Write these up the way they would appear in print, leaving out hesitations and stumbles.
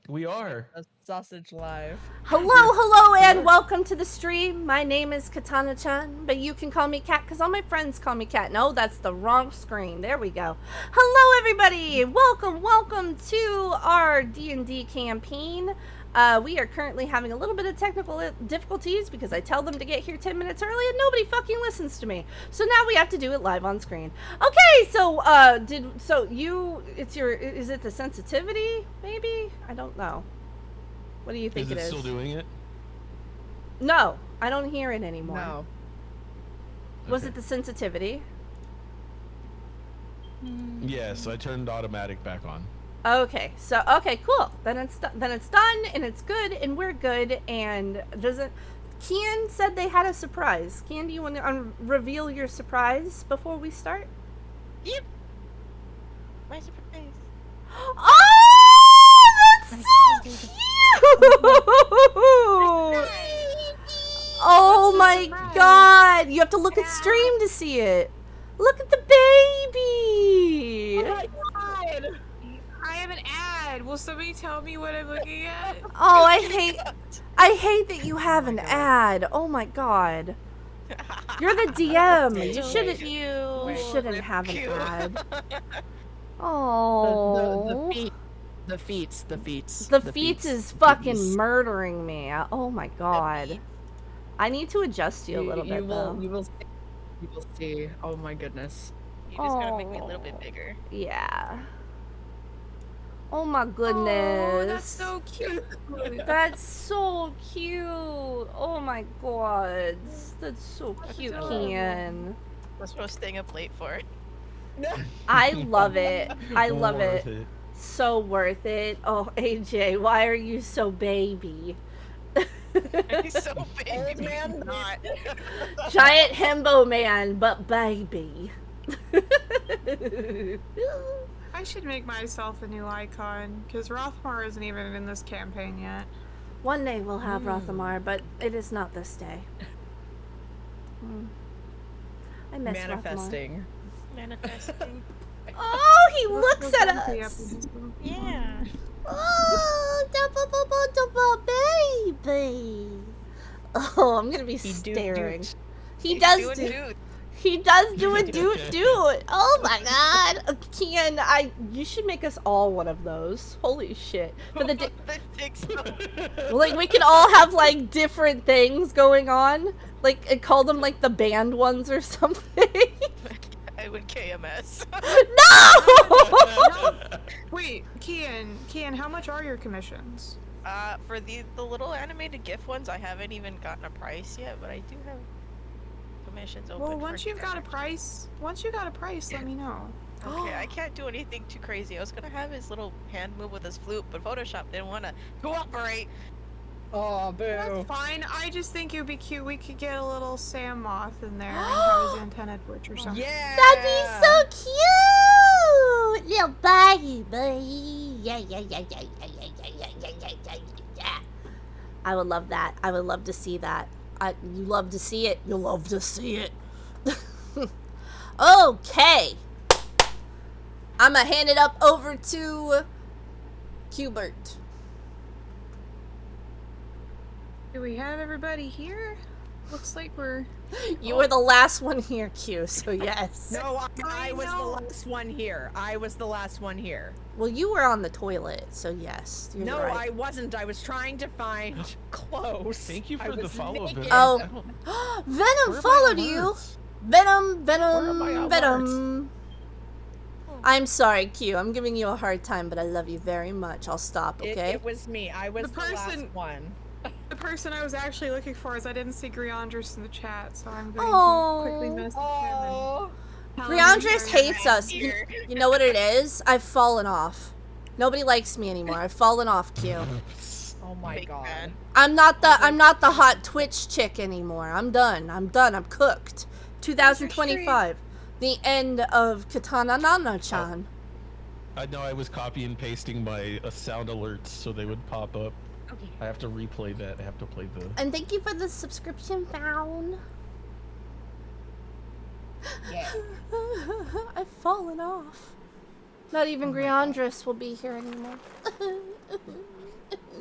We are. A sausage live. Hello, and welcome to the stream. My name is Katana-chan, but you can call me Kat because all my friends call me Kat. No, that's the wrong screen. There we go. Hello, everybody. Welcome to our D&D campaign. We are currently having a little bit of technical difficulties because I tell them to get here 10 minutes early and nobody fucking listens to me. So now we have to do it live on screen. Okay, so is it the sensitivity? Maybe? I don't know. What do you think it is? Is it still doing it? No, I don't hear it anymore. No. Was it the sensitivity? Yes, I turned automatic back on. Okay, so okay, cool. Then it's done and it's good and we're good. And Kian said they had a surprise. Kian, do you want to reveal your surprise before we start? Yep. My surprise. Oh, that's so cute! Oh my god! You have to look at stream to see it. Look at the baby! Oh my god! I have an ad. Will somebody tell me what I'm looking at? Oh, I hate that you have an ad. Oh my god. You're the DM. You shouldn't have an ad. Oh. The feats. The feats is fucking murdering me. Oh my god. I need to adjust you a little bit though. You will see. Oh my goodness. You just gotta make me a little bit bigger. Yeah. Oh my goodness. Oh, that's so cute. That's so cute. Oh my god. That's so cute, Kian. That's what I was staying up late for. I love it. I love it. So worth it. Oh, AJ, why are you so baby? He's so big. Old man not. Giant himbo man, but baby. I should make myself a new icon, because Rothmar isn't even in this campaign yet. One day we'll have Rothamar, but it is not this day. I miss Manifesting. Manifesting. Oh, he looks at us! Yeah. Oh, baby! Oh, I'm gonna be staring. He does do a doot. Oh my god. Kian, you should make us all one of those. Holy shit. For the like we could all have like different things going on. Like call them like the band ones or something. I would KMS. No! Wait, Kian, how much are your commissions? For the little animated GIF ones, I haven't even gotten a price yet, but I do have commissions open. Well, once you've got a price, let me know. Okay, I can't do anything too crazy. I was gonna have his little hand move with his flute, but Photoshop didn't want to cooperate. Oh, boo. That's fine. I just think it would be cute. We could get a little Sam Moth in there and have his antenna twitch or something. Yeah. That'd be so cute! Little baby. Yeah. I would love that. I would love to see that. You love to see it. You'll love to see it. Okay. I'm gonna hand it up over to Hubert. Do we have everybody here? Looks like we're... You were the last one here, Q, so yes. No, I was know. the last one here. Well, you were on the toilet, so yes. You're No, right. I wasn't. I was trying to find clothes. Thank you I for the was follow, naked. Venom. Oh. Where Venom are followed my you. alerts? Venom. Where are my Venom. I'm sorry, Q. I'm giving you a hard time, but I love you very much. I'll stop, okay? It was me. I was the last one. The person I was actually looking for is I didn't see Griandris in the chat, so I'm going Oh. to quickly message him. Griandris hates us. You know what it is? I've fallen off. Nobody likes me anymore. I've fallen off, Q. Oh my Big god. fan. I'm not the hot Twitch chick anymore. I'm done. I'm cooked. 2025. The end of Katana Nana-chan. I know I was copy and pasting my sound alerts so they would pop up. Okay. I have to replay that. I have to play the... And thank you for the subscription, Found. Yeah. I've fallen off. Not even Griandris will be here anymore.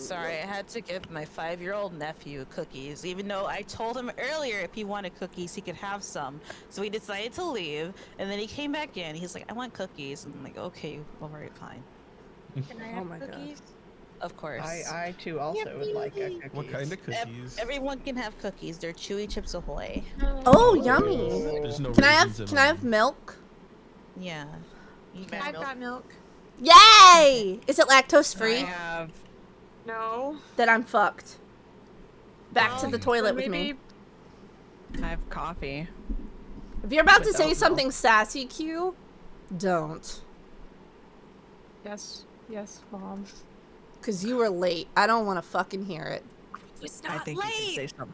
sorry, I had to give my 5-year-old nephew cookies, even though I told him earlier if he wanted cookies, he could have some. So he decided to leave, and then he came back in. He's like, I want cookies. And I'm like, okay, all right, fine. Can I have cookies? Of course. I too also would like a cookie. What kind of cookies? Everyone can have cookies. They're Chewy Chips Ahoy. Oh, yummy. There's no Can I raisins in have them. milk? Yeah. You can I've milk. got milk. Yay! Is it lactose I free? have. No. Then I'm fucked. Back to the toilet with me. I have coffee. If you're about to Without say milk. something sassy, Q, don't. Yes. Yes, Mom. Because you were late. I don't want to fucking hear it. It's I not think you can say late. something.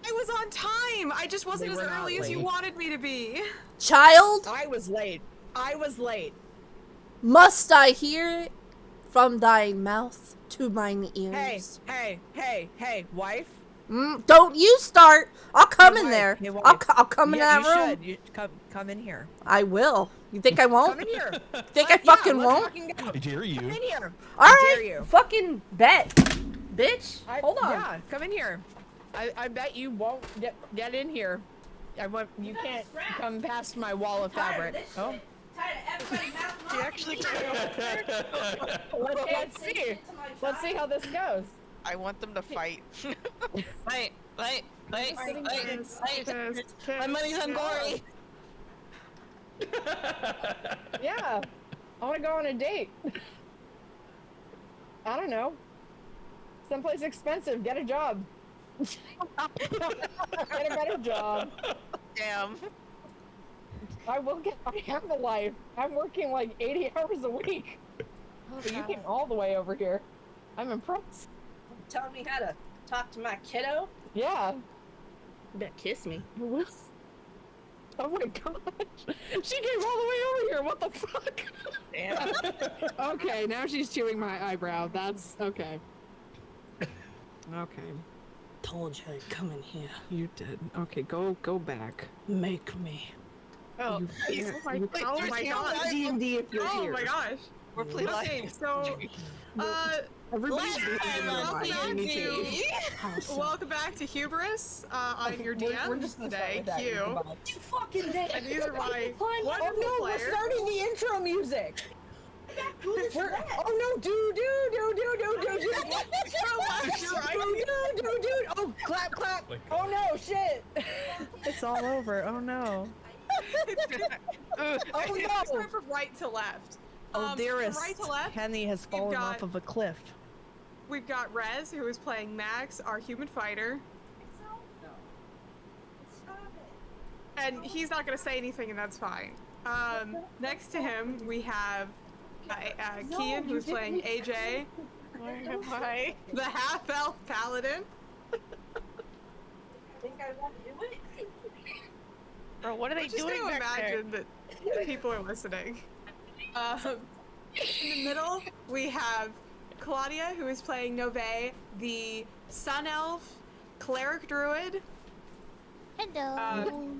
I was on time. I just wasn't We as were not early as you late. wanted me to be. Child, I was late. I was late. must I hear it from thy mouth to mine ears? Hey, wife. Don't you start. I'll come Hey, in wife. there. Hey, I'll wife. come in Yeah, that you room. should. You come in here. I will. You think I won't? Come in here. Think I Yeah, fucking let's won't? fucking go. I dare you. Come in here. All I dare right, you. fucking bet, bitch. Hold on. Yeah, come in here. I bet you won't get in here. You can't come past my wall of fabric. Oh. She actually Let's see. Let's see how this goes. I want them to fight. Wait. Kiss, My money's on Gory. Yeah. I want to go on a date. I don't know. Someplace expensive. Get a job. Get a better job. Damn. I have a life. I'm working like 80 hours a week. But you came all the way over here. I'm impressed. Telling me how to talk to my kiddo? Yeah. You better kiss me. Oh my god. She came all the way over here. What the fuck? Damn. Okay, now she's chewing my eyebrow. That's okay. Okay, Told you I'd come in here. you did. Okay, go back. Make me. Oh, You oh my god. D&D if you're Oh here. my gosh. We're playing Okay, so Everybody's welcome back to Hubris. I'm your DM today, Q. You fucking did. And these are my Oh wonderful no, we're players. starting the intro music. Oh no, do. Oh, clap. Oh no, shit. It's all over. Oh no. Oh It's no. from right to left. Oh From dearest. right to left, Penny has fallen got- off of a cliff. we've got Rez, who is playing Max, our human fighter. And he's not gonna say anything, and that's fine. Next to him, we have Kian, who's playing AJ, Why? the half-elf paladin. Bro, what are they Just doing gonna back there? imagine that people are listening. In the middle, we have Claudia, who is playing Nove, the sun elf cleric druid. Hello.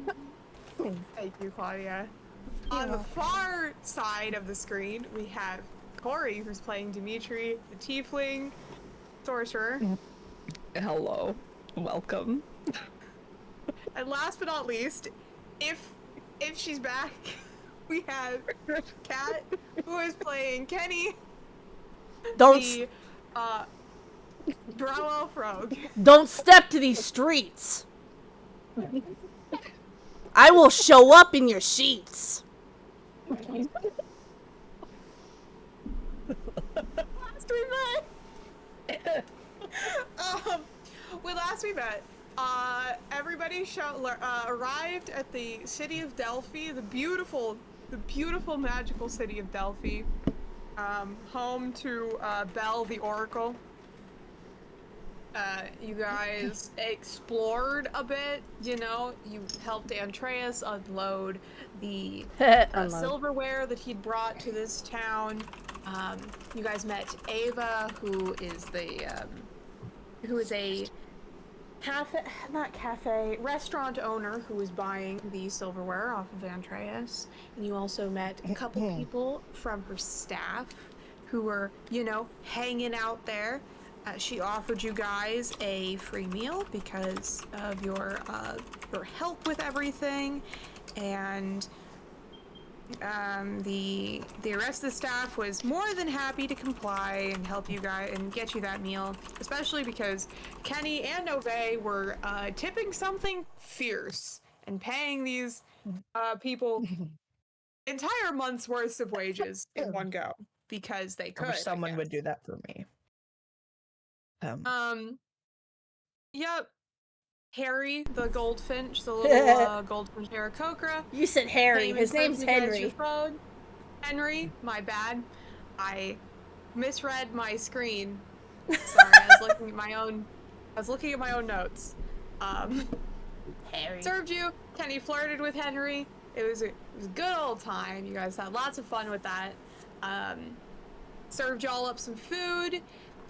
Thank you, Claudia. On the far side of the screen, we have Corey, who's playing Dimitri, the tiefling sorcerer. Hello. Welcome. And last but not least, if she's back, we have Kat, who is playing Kenny, Don't the drow elf rogue. don't step to these streets. I will show up in your sheets. Last we met, everybody arrived at the city of Delphi, the beautiful magical city of Delphi, home to Belle the Oracle. You guys explored a bit, you helped Andreas unload the silverware that he'd brought to this town. You guys met Ava, who is a restaurant owner who was buying the silverware off of Andreas. And you also met a couple people from her staff who were, hanging out there. She offered you guys a free meal because of your help with everything, and the rest of the staff was more than happy to comply and help you guys and get you that meal, especially because Kenny and Nove were tipping something fierce and paying these people entire month's worth of wages in one go because they I could. wish someone I would guess. do that for me. Yep. Harry, the goldfinch, the little goldfinch Aarakocra. You said Harry. Came His and name's served you guys your Henry. phone. Henry, my bad. I misread my screen. Sorry, I was looking at my own. I was looking at my own notes. Harry. Served you. Kenny flirted with Henry. It was a good old time. You guys had lots of fun with that. Served y'all up some food.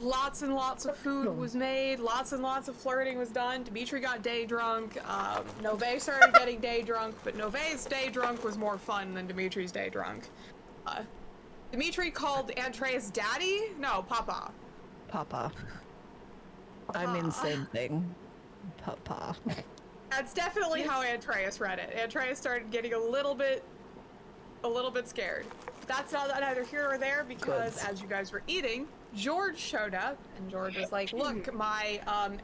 Lots and lots of food was made. Lots and lots of flirting was done. Dimitri got day drunk. Nove started getting day drunk, but Nove's day drunk was more fun than Dimitri's day drunk. Dimitri called Andreas daddy? No, Papa. Papa. I mean, same thing. Papa. That's definitely how Andreas read it. Andreas started getting a little bit scared. But that's neither here nor there because as you guys were eating, George showed up and George was like, look, my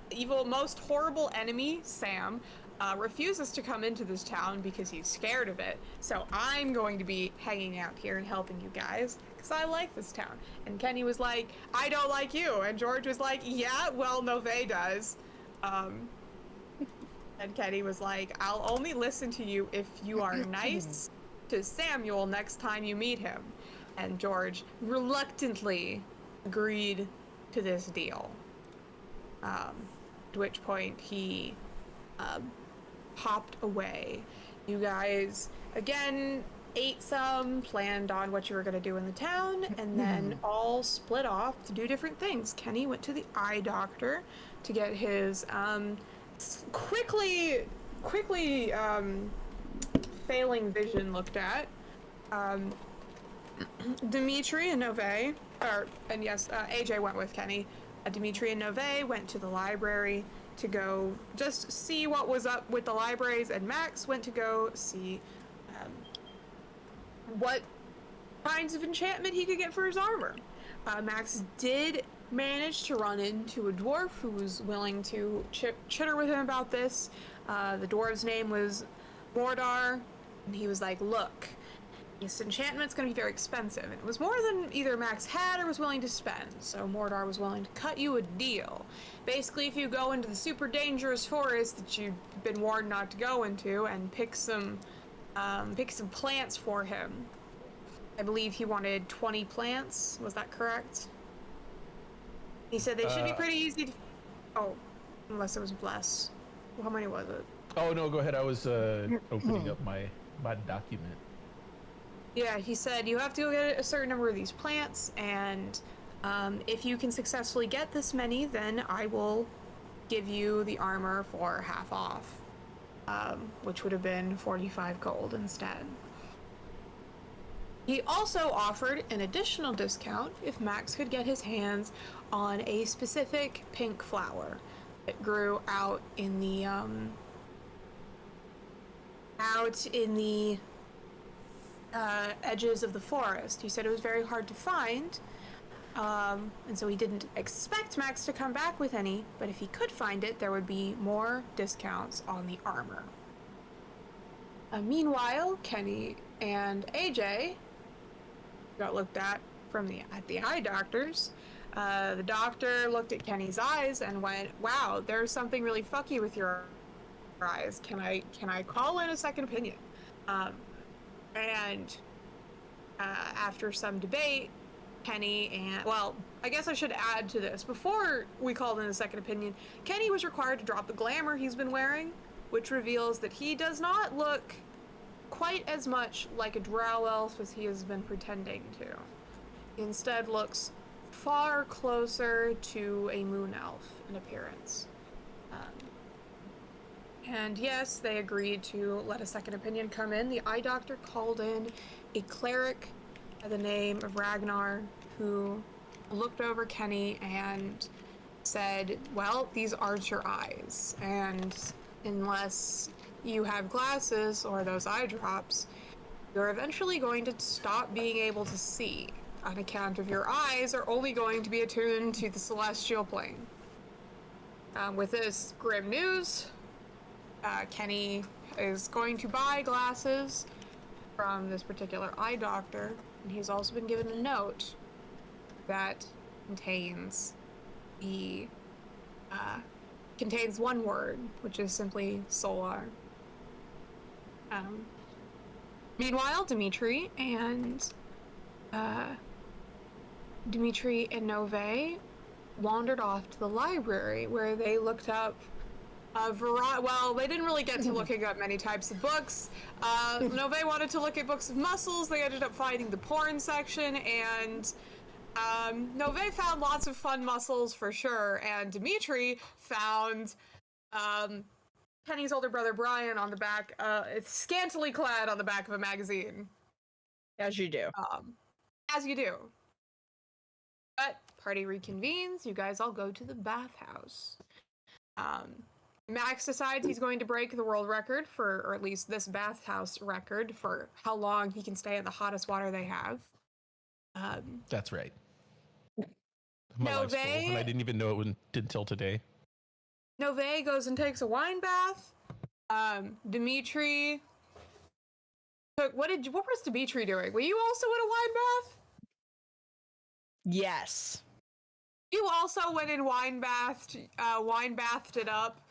evil, most horrible enemy, Sam, refuses to come into this town because he's scared of it. So I'm going to be hanging out here and helping you guys because I like this town. And Kenny was like, I don't like you. And George was like, yeah, well, Nove does. And Kenny was like, I'll only listen to you if you are nice to Samuel next time you meet him. And George reluctantly agreed to this deal. At which point he hopped away. You guys, again, ate some, planned on what you were going to do in the town, and then all split off to do different things. Kenny went to the eye doctor to get his quickly failing vision looked at. Dimitri and Nove, and yes, AJ went with Kenny. Dimitri and Nove went to the library to go just see what was up with the libraries, and Max went to go see what kinds of enchantment he could get for his armor. Max did manage to run into a dwarf who was willing to chitter with him about this. The dwarf's name was Mordar, and he was like, look, this enchantment's going to be very expensive. And it was more than either Max had or was willing to spend, so Mordar was willing to cut you a deal. Basically, if you go into the super dangerous forest that you've been warned not to go into and pick some plants for him. I believe he wanted 20 plants. Was that correct? He said they should be pretty easy to... Oh, unless it was less. How many was it? Oh no, go ahead. I was opening up my document. Yeah, he said you have to go get a certain number of these plants, and if you can successfully get this many, then I will give you the armor for half off, which would have been 45 gold instead. He also offered an additional discount if Max could get his hands on a specific pink flower that grew out in the edges of the forest. He said it was very hard to find, and so he didn't expect Max to come back with any, but if he could find it, there would be more discounts on the armor. Meanwhile, Kenny and AJ got looked at at the eye doctors. The doctor looked at Kenny's eyes and went, wow, there's something really fucky with your eyes. Can I call in a second opinion? And after some debate, Kenny and, well, I guess I should add to this. Before we called in a second opinion, Kenny was required to drop the glamour he's been wearing, which reveals that he does not look quite as much like a drow elf as he has been pretending to. He instead looks far closer to a moon elf in appearance. And yes, they agreed to let a second opinion come in. The eye doctor called in a cleric by the name of Ragnar, who looked over Kenny and said, well, these aren't your eyes, and unless you have glasses or those eye drops, you're eventually going to stop being able to see on account of your eyes are only going to be attuned to the celestial plane. With this grim news, Kenny is going to buy glasses from this particular eye doctor, and he's also been given a note that contains one word, which is simply solar. Meanwhile, Dimitri and Nove wandered off to the library where they looked up a variety. Well, they didn't really get to looking up many types of books. Nove wanted to look at books of muscles. They ended up finding the porn section, and Nove found lots of fun muscles for sure, and Dimitri found Penny's older brother Brian on the back, scantily clad on the back of a magazine. As you do. As you do. But party reconvenes. You guys all go to the bathhouse. Max decides he's going to break the world record for, or at least this bathhouse record for how long he can stay in the hottest water they have. That's right. My life's full, and I didn't even know it until today. Nove goes and takes a wine bath. Dimitri took, what was Dimitri doing? Were you also in a wine bath? Yes. You also went in wine bathed it up.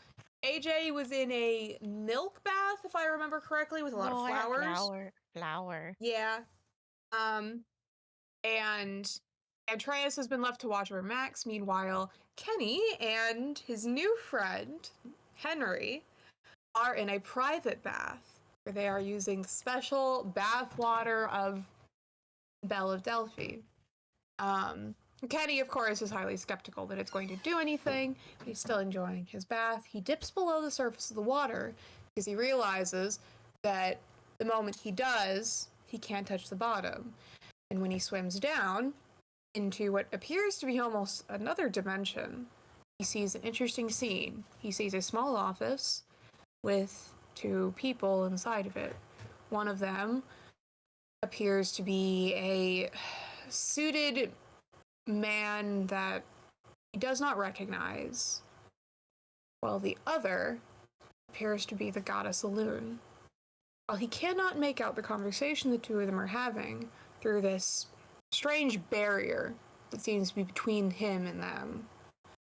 AJ was in a milk bath, if I remember correctly, with a lot of flowers. Flower. Yeah. And Andreas has been left to watch over Max. Meanwhile, Kenny and his new friend, Henry, are in a private bath where they are using special bath water of Belle of Delphi. Kenny, of course, is highly skeptical that it's going to do anything. He's still enjoying his bath. He dips below the surface of the water because he realizes that the moment he does, he can't touch the bottom. And when he swims down into what appears to be almost another dimension, he sees an interesting scene. He sees a small office with two people inside of it. One of them appears to be a suited man that he does not recognize, while the other appears to be the goddess Elune. While he cannot make out the conversation the two of them are having through this strange barrier that seems to be between him and them,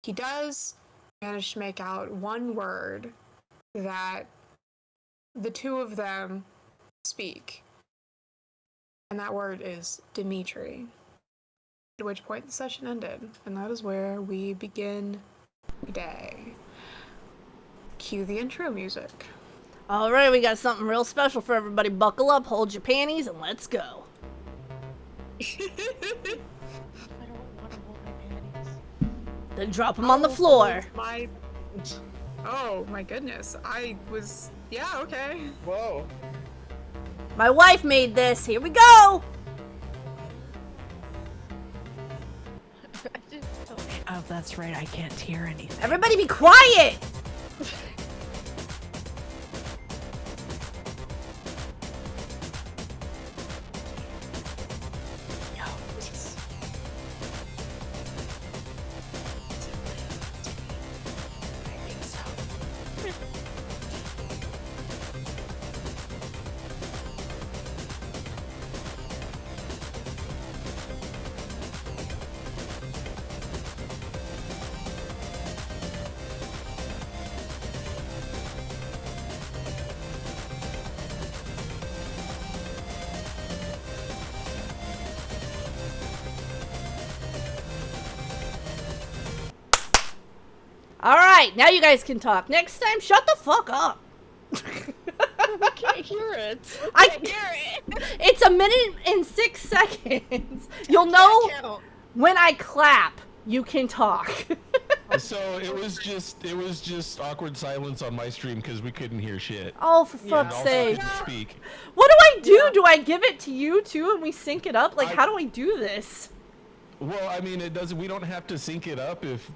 he does manage to make out one word that the two of them speak, and that word is Dimitri. At which point the session ended, and that is where we begin today. Cue the intro music. All right, we got something real special for everybody. Buckle up, hold your panties, and let's go. I don't want to hold my panties. Then drop them on the floor. Oh my goodness. Yeah, okay. Whoa. My wife made this. Here we go. Oh, that's right. I can't hear anything. Everybody be quiet. All right, now you guys can talk. Next time, shut the fuck up. I can't hear it. I can't hear it. It's 1 minute and 6 seconds. You'll know when I clap. You can talk. So it was just awkward silence on my stream because we couldn't hear shit. Oh, for And fuck's also sake! couldn't speak. What do I do? Do I give it to you too, and we sync it up? Like, how do I do this? Well, I mean, it doesn't. We don't have to sync it up if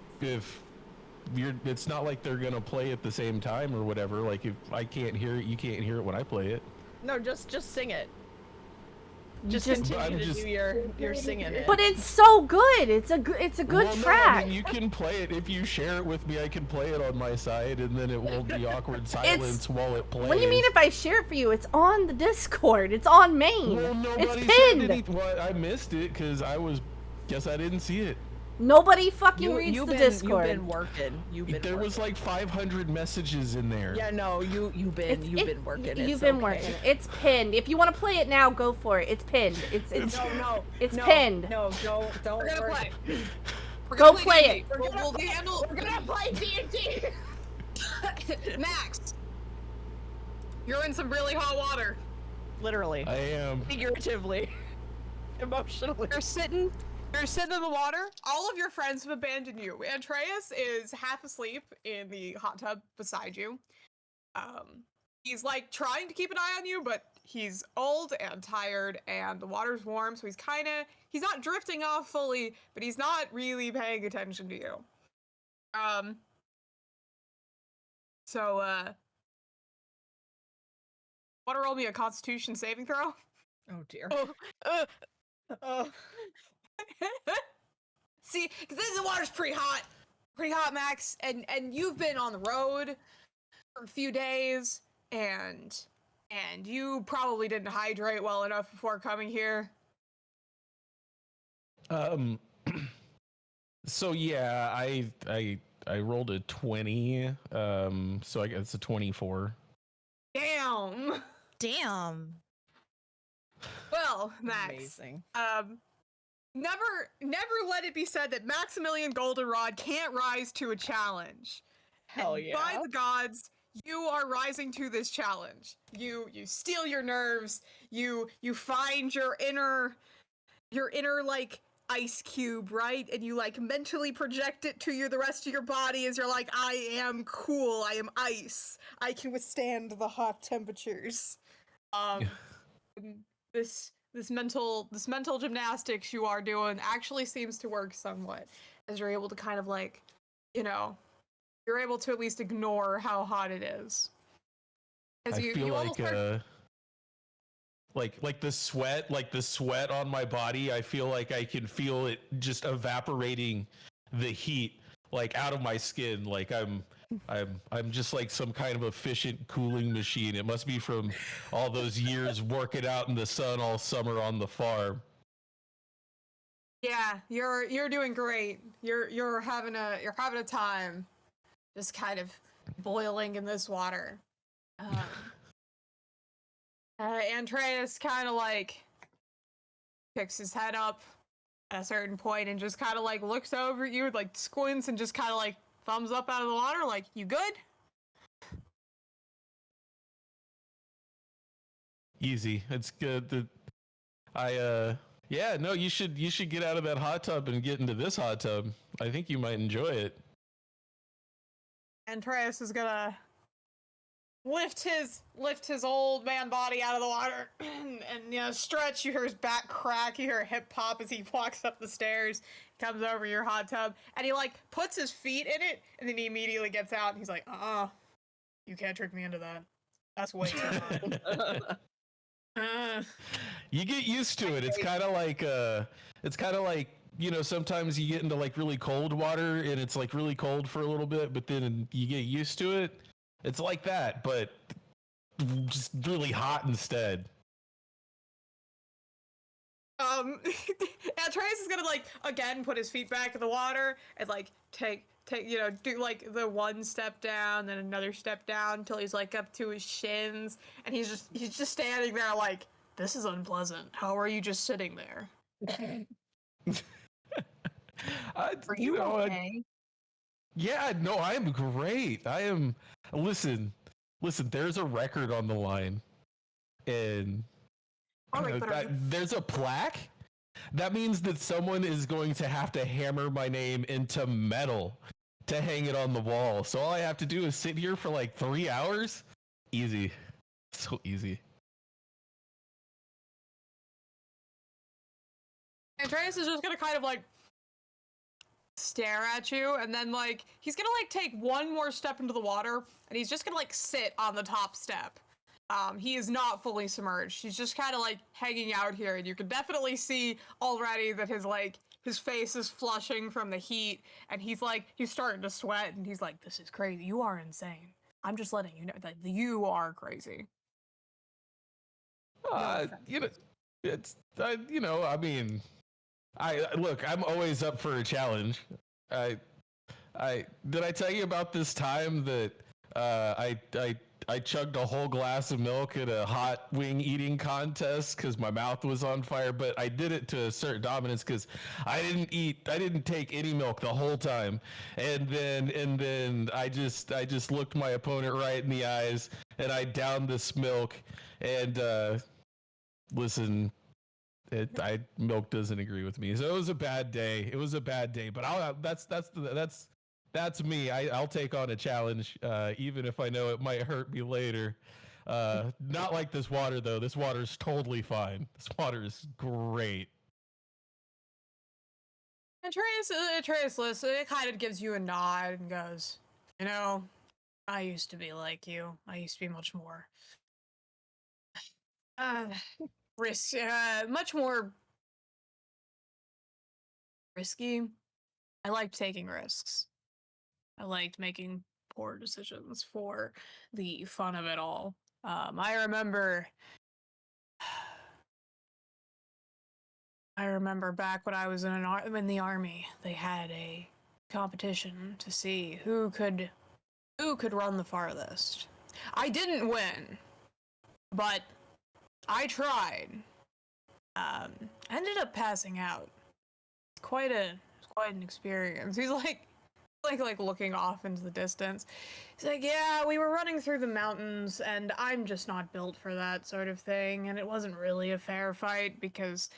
you're. It's not like they're gonna play at the same time or whatever. Like if I can't hear it, you can't hear it when I play it. No, just sing it. Just Just- continue to just- do your singing it. But it's so good. It's a good Well, track. No, I mean, you can play it if you share it with me. I can play it on my side, and then it won't be awkward silence while it plays. What do you mean if I share it for you? It's on the Discord. It's on main. Well, nobody it's said pinned. anything. Well, I missed it because guess I didn't see it. Nobody fucking reads the Discord. You've been working. There was like 500 messages in there. Yeah, no, you've been working. You've been working. It's pinned. If you want to play it now, go for it. It's pinned. It's It's pinned. No, don't. We're gonna play. We're Go gonna play D&D. it. We'll handle. We're gonna play D&D. Max, you're in some really hot water. Literally, I am. figuratively, emotionally. You're sitting in the water. All of your friends have abandoned you. Andreas is half asleep in the hot tub beside you. He's like trying to keep an eye on you, but he's old and tired and the water's warm, so he's not drifting off fully, but he's not really paying attention to you. Want to roll me a Constitution saving throw? Oh dear. See, because the water's pretty hot, Max, and you've been on the road for a few days, and you probably didn't hydrate well enough before coming here. So yeah, I rolled a 20. So I guess it's a 24. Damn. Well, Max. Amazing. Never let it be said that Maximilian Goldenrod can't rise to a challenge. Hell And yeah. by the gods, you are rising to this challenge. You steel your nerves. You find your inner like ice cube, right? And you like mentally project it to the rest of your body as you're like, I am cool. I am ice. I can withstand the hot temperatures. This mental gymnastics you are doing actually seems to work somewhat, as you're able to kind of like, you're able to at least ignore how hot it is. As I feel like the sweat on my body. I feel like I can feel it just evaporating the heat like out of my skin. Like I'm just like some kind of efficient cooling machine. It must be from all those years working out in the sun all summer on the farm. Yeah, you're doing great. You're having a time, just kind of boiling in this water. Andreas kind of like picks his head up at a certain point and just kind of like looks over at you, like squints and just kind of like thumbs up out of the water, like, you good? Easy. It's good. Yeah, no, you should get out of that hot tub and get into this hot tub. I think you might enjoy it. Andreas is gonna lift his old man body out of the water and stretch. You hear his back crack, you hear a hip pop as he walks up the stairs, comes over your hot tub, and he like puts his feet in it, and then he immediately gets out and he's like, you can't trick me into that. That's way too hot. You get used to it. It's kind of like sometimes you get into like really cold water and it's like really cold for a little bit, but then you get used to it. It's like that, but just really hot instead. Atreus is gonna like again put his feet back in the water and like take do like the one step down, then another step down until he's like up to his shins, and he's just standing there like, this is unpleasant. How are you just sitting there? Are you okay? Yeah, no, I am great. I am. Listen. There's a record on the line, and there's a plaque. That means that someone is going to have to hammer my name into metal to hang it on the wall. So all I have to do is sit here for like 3 hours. Easy, so easy. Andreas is just gonna kind of like stare at you, and then like he's gonna like take one more step into the water, and he's just gonna like sit on the top step. He is not fully submerged. He's just kind of like hanging out here, and you can definitely see already that his face is flushing from the heat, and he's starting to sweat, and he's like, "This is crazy. You are insane. I'm just letting you know that you are crazy." You know, it's I mean, look. I'm always up for a challenge. Did I tell you about this time that I chugged a whole glass of milk at a hot wing eating contest because my mouth was on fire, but I did it to assert dominance because I didn't take any milk the whole time, and then I just looked my opponent right in the eyes and I downed this milk, and listen, milk doesn't agree with me, so it was a bad day. But that's me. I'll take on a challenge, even if I know it might hurt me later. Not like this water, though. This water's totally fine. This water is great. And Atreus listens. It kind of gives you a nod and goes, "You know, I used to be like you. I used to be much more much more risky. I liked taking risks. I liked making poor decisions for the fun of it all. I remember back when I was in the army, they had a competition to see who could run the farthest. I didn't win, but I tried. I ended up passing out. Quite an experience. He's like looking off into the distance. He's like, "Yeah, we were running through the mountains, and I'm just not built for that sort of thing. And it wasn't really a fair fight because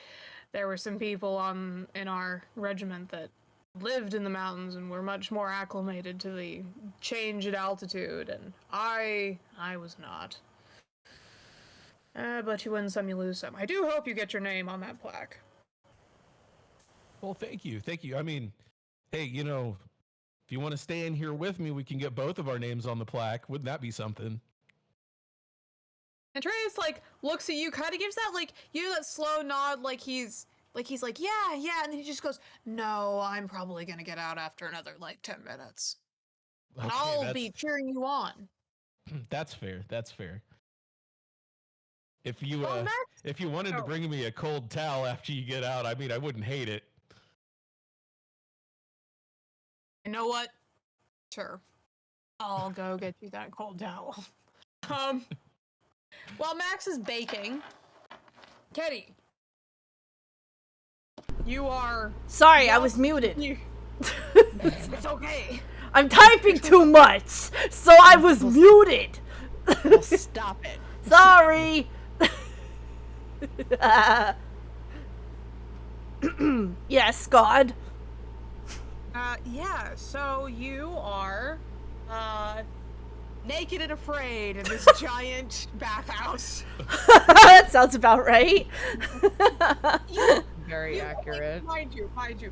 there were some people in our regiment that lived in the mountains and were much more acclimated to the change in altitude, and I was not. But you win some, you lose some. I do hope you get your name on that plaque." Well, thank you. I mean, hey, if you want to stay in here with me, we can get both of our names on the plaque. Wouldn't that be something? Andreas looks at you, kind of gives that that slow nod, like he's like, yeah, and then he just goes, "No, I'm probably gonna get out after another 10 minutes. Okay, and I'll be cheering you on." That's fair. If you wanted to bring me a cold towel after you get out, I mean, I wouldn't hate it. You know what? Sure. I'll go get you that cold towel. While Max is baking, Kenny, you are... Sorry, I was muted. It's okay. I'm typing too much, so I was muted. Well, stop it. Sorry. Yes, God. Yeah, so you are, naked and afraid in this giant bathhouse. That sounds about right. Very accurate. Mind you,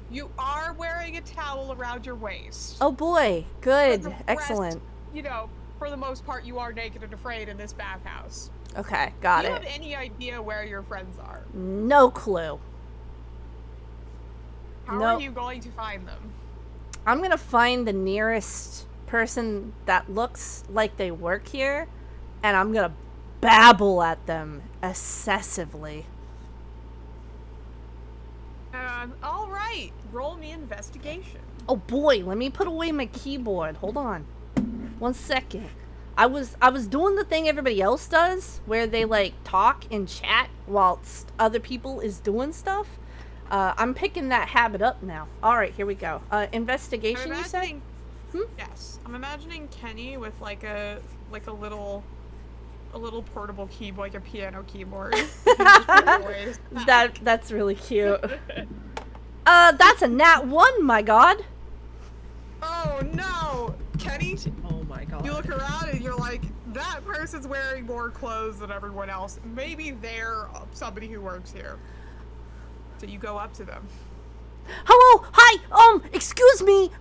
you are wearing a towel around your waist. Oh boy, good, excellent. For the most part, you are naked and afraid in this bathhouse. Okay, got it. Do you have any idea where your friends are? No clue. How are you going to find them? I'm gonna find the nearest person that looks like they work here, and I'm gonna babble at them excessively. All right. Roll me investigation. Oh boy, let me put away my keyboard. Hold on. 1 second. I was doing the thing everybody else does, where they talk and chat whilst other people is doing stuff. I'm picking that habit up now. All right, here we go. Investigation, you said? Yes, I'm imagining Kenny with a little portable keyboard, like a piano keyboard. That's really cute. That's a nat 1, my God. Oh no, Kenny! Oh my God! You look around and you're like, that person's wearing more clothes than everyone else. Maybe they're somebody who works here. So you go up to them. Hello, hi, excuse me,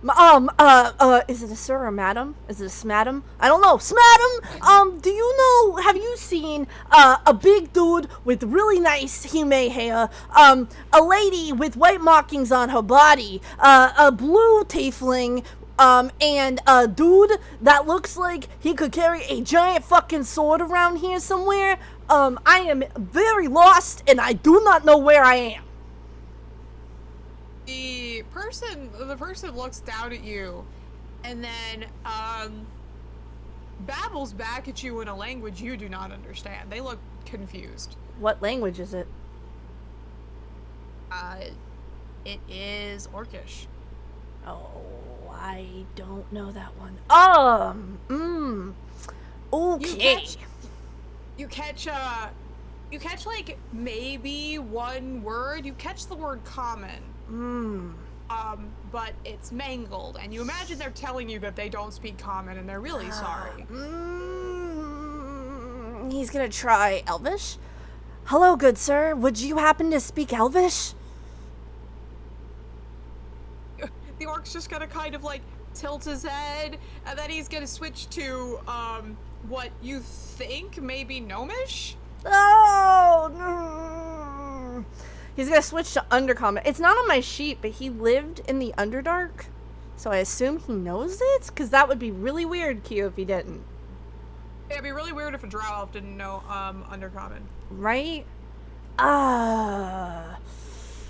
is it a sir or madam? Is it a smadam? I don't know, smadam, do you know, have you seen, a big dude with really nice hime hair, a lady with white markings on her body, a blue tiefling, and a dude that looks like he could carry a giant fucking sword around here somewhere? I am very lost, and I do not know where I am. The person looks down at you, and then babbles back at you in a language you do not understand. They look confused. What language is it? It is Orcish. Oh, I don't know that one. Okay. You catch like maybe one word. You catch the word common. But it's mangled, and you imagine they're telling you that they don't speak common, and they're really sorry. He's gonna try Elvish. Hello, good sir. Would you happen to speak Elvish? The orc's just gonna kind of like tilt his head, and then he's gonna switch to what you think may be Gnomish. Oh no. He's gonna switch to Undercommon. It's not on my sheet, but he lived in the Underdark, so I assume he knows it? Because that would be really weird, Q, if he didn't. Yeah, it'd be really weird if a drow elf didn't know Undercommon. Right?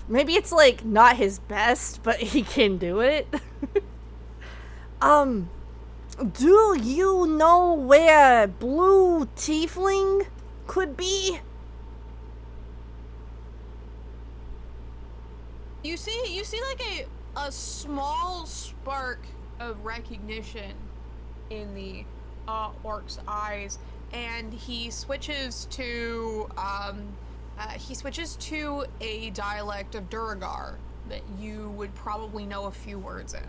Maybe it's like not his best, but he can do it. Do you know where Blue Tiefling could be? You see like a small spark of recognition in the orc's eyes, and he switches to a dialect of Duragar that you would probably know a few words in.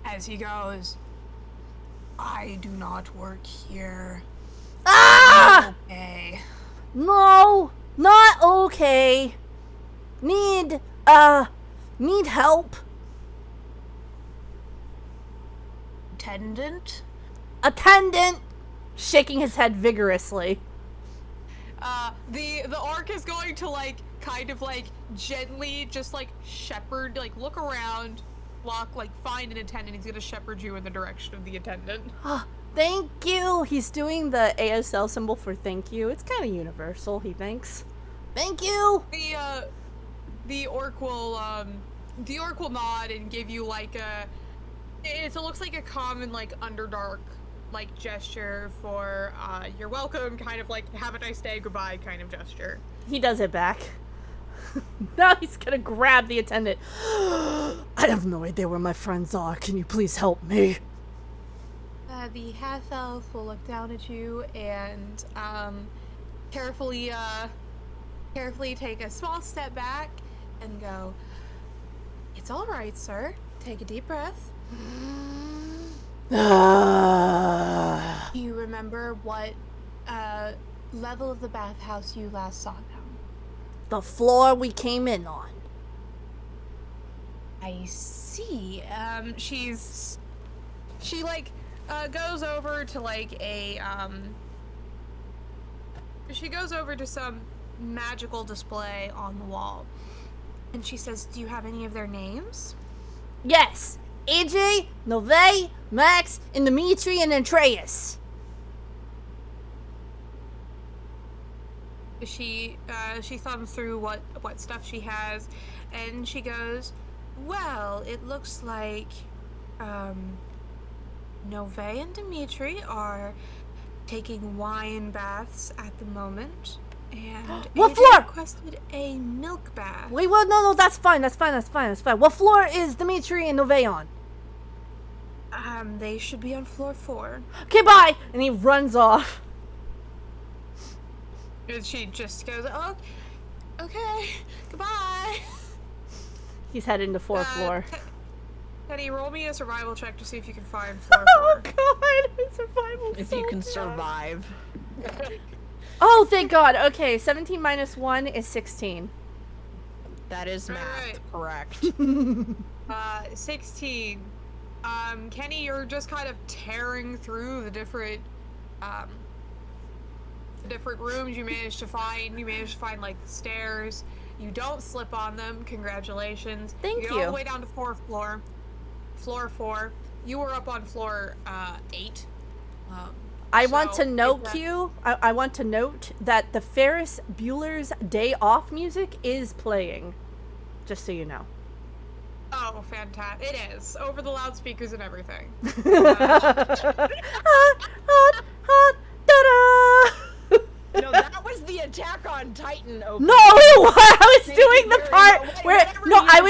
As he goes, I do not work here. Ah! Okay. No, not okay. Need help. Attendant, shaking his head vigorously. The orc is going to like kind of like gently just like shepherd, like look around, find an attendant. He's gonna shepherd you in the direction of the attendant. Thank you. He's doing the ASL symbol for thank you. It's kind of universal, he thinks. Thank you. The orc will nod and give you like it looks like a common like Underdark like gesture for you're welcome, kind of like have a nice day, goodbye kind of gesture. He does it back. Now he's gonna grab the attendant. I have no idea where my friends are. Can you please help me? The half elf will look down at you and carefully take a small step back and go, "It's all right, sir. Take a deep breath." Do you remember what level of the bathhouse you last saw them? The floor we came in on. I see. She goes over to like a she goes over to some magical display on the wall, and she says, "Do you have any of their names?" Yes. AJ, Nove, Max, and Dimitri, and Andreas. She thumbs through what stuff she has, and she goes, "Well, it looks like Nove and Dimitri are taking wine baths at the moment, and what AJ floor? requested a milk bath." Wait, what? No, that's fine. What floor is Dimitri and Nove on? They should be on floor 4. Okay, bye! And he runs off. And she just goes, "Oh, okay, goodbye." He's heading to 4th floor. Teddy, roll me a survival check to see if you can find floor 4. Oh god, survival. If you can survive. Oh, thank God. Okay, 17 minus 1 is 16. That is math. Right. Correct. 16. Kenny, you're just kind of tearing through the different rooms you managed to find. You managed to find, like, the stairs. You don't slip on them. Congratulations. Thank You you. get all the way down to 4th floor. Floor 4. You were up on floor 8. I want to note, Q, I want to note that the Ferris Bueller's Day Off music is playing. Just so you know. Oh, fantastic. It is. Over the loudspeakers and everything. No, that was the Attack on Titan opening. No, it was. I was doing the part where I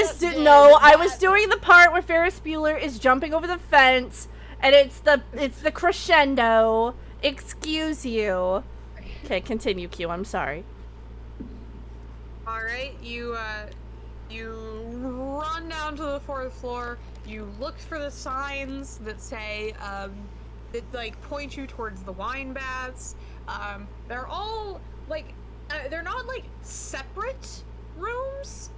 was doing the part where Ferris Bueller is jumping over the fence, and it's the crescendo. Excuse you. Okay, continue, Q. I'm sorry. All right, you run down to the 4th floor. You look for the signs that say that like point you towards the wine baths. They're all like they're not like separate rooms.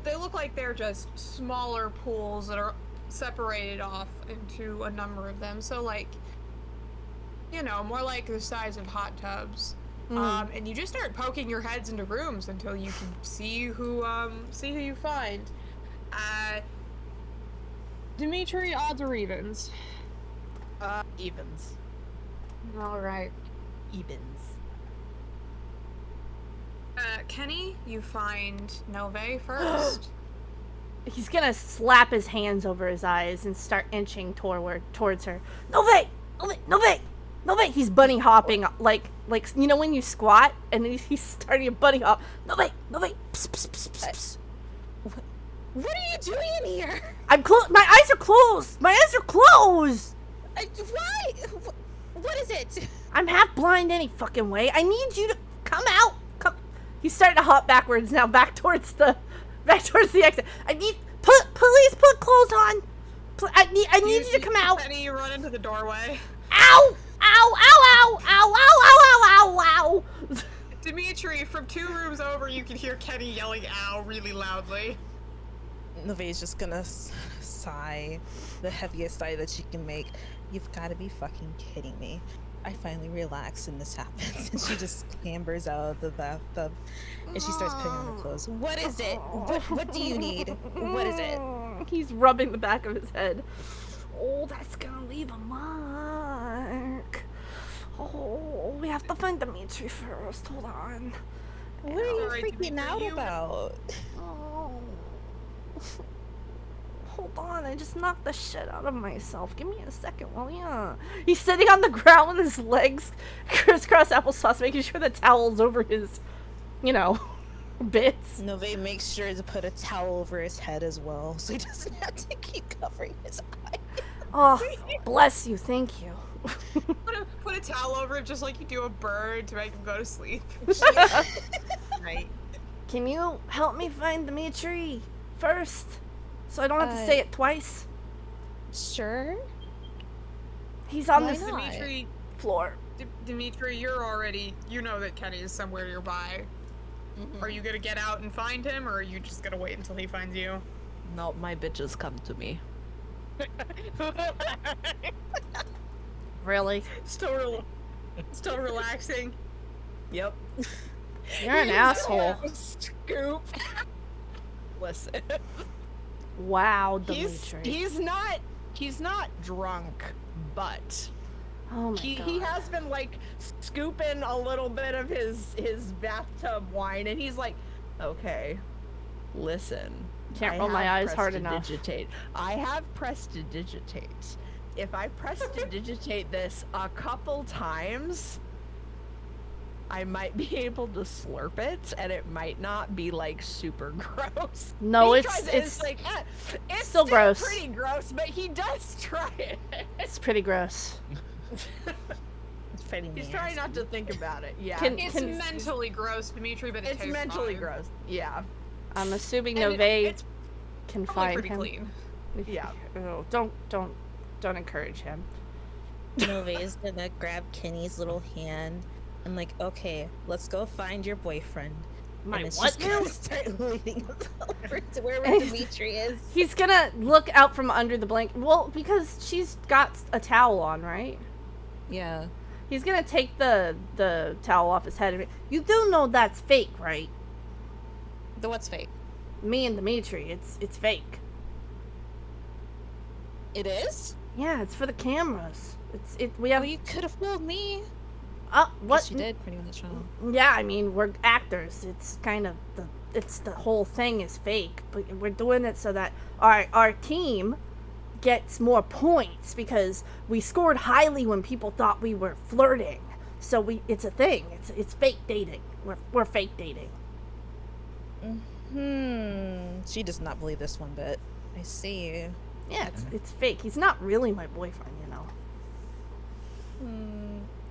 They look like they're just smaller pools that are separated off into a number of them. So like, you know, more like the size of hot tubs. And you just start poking your heads into rooms until you can see who you find. Dimitri, odds or evens? Evens. All right. Evens. Kenny, you find Nove first. He's gonna slap his hands over his eyes and start inching towards her. Nove! He's bunny hopping like you know when you squat and he's starting a bunny hop. Nove! Psst, psst, psst, psst, psst. What are you doing in here? My eyes are closed. Why? What is it? I'm half blind any fucking way. I need you to come out. Come. He's starting to hop backwards now, back towards the exit. Please put clothes on. I need you to come out. Kenny, you run into the doorway. Ow! Ow! Ow! Ow! Ow! Ow! Ow! Ow! Ow! Ow! Dimitri, from 2 rooms over, you can hear Kenny yelling "ow" really loudly. Neve's just gonna sigh, the heaviest sigh that she can make. You've got to be fucking kidding me. I finally relax and this happens, and she just clambers out of the bathtub and she starts putting on her clothes. What is it? What do you need? What is it? He's rubbing the back of his head. Oh, that's gonna leave a mark. Oh, we have to find Dimitri first. Hold on. What are you freaking out about? Oh. Hold on, I just knocked the shit out of myself. Give me a second, will ya? He's sitting on the ground with his legs crisscross applesauce, making sure the towel's over his, bits. Nove makes sure to put a towel over his head as well, so he doesn't have to keep covering his eyes. Oh, bless you, thank you. Put a towel over it just like you do a bird to make him go to sleep. Right. Can you help me find Dimitri first? So I don't have to say it twice? Sure. He's on this Dimitri, floor. Dimitri, you know that Kenny is somewhere nearby. Mm-hmm. Are you gonna get out and find him, or are you just gonna wait until he finds you? No, my bitches come to me. Really? Still relaxing. Yep. You're an asshole. Scoop. Listen. Wow, Dimitri. He's not drunk, but oh my God. He has been like scooping a little bit of his bathtub wine, and he's like, okay, listen. Can't roll my eyes hard enough. I have prestidigitate. If I prestidigitate this a couple times, I might be able to slurp it, and it might not be like super gross. No, it's like it's still gross. Pretty gross, but he does try it. It's pretty gross. He's trying not to think about it. Yeah, it's mentally gross, Dimitri, but it's mentally gross. Yeah, I'm assuming Nove can find pretty him. Clean. Yeah. Oh, don't encourage him. Nove is gonna grab Kenny's little hand I'm like, okay, let's go find your boyfriend. My and it's what just gonna now? start leading us over to wherever Dimitri is. He's gonna look out from under the blanket. Well, because she's got a towel on, right? Yeah. He's gonna take the towel off his head. You do know that's fake, right? The what's fake? Me and Dimitri, it's fake. It is? Yeah, it's for the cameras. We have. Oh, you could have fooled me. What? Yes, you did, pretty much. Yeah, I mean, we're actors. It's kind of the whole thing is fake, but we're doing it so that our team gets more points because we scored highly when people thought we were flirting. So it's a thing. It's fake dating. We're fake dating. She does not believe this one bit. I see. Yeah, it's fake. He's not really my boyfriend, you know.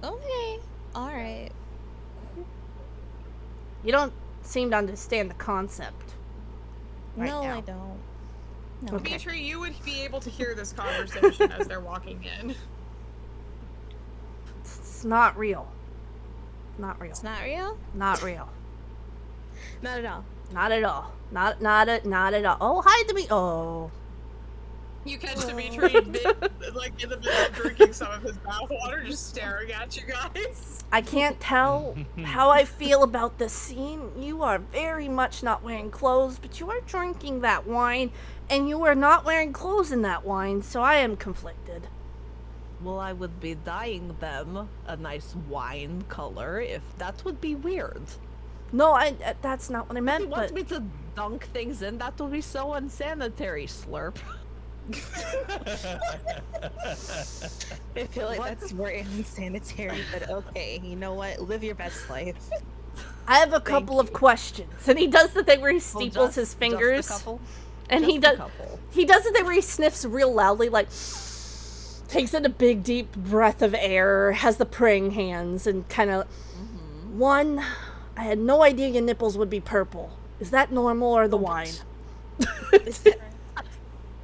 Okay. Alright. You don't seem to understand the concept. Right No, now. I don't. No. Okay. Dimitri, you would be able to hear this conversation as they're walking in. It's not real. Not real. It's not real? Not real. Not at all. Not at all. Not at all. Oh, hi, Dimitri. Oh. You catch Dimitri in the middle of drinking some of his bathwater, just staring at you guys. I can't tell how I feel about this scene. You are very much not wearing clothes, but you are drinking that wine, and you are not wearing clothes in that wine, so I am conflicted. Well, I would be dyeing them a nice wine color if that would be weird. No, that's not what I If meant, you want but... me to dunk things in, that would be so unsanitary, Slurp. I feel like that's more insanitary, but okay. You know what? Live your best life. I have a couple of questions. And he does the thing where he steeples his fingers. And he does the thing where he sniffs real loudly, like takes in a big deep breath of air, has the praying hands, and kind of one, I had no idea your nipples would be purple. Is that normal or the wine?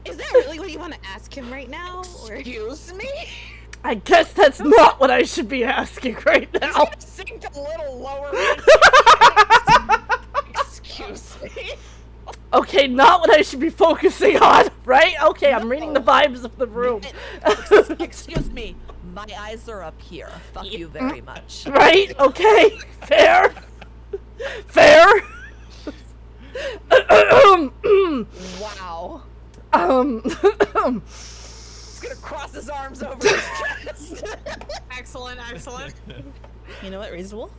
Is that really what you want to ask him right now? Or... Excuse me? I guess that's not what I should be asking right now. Sink a little lower. Excuse me. Okay, not what I should be focusing on, right? Okay, I'm reading the vibes of the room. Excuse me. My eyes are up here. Fuck you very much. Right? Okay. Fair. Fair. Wow. He's gonna cross his arms over his chest. Excellent. You know what? Reasonable.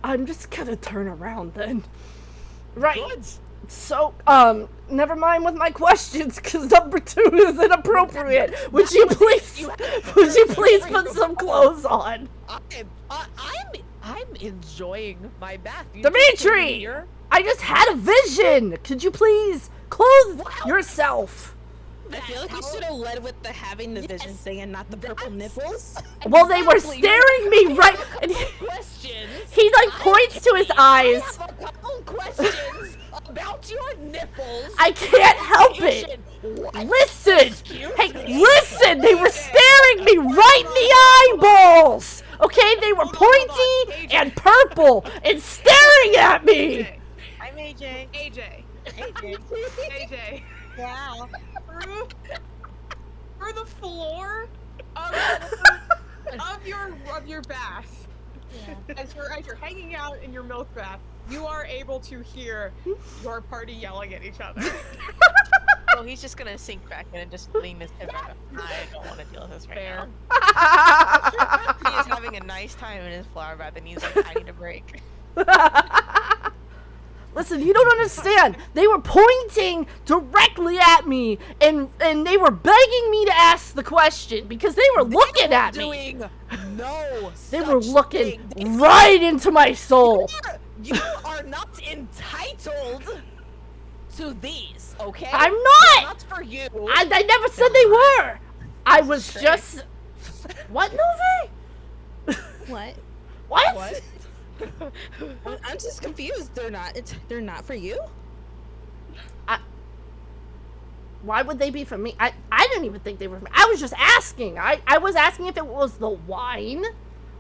I'm just gonna turn around then. Right. Good. So, never mind with my questions, because number 2 is inappropriate. Would you please put some clothes on? I'm enjoying my bath. Dimitri! I just had a vision! Could you please clothe yourself? I feel like you should have led with the having the vision thing and not the purple nipples. Well, they were staring me right, and he like points to his eyes. I have a couple questions about your nipples. I can't help it. Listen, hey, listen. They were staring me right in the eyeballs. Okay, they were pointy and purple and staring at me. I'm AJ. AJ. Wow. Through the floor of your bath. Yeah. As you're hanging out in your milk bath, you are able to hear your party yelling at each other. Well, he's just gonna sink back in and just lean his head back. I don't want to deal with this right now. He is having a nice time in his flower bath, and he's like, I need a break. Listen, you don't understand. They were pointing directly at me, and they were begging me to ask the question because they were looking at me. They were looking right into my soul. You are not entitled to these, okay? I'm not. Not for you. I never said they were. I was just. What, Novi? What? What? I'm just confused. They're not for you? Why would they be for me? I didn't even think they were for me. I was just asking. I was asking if it was the wine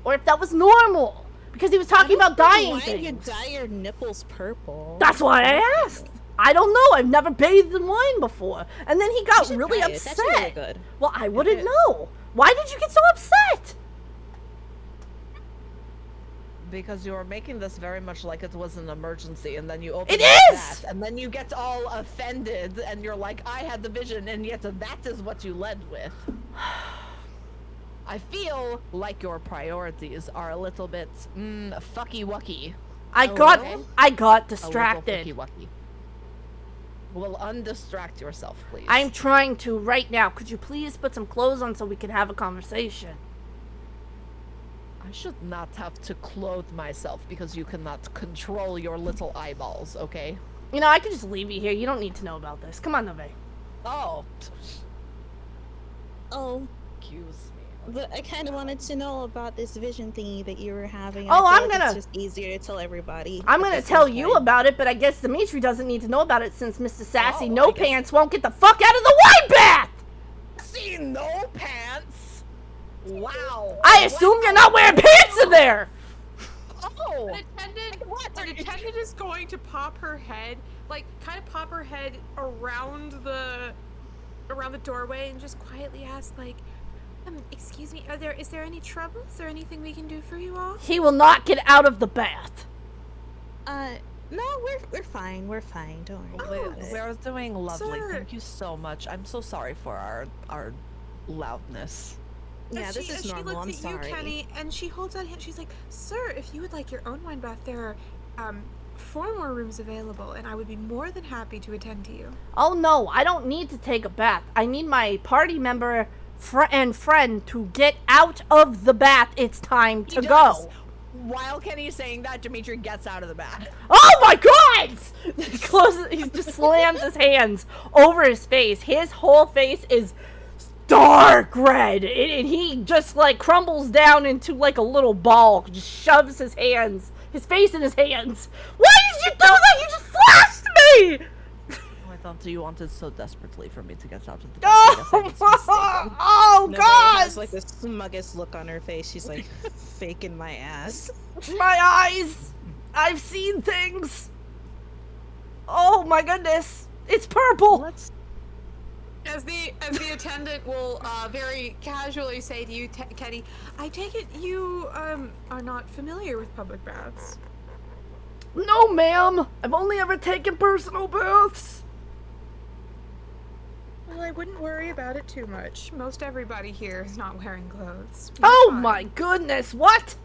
or if that was normal. Because he was talking about dying Why things. you dye your nipples purple? That's why I asked. I don't know. I've never bathed in wine before. And then he got really upset. It's actually really good. Well, I wouldn't know. Why did you get so upset? Because you were making this very much like it was an emergency, and then you open It that, is! and then you get all offended, and you're like, I had the vision, and yet that is what you led with. I feel like your priorities are a little bit, fucky-wucky. I got distracted. A little fucky-wucky. Well, undistract yourself, please. I'm trying to right now. Could you please put some clothes on so we can have a conversation? I should not have to clothe myself because you cannot control your little eyeballs, okay? You know, I could just leave you here. You don't need to know about this. Come on, Nove. Oh. Oh. Excuse me. But I kind of wanted to know about this vision thingy that you were having. Oh, I feel like it's just easier to tell everybody. I'm gonna tell you about it, but I guess Dimitri doesn't need to know about it since Mr. Sassy No Pants won't get the fuck out of the wine bath! See, no pants? Wow. I assume you're not wearing pants in there! Oh! An attendant is going to pop her head, like, kind of pop her head around the doorway and just quietly ask, like, excuse me, is there any trouble? Is there anything we can do for you all? He will not get out of the bath. No, we're fine. We're fine. Don't worry. We're doing lovely. Sir. Thank you so much. I'm so sorry for our loudness. Yeah, this is normal. I'm sorry. She looks at sorry. you, Kenny, and she holds out a hand. She's like, "Sir, if you would like your own wine bath, there are 4 more rooms available, and I would be more than happy to attend to you." Oh no, I don't need to take a bath. I need my party member and friend to get out of the bath. It's time to go. While Kenny's saying that, Dimitri gets out of the bath. Oh my god! He just slams his hands over his face. His whole face is dark red, and he just like crumbles down into like a little ball. Just shoves his face in his hands. Why did you do that? You just flashed me! I thought you wanted so desperately for me to get out of the bath. Oh Nove god! has like the smuggest look on her face. She's like faking my ass. My eyes! I've seen things! Oh my goodness! It's purple! As the attendant will very casually say to you, Kenny, I take it you are not familiar with public baths. No, ma'am! I've only ever taken personal baths! Well, I wouldn't worry about it too much. Most everybody here is not wearing clothes. Oh Fine. my goodness, what?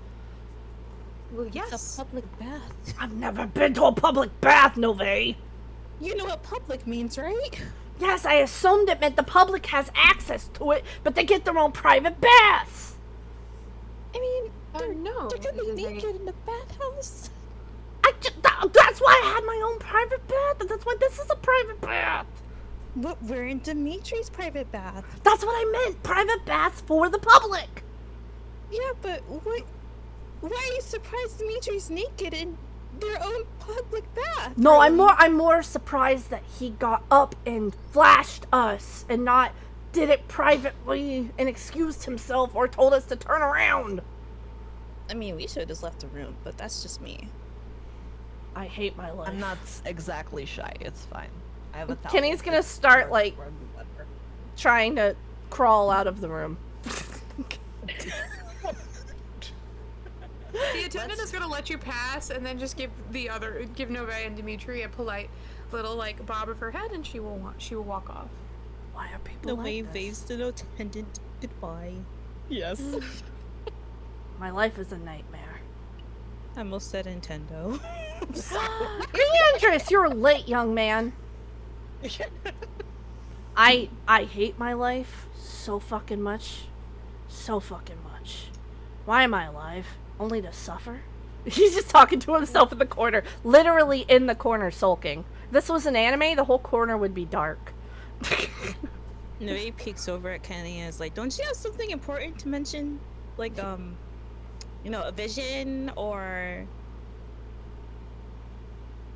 Well, yes. It's a public bath. I've never been to a public bath, Nove. You know what public means, right? Yes, I assumed it meant the public has access to it, but they get their own private baths. I mean, no. they're gonna be naked in the bathhouse. That's why I had my own private bath, and that's why this is a private bath. But we're in Dimitri's private bath. That's what I meant, private baths for the public. Yeah, but why are you surprised Dimitri's naked in their own public bath? No, I'm more surprised that he got up and flashed us and not did it privately and excused himself or told us to turn around. I mean, we should have just left the room, but that's just me. I hate my life. I'm not exactly shy. It's fine. I have a towel. Kenny's gonna start like trying to crawl out of the room. The attendant is gonna let you pass, and then just give Nove and Dimitri a polite little like bob of her head, and she will walk off. Why are people The like way this? waves to the attendant goodbye. Yes. My life is a nightmare. I almost said Nintendo. Leandris, you're late, young man. I hate my life so fucking much. So fucking much. Why am I alive? Only to suffer? He's just talking to himself in the corner. Literally in the corner, sulking. If this was an anime, the whole corner would be dark. No, he peeks over at Kenny and is like, don't you have something important to mention? Like, you know, a vision or...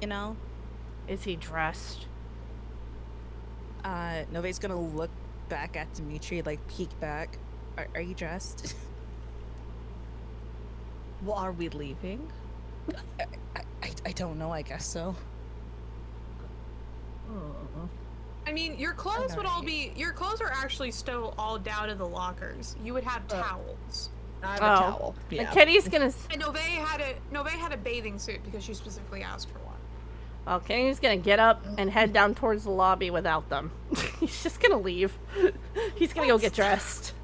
You know? Is he dressed? Nobody's gonna look back at Dimitri, like, peek back. Are you dressed? Well, are we leaving? I don't know. I guess so. I mean, your clothes would all be. Your clothes are actually still all down in the lockers. You would have towels. I have a towel. Yeah. And Kenny's gonna. And Nove had a bathing suit because she specifically asked for one. Well, Kenny's gonna get up and head down towards the lobby without them. He's just gonna leave. He's gonna go get dressed.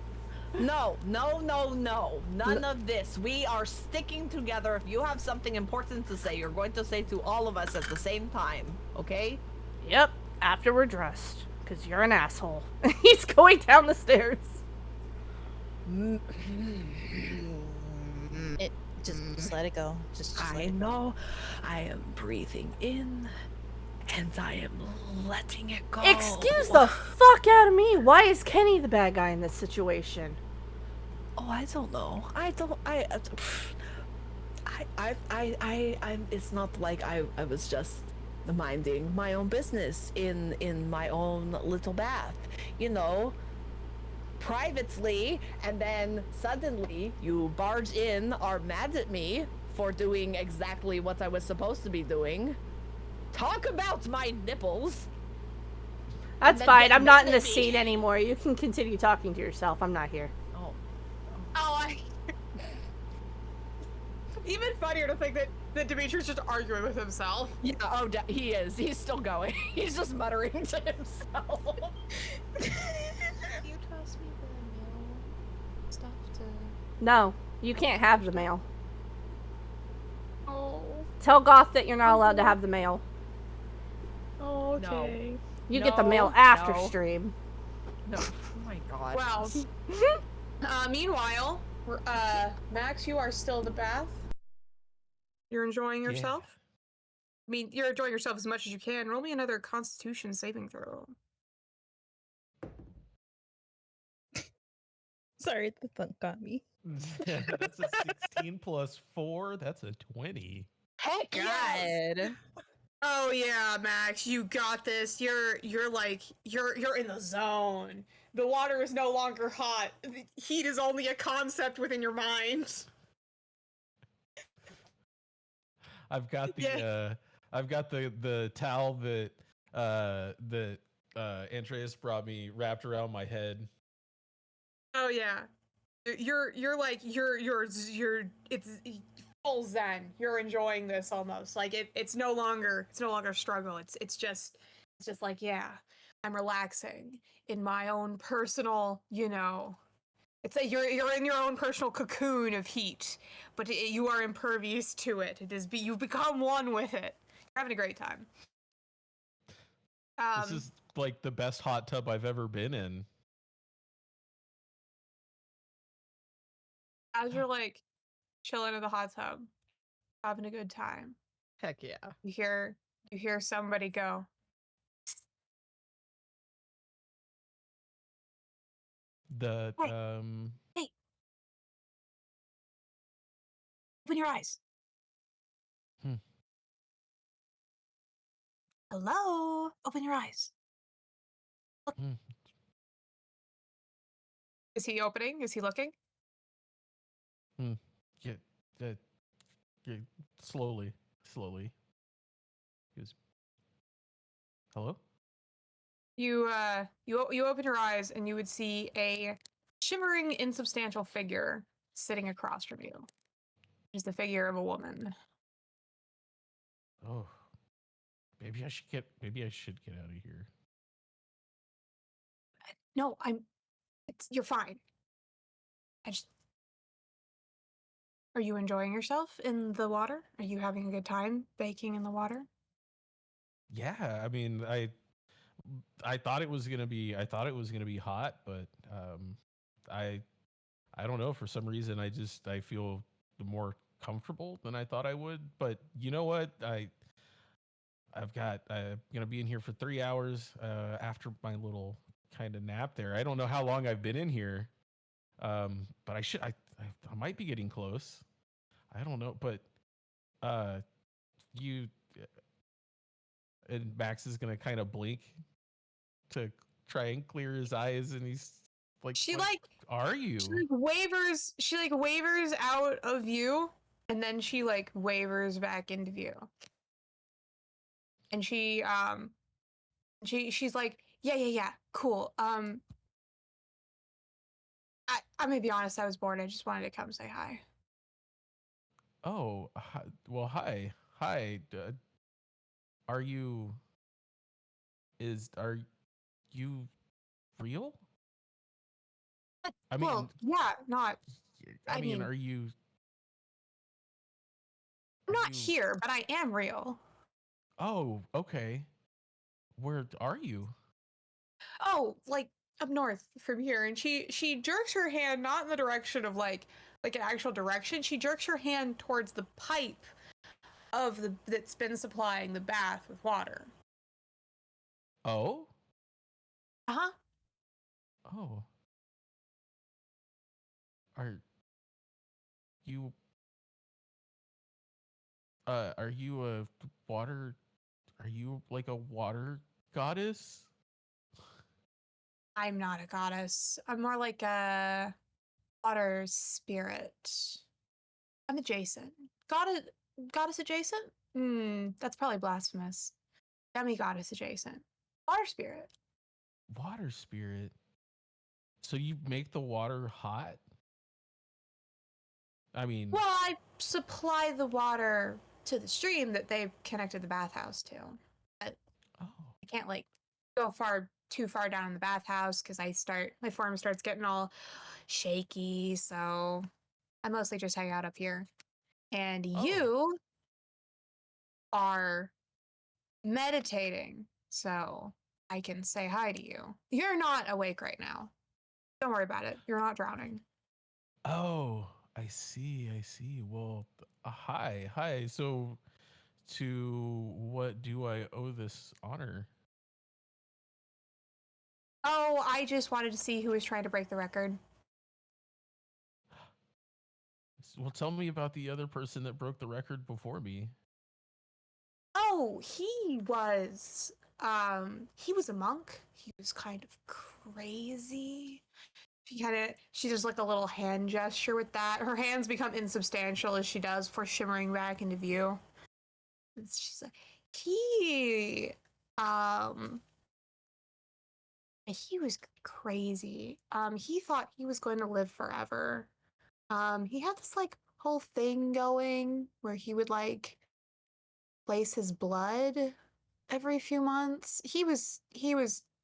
No. None of this. We are sticking together. If you have something important to say, you're going to say to all of us at the same time, okay? Yep, after we're dressed. Because you're an asshole. He's going down the stairs. Just let it go. Just I know. I am breathing in, and I am letting it go. Excuse the fuck out of me. Why is Kenny the bad guy in this situation? Oh, I don't know. It's not like I was just minding my own business in my own little bath, you know, privately, and then suddenly you barge in, are mad at me for doing exactly what I was supposed to be doing. Talk about my nipples. That's fine. I'm not in this scene anymore. You can continue talking to yourself. I'm not here. Even funnier to think that Dimitri's just arguing with himself. Yeah, he is. He's still going. He's just muttering to himself. You trust me with mail stuff to... No, you can't have the mail. Oh. Tell Goth that you're not allowed to have the mail. Oh, okay. You get the mail after no. stream. No. Oh my god. Well, meanwhile, Max, you are still in the bath. You're enjoying yourself? Yeah. I mean, you're enjoying yourself as much as you can. Roll me another Constitution saving throw. Sorry, the thunk got me. That's a 16 plus 4. That's a 20. Heck God. Oh yeah, Max, you got this. You're in the zone. The water is no longer hot. The heat is only a concept within your mind. I've got the towel that Andreas brought me wrapped around my head. Oh yeah, you're it's full zen. You're enjoying this almost like it's no longer a struggle. It's just like, yeah, I'm relaxing in my own personal, you know. It's like you're in your own personal cocoon of heat, but you are impervious to it. You've become one with it. You're having a great time. This is like the best hot tub I've ever been in. As you're like chilling in the hot tub, having a good time. Heck yeah. You hear somebody go. The Hey. Open your eyes. Hello. Open your eyes. Look. Is he opening? Is he looking? Yeah, slowly. He was... Hello? You open your eyes and you would see a shimmering, insubstantial figure sitting across from you. It's the figure of a woman. Oh, maybe I should get out of here. No, you're fine. Are you enjoying yourself in the water? Are you having a good time baking in the water? Yeah, I mean, I thought it was gonna be hot, but I don't know, for some reason I feel more comfortable than I thought I would. But you know what? I'm gonna be in here for 3 hours after my little kind of nap there. I don't know how long I've been in here, but I might be getting close. I don't know, but you and Max is gonna kind of blink to try and clear his eyes, and he's like, She "What like are you?" She wavers out of view, And then she like wavers back into view. And she's like, yeah, cool. I'm gonna be honest, I was bored. I just wanted to come say hi. Oh, hi, well, hi. Are you real? I mean, well, yeah, not. I mean, mean, are you? I'm not here, but I am real. Oh, okay. Where are you? Oh, like up north from here. And she jerks her hand not in the direction of like an actual direction. She jerks her hand towards the pipe of that's been supplying the bath with water. Oh? Uh-huh. Oh. Are you are you a water are you like a water goddess? I'm not a goddess. I'm more like a water spirit. I'm adjacent. Goddess adjacent? That's probably blasphemous. Demi-goddess adjacent. Water spirit. Water spirit. So you make the water hot? I mean, Well, I supply the water to the stream that they've connected the bathhouse to. But oh. I can't like go too far down in the bathhouse because my form starts getting all shaky. So I mostly just hang out up here. And you are meditating, so I can say hi to you. You're not awake right now. Don't worry about it. You're not drowning. Oh, I see. Well, hi. So to what do I owe this honor? Oh, I just wanted to see who was trying to break the record. Well, tell me about the other person that broke the record before me. Oh, he was a monk. He was kind of crazy. She does like a little hand gesture with that. Her hands become insubstantial as she does before shimmering back into view. And she's like, he was crazy. He thought he was going to live forever. He had this like whole thing going where he would like place his blood every few months. He was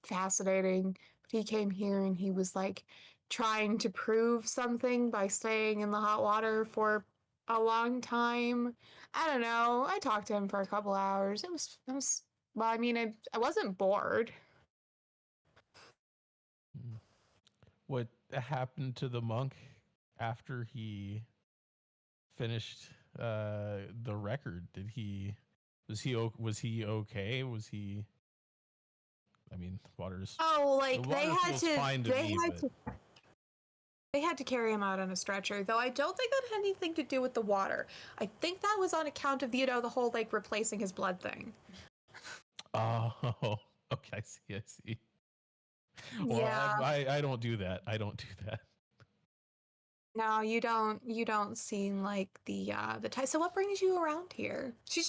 fascinating, but he came here and he was like trying to prove something by staying in the hot water for a long time. I don't know. I talked to him for a couple hours. It was well, I mean, I wasn't bored. What happened to the monk after he finished the record? Was he okay? I mean, water's they had to carry him out on a stretcher, though I don't think that had anything to do with the water. I think that was on account of, the whole like replacing his blood thing. Oh, okay, I see. Well, Yeah. I don't do that. No, you don't seem like the type. So what brings you around here? She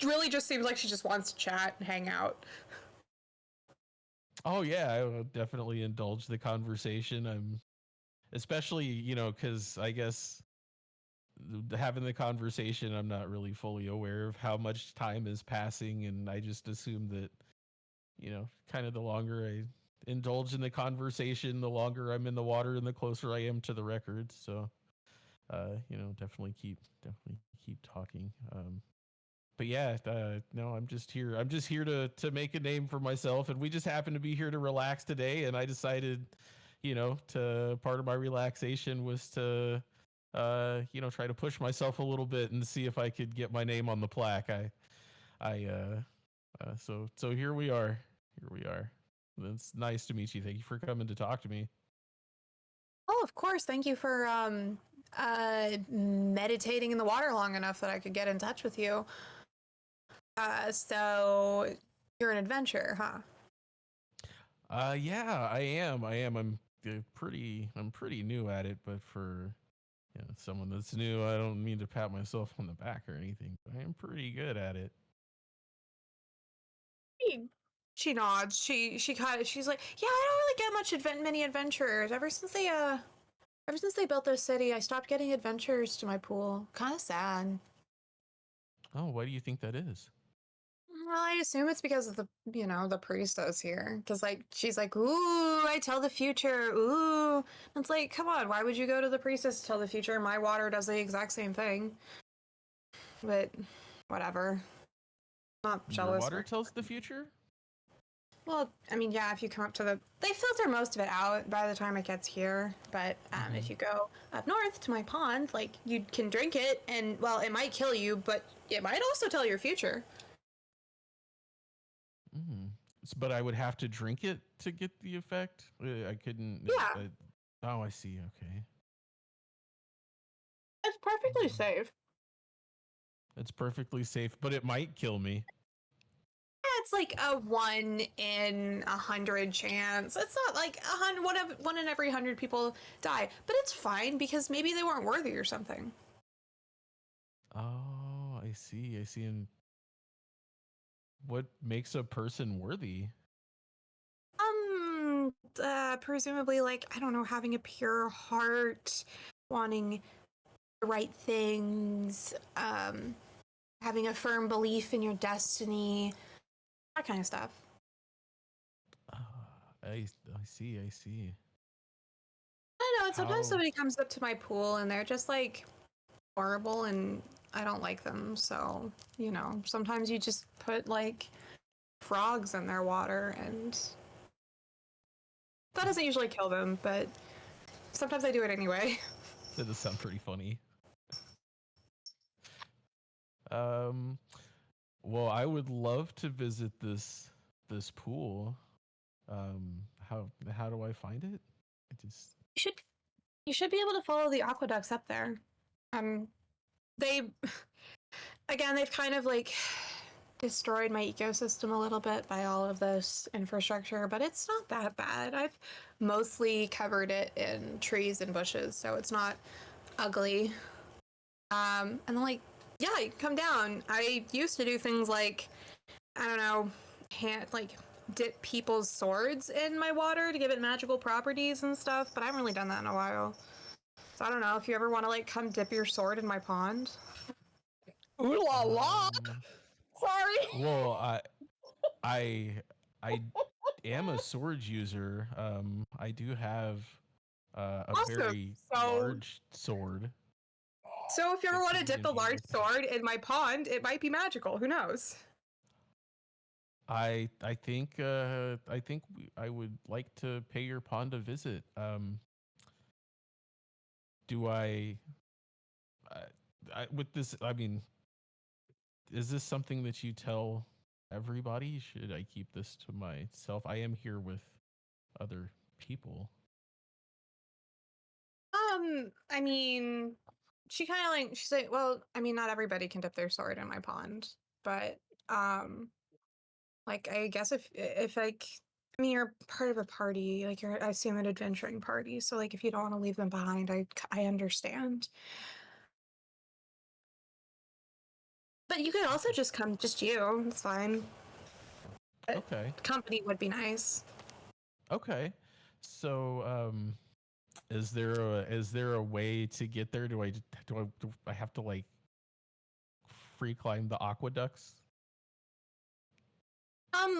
really just seems like she just wants to chat and hang out. Oh yeah, I will definitely indulge the conversation. I'm especially, because I guess having the conversation, I'm not really fully aware of how much time is passing, and I just assume that, kind of the longer I indulge in the conversation, the longer I'm in the water and the closer I am to the record. So, definitely keep talking. But yeah, no, I'm just here to make a name for myself, and we just happen to be here to relax today. And I decided, to part of my relaxation was to, try to push myself a little bit and see if I could get my name on the plaque. So here we are. It's nice to meet you. Thank you for coming to talk to me. Oh, of course. Thank you for meditating in the water long enough that I could get in touch with you. So you're an adventurer, huh? Yeah, I am. I'm pretty new at it, but for someone that's new. I don't mean to pat myself on the back or anything, but I am pretty good at it. She nods. She's like, yeah, I don't really get many adventurers. Ever since they built this city, I stopped getting adventurers to my pool. Kind of sad. Oh, why do you think that is? Well, I assume it's because of the priestess here. Because, like, she's like, ooh, I tell the future, ooh. It's like, come on, why would you go to the priestess to tell the future? My water does the exact same thing. But, whatever. Not jealous. Your water tells the future? Well, I mean, yeah, if you come up to they filter most of it out by the time it gets here. But if you go up north to my pond, like, you can drink it, and, well, it might kill you, but it might also tell your future. But I would have to drink it to get the effect? I couldn't... Yeah. Oh, I see. Okay. It's perfectly safe. It's perfectly safe, but it might kill me. It's like a 1 in 100 chance. It's not like 1 in every 100 people die, but it's fine because maybe they weren't worthy or something. Oh, I see. And what makes a person worthy? Presumably, like, I don't know, having a pure heart, wanting the right things, having a firm belief in your destiny, that kind of stuff. I see. I don't know, and sometimes somebody comes up to my pool and they're just, like, horrible and I don't like them, so, sometimes you just put, like, frogs in their water and that doesn't usually kill them, but sometimes I do it anyway. That does sound pretty funny. Well, I would love to visit this pool. How do I find it? You should be able to follow the aqueducts up there. They've kind of, like, destroyed my ecosystem a little bit by all of this infrastructure, but it's not that bad. I've mostly covered it in trees and bushes, so it's not ugly. And then, like, yeah, you come down. I used to do things like, I don't know, dip people's swords in my water to give it magical properties and stuff, but I haven't really done that in a while. So I don't know if you ever want to, like, come dip your sword in my pond. Ooh la la! Sorry. Well, I am a sword user. I do have a very large sword. So if you ever want to dip a large sword in my pond, it might be magical. Who knows? I think I would like to pay your pond a visit. Do I with this? I mean, is this something that you tell everybody? Should I keep this to myself? I am here with other people. I mean, she's like, well, I mean, not everybody can dip their sword in my pond, but like, I guess if like, I mean, you're part of a party, like, I assume an adventuring party, so, like, if you don't want to leave them behind, I understand. But you could also just come, just you. It's fine. But okay. Company would be nice. Okay. So, is there a way to get there? Do I have to, like, free climb the aqueducts?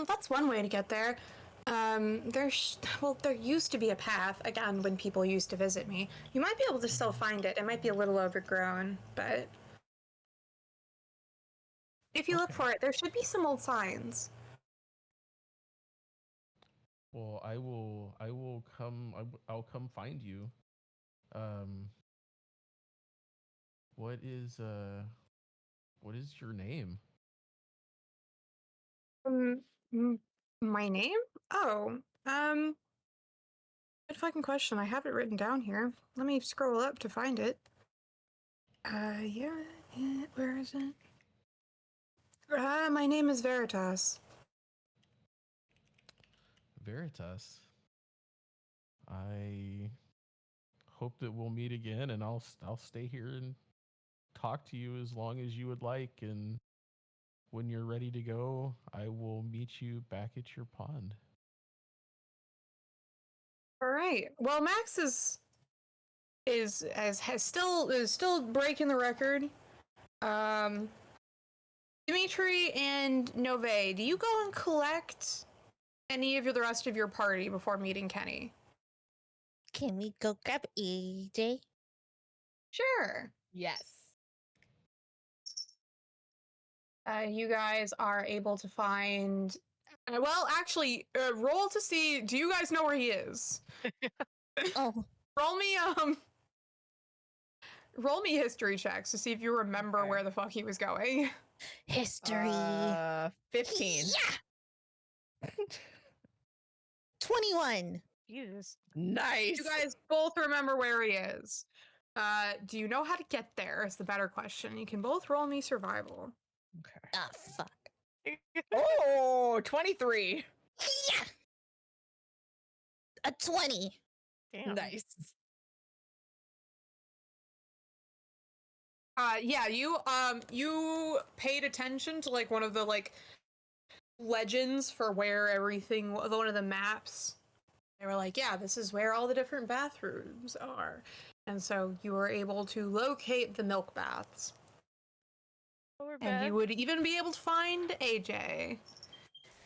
That's one way to get there. There used to be a path, again, when people used to visit me. You might be able to still find it. It might be a little overgrown, but if you look for it, there should be some old signs. Well, I'll come find you. What is your name? My name? Oh, good fucking question. I have it written down here. Let me scroll up to find it. Yeah, where is it? My name is Veritas. Veritas. hope that we'll meet again, and I'll stay here and talk to you as long as you would like. And when you're ready to go, I will meet you back at your pond. All right. Well, Max is still breaking the record. Dimitri and Nove, do you go and collect any of the rest of your party before meeting Kenny? Can we go grab AJ? Sure. Yes. You guys are able to find. Well, actually, roll to see. Do you guys know where he is? Oh, Roll me history checks to see if you remember Okay. where the fuck he was going. history. 15. Yeah. 21. Jesus. Nice. You guys both remember where he is. Do you know how to get there? Is the better question. You can both roll me survival. Okay. Ah, fuck. Oh, 23. Yeah. A 20. Damn. Nice. Yeah, you paid attention to like one of the like legends for where everything, one of the maps. They were like, yeah, this is where all the different bathrooms are. And so you were able to locate the milk baths. And you would even be able to find AJ.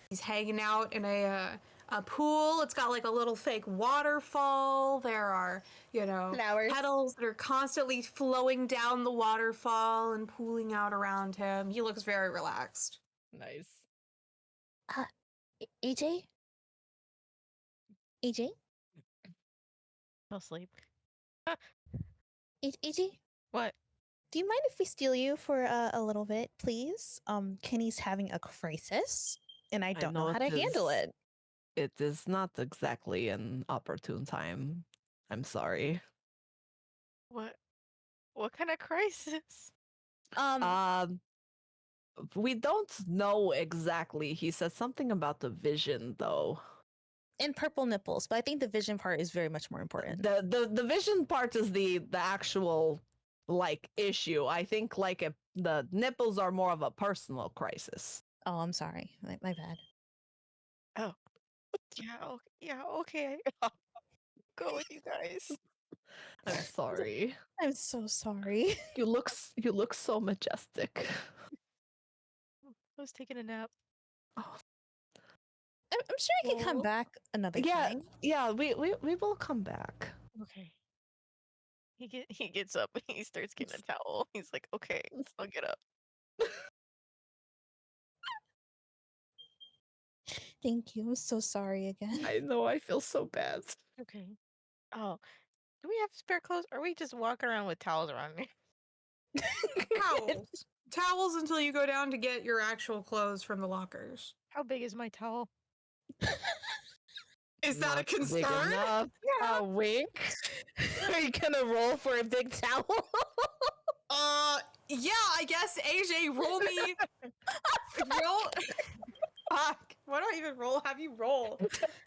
He's hanging out in a pool. It's got like a little fake waterfall. There are, Flowers. petals that are constantly flowing down the waterfall and pooling out around him. He looks very relaxed. Nice. AJ? AJ? No sleep. AJ? What? Do you mind if we steal you for a little bit, please? Kenny's having a crisis, and I don't know how to handle it. It is not exactly an opportune time. I'm sorry. What kind of crisis? We don't know exactly. He said something about the vision, though. And purple nipples, but I think the vision part is very much more important. The vision part is the actual like issue. I think like if the nipples are more of a personal crisis. Oh, I'm sorry. My bad. Yeah, okay. I'll go with you guys. I'm sorry. I'm so sorry. You look so majestic. I was taking a nap. Oh. I'm sure I can come Well, back another Yeah, time. yeah, we will come back. Okay. He gets up and he starts getting a towel. He's like, okay, I'll get up. Thank you. I'm so sorry again. I know, I feel so bad. Okay. Oh, do we have spare clothes? Or are we just walking around with towels around me? Towels until you go down to get your actual clothes from the lockers. How big is my towel? Is that a Not big concern? enough. A wink. Are you gonna roll for a big towel? Yeah, I guess AJ, roll me. roll. Fuck. Why do I even roll? Have you roll?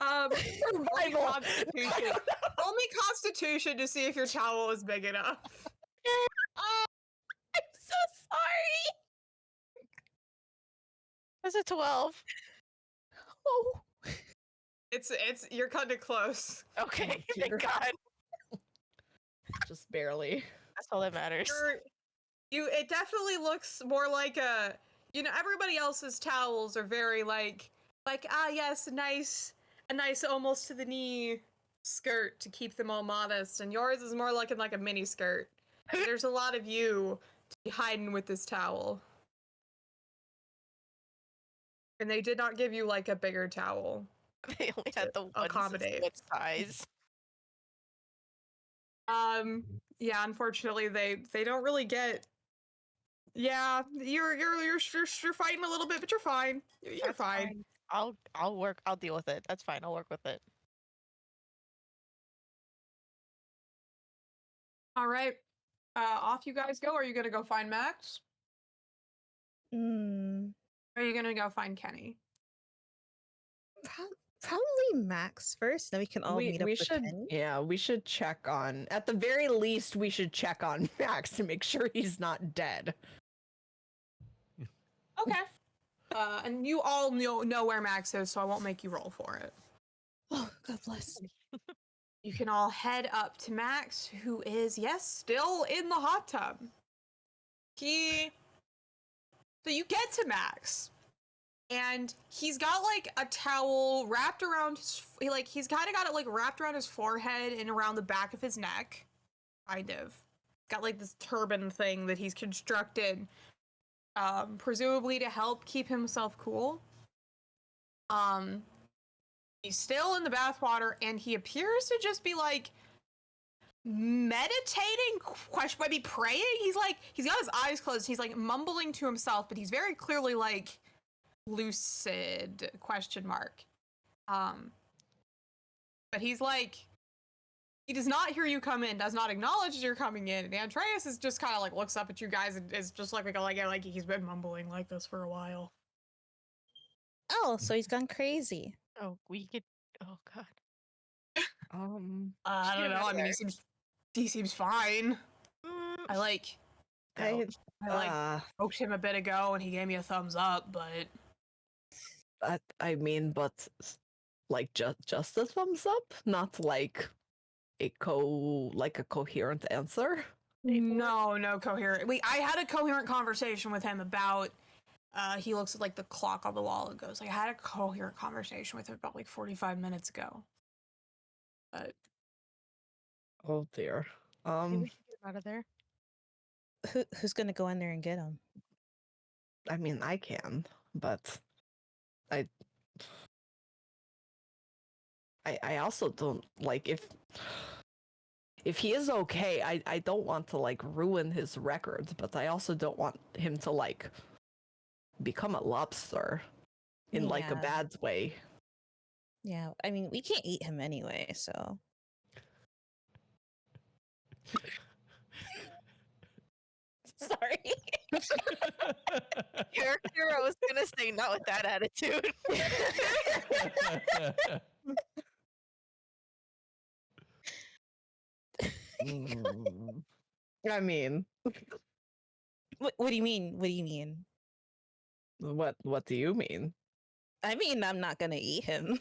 Roll me Constitution. Roll me Constitution to see if your towel is big enough. I'm so sorry. That's a 12. Oh. It's you're kind of close. Okay, dear. thank God. Just barely. That's all that matters. It definitely looks more like everybody else's towels are very like yes, a nice almost to the knee skirt to keep them all modest, and yours is more like a mini skirt. There's a lot of you to be hiding with this towel. And they did not give you like a bigger towel. They only had the one accommodate. split size. Yeah, unfortunately they don't really get. Yeah, you're fighting a little bit, but you're fine. You're That's fine. I'll work. I'll deal with it. That's fine. I'll work with it. All right. Off you guys go. Are you gonna go find Max? Hmm. Or are you gonna go find Kenny? Probably Max first, then we can all meet up with Kenny. Yeah, we should check on, at the very least, we should check on Max to make sure he's not dead. Okay. And you all know where Max is, so I won't make you roll for it. Oh, God bless. You can all head up to Max, who is, yes, still in the hot tub. So you get to Max, and he's got like a towel wrapped around he's kind of got it like wrapped around his forehead and around the back of his neck, kind of. Got like this turban thing that he's constructed, presumably to help keep himself cool. He's still in the bathwater, and he appears to just be like meditating, maybe praying. He's got his eyes closed. He's like mumbling to himself, but he's very clearly like lucid ? But he's like, he does not hear you come in, does not acknowledge you're coming in, and Andreas is just kind of like looks up at you guys and is just like he's been mumbling like this for a while. Oh, so he's gone crazy. Oh, we could. Oh God. I don't know. I mean, he seems fine. I poked him a bit ago, and he gave me a thumbs up. But like just a thumbs up, not like a coherent answer. No coherent. I had a coherent conversation with him about. He looks at like the clock on the wall and goes, I had a coherent conversation with him about like 45 minutes ago. But oh dear. Maybe we should get out of there. Who's gonna go in there and get him? I mean, I can, but I also don't like if he is okay. I don't want to like ruin his records, but I also don't want him to like become a lobster in like a bad way. Yeah, I mean, we can't eat him anyway, so. Sorry. Character, I was gonna say not with that attitude. I mean, what do you mean? What do you mean? What do you mean? I mean, I'm not gonna eat him.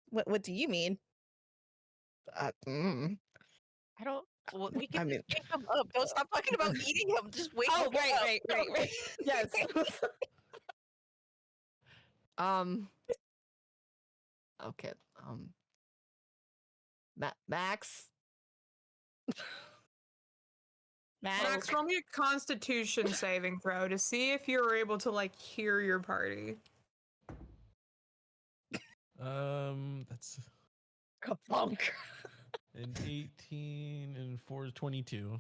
What do you mean? I don't. Well, we can just pick him up. Don't stop talking about eating him. Just wait. Oh, right. Yes. Okay. Max. Max, roll me a Constitution saving throw to see if you're able to like hear your party. That's Kabunk. an 18 and 4 is 22.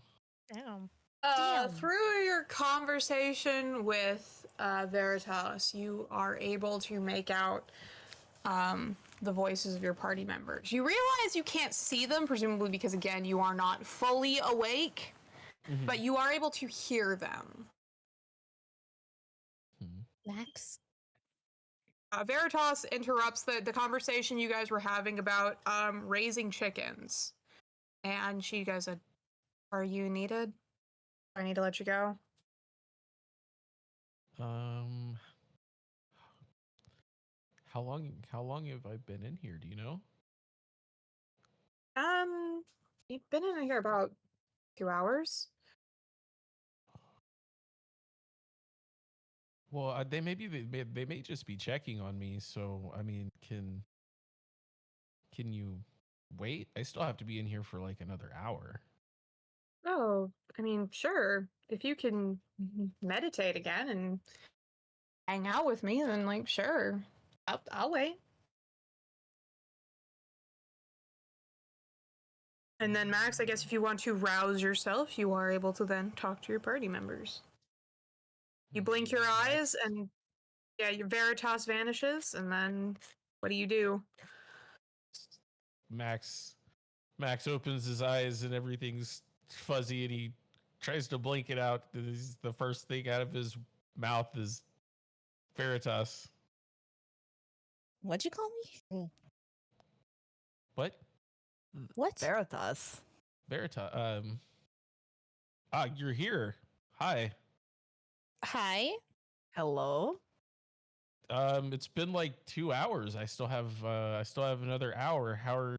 Damn. Through your conversation with Veritas, you are able to make out the voices of your party members. You realize you can't see them, presumably because, again, you are not fully awake, but you are able to hear them. Max? Veritas interrupts the conversation you guys were having about raising chickens. And she goes, are you needed? I need to let you go. How long have I been in here? Do you know? You've been in here about 2 hours. Well, they may just be checking on me. So I mean, can you wait? I still have to be in here for like another hour. Oh, I mean, sure. If you can meditate again and hang out with me, then like, sure. I'll wait. And then Max, I guess if you want to rouse yourself, you are able to then talk to your party members. You blink your eyes and your Veritas vanishes, and then what do you do? Max opens his eyes and everything's fuzzy, and he tries to blink it out. The first thing out of his mouth is Veritas. What'd you call me? What? What? Veritas. Verita. You're here. Hi. Hi. Hello. It's been like 2 hours. I still have another hour. How are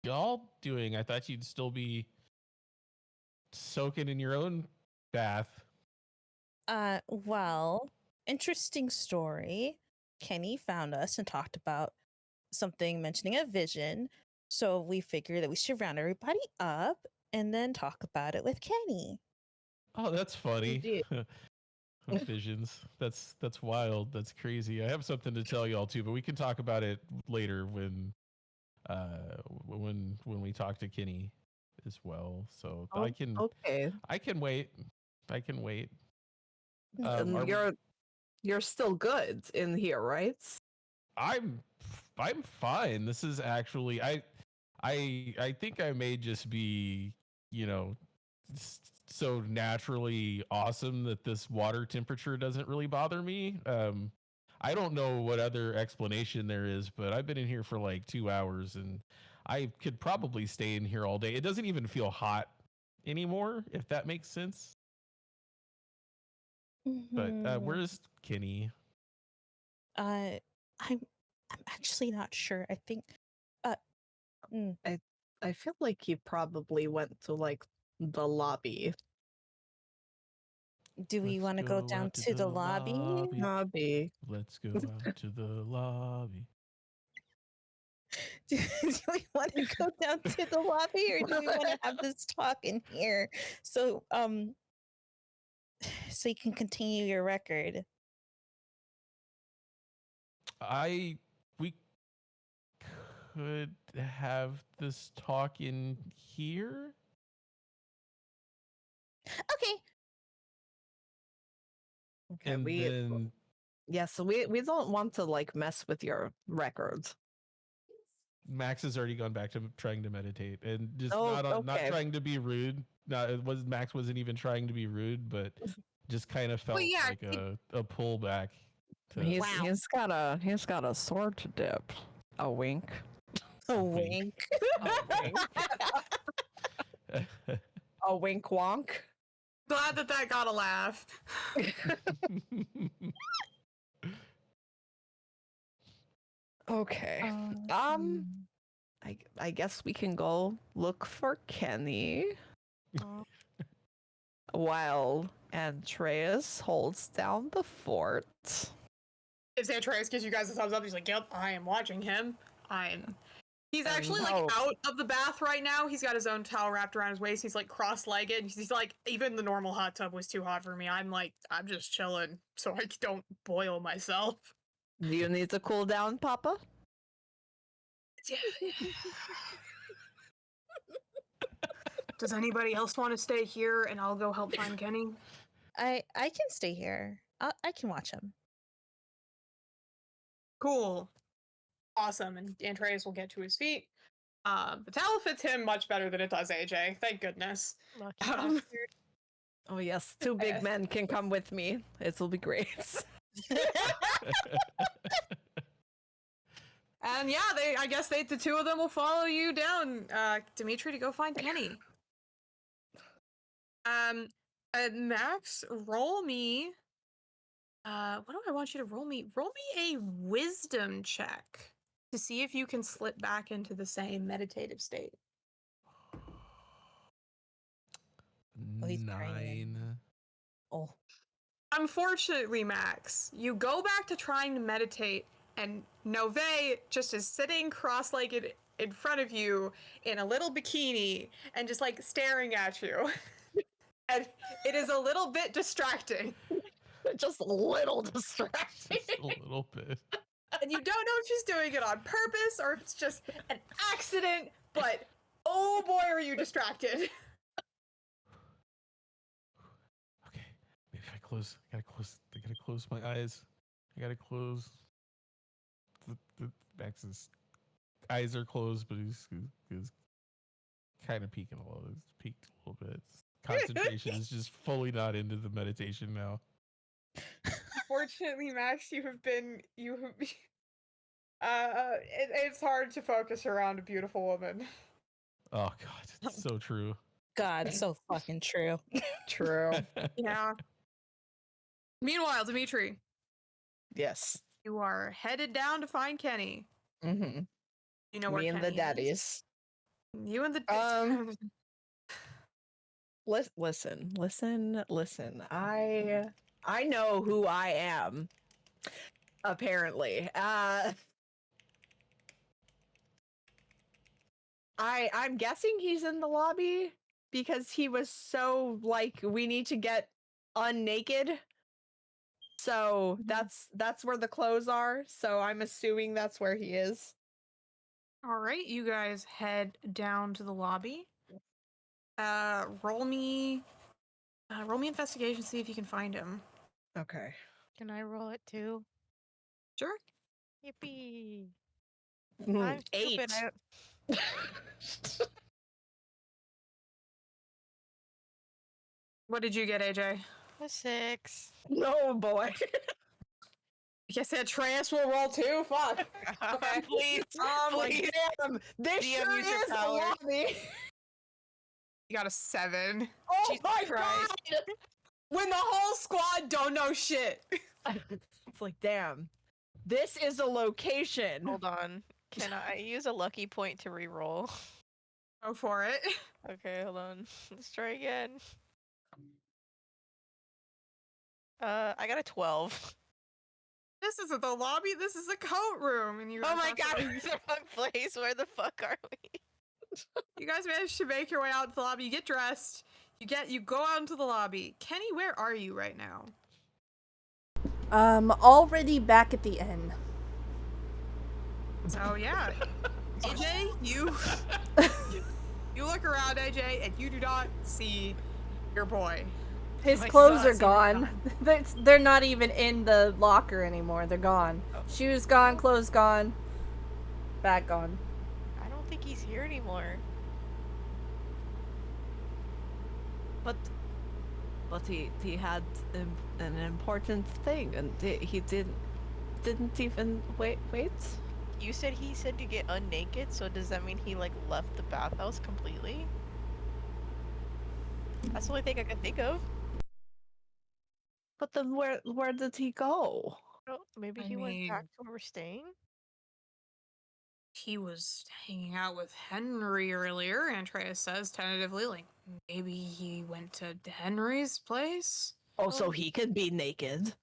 y'all doing? I thought you'd still be soaking in your own bath. Well, interesting story. Kenny found us and talked about something mentioning a vision. So we figured that we should round everybody up and then talk about it with Kenny. Oh, that's funny. Visions. That's wild. That's crazy. I have something to tell y'all too, but we can talk about it later when we talk to Kenny as well. So I can wait. I can wait. You're still good in here, right? I'm fine. This is actually I think I may just be, so naturally awesome that this water temperature doesn't really bother me. I don't know what other explanation there is, but I've been in here for like 2 hours and I could probably stay in here all day. It doesn't even feel hot anymore, if that makes sense. But where's Kenny? I'm actually not sure. I think I feel like he probably went to like the lobby. Do we want to go down to the lobby? Let's go out to the lobby. Do we want to go down to the lobby, or do we want to have this talk in here? So you can continue your record. We could have this talk in here. Okay. And then so we don't want to like mess with your records. Max has already gone back to trying to meditate and just not trying to be rude. Max wasn't even trying to be rude, but just kind of felt like a pullback. He's got a sword to dip. A wink. A wink. A wink wonk. Glad that got a laugh. Okay. I guess we can go look for Kenny. While Andreas holds down the fort. If Andreas gives you guys a thumbs up, he's like, "Yep, I am watching him. He's actually like out of the bath right now. He's got his own towel wrapped around his waist. He's like cross-legged. He's like, even the normal hot tub was too hot for me. I'm just chilling so I don't boil myself. Do you need to cool down, Papa? Yeah. Does anybody else want to stay here and I'll go help find Kenny? I can stay here. I can watch him. Cool. Awesome. And Andreas will get to his feet. The towel fits him much better than it does AJ. Thank goodness. Oh yes, 2 big men can come with me. It will be great. And yeah, I guess the 2 of them will follow you down, Dimitri, to go find Kenny. Max, roll me. What do I want you to roll me? Roll me a wisdom check to see if you can slip back into the same meditative state. 9. Oh. Unfortunately, Max, you go back to trying to meditate, and Nove just is sitting cross-legged in front of you in a little bikini and just like staring at you. And it is a little bit distracting. Just a little distracting. Just a little bit. And you don't know if she's doing it on purpose or if it's just an accident, but oh boy, are you distracted. Okay, maybe if I gotta close my eyes. I gotta close. Max's eyes are closed, but he's kind of peeking a little. He's peeked a little bit. Concentration is just fully not into the meditation now. Fortunately, Max, you have It's hard to focus around a beautiful woman. Oh god, it's so true. God, so fucking true. True. Yeah. Meanwhile, Dimitri, Yes. you are headed down to find Kenny. Mm-hmm. You know where Me and Kenny the daddies. is? You and the Listen. I know who I am. Apparently. I'm guessing he's in the lobby because he was so like, we need to get unnaked. So that's where the clothes are. So I'm assuming that's where he is. All right, you guys head down to the lobby. Roll me investigation, see if you can find him. Okay. Can I roll it too? Sure. Yippee! I'm I'm 8. stupid. What did you get, AJ? A 6. No, boy. I guess Atreus will roll too? Fuck. Okay. Please, please. Damn, this DM sure use your is a powers. lobby. You got a 7. Oh Jesus my Christ. god! When the whole squad don't know shit. It's like, damn. This is a location. Hold on. Can I use a lucky point to re-roll? Go for it. Okay, hold on. Let's try again. I got a 12. This isn't the lobby, this is the coat room. And you Oh guys my have to- god, we're in the wrong place. Where the fuck are we? You guys managed to make your way out to the lobby. You get dressed. You go out into the lobby. Kenny, where are you right now? Already back at the inn. So yeah, AJ, you look around, AJ, and you do not see your boy. His My clothes son, are gone. They're not even in the locker anymore. They're gone. Shoes gone, clothes gone, bag gone. I don't think he's here anymore. But he had an important thing, and he didn't even wait. You said he said to get unnaked, so does that mean he like left the bathhouse completely? That's the only thing I can think of. But then where did he go? Oh, maybe I he went back mean- to where we're staying? He was hanging out with Henry earlier, Andreas says tentatively, like maybe he went to Henry's place? Oh, so he could be naked.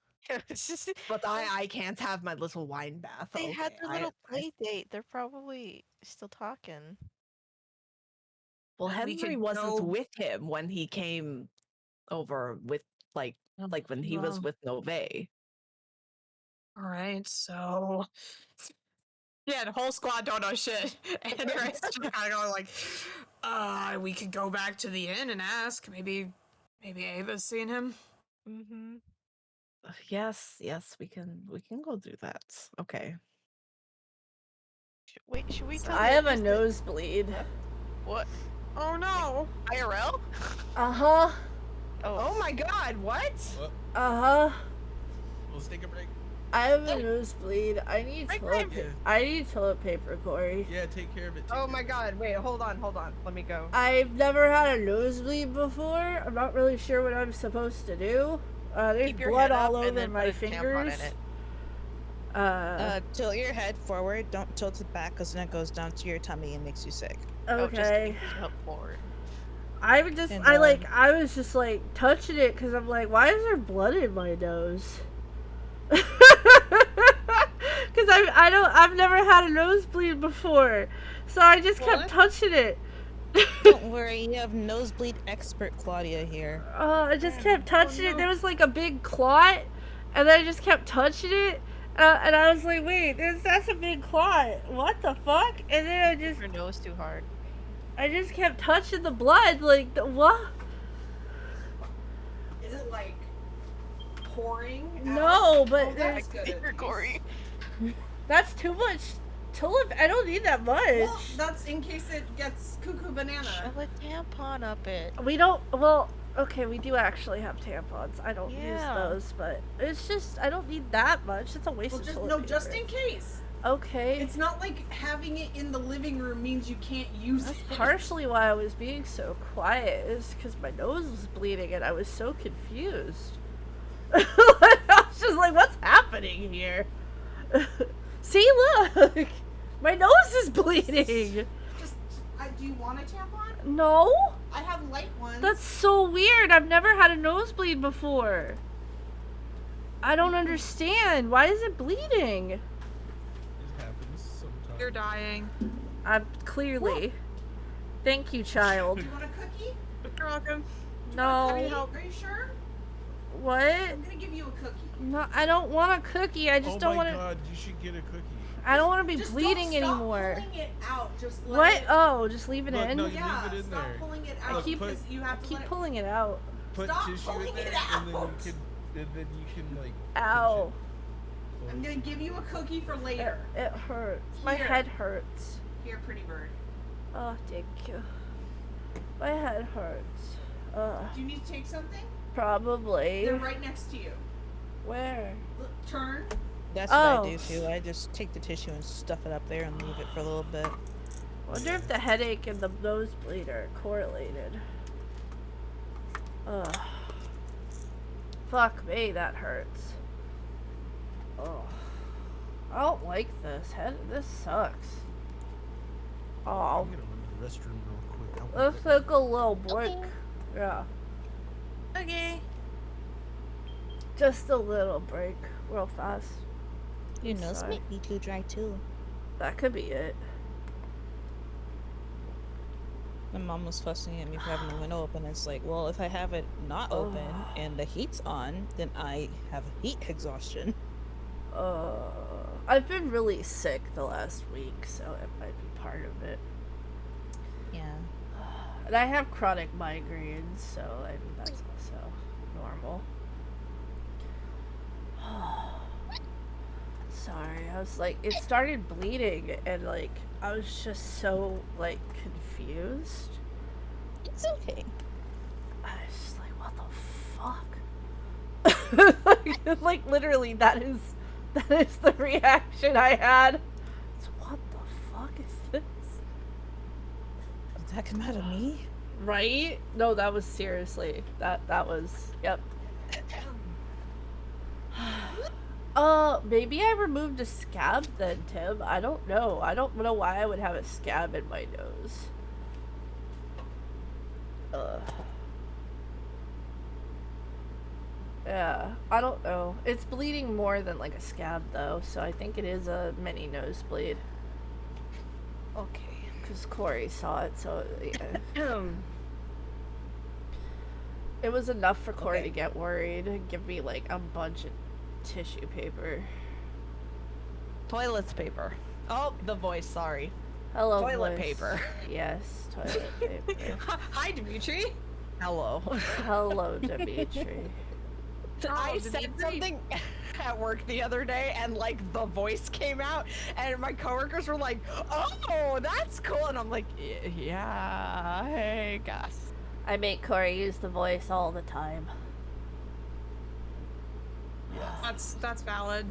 It's just, But I can't have my little wine bath. they had Okay, their little play date. They're probably still talking. Well, We Henry could wasn't go- with him when he came over with like when he was with Nove. Alright, so yeah, the whole squad don't know shit. And Andreas just kinda going like, we could go back to the inn and ask. Maybe Ava's seen him. Mm-hmm. Yes, we can go do that. Okay. Wait, should we tell I have a Andreas that- nosebleed. What? Oh no! IRL? Uh-huh. Oh my god, what? Uh-huh. Let's take a break. I have a nosebleed. I need Break, toilet break. paper. I need toilet paper, Corey. Yeah, take care of it. Oh my god, wait, hold on. Let me go. I've never had a nosebleed before. I'm not really sure what I'm supposed to do. There's Keep your blood head all up and over then my put a tampon fingers. in it. Tilt your head forward. Don't tilt it back, because then it goes down to your tummy and makes you sick. Oh, just Okay. keep up forward. I would just, And, I was just like touching it because I'm like, why is there blood in my nose? Because I've never had a nosebleed before, so I just kept touching it. Don't worry, you have nosebleed expert Claudia here. I just kept touching it. There was like a big clot, and then I just kept touching it, and I was like, wait, that's a big clot. What the fuck? And then Your nose too hard. I just kept touching the blood, like, what? Is it like pouring? No, but Oh, there's, that's good. You're gory. that's too much. I don't need that much. Well, that's in case it gets cuckoo banana. Shove a tampon up it. We don't, well, okay, we do actually have tampons. I don't use Yeah. those, but it's just, I don't need that much. It's a waste Well, of just toilet no, paper. just in case. Okay. It's not like having it in the living room means you can't use That's it. partially why I was being so quiet, is because my nose was bleeding and I was so confused. I was just like, what's happening here? See, look! My nose is bleeding! Do you want a tampon? No? I have light ones. That's so weird. I've never had a nosebleed before. I don't understand. Why is it bleeding? It happens sometimes. You're dying. I'm clearly. Thank you, child. Do you want a cookie? You're welcome. No. Are you sure? What? I'm gonna give you a cookie. No, I don't want a cookie. I just don't want to. Oh my god, you should get a cookie. I don't want to be Just bleeding don't stop anymore. Pulling it out. Just let What? it... Oh, just leave it Look, in? no, you Yeah, leave it in stop there. pulling it I out. keep, because you have to keep let pulling it out. Put Stop tissue in pulling there, it and then out. you can like. Ow. I'm gonna give you a cookie for later. It hurts. My Here. head hurts. Here, pretty bird. Oh, thank you. My head hurts. Do you need to take something? Probably. They're right next to you. Where? Look, turn. That's what Oh. I do too. I just take the tissue and stuff it up there and leave it for a little bit. Wonder if the headache and the nosebleed are correlated. Ugh. Fuck me, that hurts. Oh. I don't like this. This sucks. Oh. I'm gonna run to the restroom real quick. Let's take a little break. Yeah. Okay. Just a little break. Real fast. Your nose Sorry. might be too dry too. That could be it. My mom was fussing at me for having the window open. It's like, well, if I have it not open and the heat's on, then I have heat exhaustion. I've been really sick the last week, so it might be part of it. Yeah. And I have chronic migraines, so I mean that's also normal. Sorry, I was like, it started bleeding, and like, I was just so like confused. It's okay. I was just like, what the fuck? Like literally, that is the reaction I had. It's, what the fuck is this? Did that come out of me? Right? No, that was seriously. That was, yep. Maybe I removed a scab then, Tim. I don't know. I don't know why I would have a scab in my nose. Yeah, I don't know. It's bleeding more than like a scab though, so I think it is a mini nosebleed. Okay. Because Corey saw it, so yeah. It was enough for Corey to get worried and give me like a bunch of tissue paper. Toilet paper. Oh, the voice, sorry. Hello, Toilet voice. paper. Yes, toilet paper. Hi, Dimitri. Hello. Hello, Dimitri. I said something at work the other day and like the voice came out and my coworkers were like, oh, that's cool. And I'm like, yeah, hey, Gus. I make Corey use the voice all the time. That's valid.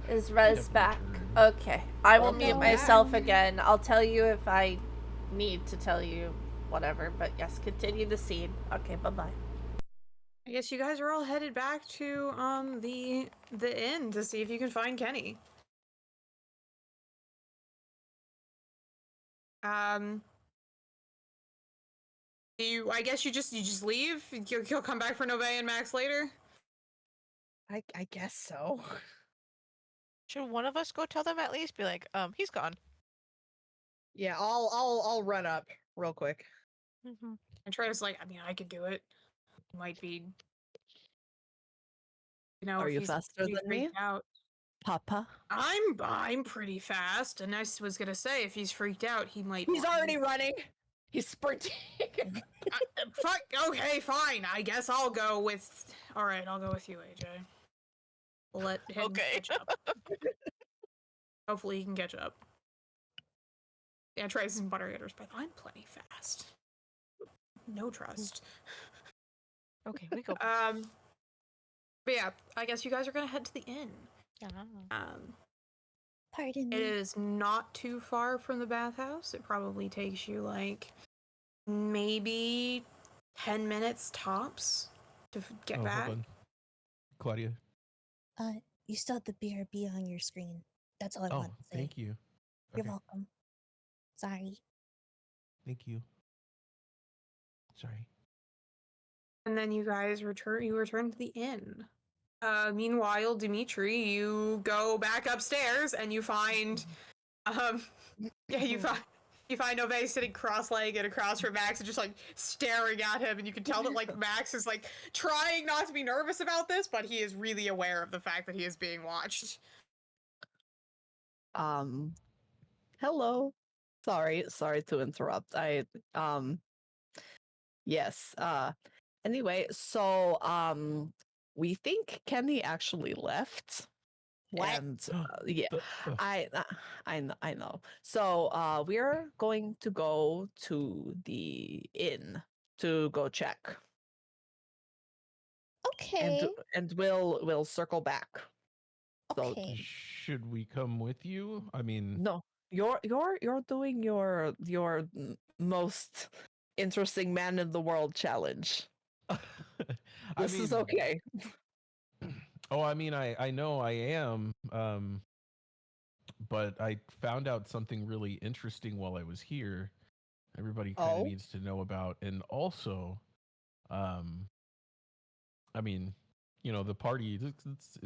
Is Rez back? Okay. I will mute myself again. I'll tell you if I need to tell you whatever, but yes, continue the scene. Okay, bye-bye. I guess you guys are all headed back to the inn to see if you can find Kenny. I guess you just leave? You'll come back for Nove and Max later? I guess so. Should one of us go tell them at least? Be like, he's gone. Yeah, I'll run up real quick. Mm-hmm. And Travis like, I mean, I could do it. Might be, you know, Are if you he's faster pretty than me? freaked out. Papa? I'm pretty fast, and I was gonna say if he's freaked out, he might. He's already running. He's sprinting. Fuck. Okay, fine. I guess I'll go with. All right, I'll go with you, AJ. Let him catch up. Hopefully, he can catch up. Yeah, Trace and Buttergators, but I'm plenty fast. No trust. Okay, we go. But yeah, I guess you guys are gonna head to the inn. Pardon me. It is not too far from the bathhouse. It probably takes you like maybe 10 minutes tops to get back. Hold on. Claudia. You still have the BRB on your screen. That's all I want to say. Thank you. You're Okay. welcome. Sorry. Thank you. Sorry. And then you guys return to the inn. Meanwhile, Dimitri, you go back upstairs and you find you find Ove sitting cross-legged across from Max and just like staring at him, and you can tell that like Max is like trying not to be nervous about this, but he is really aware of the fact that he is being watched. Hello. Sorry to interrupt. Yes. Anyway, so we think Kenny actually left. What? And yeah, I know. So we're going to go to the inn to go check. Okay. And we'll circle back. Okay. So, should we come with you? I mean, no, you're doing your most interesting man in the world challenge. This is okay. Oh, I mean, I know I am, but I found out something really interesting while I was here. Everybody kind of needs to know about, and also, I mean, you know, the party. It's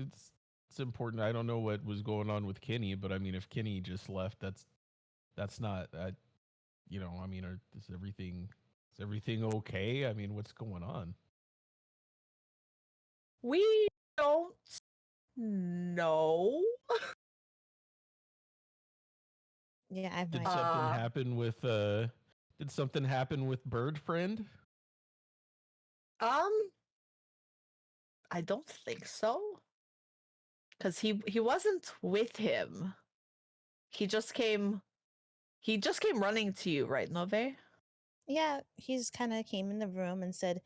important. I don't know what was going on with Kenny, but I mean, if Kenny just left, that's not. You know, I mean, is everything okay? I mean, what's going on? We don't know. Yeah, I Did something happen with Bird Friend? I don't think so. Cause he wasn't with him. He just came running to you, right, Nove? Yeah, he's kind of came in the room and said,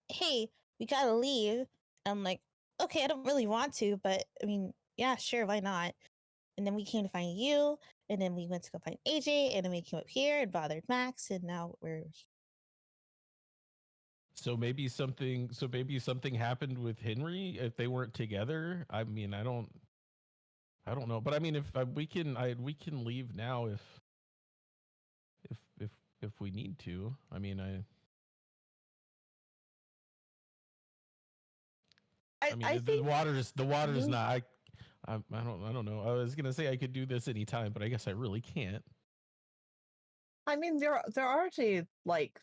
"Hey, we gotta leave." I'm like, "Okay, I don't really want to, but I mean, yeah, sure, why not?" And then we came to find you, and then we went to go find AJ, and then we came up here and bothered Max, and now we're. So maybe something happened with Henry if they weren't together. I mean, I don't know, but I mean, if we can leave now if we need to. I mean, I think the water's not. I don't know. I was gonna say I could do this anytime, but I guess I really can't. I mean, there aren't like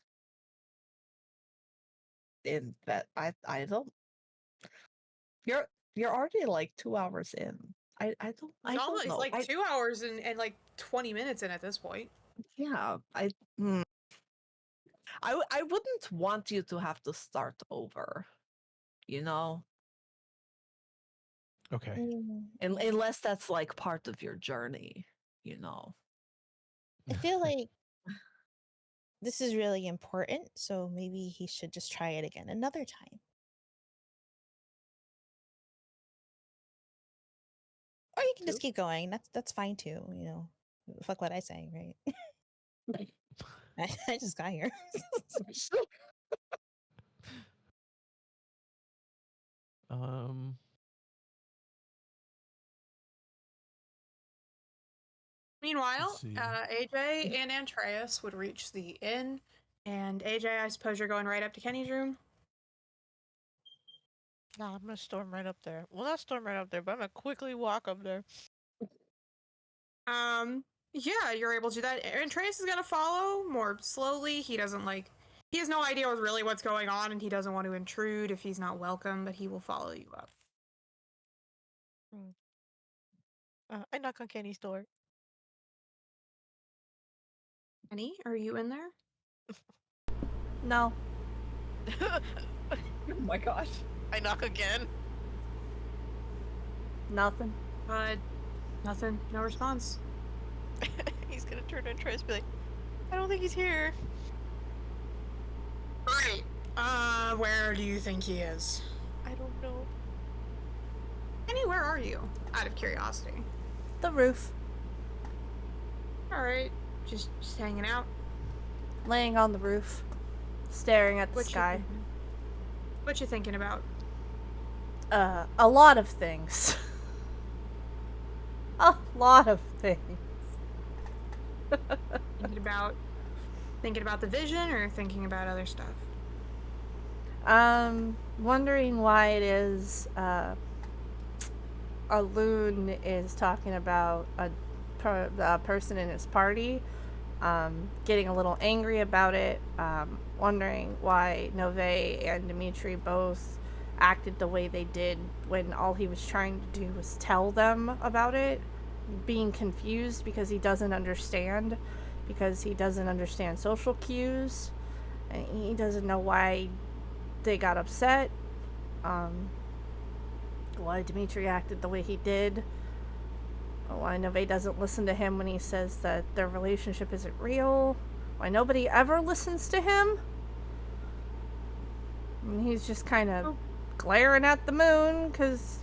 in that I don't. You're already like 2 hours in. I don't know. It's like 2 hours and like 20 minutes in at this point. Yeah, I wouldn't want you to have to start over. You know. Okay. Unless that's like part of your journey, you know. I feel like this is really important, so maybe he should just try it again another time. Or you can just keep going. That's fine too, you know. Fuck what I say, right? I just got here. Meanwhile, AJ and Andreas would reach the inn, and AJ, I suppose you're going right up to Kenny's room? No, I'm gonna storm right up there. Well, not storm right up there, but I'm gonna quickly walk up there. Yeah, you're able to do that. Andreas is gonna follow more slowly. He has no idea really what's going on, and he doesn't want to intrude if he's not welcome, but he will follow you up. I knock on Kenny's door. Kenny, are you in there? No. Oh my gosh. I knock again. Nothing. Nothing. No response. He's gonna turn and try to be like, I don't think he's here. Right. Where do you think he is? I don't know. Kenny, where are you? Out of curiosity. The roof. Alright, just hanging out. Laying on the roof, staring at the What sky. What you thinking about? A lot of things. A lot of things. Thinking about the vision or thinking about other stuff? Wondering why it is, a loon is talking about a person in his party, getting a little angry about it, wondering why Nove and Dimitri both acted the way they did when all he was trying to do was tell them about it, being confused because he doesn't understand social cues, and he doesn't know why they got upset, why Dimitri acted the way he did, why Nove doesn't listen to him when he says that their relationship isn't real, why nobody ever listens to him. And he's just kind of glaring at the moon because,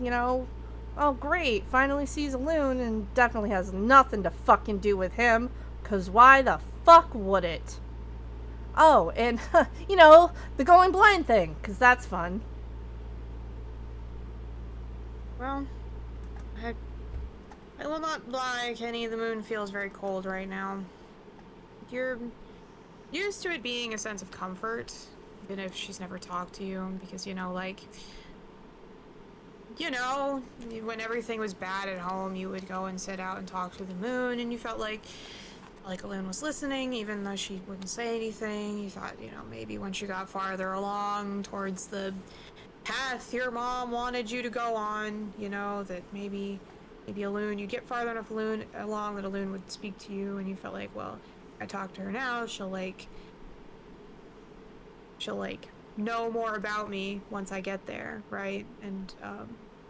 oh great, finally sees a loon, and definitely has nothing to fucking do with him, because why the fuck would it? Oh, and, the going blind thing, because that's fun. Well, I will not lie, Kenny, the moon feels very cold right now. You're used to it being a sense of comfort, even if she's never talked to you, because, when everything was bad at home, you would go and sit out and talk to the moon, and you felt like Alune was listening, even though she wouldn't say anything. You thought, maybe when she got farther along towards the path your mom wanted you to go on, that maybe Alune, you'd get farther enough along that Alune would speak to you, and you felt like, well, I talk to her now, she'll know more about me once I get there, right? And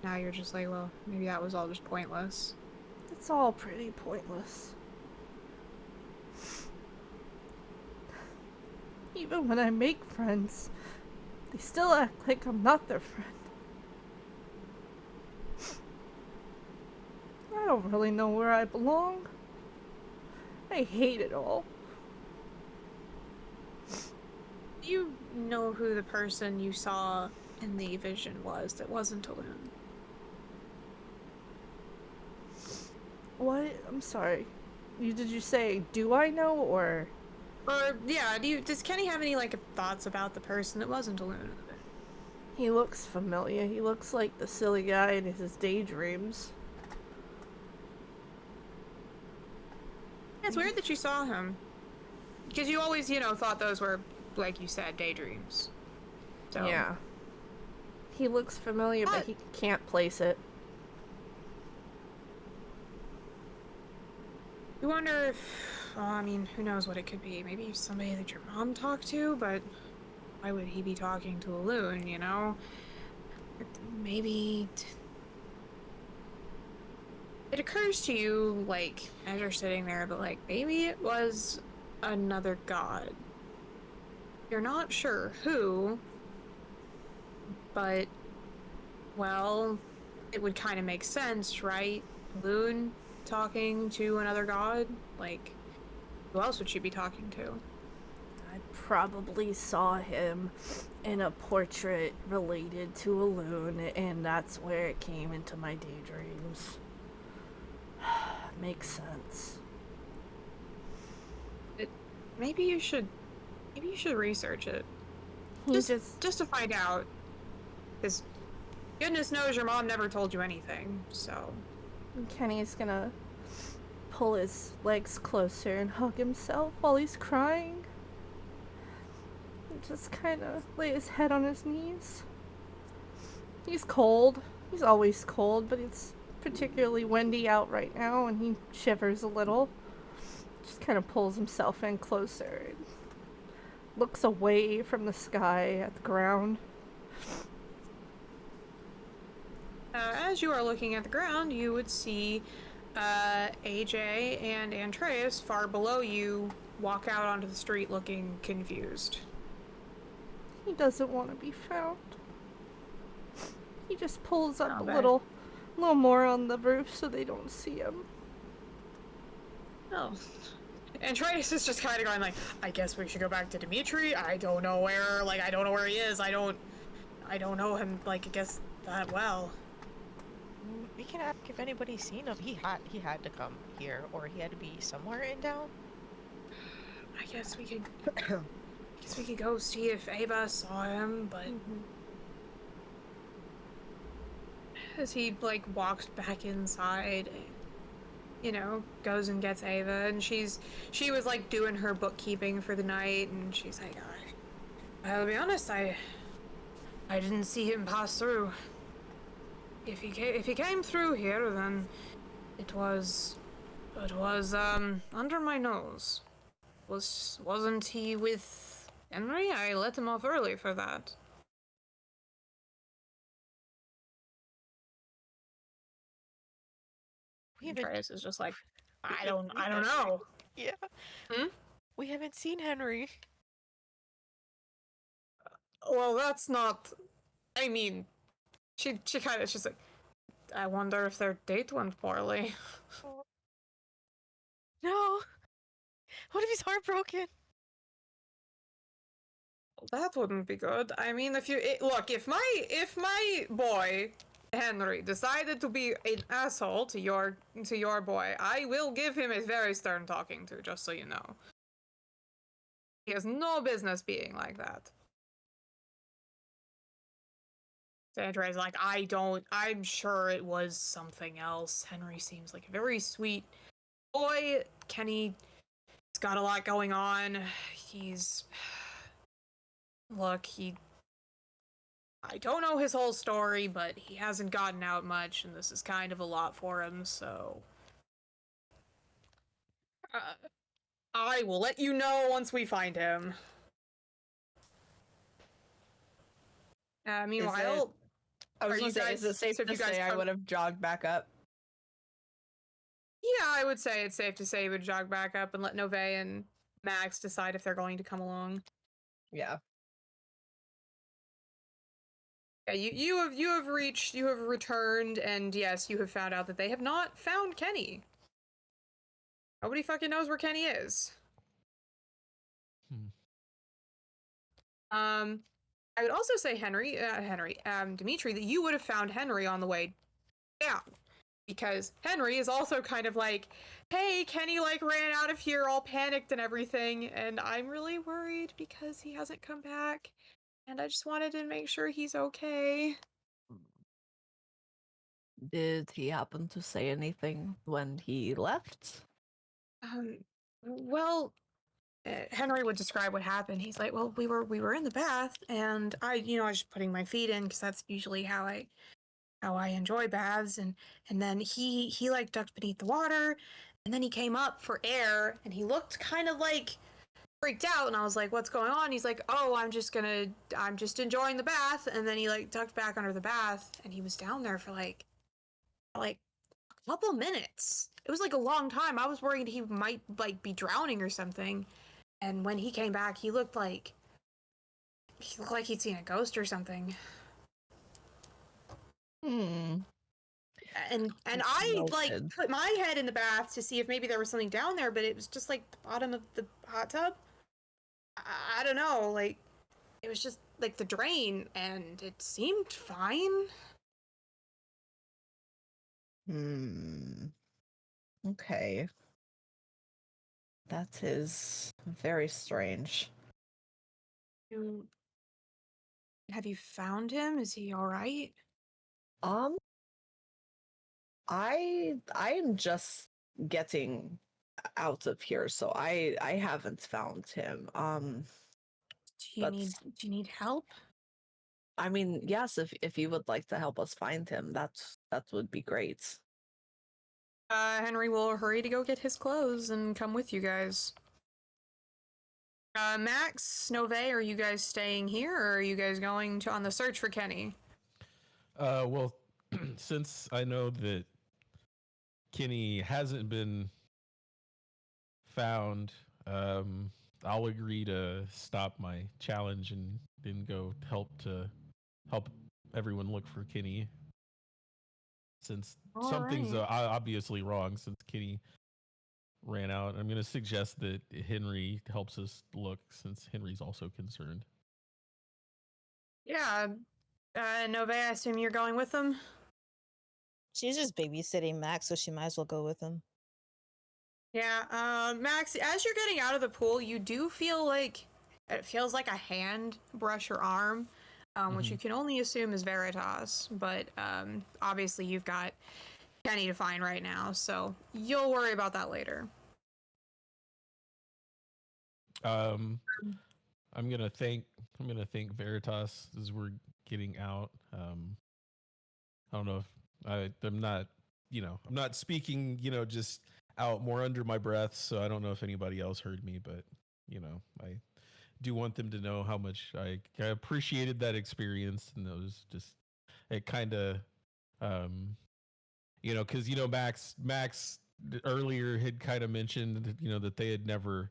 now you're just like, well, maybe that was all just pointless. It's all pretty pointless. Even when I make friends, they still act like I'm not their friend. I don't really know where I belong. I hate it all. Do you know who the person you saw in the vision was that wasn't Alune? What? I'm sorry. Did you say, do I know, or... Or, yeah, does Kenny have any, thoughts about the person that wasn't Alune? He looks familiar. He looks like the silly guy in his daydreams. It's weird that you saw him. Because you always, thought those were, like you said, daydreams. So. Yeah. He looks familiar, but he can't place it. You wonder if, who knows what it could be. Maybe somebody that your mom talked to, but why would he be talking to Alune, Maybe... It occurs to you, as you're sitting there, but, maybe it was another god. You're not sure who, but, well, it would kind of make sense, right? Alune talking to another god? Who else would she be talking to? I probably saw him in a portrait related to Alune, and that's where it came into my daydreams. Makes sense. Maybe you should research it. Just to find out. Because goodness knows your mom never told you anything, so... Kenny's gonna pull his legs closer and hug himself while he's crying. And just kind of lay his head on his knees. He's cold. He's always cold, but it's particularly windy out right now, and he shivers a little. Just kind of pulls himself in closer and looks away from the sky at the ground. As you are looking at the ground, you would see AJ and Andreas far below you walk out onto the street looking confused. He doesn't want to be found. He just pulls up a little more on the roof so they don't see him. well. And Trace is just kind of going like, I guess we should go back to Dimitri. I don't know where, I don't know where he is. I don't know him, I guess that well. We can ask if anybody's seen him. He had to come here, or he had to be somewhere in town. I guess we could go see if Ava saw him, but as he walks back inside, goes and gets Ava, and she was doing her bookkeeping for the night, and she's like, I'll be honest, I didn't see him pass through. If he came through here, then it was under my nose. Wasn't he with Henry? I let him off early for that. Andreas is just like, I don't know. Yeah. We haven't seen Henry. Well, that's not. I mean, she kind of, she's like, I wonder if their date went poorly. No. What if he's heartbroken? That wouldn't be good. I mean, if my boy Henry decided to be an asshole to your boy, I will give him a very stern talking to, just so you know. He has no business being like that. Sandra's like, I'm sure it was something else. Henry seems like a very sweet boy. Kenny's got a lot going on. I don't know his whole story, but he hasn't gotten out much, and this is kind of a lot for him, so I will let you know once we find him. Meanwhile, I was gonna say, is it safe to say I would have jogged back up? Yeah, I would say it's safe to say you would jog back up and let Nove and Max decide if they're going to come along. Yeah. Yeah, you have returned, and yes, you have found out that they have not found Kenny. Nobody fucking knows where Kenny is. I would also say Dimitri, that you would have found Henry on the way down. Because Henry is also kind of like, hey, Kenny ran out of here all panicked and everything, and I'm really worried because he hasn't come back, and I just wanted to make sure he's okay. Did he happen to say anything when he left? Well, Henry would describe what happened. He's like, well, we were in the bath, and I was just putting my feet in because that's usually how I enjoy baths, and then he ducked beneath the water, and then he came up for air, and he looked kind of freaked out, and I was like, what's going on? He's like, oh, I'm just enjoying the bath, and then he ducked back under the bath, and he was down there for a couple minutes. It was a long time. I was worried he might be drowning or something, and when he came back, he looked like he'd seen a ghost or something. And I put my head in the bath to see if maybe there was something down there, but it was just the bottom of the hot tub. I don't know, it was just the drain, and it seemed fine. Okay. That is very strange. Have you found him? Is he all right? I'm just getting out of here, so I haven't found him. Do you need help? I mean, yes, if you would like to help us find him, that would be great. Henry will hurry to go get his clothes and come with you guys. Max, Nove, are you guys staying here, or are you guys going on the search for Kenny? Well, since I know that Kenny hasn't been found, I'll agree to stop my challenge and then go help everyone look for Kenny. Since something's obviously wrong, since Kenny ran out. I'm going to suggest that Henry helps us look, since Henry's also concerned. Yeah. Nove, I assume you're going with them? She's just babysitting Max, so she might as well go with him. Yeah, Max, as you're getting out of the pool, you do feel like it feels like a hand brush your arm, which you can only assume is Veritas, but obviously you've got Kenny to find right now, so you'll worry about that later. I'm gonna thank Veritas as we're getting out. I don't know if I'm not speaking, just out more under my breath, so I don't know if anybody else heard me, but I do want them to know how much I appreciated that experience, and it kind of because Max earlier had kind of mentioned that they had never,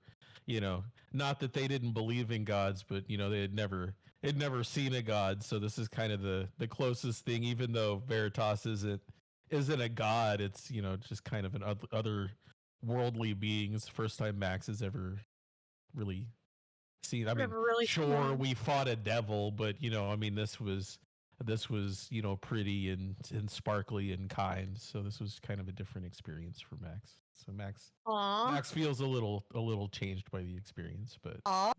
not that they didn't believe in gods, but they had never seen a god, so this is kind of the closest thing, even though Veritas isn't a god. It's just kind of an other worldly beings. First time Max has ever really seen. I mean, sure, we fought a devil, but this was pretty and sparkly and kind. So this was kind of a different experience for Max. So Max feels a little changed by the experience, but Aww.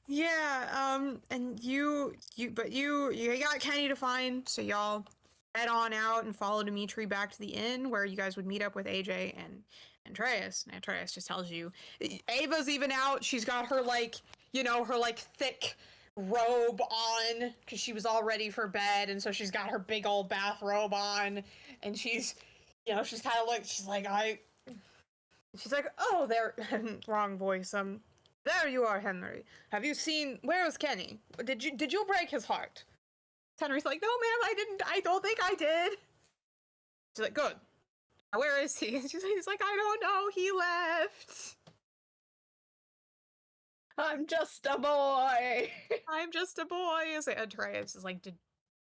Yeah, and you got Kenny to find, so y'all head on out and follow Dimitri back to the inn where you guys would meet up with AJ and Andreas. And Andreas just tells you Ava's even out. She's got her her thick robe on because she was all ready for bed, and so she's got her big old bathrobe on, and she's kind of she's like, oh, there, wrong voice, there you are, Henry. Have you seen, where is Kenny? Did you break his heart? Henry's like, no, ma'am, I don't think I did. She's like, good. Where is he? He's like, I don't know, he left. I'm just a boy. I'm just a boy. Andreas is like, did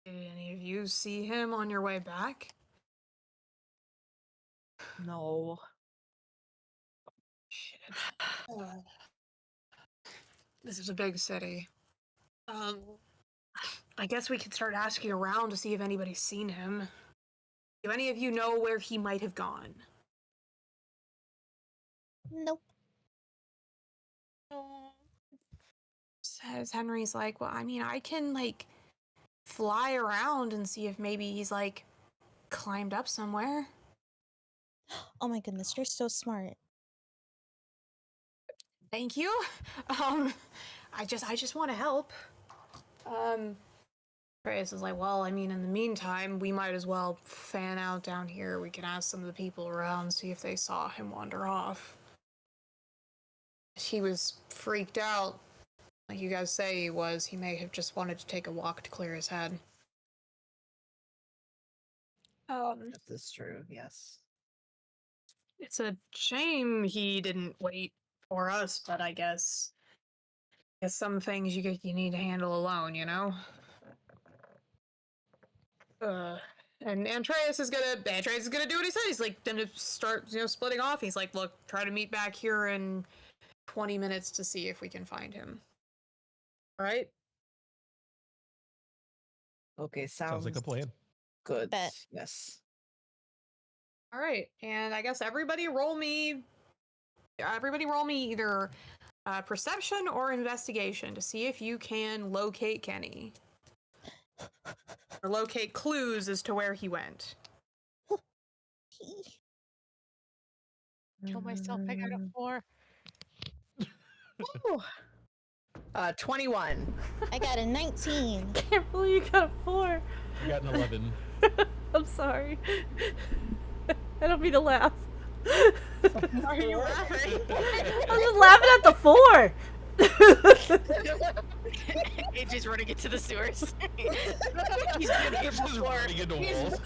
any of you see him on your way back? No. Shit. This is a big city. I guess we could start asking around to see if anybody's seen him. Do any of you know where he might have gone? Nope. Says Henry's like, well, I mean, I can fly around and see if maybe he's climbed up somewhere. Oh my goodness, you're so smart. Thank you. I just want to help. Reyes is like, well, I mean, in the meantime, we might as well fan out down here. We can ask some of the people around, see if they saw him wander off. He was freaked out. Like you guys say he was. He may have just wanted to take a walk to clear his head. That's true, yes. It's a shame he didn't wait for us, but I guess some things you need to handle alone, And Andreas is gonna do what he said. He's gonna start, splitting off. He's like, look, try to meet back here in 20 minutes to see if we can find him. All right? Okay, sounds like a plan. Good. Bet. Yes. All right, and I guess everybody roll me either perception or investigation to see if you can locate Kenny. Or locate clues as to where he went. Kill myself, I got a 4. 21. I got a 19. Can't believe you got a 4. I got an 11. I'm sorry. I don't mean to laugh. Why are you laughing? I'm just laughing at the 4. AJ's running into the sewers. He's running into walls.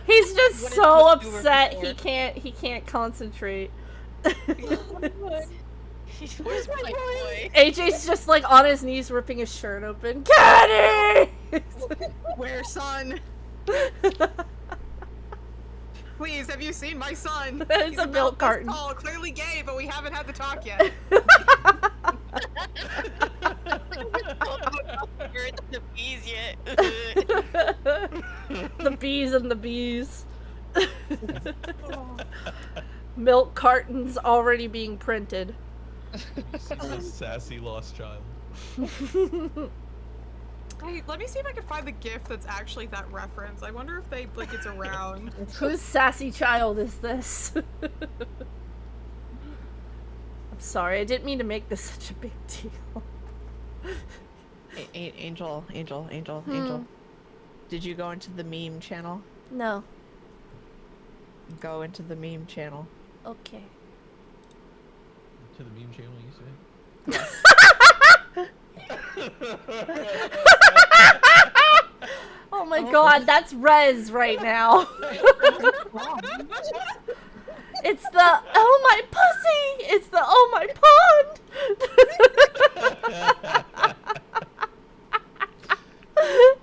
He's just so upset he can't concentrate. Where's my boy? AJ's just on his knees ripping his shirt open. Kenny! Where, son? Please, have you seen my son? It's a milk carton. Tall, clearly gay, but we haven't had the talk yet. You're the bees yet. The bees and the bees. Milk cartons already being printed. A sassy lost child. Hey, let me see if I can find the GIF that's actually that reference. I wonder if they like it's around. Whose sassy child is this? I'm sorry, I didn't mean to make this such a big deal. Angel. Did you go into the meme channel? No. Go into the meme channel. Okay. To the meme channel, you say? Oh my god, that's Rez right now. It's the oh my pussy! It's the oh my pond!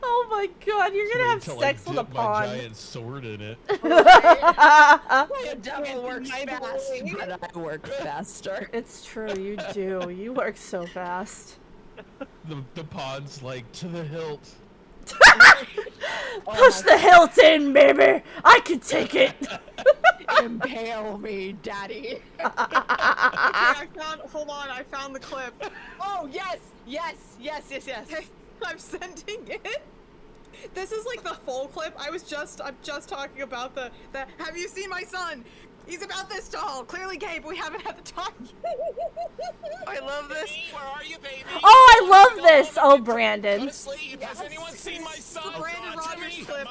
Oh my god, you're gonna have sex with a pond. My giant sword in it. The devil works fast, but I work faster. It's true, you do. You work so fast. The pond's like to the hilt. Push the hilt in, baby! I can take it! Impale me, daddy. Okay, hold on, I found the clip. Oh, yes. I'm sending it. This is like the full clip. I'm just talking about the have you seen my son? He's about this tall, clearly gay, but we haven't had the talk. I love this. Where are you, baby? Oh, I love this! Oh, Brandon. Has anyone seen my son? Brandon Rogers clip.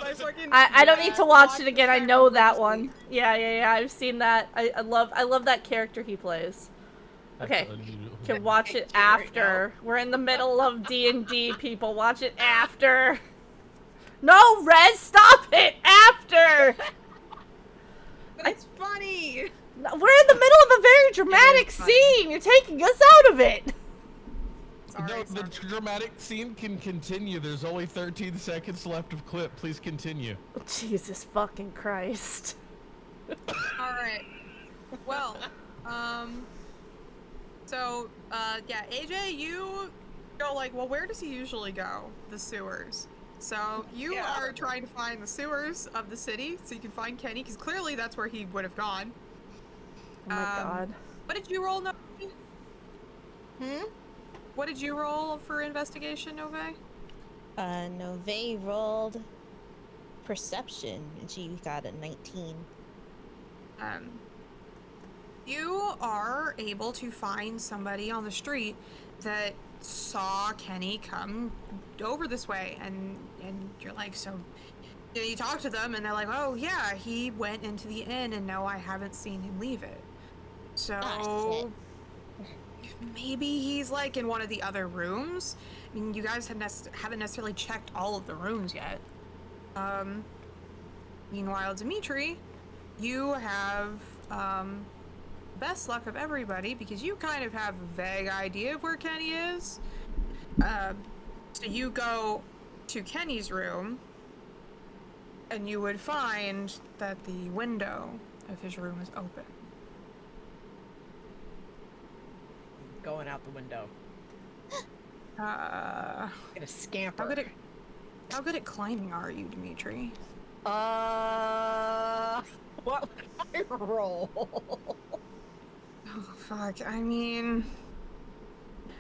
I don't need to watch it again. I know that one. Yeah. I've seen that. I love that character he plays. Okay, can watch it after. We're in the middle of D&D, people. Watch it after. No, Rez, stop it! After! It's funny! We're in the middle of a very dramatic scene! You're taking us out of it! No, the dramatic scene can continue. There's only 13 seconds left of clip. Please continue. Jesus fucking Christ. Alright. Well, so, yeah, AJ, you go like, well, where does he usually go? The sewers. So, you are trying to find the sewers of the city so you can find Kenny, because clearly that's where he would have gone. Oh my god. What did you roll, Nove? What did you roll for investigation, Nove? Nove rolled perception, and she got a 19. You are able to find somebody on the street that saw Kenny come over this way, and you're like, so you talk to them and they're like, oh yeah, he went into the inn, and no, I haven't seen him leave it. So maybe he's like in one of the other rooms. I mean, you guys haven't necessarily checked all of the rooms yet. Meanwhile, Dimitri, you have best luck of everybody, because you kind of have a vague idea of where Kenny is. So you go to Kenny's room, and you would find that the window of his room is open. Going out the window. Gonna scamper. How good at climbing are you, Dimitri? What would I roll? Oh, fuck. I mean,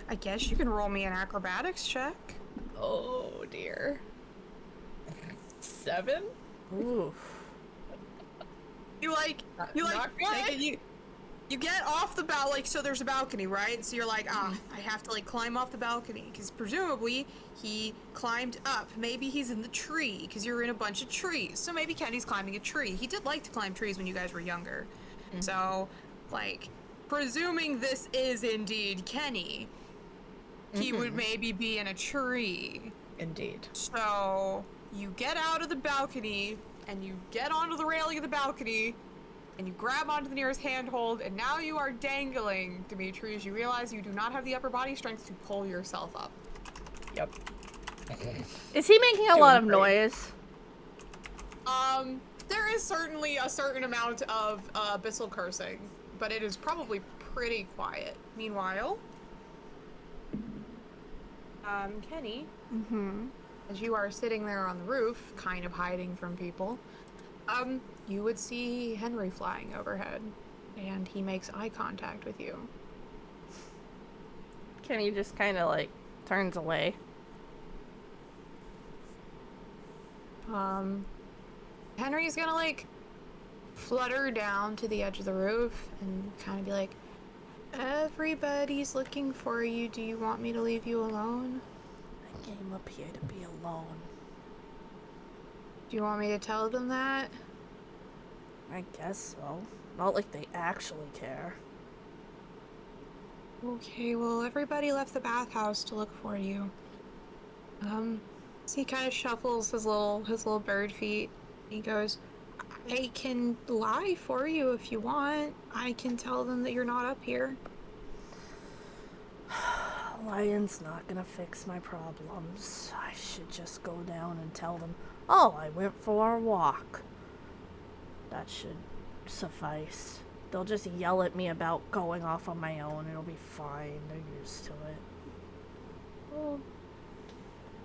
I guess you can roll me an acrobatics check. Oh, dear. 7? Oof. You get off the so there's a balcony, right? So you're like, I have to climb off the balcony, because presumably he climbed up. Maybe he's in the tree, because you're in a bunch of trees. So maybe Kenny's climbing a tree. He did like to climb trees when you guys were younger. So, presuming this is indeed Kenny, he would maybe be in a tree. Indeed. So you get out of the balcony, and you get onto the railing of the balcony, and you grab onto the nearest handhold, and now you are dangling, Dimitri, as you realize you do not have the upper body strength to pull yourself up. Yep. Is he making a lot of noise? There is certainly a certain amount of abyssal cursing, but it is probably pretty quiet. Meanwhile, Kenny, as you are sitting there on the roof, kind of hiding from people, you would see Henry flying overhead, and he makes eye contact with you. Kenny just kind of like turns away. Henry's gonna like flutter down to the edge of the roof and kind of be like, everybody's looking for you. Do you want me to leave you alone? I came up here to be alone. Do you want me to tell them that? I guess so. Not like they actually care. Okay, well, everybody left the bathhouse to look for you. So he kind of shuffles his little bird feet. He goes, I can lie for you if you want. I can tell them that you're not up here. Lion's not gonna fix my problems. I should just go down and tell them, oh, I went for a walk. That should suffice. They'll just yell at me about going off on my own. It'll be fine. They're used to it. Well,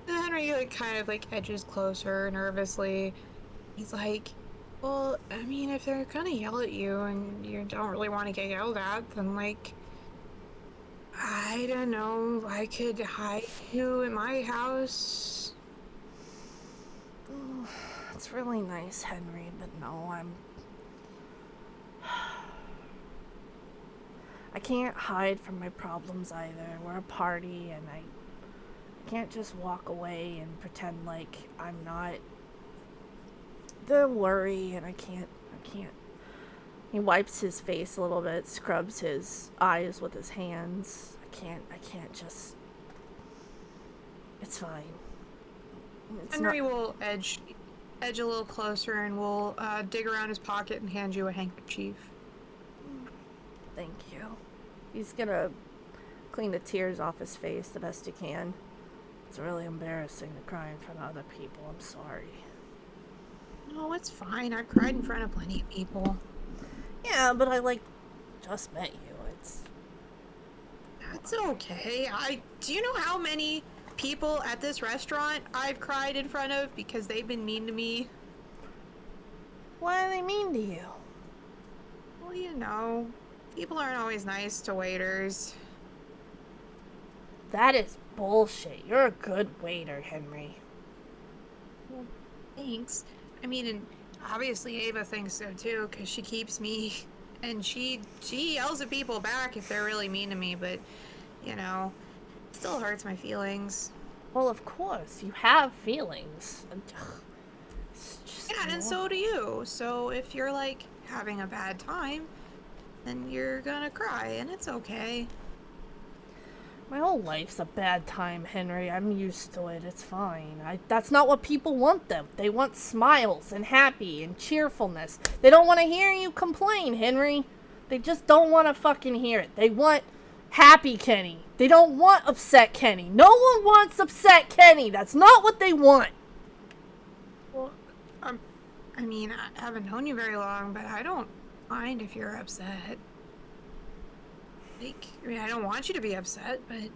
Henry like kind of like edges closer nervously. He's like, well, I mean, if they're gonna yell at you and you don't really want to get yelled at, then like, I don't know, I could hide you in my house. Oh, it's really nice, Henry, but no, I can't hide from my problems either. We're a party, and I can't just walk away and pretend like I'm not. They'll worry, and I can't. He wipes his face a little bit, scrubs his eyes with his hands. I can't just. It's fine. Henry will edge a little closer and will dig around his pocket and hand you a handkerchief. Thank you. He's gonna clean the tears off his face the best he can. It's really embarrassing to cry in front of other people. I'm sorry. No, it's fine. I've cried in front of plenty of people. Yeah, but I just met you. That's okay. Do you know how many people at this restaurant I've cried in front of because they've been mean to me? Why are they mean to you? Well, you know, people aren't always nice to waiters. That is bullshit. You're a good waiter, Henry. Well, thanks. I mean, and obviously Ava thinks so too, because she keeps me, and she yells at people back if they're really mean to me, but, you know, it still hurts my feelings. Well, of course, you have feelings. Yeah, and so do you. So if you're, like, having a bad time, then you're gonna cry, and it's okay. My whole life's a bad time, Henry. I'm used to it. It's fine. That's not what people want them. They want smiles and happy and cheerfulness. They don't want to hear you complain, Henry. They just don't want to fucking hear it. They want happy Kenny. They don't want upset Kenny. No one wants upset Kenny. That's not what they want. Well, I mean, I haven't known you very long, but I don't mind if you're upset. Like, I mean, I don't want you to be upset, but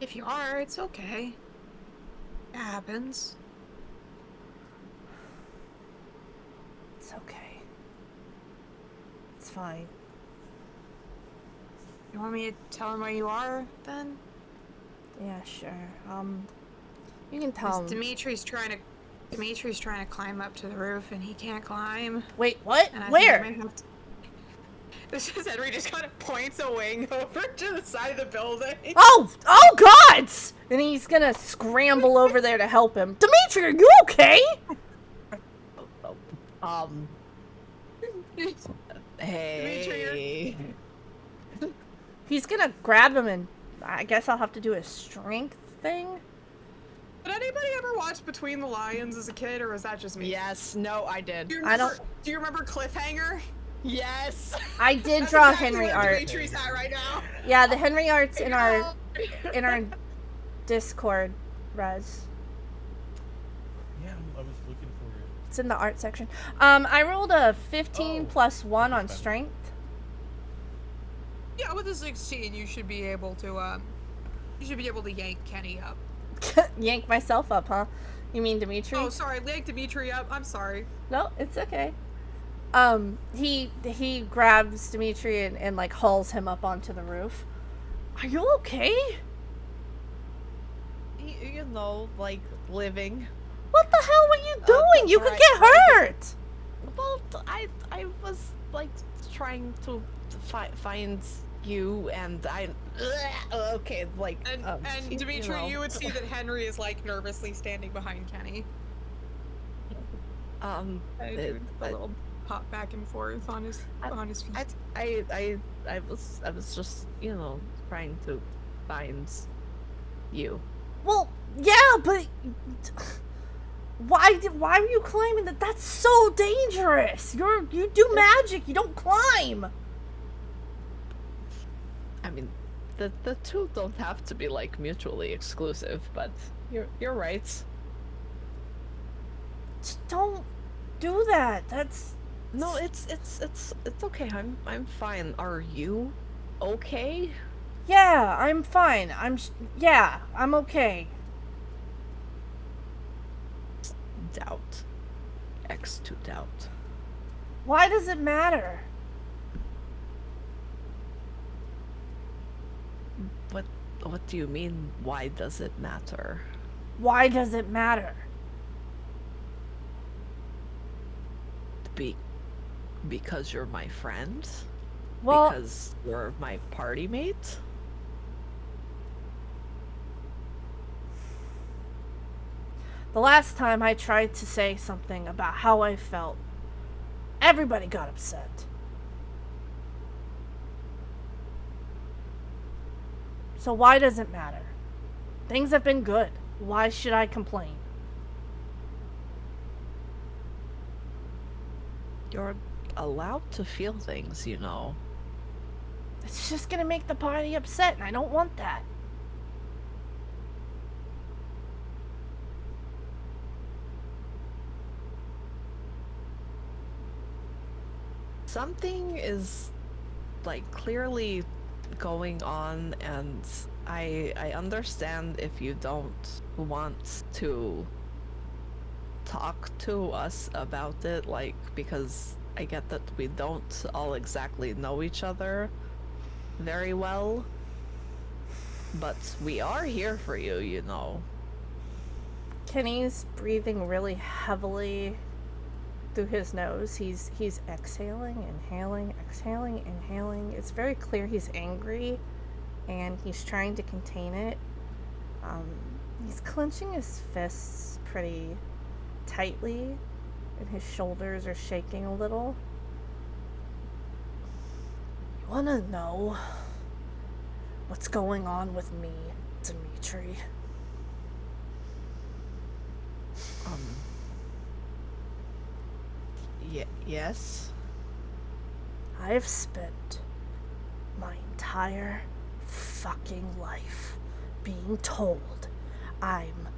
if you are, it's okay. It happens. It's okay. It's fine. You want me to tell him where you are, then? Yeah, sure. You can tell him. Dimitri's trying to climb up to the roof, and he can't climb. Wait, what? And Where? This is Henry just kind of points a wing over to the side of the building. Oh God! And he's gonna scramble over there to help him. Dimitri, are you okay? Hey. He's gonna grab him, and I guess I'll have to do a strength thing. Did anybody ever watch Between the Lions as a kid, or was that just me? Yes. No, I did. Do you remember Cliffhanger? Yes. I did draw Henry art. Dimitri's at right now. Yeah, the Henry art's in our Discord, Rez. Yeah, I was looking for it. It's in the art section. I rolled a 15 plus 1 on strength. Yeah, with a 16, you should be able to yank Kenny up. Yank myself up, huh? You mean Dimitri? Oh, sorry, yank Dimitri up. I'm sorry. No, it's okay. He grabs Dimitri and like hauls him up onto the roof. Are you okay? You know, like living. What the hell were you doing? You could get hurt. Well, I was like trying to find you, and I okay, like and Dimitri, you would see that Henry is like nervously standing behind Kenny. A little pop back and forth on his feet. I was just, you know, trying to find you. Well, yeah, but why are you climbing that? That's so dangerous. You do magic. You don't climb. I mean, the two don't have to be like mutually exclusive, but you're right. Just don't do that. That's no. It's okay. I'm fine. Are you okay? Yeah, I'm fine. I'm okay. Doubt. X to doubt. Why does it matter? What do you mean, why does it matter? Why does it matter? Because you're my friend? Well, because you're my party mate? the last time I tried to say something about how I felt, everybody got upset. So why does it matter? Things have been good. Why should I complain? You're allowed to feel things, you know. It's just gonna make the party upset, and I don't want that. Something is, like, clearly going on, and I understand if you don't want to talk to us about it, like, because I get that we don't all exactly know each other very well, but we are here for you, you know. Kenny's breathing really heavily through his nose. He's exhaling, inhaling, exhaling, inhaling. It's very clear he's angry, and he's trying to contain it. He's clenching his fists pretty tightly, and his shoulders are shaking a little. You wanna know what's going on with me, Dimitri? Yes? I've spent my entire fucking life being told I'm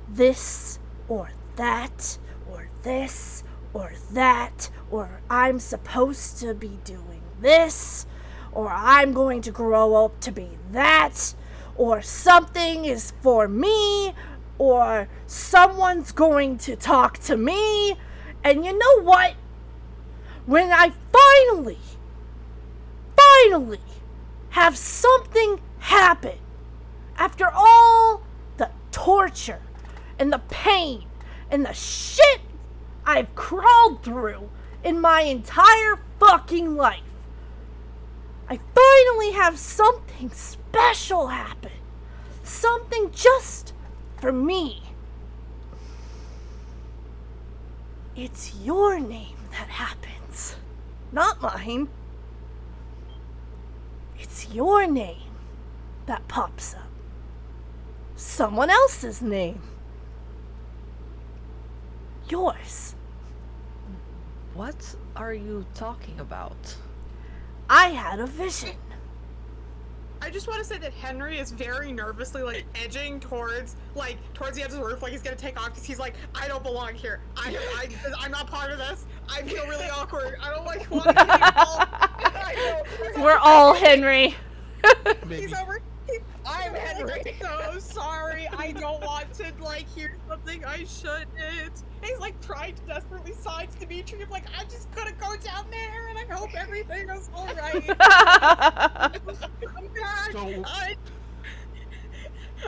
this or that or this or that, or I'm supposed to be doing this, or I'm going to grow up to be that, or something is for me, or someone's going to talk to me. And you know what? When I finally have something happen, after all the torture and the pain and the shit I've crawled through in my entire fucking life, I finally have something special happen. Something just for me. It's your name that happens, not mine. It's your name that pops up. Someone else's name. Yours. What are you talking about? I had a vision. I just want to say that Henry is very nervously, like, edging towards the edge of the roof, like he's gonna take off, because he's like, I don't belong here. I'm not part of this. I feel really awkward. I don't like walking people. We're all Henry. He's over. I'm Henry. So sorry. I don't want to, hear something I shouldn't. He's, trying to desperately sign to Dimitri. I'm like, I'm just gonna go down there, and I hope everything is alright. I'm back. So-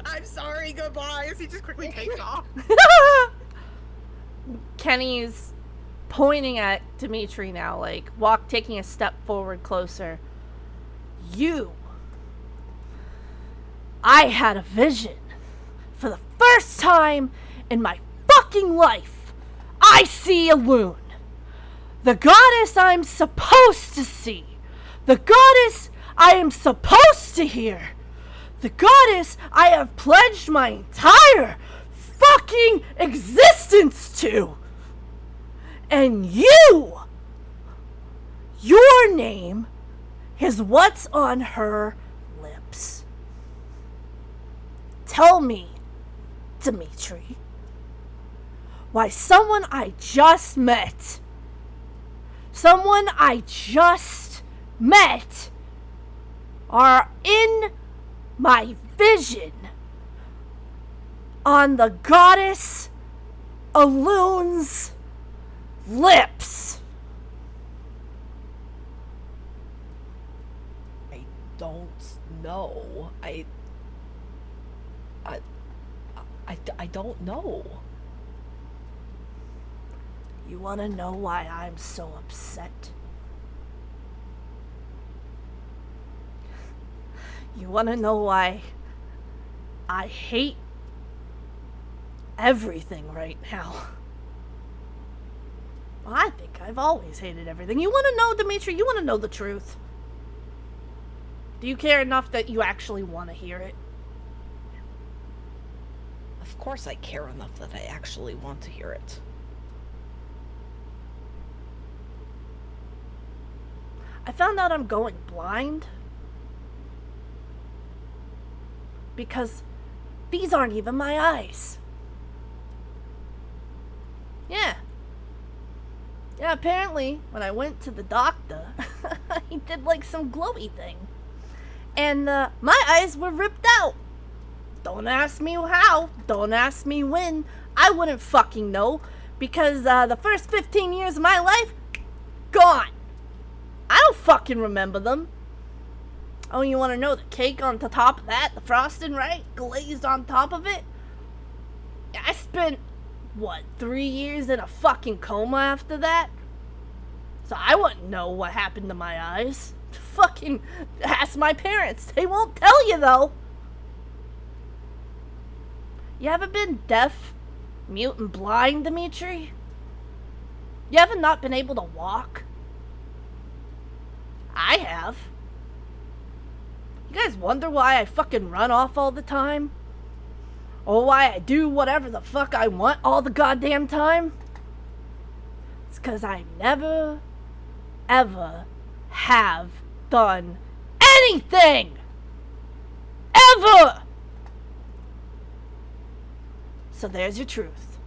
I'm sorry. Goodbye. As he just quickly takes off. Kenny's pointing at Dimitri now, taking a step forward closer. I had a vision. For the first time in my fucking life, I see a loon. The goddess I'm supposed to see. The goddess I am supposed to hear. The goddess I have pledged my entire fucking existence to. And your name is what's on her lips. Tell me, Dimitri, why someone I just met are in my vision on the goddess Aloon's lips. I don't know. I don't know. You want to know why I'm so upset? You want to know why I hate everything right now? Well, I think I've always hated everything. You want to know, Dimitri? You want to know the truth? Do you care enough that you actually want to hear it? Of course I care enough that I actually want to hear it. I found out I'm going blind because these aren't even my eyes. Yeah, apparently when I went to the doctor, he did some glowy thing. And my eyes were ripped out. Don't ask me how, don't ask me when. I wouldn't fucking know because the first 15 years of my life, gone. I don't fucking remember them. Oh, you want to know the cake on the top of that? The frosting, right? Glazed on top of it? I spent, 3 years in a fucking coma after that? So I wouldn't know what happened to my eyes. Fucking ask my parents. They won't tell you, though. You ever been deaf, mute, and blind, Dimitri? You ever not been able to walk? I have. You guys wonder why I fucking run off all the time? Or why I do whatever the fuck I want all the goddamn time? It's 'cause I never, ever have done anything! Ever! So there's your truth.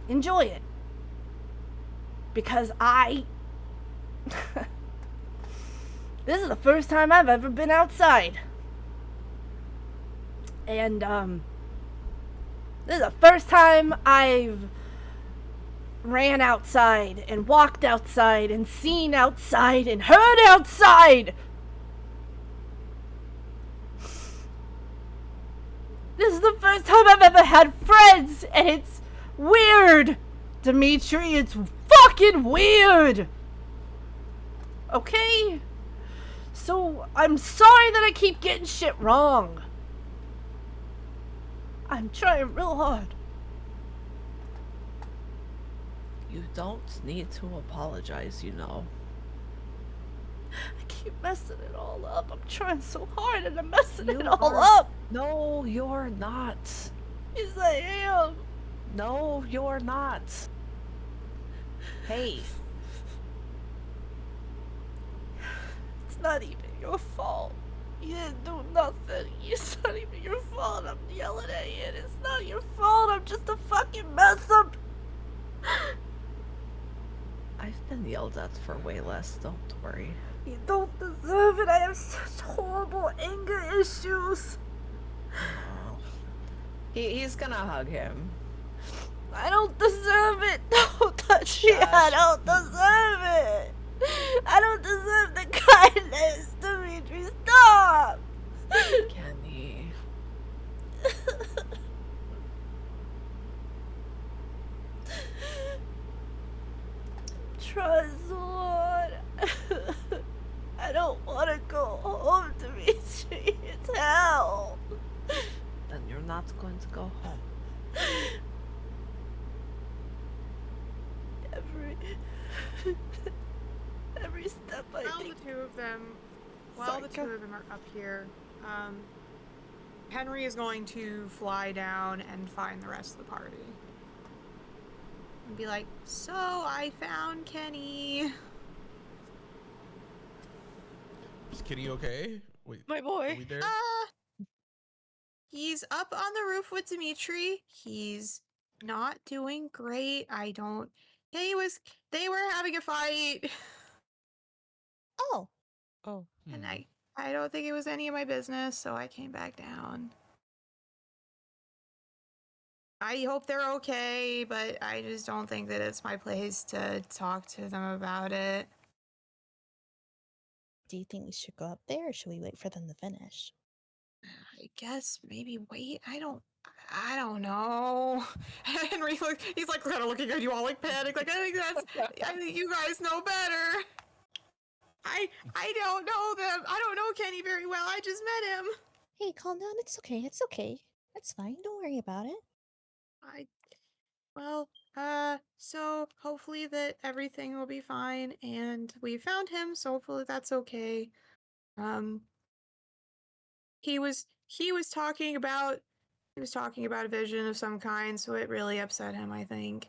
Enjoy it. Because this is the first time I've ever been outside. And, this is the first time I've ran outside and walked outside and seen outside and heard outside. This is the first time I've ever had friends, and it's weird, Dimitri. It's fucking weird. Okay? So, I'm sorry that I keep getting shit wrong. I'm trying real hard. You don't need to apologize, you know. I keep messing it all up. I'm trying so hard and I'm messing it all up. No, you're not. Yes, I am. No, you're not. Hey, It's not even your fault. You didn't do nothing. It's not even your fault. I'm yelling at you. It's not your fault. I'm just a fucking mess up. I've been yelled at for way less, don't worry. You don't deserve it. I have such horrible anger issues. He's gonna hug him. I don't deserve it. Don't touch me. I don't deserve it. I don't deserve the kindness, Dimitri. Stop. Kenny. Try so hard. I don't want to go home, Dimitri. It's hell. Then you're not going to go home. Every step I take. While the two of them are up here, Henry is going to fly down and find the rest of the party. And be like, so I found Kenny. Is Kenny okay? Wait, my boy. Are we there? He's up on the roof with Dimitri. He's not doing great. They were having a fight. Oh. And I don't think it was any of my business, so I came back down. I hope they're okay, but I just don't think that it's my place to talk to them about it. Do you think we should go up there, or should we wait for them to finish? I guess maybe wait. I don't know. Henry, he's like kind of looking at you all like panic. Like I think you guys know better. I don't know them. I don't know Kenny very well. I just met him. Hey, calm down. It's okay. It's okay. It's fine. Don't worry about it. So hopefully that everything will be fine, and we found him, so hopefully that's okay. He was talking about a vision of some kind, so it really upset him, I think.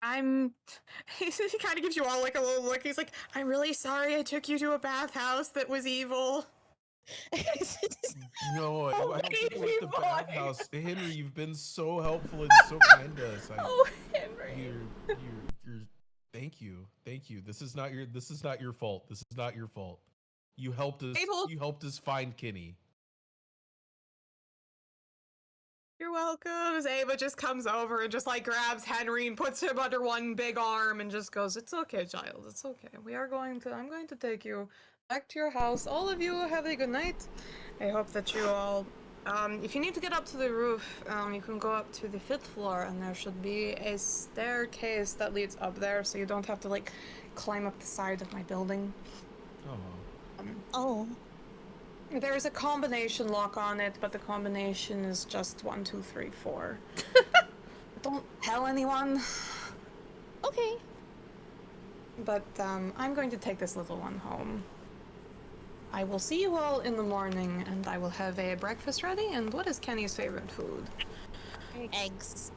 He kind of gives you all like a little look. He's like, I'm really sorry I took you to a bathhouse that was evil. No, I don't think it was the bathhouse. Henry, you've been so helpful and so kind to us. Henry. You're thank you. This is not your fault. This is not your fault. You helped us. You helped us find Kenny. You're welcome. Ava just comes over and just like grabs Henry and puts him under one big arm and just goes, "It's okay, child. It's okay. I'm going to take you back to your house. All of you have a good night. I hope that you all, if you need to get up to the roof, you can go up to the 5th floor, and there should be a staircase that leads up there, so you don't have to like climb up the side of my building." There is a combination lock on it, but the combination is just 1, 2, 3, 4. Don't tell anyone. Okay. But I'm going to take this little one home. I will see you all in the morning, and I will have a breakfast ready. And what is Kenny's favorite food? Eggs.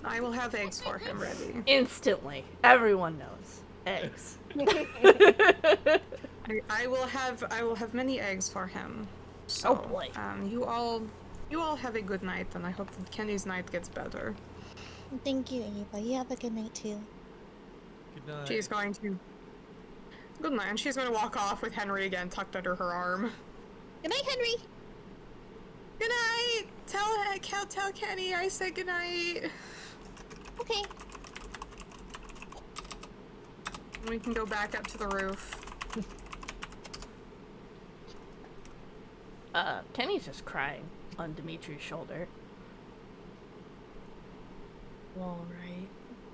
I will have eggs for him ready. Instantly. Everyone knows. Eggs. I will have many eggs for him. So, oh boy. You all have a good night, and I hope that Kenny's night gets better. Thank you, Ava. You have a good night too. Good night. She's going to. Good night. And she's going to walk off with Henry again tucked under her arm. Good night, Henry. Good night. Tell Kenny I said good night. Okay. We can go back up to the roof. Kenny's just crying on Dimitri's shoulder. All right.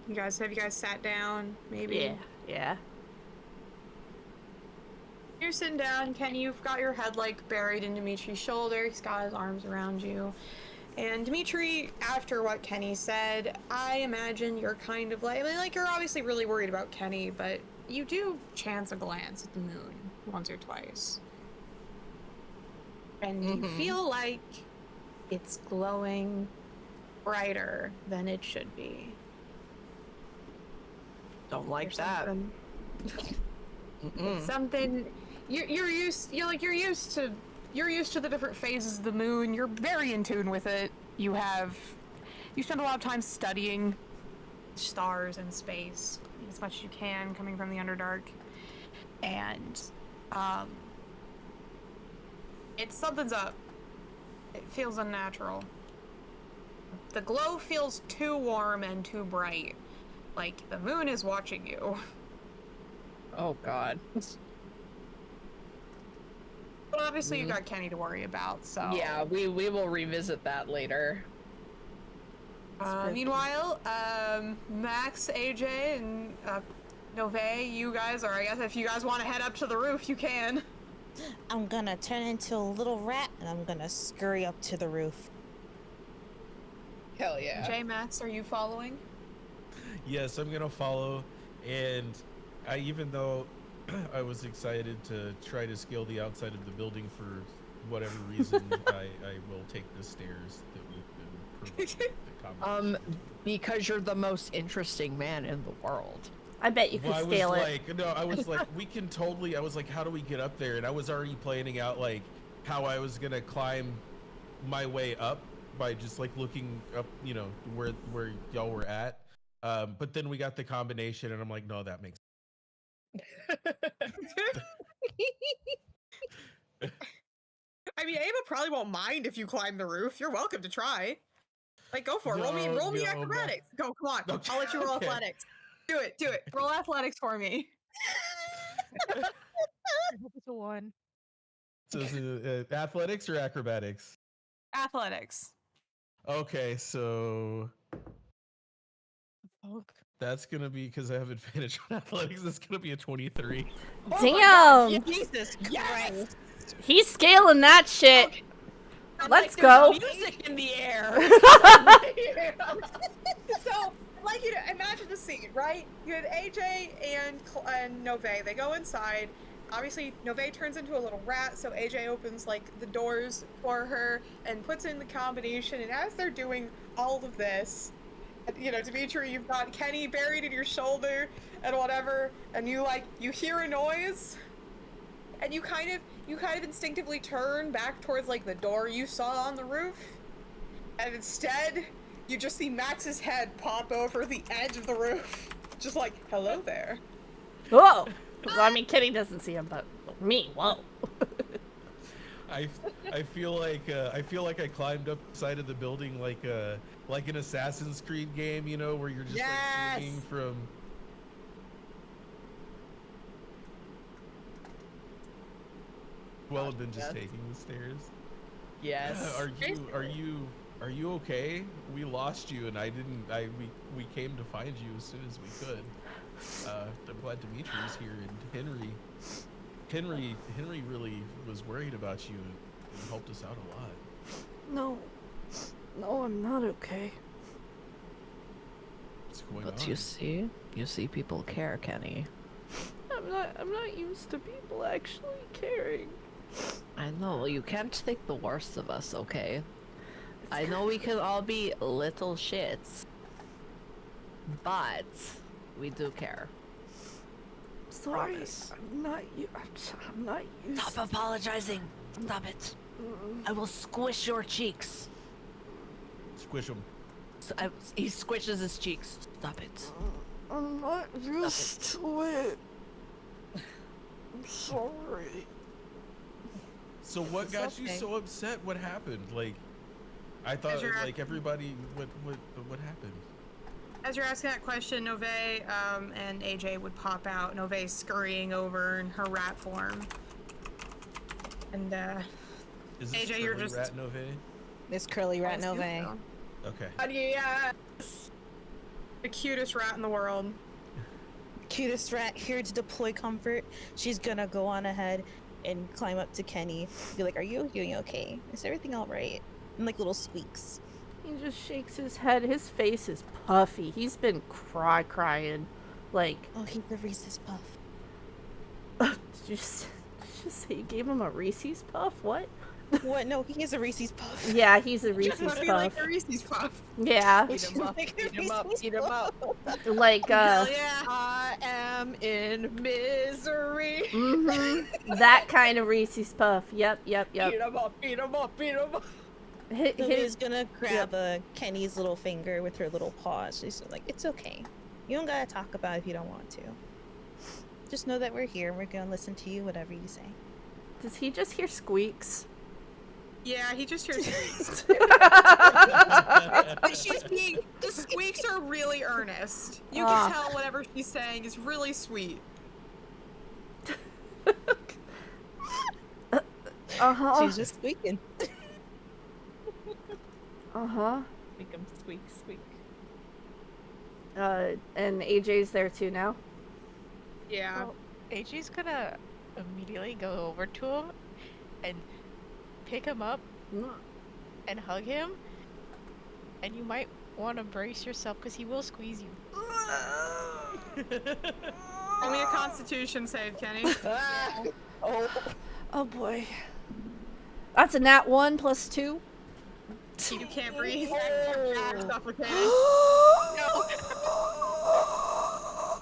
Have you guys sat down? Maybe. Yeah. You're sitting down, Kenny. You've got your head like buried in Dimitri's shoulder. He's got his arms around you. And Dimitri, after what Kenny said, I imagine you're kind of like you're obviously really worried about Kenny, but you do chance a glance at the moon once or twice. And you feel like it's glowing brighter than it should be. Don't like that. It's something you're used to the different phases of the moon. You're very in tune with it. You spend a lot of time studying stars and space as much as you can, coming from the Underdark, and something's up. It feels unnatural. The glow feels too warm and too bright. Like the moon is watching you. Oh god. But obviously you got Kenny to worry about, so... Yeah, we will revisit that later. Meanwhile, Max, AJ, and Nove, you guys, or I guess if you guys want to head up to the roof, you can. I'm gonna turn into a little rat and I'm gonna scurry up to the roof. Hell yeah. J Max, are you following? Yes, I'm gonna follow, and even though I was excited to try to scale the outside of the building for whatever reason, I will take the stairs that we've been provided. Because you're the most interesting man in the world. I bet you could scale it. I was like, we can totally. I was like, how do we get up there? And I was already planning out like how I was gonna climb my way up by just like looking up, where y'all were at. But then we got the combination, and I'm like, no, that makes sense. I mean, Ava probably won't mind if you climb the roof. You're welcome to try. Like, go for it. Roll me acrobatics. Go, come on. Okay, I'll let you roll athletics. Do it. Roll athletics for me. It's a 1. So is it athletics or acrobatics? Athletics. Okay, so that's gonna be, because I have advantage on athletics. That's gonna be a 23. Damn! Jesus Christ! He's scaling that shit. Okay. Let's go. Music in the air. So, I'd like you to imagine the scene, right? You have AJ and Nove. They go inside. Obviously, Nove turns into a little rat, so AJ opens, like, the doors for her and puts in the combination. And as they're doing all of this, Dimitri, you've got Kenny buried in your shoulder and whatever, and you hear a noise, and you kind of instinctively turn back towards, like, the door you saw on the roof, and instead, you just see Max's head pop over the edge of the roof, just like, hello there. Whoa! Well, I mean, Kenny doesn't see him, but me, whoa. I feel like I climbed up the side of the building like an Assassin's Creed game, where you're just like swinging from. Well, have been just taking the stairs. Yes. Are you okay? We lost you, and we came to find you as soon as we could. I'm glad Dimitri's here, and Henry really was worried about you and helped us out a lot. No, I'm not okay. What's going But on? you see people care, Kenny. I'm not used to people actually caring. I know. Well, you can't think the worst of us, okay? I know we could all be little shits, but we do care. Sorry, Promise. I'm not used. Stop apologizing. Stop it. I will squish your cheeks. Squish him. He squishes his cheeks. Stop it. I'm not used to it. I'm sorry. So what got you so upset? What happened? Like, I thought like everybody. What happened? As you're asking that question, Nove and AJ would pop out. Nove scurrying over in her rat form, and Is this AJ, you're just Rat Nove? This curly rat Nove. Okay. Yes, the cutest rat in the world. Cutest rat here to deploy comfort. She's gonna go on ahead and climb up to Kenny. Be like, "Are you doing okay? Is everything all right?" And like little squeaks. He just shakes his head. His face is puffy. He's been crying. Like, oh, he's a Reese's Puff. Did you just say you gave him a Reese's Puff? What? What? No, he is a Reese's Puff. Yeah, he's a Reese's Must be Puff. like a Reese's Puff. Yeah. Eat him up, eat him up, eat him up. Like, Hell yeah. I am in misery. that kind of Reese's Puff. Yep. Eat him up, eat him up, eat him up. Lily's gonna grab Kenny's little finger with her little paw. She's like, it's okay. You don't gotta talk about it if you don't want to. Just know that we're here and we're gonna listen to you, whatever you say. Does he just hear squeaks? Yeah, he just hears squeaks. The squeaks are really earnest. You can tell whatever she's saying is really sweet. She's just squeaking. Make him squeak, squeak. And AJ's there too now? Yeah. Well, AJ's gonna immediately go over to him and pick him up and hug him. And you might want to brace yourself because he will squeeze you. Only a Constitution save, Kenny. Oh boy. That's a nat 1 plus 2. You can't breathe. Suffocating.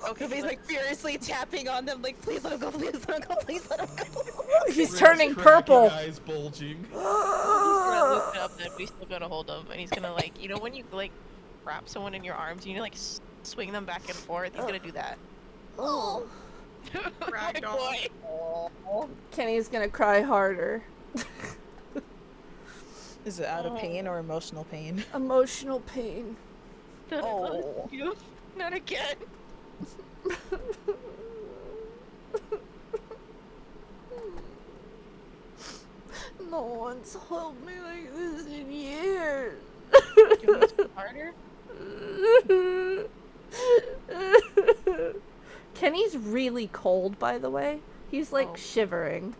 Okay, he's like furiously tapping on them, like, please let him go, please let him go, please let him go. He's turning purple. Eyes bulging. He's gonna look it up and we still gotta hold him. And he's gonna, like, you know when you, like, wrap someone in your arms, you know, like, swing them back and forth? He's gonna do that. Oh. Ragdoll. Kenny's gonna cry harder. Is it out of pain or emotional pain? Emotional pain. Oh. You? Not again. No one's helped me like this in years. You want to harder? Kenny's really cold, by the way. He's like shivering.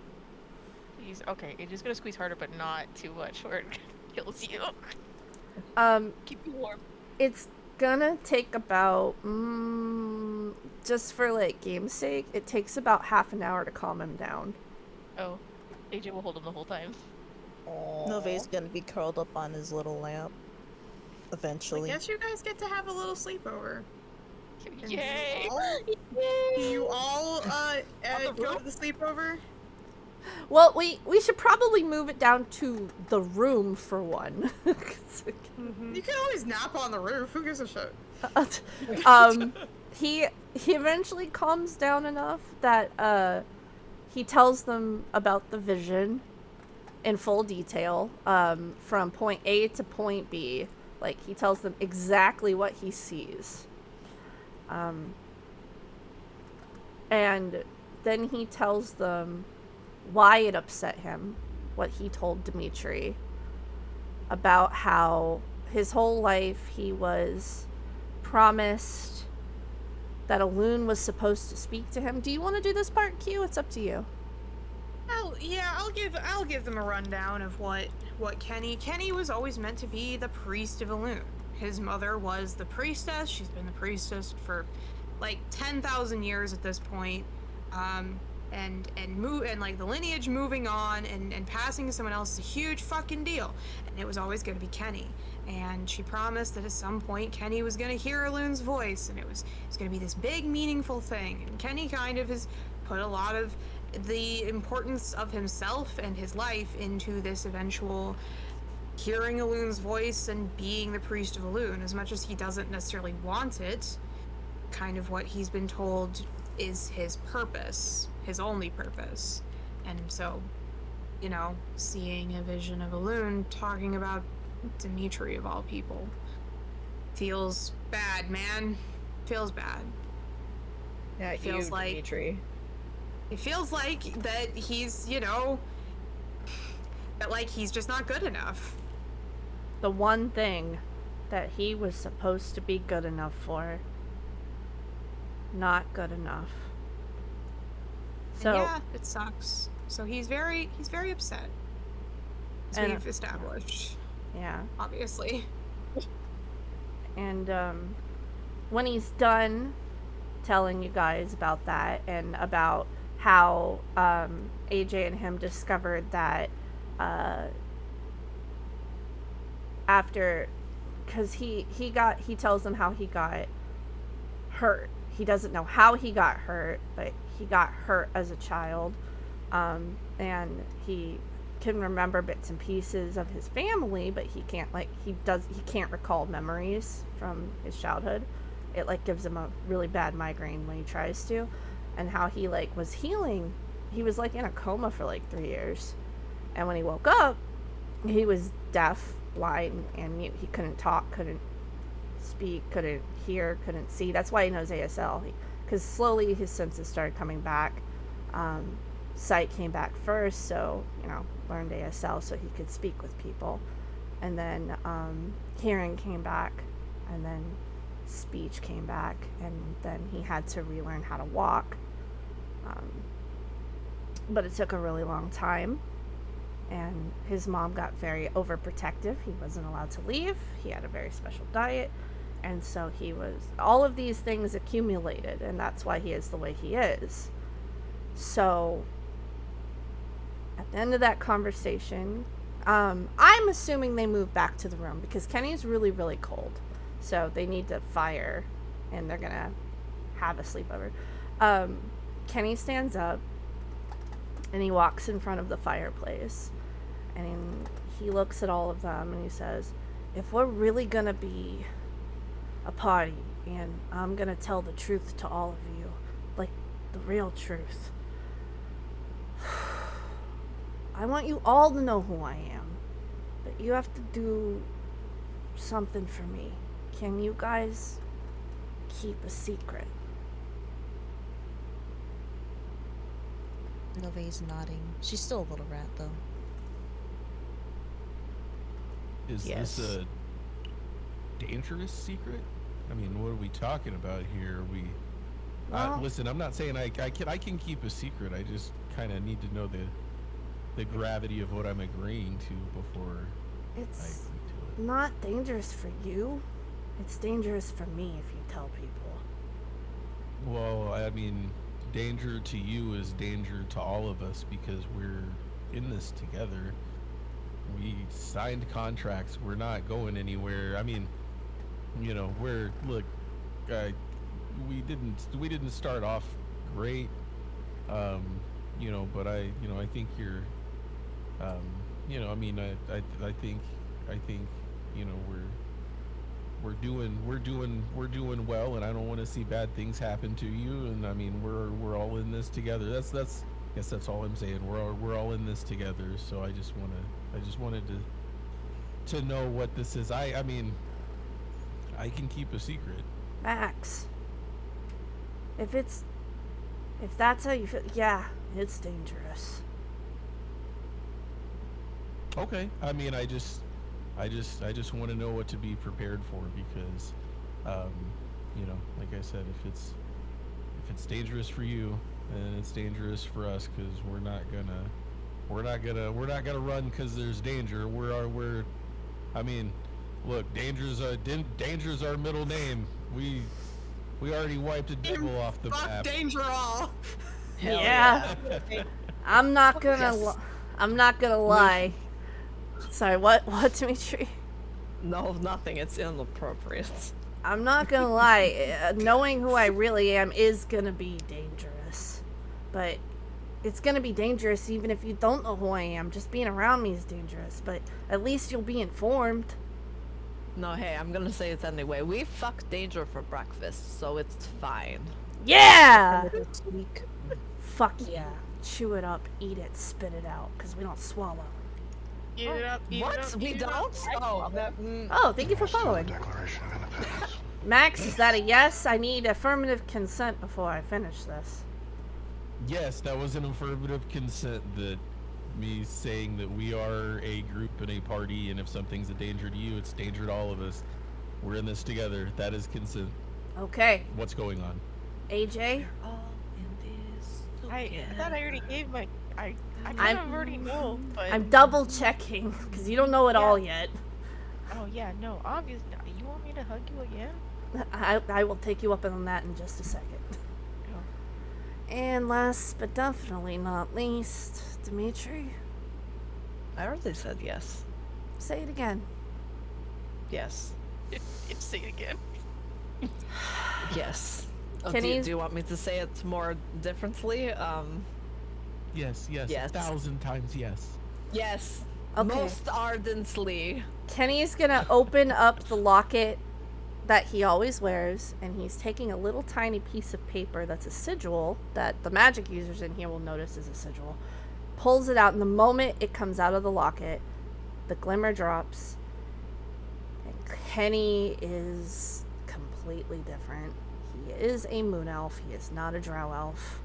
He's okay. You're just gonna squeeze harder, but not too much, or it kills you. Keep you warm. It's gonna take about just for like game's sake, it takes about half an hour to calm him down. Oh, AJ will hold him the whole time. Nove's gonna be curled up on his little lamp. Eventually. I guess you guys get to have a little sleepover. Yay! You all go to the sleepover? Well, we should probably move it down to the room for one. You can always nap on the roof. Who gives a shit? He eventually calms down enough that he tells them about the vision in full detail, from point A to point B. Like, he tells them exactly what he sees. And then he tells them why it upset him, what he told Dimitri, about how his whole life he was promised that a loon was supposed to speak to him. Do you want to do this part, Q? It's up to you. Oh yeah, I'll give them a rundown of what Kenny was always meant to be the priest of a loon. His mother was the priestess. She's been the priestess for like 10,000 years at this point. And like the lineage moving on and passing to someone else is a huge fucking deal. And it was always going to be Kenny. And she promised that at some point Kenny was going to hear a loon's voice, and it was going to be this big meaningful thing. And Kenny kind of has put a lot of the importance of himself and his life into this eventual hearing a loon's voice and being the priest of a loon. As much as he doesn't necessarily want it, kind of what he's been told is his purpose, his only purpose. And so, you know, seeing a vision of a loon talking about Dimitri of all people feels bad, man. Feels bad. Yeah, it feels like Dimitri. It feels like that he's, you know, that like he's just not good enough. The one thing that he was supposed to be good enough for, not good enough. So And yeah, it sucks. So he's very upset. As we've established. Yeah. Obviously. And when he's done telling you guys about that and about how AJ and him discovered that after, because he tells them how he got hurt. He doesn't know how he got hurt, but he got hurt as a child, and he can remember bits and pieces of his family, but he can't recall memories from his childhood. It gives him a really bad migraine when he tries to, and how he was healing. He was in a coma for 3 years, and when he woke up, he was deaf, blind, and mute. He couldn't talk, couldn't speak, couldn't hear, couldn't see. That's why he knows ASL, because slowly his senses started coming back. Sight came back first, so learned ASL so he could speak with people, and then hearing came back, and then speech came back, and then he had to relearn how to walk, but it took a really long time, and his mom got very overprotective. He wasn't allowed to leave. He had a very special diet, and so all of these things accumulated, and that's why he is the way he is. So at the end of that conversation, I'm assuming they moved back to the room because Kenny's really, really cold. So they need to fire, and they're going to have a sleepover. Kenny stands up, and he walks in front of the fireplace, and he looks at all of them, and he says, if we're really going to be a party, and I'm going to tell the truth to all of you, the real truth, I want you all to know who I am, but you have to do something for me. Can you guys keep a secret? Nove's nodding. She's still a little rat, though. Is this a dangerous secret? I mean, what are we talking about here? Listen, I'm not saying I can keep a secret. I just kind of need to know the gravity of what I'm agreeing to before I agree to it. Not dangerous for you. It's dangerous for me if you tell people. Well, I mean, danger to you is danger to all of us because we're in this together. We signed contracts. We're not going anywhere. I mean, we didn't start off great, but I think you're, I think we're doing well, and I don't want to see bad things happen to you. And I mean, we're all in this together. That's all I'm saying. We're all in this together. So I just wanted to know what this is. I mean, I can keep a secret. Max, if that's how you feel, yeah, it's dangerous. Okay. I mean, I just want to know what to be prepared for because, like I said, if it's dangerous for you, then it's dangerous for us because we're not gonna run because there's danger. I mean, look, danger's our middle name. We already wiped a devil off the map. Danger all. Yeah. I'm not gonna lie. Sorry, what, Dimitri? No, nothing. It's inappropriate. I'm not gonna lie. Knowing who I really am is gonna be dangerous. But it's gonna be dangerous even if you don't know who I am. Just being around me is dangerous. But at least you'll be informed. No, hey, I'm gonna say it anyway. We fucked Danger for breakfast, so it's fine. Yeah! Fuck yeah. Chew it up, eat it, spit it out, because we don't swallow. Eat it up, eat what? it up. We don't? Oh, thank you for following. Max, is that a yes? I need affirmative consent before I finish this. Yes, that was an affirmative consent that me saying that we are a group and a party, and if something's a danger to you, it's danger to all of us. We're in this together. That is consent. Okay. What's going on? AJ? We're all in this I thought I already gave my... I kind of already know, but... I'm double checking, because you don't know it all yet. Oh, yeah, no, obviously. You want me to hug you again? I will take you up on that in just a second. And last but definitely not least, Dimitri. I already said yes. Say it again. Yes. Say it again. Yes. Oh, Can do you- you want me to say it more differently? Yes, yes, Yes. 1,000 times yes. Yes. Okay. Most ardently. Kenny's gonna open up the locket that he always wears, and he's taking a little tiny piece of paper that's a sigil that the magic users in here will notice is a sigil. Pulls it out, and the moment it comes out of the locket, the glimmer drops, and Kenny is completely different. He is a moon elf. He is not a drow elf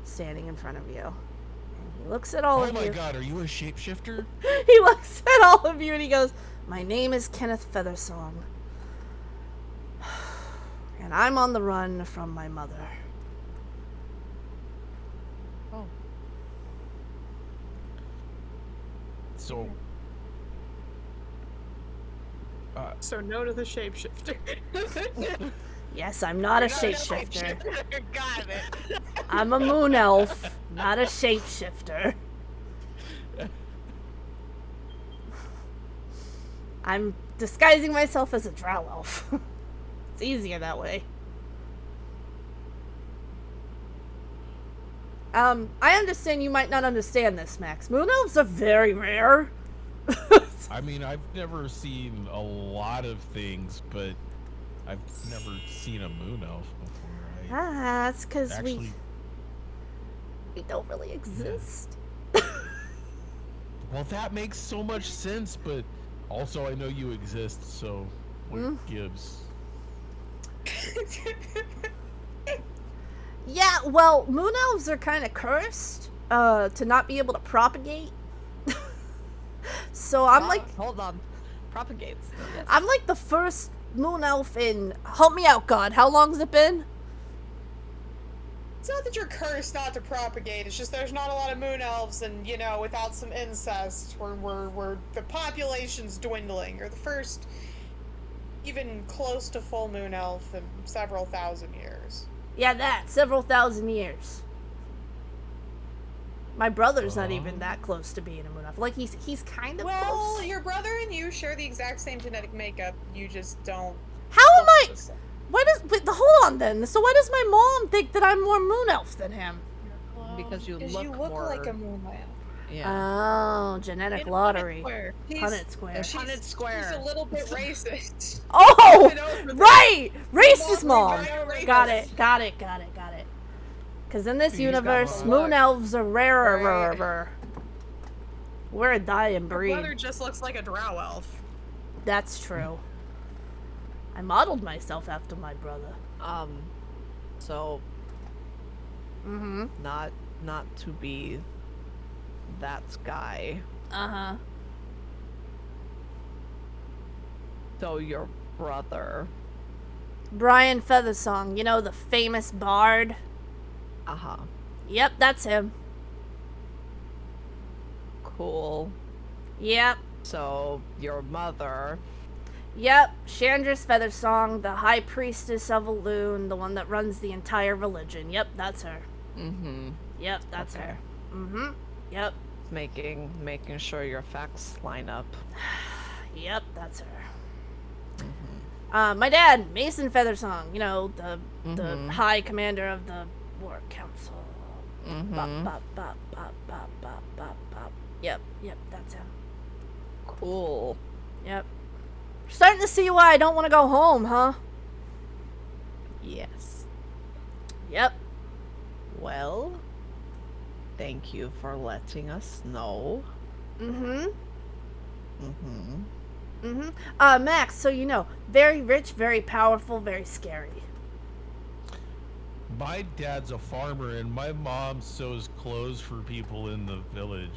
standing in front of you. And he looks at all Oh of you. my god, are you a shapeshifter? He looks at all of you and he goes, "My name is Kenneth Feathersong. And I'm on the run from my mother." Oh. So. So no to the shapeshifter. Yes, I'm not a shapeshifter. Got it. I'm a moon elf, not a shapeshifter. I'm disguising myself as a drow elf. It's easier that way. I understand you might not understand this, Max. Moon elves are very rare. I mean, I've never seen a lot of things, but I've never seen a moon elf before. That's because Actually, we don't really exist. well, that makes so much sense, but also I know you exist, so what gives? Yeah, well, moon elves are kind of cursed to not be able to propagate. So I'm like, hold on, propagates. Yes. I'm like the first moon elf in. Help me out, God. How long's it been? It's not that you're cursed not to propagate. It's just there's not a lot of moon elves, and you know, without some incest, we're the population's dwindling. You're the first, even close to full moon elf in several thousand years. Yeah, several thousand years. My brother's not even that close to being a moon elf. Like he's kind of Well, close. your brother and you share the exact same genetic makeup. You just don't. How am I? Why does? Wait, hold on then. So why does my mom think that I'm more moon elf than him? Because you Because look you look more. like a moon elf. Yeah. Oh, genetic lottery. Punnett Square. Punnett Square. She's a little bit racist. Oh, Get over that. right! Racist mom! Racist. Got it. Because in this He's got universe, one. moon elves are rarer. We're a dying Your breed. brother just looks like a drow elf. That's true. I modeled myself after my brother. So Mm-hmm. not to be that guy. Uh-huh. So your brother. Brian Feathersong, you know, the famous bard? Uh-huh. Yep, that's him. Cool. Yep. So your mother. Yep, Chandra's Feathersong, the High Priestess of Elune, the one that runs the entire religion. Yep, that's her. Mm-hmm. Yep, that's her. Mm-hmm. Yep. Making sure your facts line up. Yep, that's her. My dad, Mason Feathersong, you know, the High Commander of the War Council. Bop, bop, bop, bop, bop, bop, bop, bop. Yep, that's him. Cool. Yep. Starting to see why I don't want to go home, huh? Yes. Yep. Well, thank you for letting us know. Mm-hmm. Max, so you know, very rich, very powerful, very scary. My dad's a farmer, and my mom sews clothes for people in the village.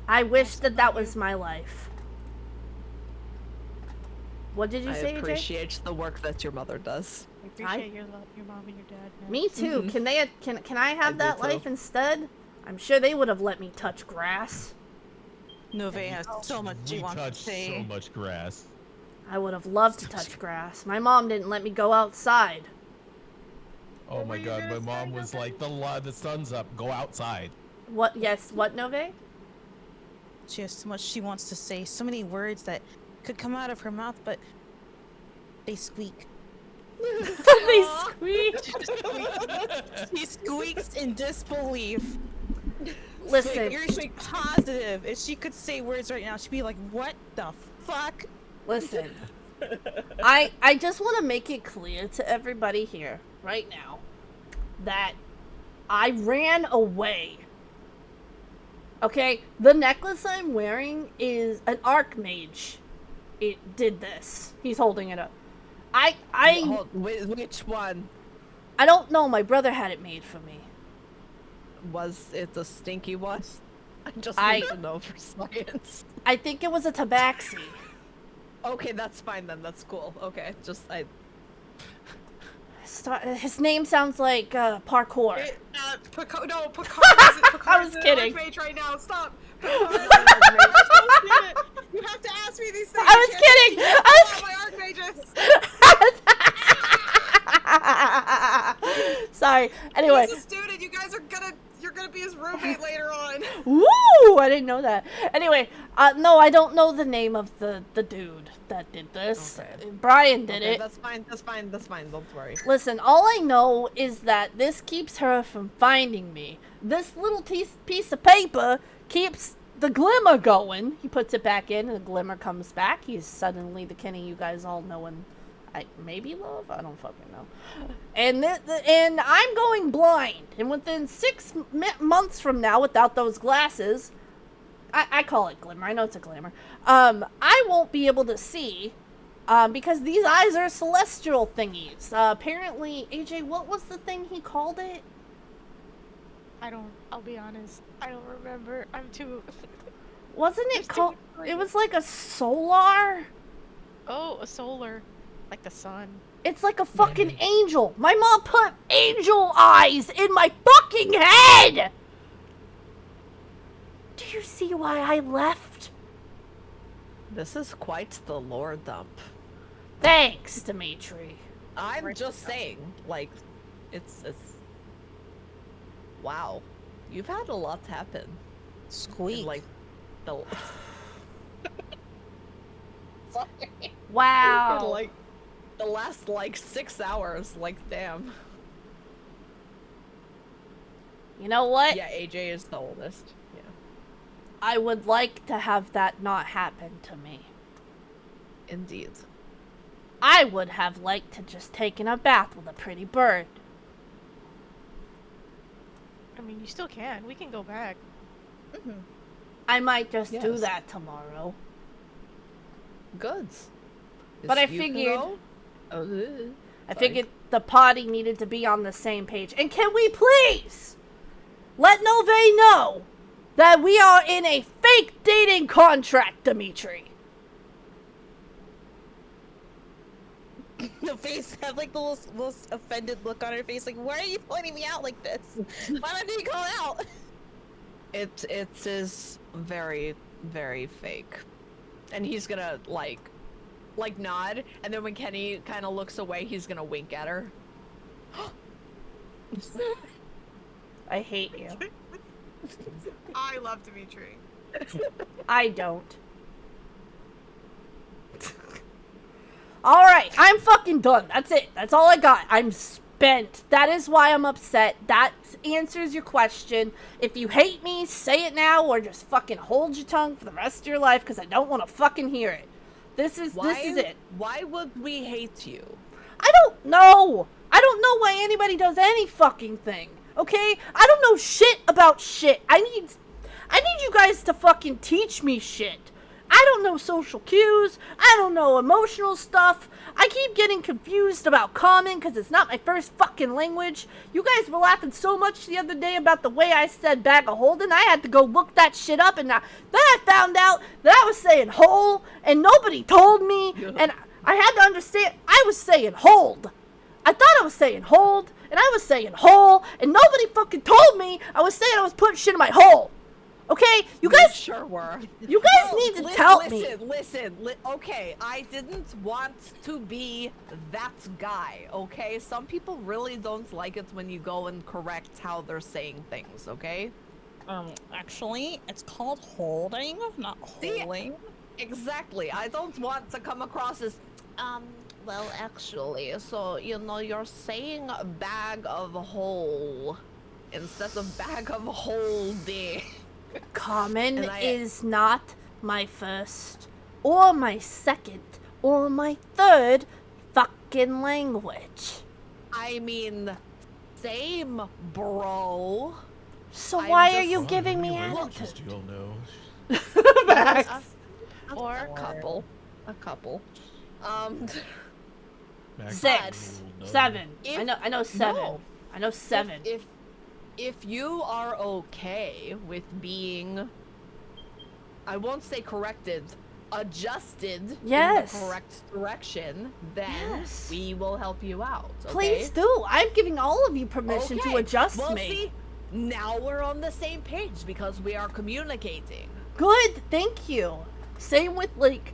I wish that was my life. What did you say, I AJ? appreciate the work that your mother does. I appreciate your mom and your dad. Max. Me too. Can I have I that do too. life instead? I'm sure they would have let me touch grass. Nove has so much she We wants to touch say. so much grass. I would have loved to touch grass. My mom didn't let me go outside. Oh my god, my mom was like, the sun's up, go outside. What? Yes. What, Nove? She has so much she wants to say, so many words that could come out of her mouth, but they squeak. They squeak. She squeaks in disbelief. Listen. You're positive. If she could say words right now, she'd be like, what the fuck? Listen. I just want to make it clear to everybody here right now that I ran away. Okay? The necklace I'm wearing is an archmage. It did this. He's holding it up. Which one? I don't know. My brother had it made for me. Was it the stinky one? I just need to know for science. I think it was a tabaxi. Okay, that's fine then. That's cool. Okay, His name sounds like parkour. No, Picard. Picard I was is kidding. an archmage right now. Stop. Picard. You have to ask me these things. I was kidding. Sorry. Anyway. He's a student. You're gonna be his roommate later on. Woo! I didn't know that. Anyway, no, I don't know the name of the dude that did this. Okay. Brian did it. That's fine. Don't worry. Listen, all I know is that this keeps her from finding me. This little piece of paper keeps the glimmer going. He puts it back in, and the glimmer comes back. He's suddenly the Kenny you guys all know and maybe love? I don't fucking know. And I'm going blind. And within 6 months from now, without those glasses, I call it glimmer. I know it's a glamour. I won't be able to see because these eyes are celestial thingies. Apparently, AJ, what was the thing he called it? I'll be honest, I don't remember. I'm too... Wasn't it called... It was like a solar? Oh, a solar. Like the sun. It's like a fucking angel. My mom put angel eyes in my fucking head! Do you see why I left? This is quite the lore dump. Thanks, Dimitri. I'm just saying, like, it's... Wow. You've had a lot happen. Squeak. In, like, the... Wow. In, like, the last, like, 6 hours. Like, damn. You know what? Yeah, AJ is the oldest. Yeah. I would like to have that not happen to me. Indeed. I would have liked to just taken a bath with a pretty bird. I mean, you still can. We can go back. Mm-hmm. I might just do that tomorrow. Good. But I figured... I figured the party needed to be on the same page. And can we please let Nove know that we are in a fake dating contract, Dimitri? The face had like the most offended look on her face. Like, why are you pointing me out like this? Why not you call out? It is very, very fake. And he's gonna like nod, and then when Kenny kind of looks away, he's gonna wink at her. I hate you. I love Dimitri. I don't. Alright, I'm fucking done. That's it. That's all I got. I'm spent. That is why I'm upset. That answers your question. If you hate me, say it now, or just fucking hold your tongue for the rest of your life, because I don't want to fucking hear it. This is it. Why would we hate you? I don't know. I don't know why anybody does any fucking thing. Okay? I don't know shit about shit. I need you guys to fucking teach me shit. I don't know social cues. I don't know emotional stuff. I keep getting confused about common because it's not my first fucking language. You guys were laughing so much the other day about the way I said bag of holding. I had to go look that shit up, and then I found out that I was saying hole, and nobody told me, and I had to understand I was saying hold. I thought I was saying hold, and I was saying hole, and nobody fucking told me I was saying I was putting shit in my hole. Okay, you guys sure were. You guys need to tell me. Listen. Okay, I didn't want to be that guy. Okay, some people really don't like it when you go and correct how they're saying things. Okay. Actually, it's called holding, not holding. Exactly. I don't want to come across as, well, actually, so, you're saying bag of hole instead of bag of holding. Common is not my first, or my second, or my third fucking language. I mean, same, bro. So why are you giving me attitude? attitude? Max. Or a couple. Six, seven. I know seven. No. I know seven. If you are okay with being, I won't say corrected, adjusted in the correct direction, then we will help you out. Okay? Please do. I'm giving all of you permission to adjust well, me. See, now we're on the same page because we are communicating. Good, thank you. Same with like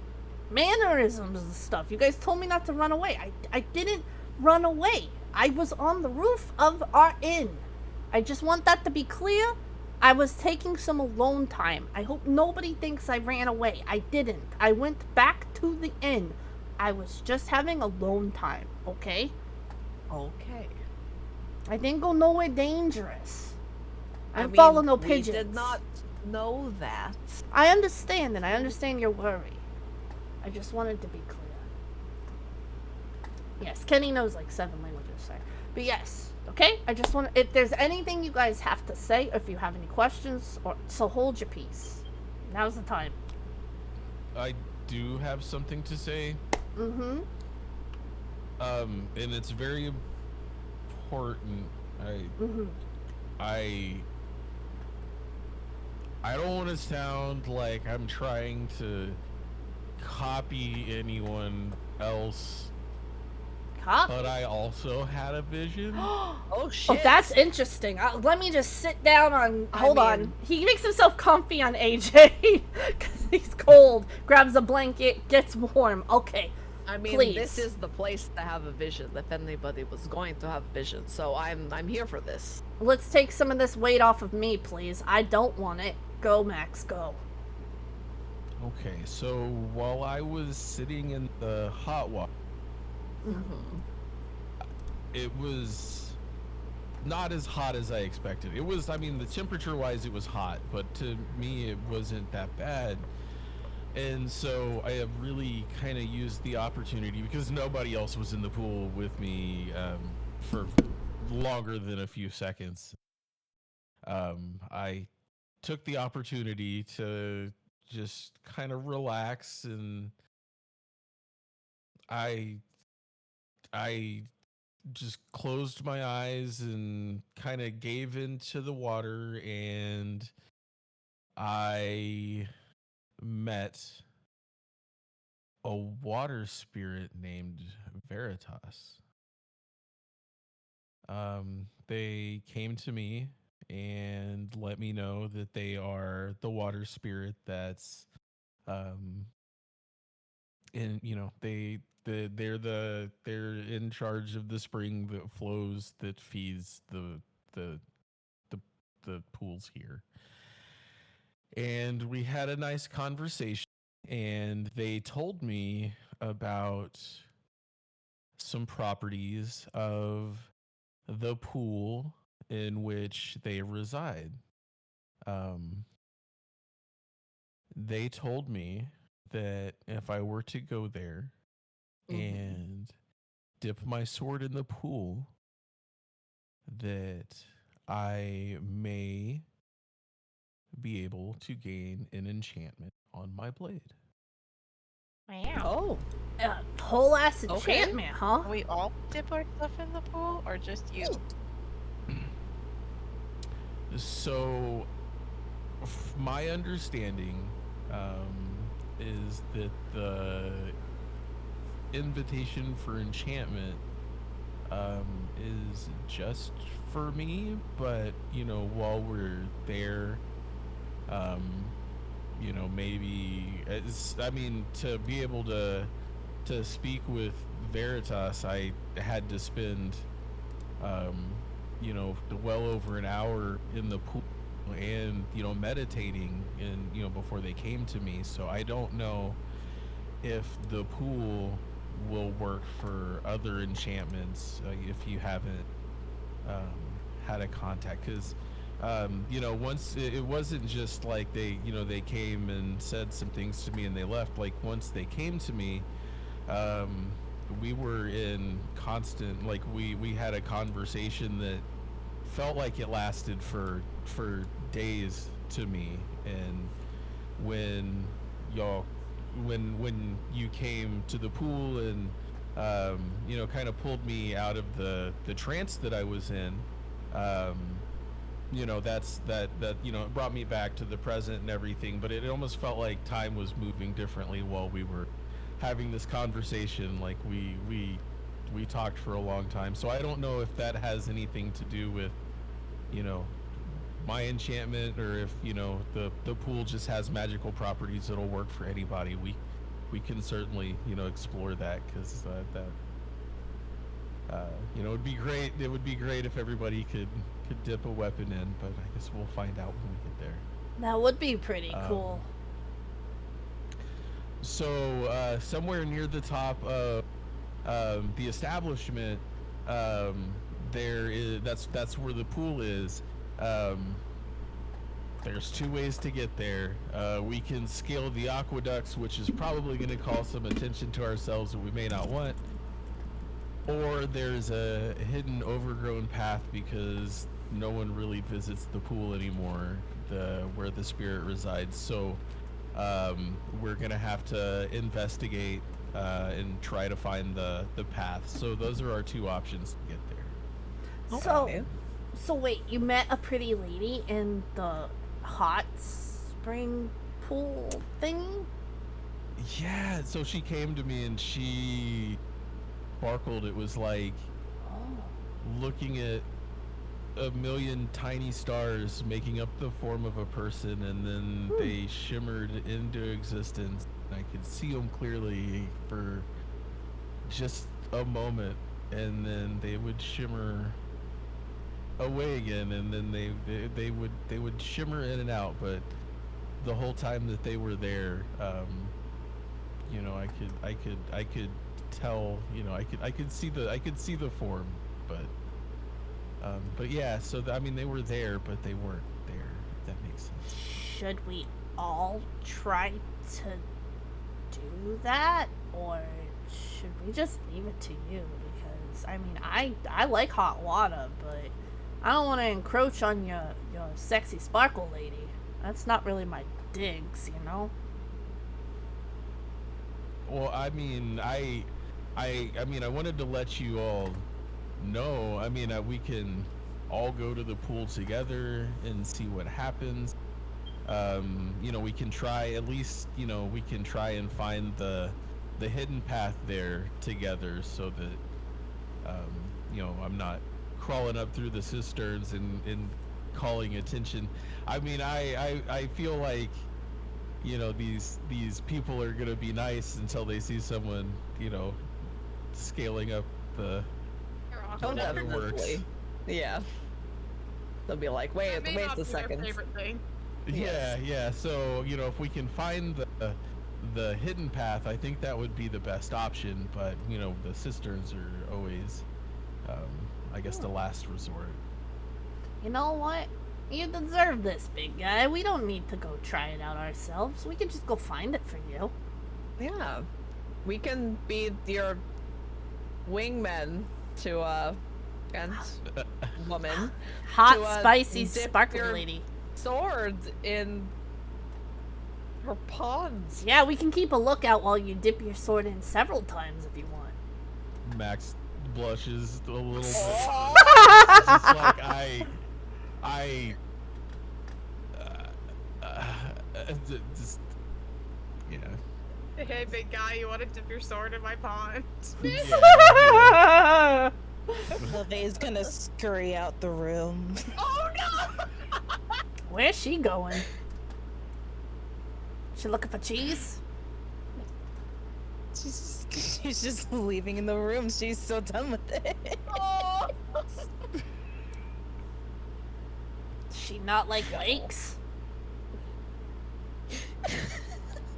mannerisms and stuff. You guys told me not to run away. I didn't run away. I was on the roof of our inn. I just want that to be clear. I was taking some alone time. I hope nobody thinks I ran away. I didn't. I went back to the inn. I was just having alone time, okay? Okay. I didn't go nowhere dangerous. I didn't follow no pigeons. We did not know that. I understand, and I understand your worry. I just wanted to be clear. Yes, Kenny knows like 7 languages, sir. But yes, okay? I just want to, if there's anything you guys have to say, if you have any questions, so hold your peace. Now's the time. I do have something to say. Mm-hmm. And it's very important. I don't want to sound like I'm trying to copy anyone else. But I also had a vision. Oh shit! Oh, that's interesting. Let me just sit down on. Hold on. He makes himself comfy on AJ because he's cold. Grabs a blanket, gets warm. Okay. I mean, please. This is the place to have a vision. If anybody was going to have a vision, so I'm here for this. Let's take some of this weight off of me, please. I don't want it. Go, Max. Go. Okay, so while I was sitting in the hot water. It was not as hot as I expected. It was, I mean, the temperature-wise, it was hot, but to me, it wasn't that bad. And so I have really kind of used the opportunity, because nobody else was in the pool with me for longer than a few seconds. I took the opportunity to just kind of relax, and I just closed my eyes and kind of gave into the water, and I met a water spirit named Veritas. They came to me and let me know that they are the water spirit that's and they're in charge of the spring that flows, that feeds the pools here. And we had a nice conversation, and they told me about some properties of the pool in which they reside. They told me that if I were to go there and dip my sword in the pool, that I may be able to gain an enchantment on my blade. Wow. Oh, whole ass enchantment, huh? We all dip our stuff in the pool, or just you? So, my understanding is that the invitation for enchantment is just for me, but while we're there, maybe to be able to speak with Veritas, I had to spend well over an hour in the pool and meditating, and before they came to me. So I don't know if the pool will work for other enchantments if you haven't had a contact, because once it wasn't just like they came and said some things to me and they left. Like once they came to me, we were in constant, like we had a conversation that felt like it lasted for days to me. And when you came to the pool and kind of pulled me out of the trance that I was in, it brought me back to the present and everything. But it almost felt like time was moving differently while we were having this conversation. Like we talked for a long time. So I don't know if that has anything to do with my enchantment, or if the pool just has magical properties that'll work for anybody. We can certainly explore that, because it would be great. It would be great if everybody could dip a weapon in, but I guess we'll find out when we get there. That would be pretty cool. So somewhere near the top of the establishment, there is that's where the pool is. There's two ways to get there. We can scale the aqueducts, which is probably going to call some attention to ourselves that we may not want. Or there's a hidden overgrown path, because no one really visits the pool anymore, where the spirit resides. So we're going to have to investigate and try to find the path. So those are our two options to get there. So wait, you met a pretty lady in the hot spring pool thing? Yeah, so she came to me and she sparkled. It was like looking at a million tiny stars making up the form of a person, and then they shimmered into existence. I could see them clearly for just a moment, and then they would shimmer away again, and then they would shimmer in and out. But the whole time that they were there, I could tell, I could see the form, but yeah. So they were there, but they weren't there. If that makes sense. Should we all try to do that, or should we just leave it to you? Because I like hot water, but I don't want to encroach on your sexy sparkle lady. That's not really my digs, Well, I wanted to let you all know. We can all go to the pool together and see what happens. We can try, at least, we can try and find the hidden path there together, so that I'm not crawling up through the cisterns and calling attention. I feel like these people are gonna be nice until they see someone scaling up the works. Yeah, they'll be like, wait a second. Yeah. So if we can find the hidden path, I think that would be the best option. But the cisterns are always I guess the last resort. You know what? You deserve this, big guy. We don't need to go try it out ourselves. We can just go find it for you. Yeah. We can be your wingmen to and woman. Hot, spicy, sparkly lady. Sword in her ponds. Yeah, we can keep a lookout while you dip your sword in several times if you want. Max blushes a little bit. It's just like just, yeah. Hey, big guy, you want to dip your sword in my pond? Yeah. Leve's gonna scurry out the room. Oh no! Where's she going? She looking for cheese? She's just leaving in the room. She's so done with it. Oh. she not like lakes?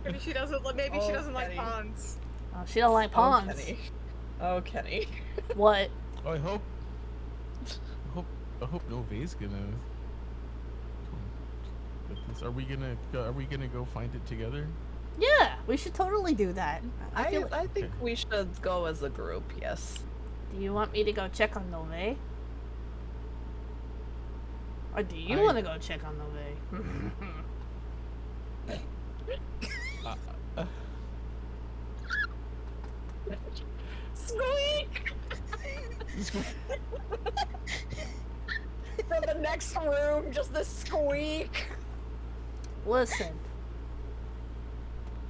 Maybe she doesn't. Maybe she doesn't like ponds. Oh, she don't like ponds. Oh, Kenny. What? I hope Nove's gonna. Are we gonna go find it together? Yeah, we should totally do that. I think we should go as a group. Yes. Do you want me to go check on Nove? Or do you want to go check on Nove? Squeak! From the next room, just the squeak. Listen,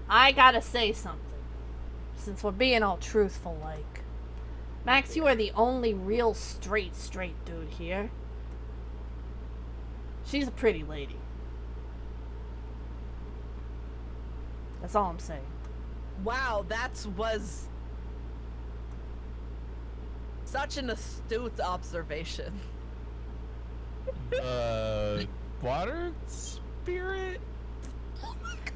I gotta say something. Since we're being all truthful, like. Max, you are the only real straight dude here. She's a pretty lady. That's all I'm saying. Wow, that was such an astute observation. Water spirit?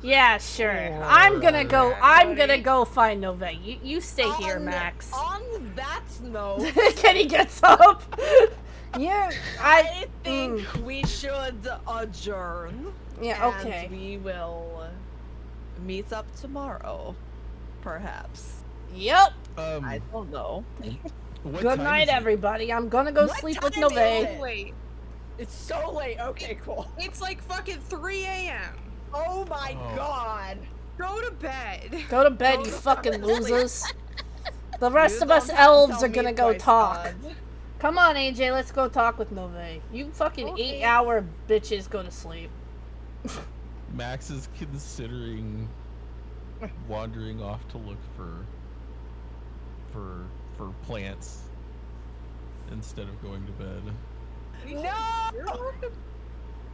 Yeah, sure. I'm gonna go find Nove. You stay here, Max. On that note, Kenny gets up. Yeah, I think we should adjourn. Yeah, okay. And we will meet up tomorrow, perhaps. Yep. I don't know. Good night, everybody. I'm gonna go sleep with Nove. It's so late. Okay, cool. It's like fucking 3 a.m. Oh my god. Go to bed. Go to bed, you fucking losers. The rest of us elves are gonna go talk. Come on, AJ, let's go talk with Nove. You fucking 8-hour bitches go to sleep. Max is considering wandering off to look for plants instead of going to bed. No!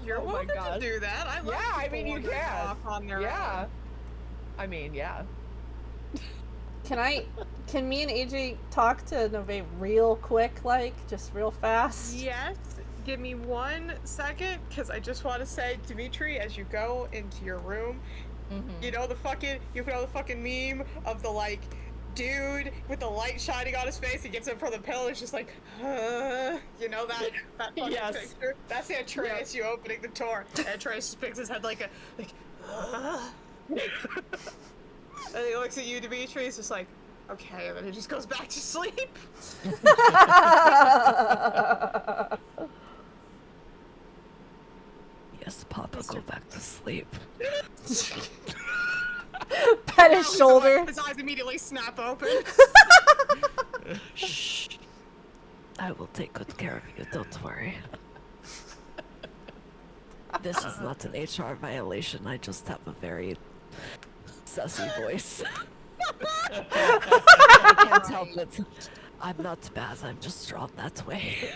You're welcome to do that. I love I mean, you can. off on their own. I mean, yeah. Can me and AJ talk to Nove real quick, like, just real fast? Yes. Give me 1 second, because I just want to say, Dimitri, as you go into your room, you know the fucking meme of the, like, dude with the light shining on his face. He gets up from the pillow. It's just like, you know that fucking picture. That's Atreus. You opening the door. Atreus just picks his head like, and he looks at you, Dimitri. He's just like, okay, and then he just goes back to sleep. Yes, Papa, go back to sleep. Pet his shoulder. His eyes immediately snap open. Shh. I will take good care of you, don't worry. This is not an HR violation, I just have a very sussy voice. I can't help it. I'm not bad, I'm just drawn that way.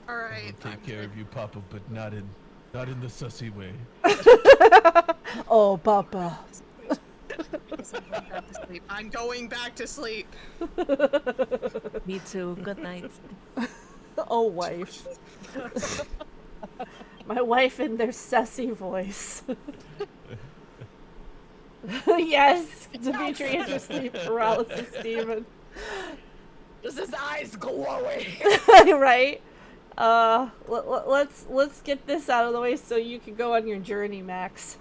Alright. I'll take care of you, Papa, but not in the sussy way. Oh, Papa. I'm going back to sleep. Me too. Good night. Oh, wife. My wife in their sassy voice. Yes, Dimitri has a sleep paralysis demon. Just his eyes glowing. Right? Let's get this out of the way so you can go on your journey, Max.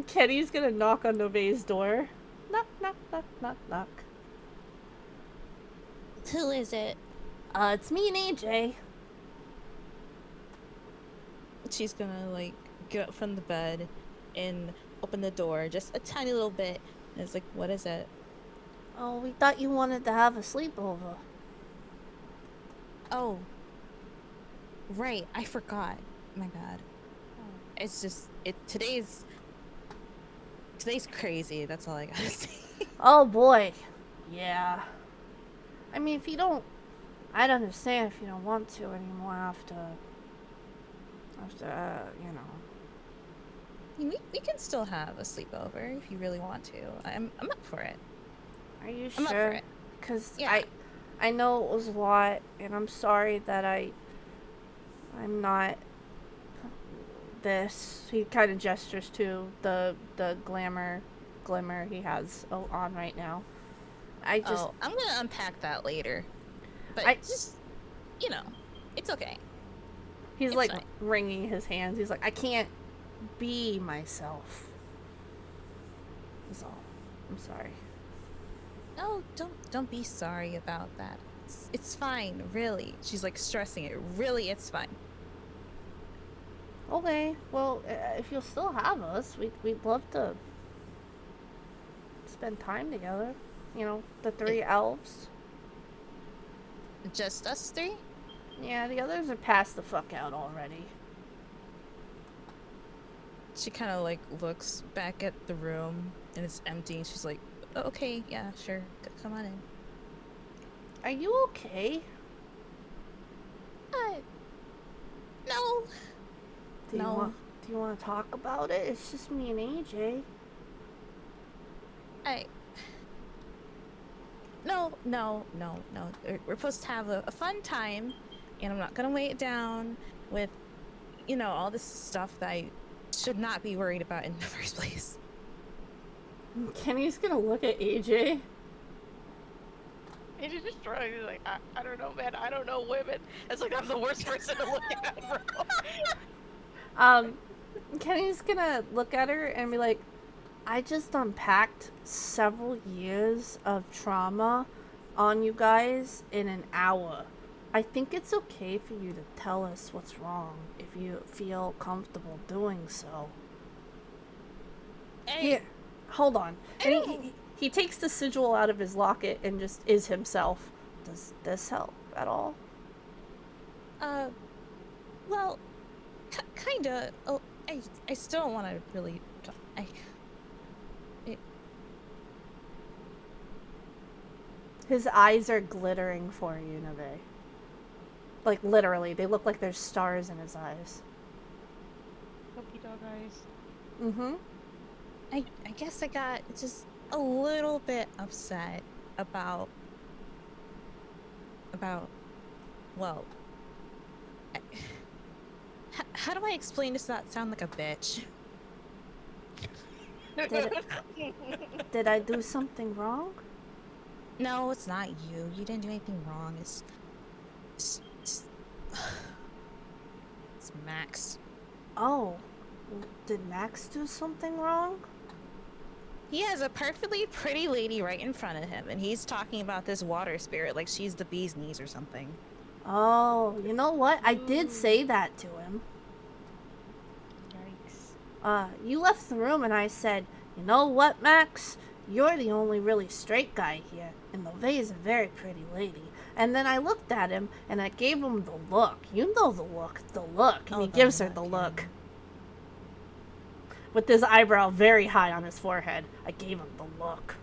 Kenny's gonna knock on Nove's door. Knock, knock, knock, knock, knock. Who is it? It's me and AJ. She's gonna like get up from the bed and open the door just a tiny little bit. And it's like, what is it? Oh, we thought you wanted to have a sleepover. Oh. Right, I forgot. My bad. It's just today's crazy, that's all I gotta say. Oh boy. Yeah. I mean, if you don't, I'd understand if you don't want to anymore after you know. We can still have a sleepover if you really want to. I'm up for it. Are you I'm up for sure? it. Because yeah. I know it was a lot, and I'm sorry that I'm not this. He kind of gestures to the glimmer he has on right now. I'm gonna unpack that later. But just, it's okay. He's it's like fine. wringing his hands. He's like, I can't be myself. That's all. I'm sorry. No, don't be sorry about that. It's fine, really. She's like stressing it. Really, it's fine. Okay, well, if you'll still have us, we'd love to spend time together. The 3 elves. Just us 3? Yeah, the others are passed the fuck out already. She kind of like looks back at the room and it's empty, and she's like, okay, yeah, sure, come on in. Are you okay? No. Do you want to talk about it? It's just me and AJ. No. We're supposed to have a fun time, and I'm not gonna weigh it down with, all this stuff that I should not be worried about in the first place. Kenny's gonna look at AJ. AJ's just trying. He's like, I don't know, man. I don't know women. It's like I'm the worst person to look at, bro. Kenny's gonna look at her and be like, I just unpacked several years of trauma on you guys in an hour. I think it's okay for you to tell us what's wrong if you feel comfortable doing so. Here, hold on. And he takes the sigil out of his locket and just is himself. Does this help at all? Well, kinda. Oh, I still don't want to really. His eyes are glittering for you, Neve. Like, literally. They look like there's stars in his eyes. Puppy dog eyes. Mm-hmm. I guess I got just a little bit upset about well, how do I explain this to not sound like a bitch? Did I do something wrong? No, it's not you. You didn't do anything wrong. It's Max. Oh, did Max do something wrong? He has a perfectly pretty lady right in front of him, and he's talking about this water spirit like she's the bee's knees or something. Oh, you know what? I did say that to him. Yikes. You left the room and I said, you know what, Max? You're the only really straight guy here, and Nove is a very pretty lady. And then I looked at him, and I gave him the look. You know the look. And he gives her the look. With his eyebrow very high on his forehead. I gave him the look.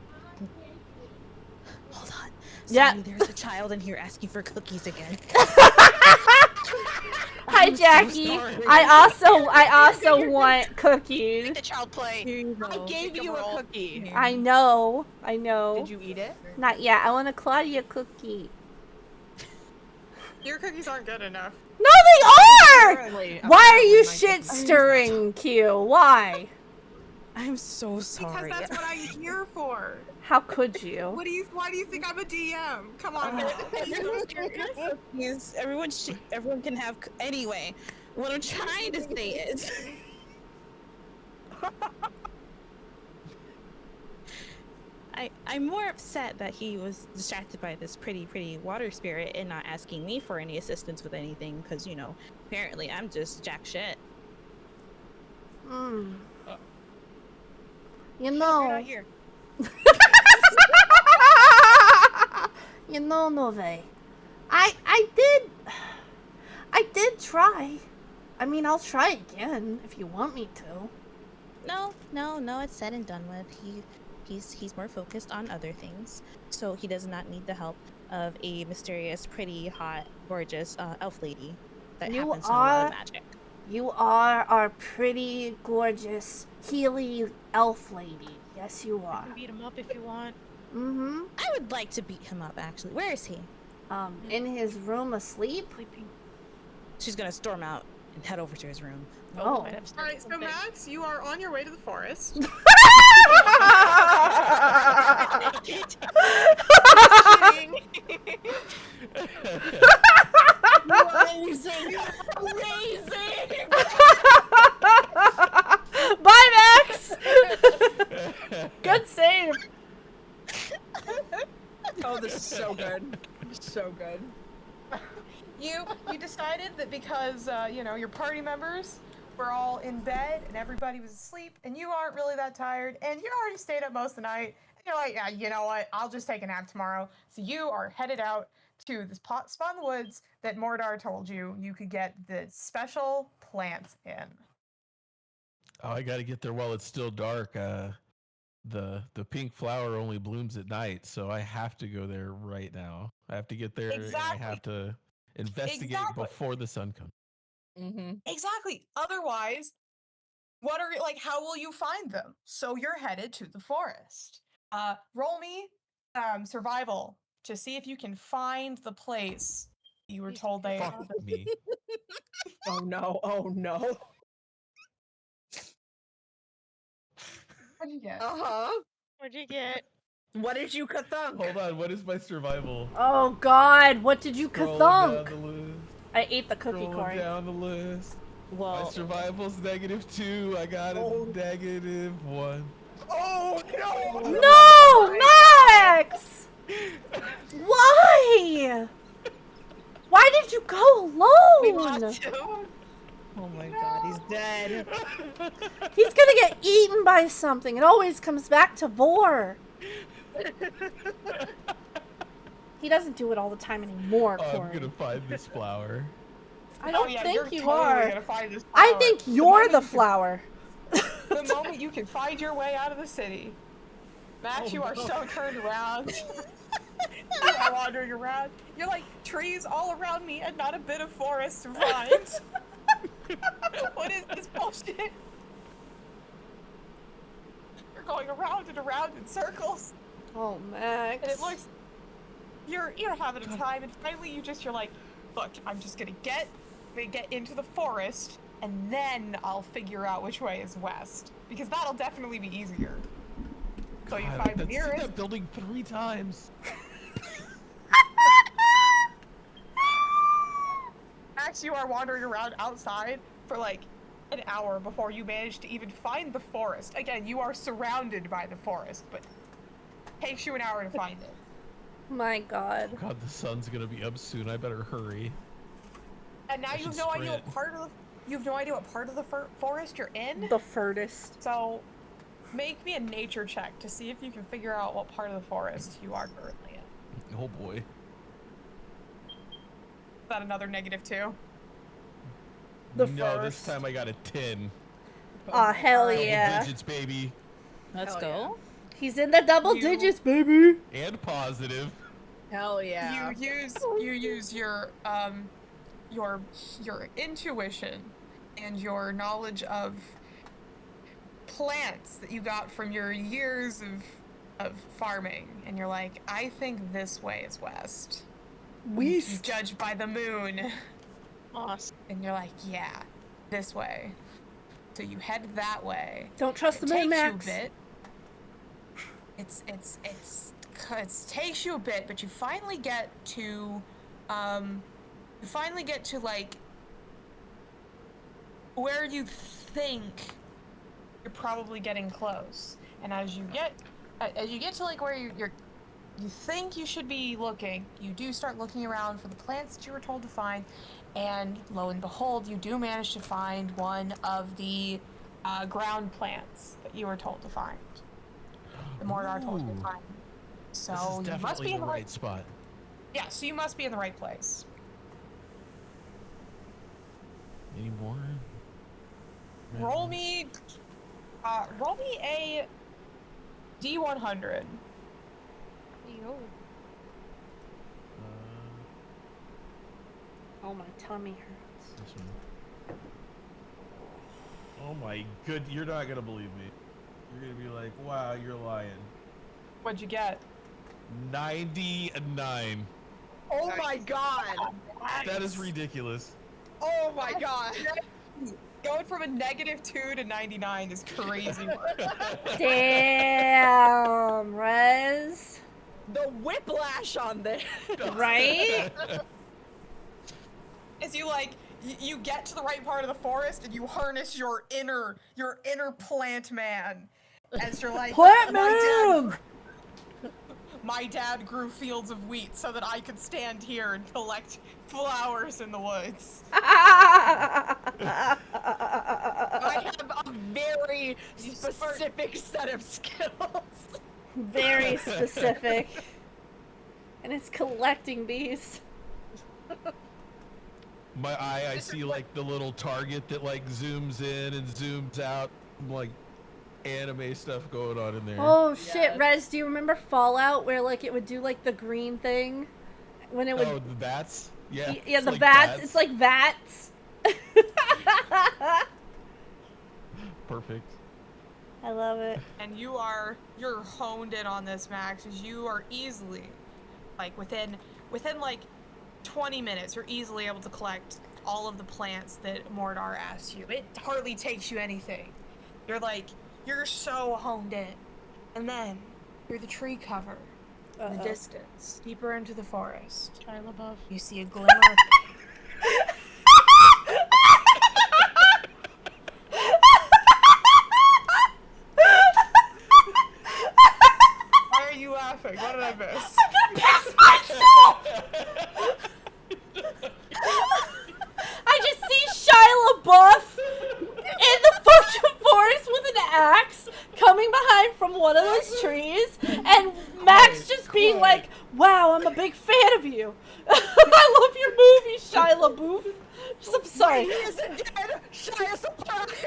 Hold on. Yeah. Sorry, there's a child in here asking for cookies again. Hi, Jackie. So I also want cookies. Make the child play. Here you go. I gave you a cookie. I know. Did you eat it? Not yet. I want a Claudia cookie. Your cookies aren't good enough. No, they are! Apparently, Why are you my shit cookies- stirring, Q? Why? I'm so sorry. Because that's what I'm here for. How could you? Why do you think I'm a DM? Come on, man. Everyone can have. Anyway, what I'm trying to say is, I'm more upset that he was distracted by this pretty water spirit and not asking me for any assistance with anything, because apparently I'm just jack shit. You know. You're not here. You know, Nove. I did try. I mean, I'll try again if you want me to. No, it's said and done with. He's more focused on other things, so he does not need the help of a mysterious, pretty, hot, gorgeous elf lady that happens to know a lot of magic. You are our pretty, gorgeous, Healy elf lady. Yes, you are. You can beat him up if you want. Mm-hmm. I would like to beat him up, actually. Where is he? In his room asleep? Sleeping. She's gonna storm out and head over to his room. Oh. Alright, so Max, you are on your way to the forest. Amazing! Amazing! Bye, Max! Good save. Oh, this is so good. So good. You decided that because you know, your party members were all in bed and everybody was asleep and you aren't really that tired and you already stayed up most of the night and you're like, yeah, you know what, I'll just take a nap tomorrow. So you are headed out to this spot in the woods that Mordar told you could get the special plants in. Oh, I gotta get there while it's still dark. The pink flower only blooms at night, so I have to go there right now. I have to get there and I have to investigate before the sun comes. Mm-hmm. Exactly. Otherwise, how will you find them? So you're headed to the forest. Roll me survival to see if you can find the place you were told they are. Fuck me. Oh no, oh no. What'd you get? Uh-huh. What'd you get? What did you kathunk? Hold on, what is my survival? Oh God, what did you Scrolling kathunk? down the list. I ate the cookie, Scrolling Corey. down the list. Well, My survival's -2. I got a -1. Oh no! No, Max! Why? Why did you go alone? oh my god, he's dead. He's gonna get eaten by something. It always comes back to Vor. He doesn't do it all the time anymore, Oh, Corey. I'm gonna find this flower. I don't you're think you totally are. Gonna find this I flower. think you're the flower. The moment you can find your way out of the city. Max, you are so turned around. You are wandering around. You're like, trees all around me and not a bit of forest to find. What is this bullshit? You're going around and around in circles. Oh, Max. And it looks, you're having a time, and finally you're like, look, I'm just gonna get into the forest, and then I'll figure out which way is west, because that'll definitely be easier. So you find the nearest. I've seen that building 3 times. Max, you are wandering around outside for like an hour before you manage to even find the forest. Again, you are surrounded by the forest, but it takes you an hour to find it. My God. God, the sun's gonna be up soon. I better hurry. And now you have no idea what part of the forest you're in. The furthest. So, make me a nature check to see if you can figure out what part of the forest you are currently in. Oh boy. Is that another -2? The No, first. this time I got a 10. Aw, hell Double yeah. digits, baby. Let's go. He's in the double digits, baby. And positive. Hell yeah. You use your intuition and your knowledge of plants that you got from your years of farming, and you're like, I think this way is west. You judge by the moon. Awesome. And you're like, yeah, this way. So you head that way. Don't trust the moon, Max. It takes you a bit, but you finally get to like where you think you're probably getting close. And as you get to like where you think you should be looking, you do start looking around for the plants that you were told to find, and lo and behold, you do manage to find one of the ground plants that you were told to find. The Mordar told you to find. So This is you definitely must be in the right spot. Yeah, so you must be in the right place. Any more? Roll me a D100. Yo. Oh, my tummy hurts. This one. Oh my good, you're not gonna believe me. You're gonna be like, wow, you're lying. What'd you get? 99. Oh my god! That is ridiculous. Oh my god! Going from a -2 to 99 is crazy. Damn, Rez. The whiplash on this. Right? As you like, you get to the right part of the forest and you harness your inner plant man. As you're like, Plant man! My dad grew fields of wheat so that I could stand here and collect flowers in the woods. I have a very specific set of skills. Very specific. And it's collecting these. My eye, I see like the little target that like zooms in and zooms out, like anime stuff going on in there. Oh shit, Rez, do you remember Fallout where like it would do like the green thing? When it would Oh, the bats? Yeah. Yeah, it's the like bats. It's like VATS. Perfect. I love it. And you're honed in on this, Max, as you are easily, like within like 20 minutes, you're easily able to collect all of the plants that Mordar asked you. It hardly takes you anything. You're so honed in. And then, through the tree cover, in the distance, deeper into the forest, you see a glimmer of Why are you laughing? What did I miss? I'm gonna piss myself! I just see Shia LaBeouf in the fucking forest with an axe coming behind from one of those trees, and Max just being like, wow, I'm a big fan of you. I love your movie, Shia LaBeouf. I'm sorry. He isn't dead. Shia surprise.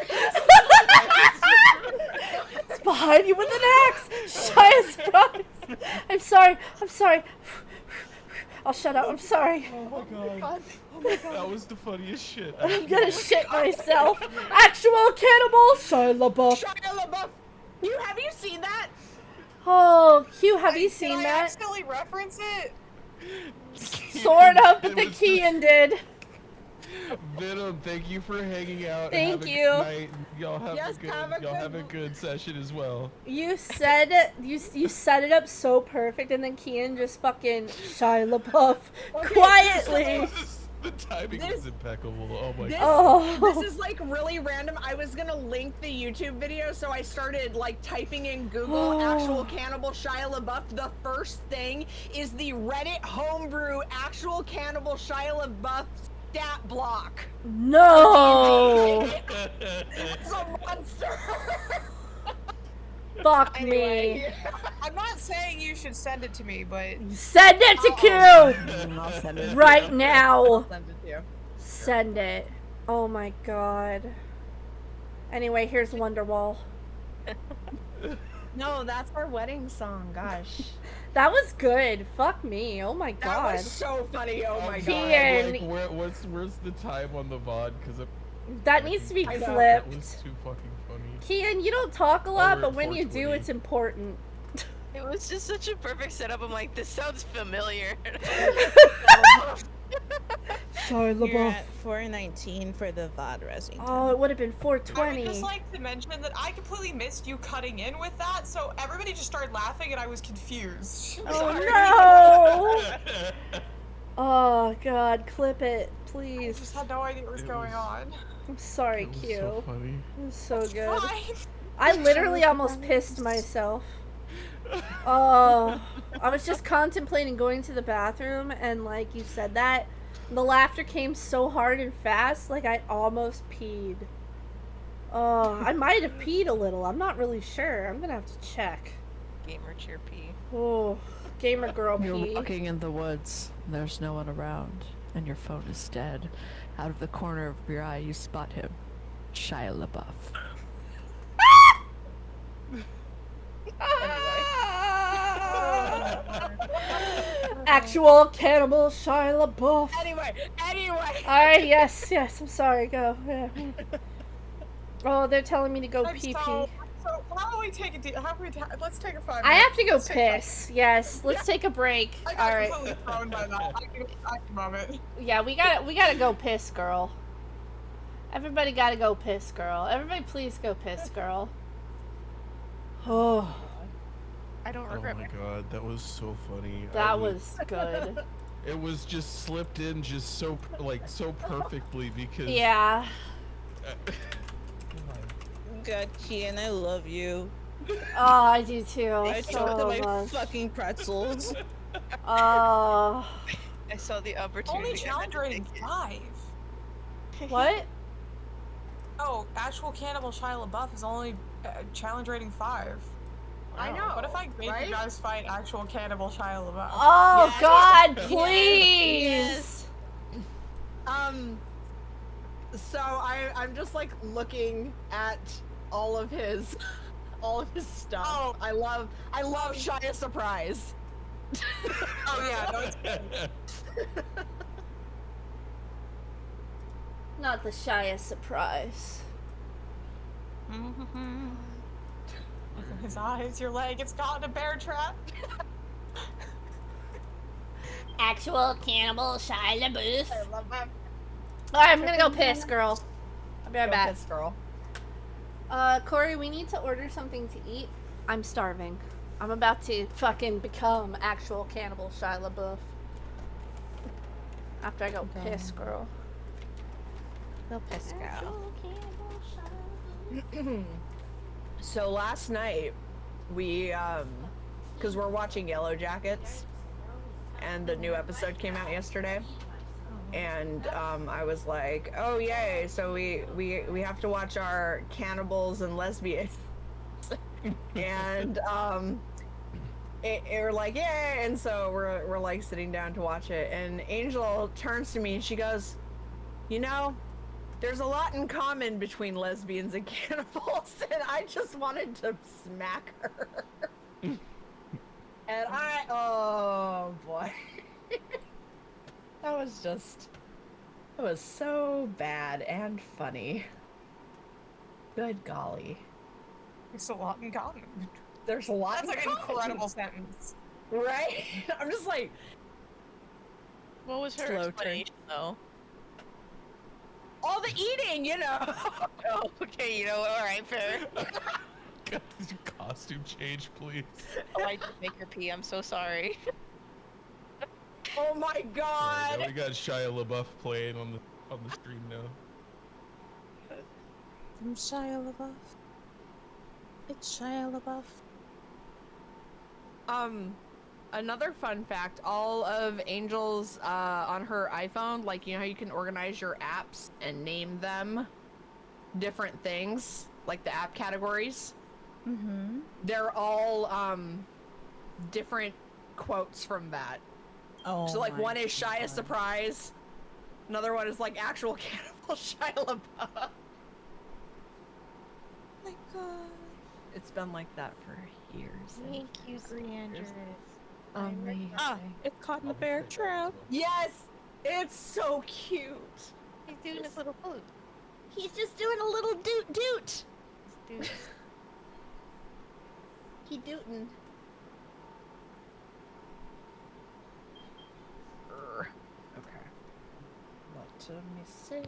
It's behind you with an axe. Shia surprise. I'm sorry. I'm sorry. I'll shut up. I'm sorry. Oh my god. That was the funniest shit. I'm gonna shit myself. Actual cannibal, Shia LaBeouf. Shia LaBeouf. Have you seen that? Oh, Hugh, have you seen Did I that? accidentally reference it? Sort of, but the Kian did. Venom, thank you for hanging out. Thank have you. A good night. Y'all have Yes, a good. have a Y'all good have a good session as well. You said you set it up so perfect, and then Kian just fucking Shia LaBeouf quietly. The timing was impeccable. Oh my This, god. this is like really random. I was gonna link the YouTube video, so I started like typing in Google actual cannibal Shia LaBeouf. The first thing is the Reddit homebrew actual cannibal Shia LaBeouf stat block. No. It's a monster. Fuck Anyway. me. I'm not saying you should send it to me, but Send it to Q I'll send it. right now. Send it to you. Send it. Oh my god. Anyway, here's Wonderwall. No, that's our wedding song. Gosh, That was good. Fuck me. Oh my that god. was so funny. Oh my god. Kian. Like, where's the time on the VOD? Because That needs to be I know. that clipped. was too fucking funny. Kian, you don't talk a lot, we're but at when you do, 420. it's important. It was just such a perfect setup. I'm like, this sounds familiar. Shia You're LaBeouf. at 419 for the VOD resing. Oh, it would have been I 420. would just like to mention that I completely missed you cutting in with that, so everybody just started laughing and I was confused. Oh no! Oh god, clip it, I please. just had no idea what was going on. I'm sorry, It was Q. so funny. It was so good. Fine. I literally almost pissed myself. Oh, I was just contemplating going to the bathroom, and like you said that, the laughter came so hard and fast, like I almost peed. Oh, I might have peed a little. I'm not really sure. I'm gonna have to check. Gamer cheer pee. Oh, gamer girl You're pee. walking in the woods, and there's no one around, and your phone is dead. Out of the corner of your eye, you spot him. Shia LaBeouf. Actual cannibal Shia LaBeouf. Anyway. Alright, yes, I'm sorry, go. Yeah. Oh, they're telling me to go I'm pee pee. so following we take a let's take a 5 I minute. have to go piss. Yes, let's take a break. I All got right. completely thrown by that. I can moment. Yeah, we gotta go piss, girl. Everybody gotta go piss, girl. Everybody please go piss, girl. Oh. I don't regret Oh my god, that was so funny. That was good. It was just slipped in just so perfectly because Yeah. God, Kian, I love you. Oh, I do too. I choked on my fucking pretzels. Oh. I saw the opportunity. Only challenge rating 5. What? Oh, actual Cannibal Shia LaBeouf is only challenge rating 5. I know. What if I made right? you guys fight actual Cannibal Shia LaBeouf? Oh Yes. God, please. Yes. So I'm just like looking at all of his stuff. Oh. I love Shia Surprise. Oh yeah, no, it's good. Not the shyest surprise. Look in his eyes, your leg, it's caught in a bear trap. Actual Cannibal Shia LaBeouf. Alright, I'm gonna go piss, girl. I'll be right back. Piss, girl. Corey, we need to order something to eat. I'm starving. I'm about to fucking become actual Cannibal Shia LaBeouf. After I go piss, girl. Go piss, girl. So last night we because we're watching Yellow Jackets and the new episode came out yesterday, and I was like, oh yay, so we have to watch our cannibals and lesbians. And we're like, yay, and so we're like sitting down to watch it, and Angel turns to me and she goes, you know, there's a lot in common between lesbians and cannibals, and I just wanted to smack her. And oh boy. That was so bad and funny. Good golly. There's a lot in common. There's a lot That's in like common. an incredible sentence. Right? I'm just like, What was her Slow turn. explanation, though? all the eating, you know. Oh, okay, you know, alright, fair. God, costume change, please. Oh, I did make her pee, I'm so sorry. Oh my god. Now we got Shia LaBeouf playing on the stream now. I'm Shia LaBeouf. It's Shia LaBeouf. Another fun fact, all of Angel's on her iPhone, like, you know how you can organize your apps and name them different things, like the app categories? Mm-hmm. They're all different quotes from that. Oh, So like my one is Shia God. Surprise, another one is like actual Cannibal Shia LaBeouf. My God. It's been like that for years. Thank you, Leandra. Ah, it's caught in the bear trap. Yes! It's so cute! He's doing his little flute. He's just doing a little doot. He dootin'. Okay. Let me see.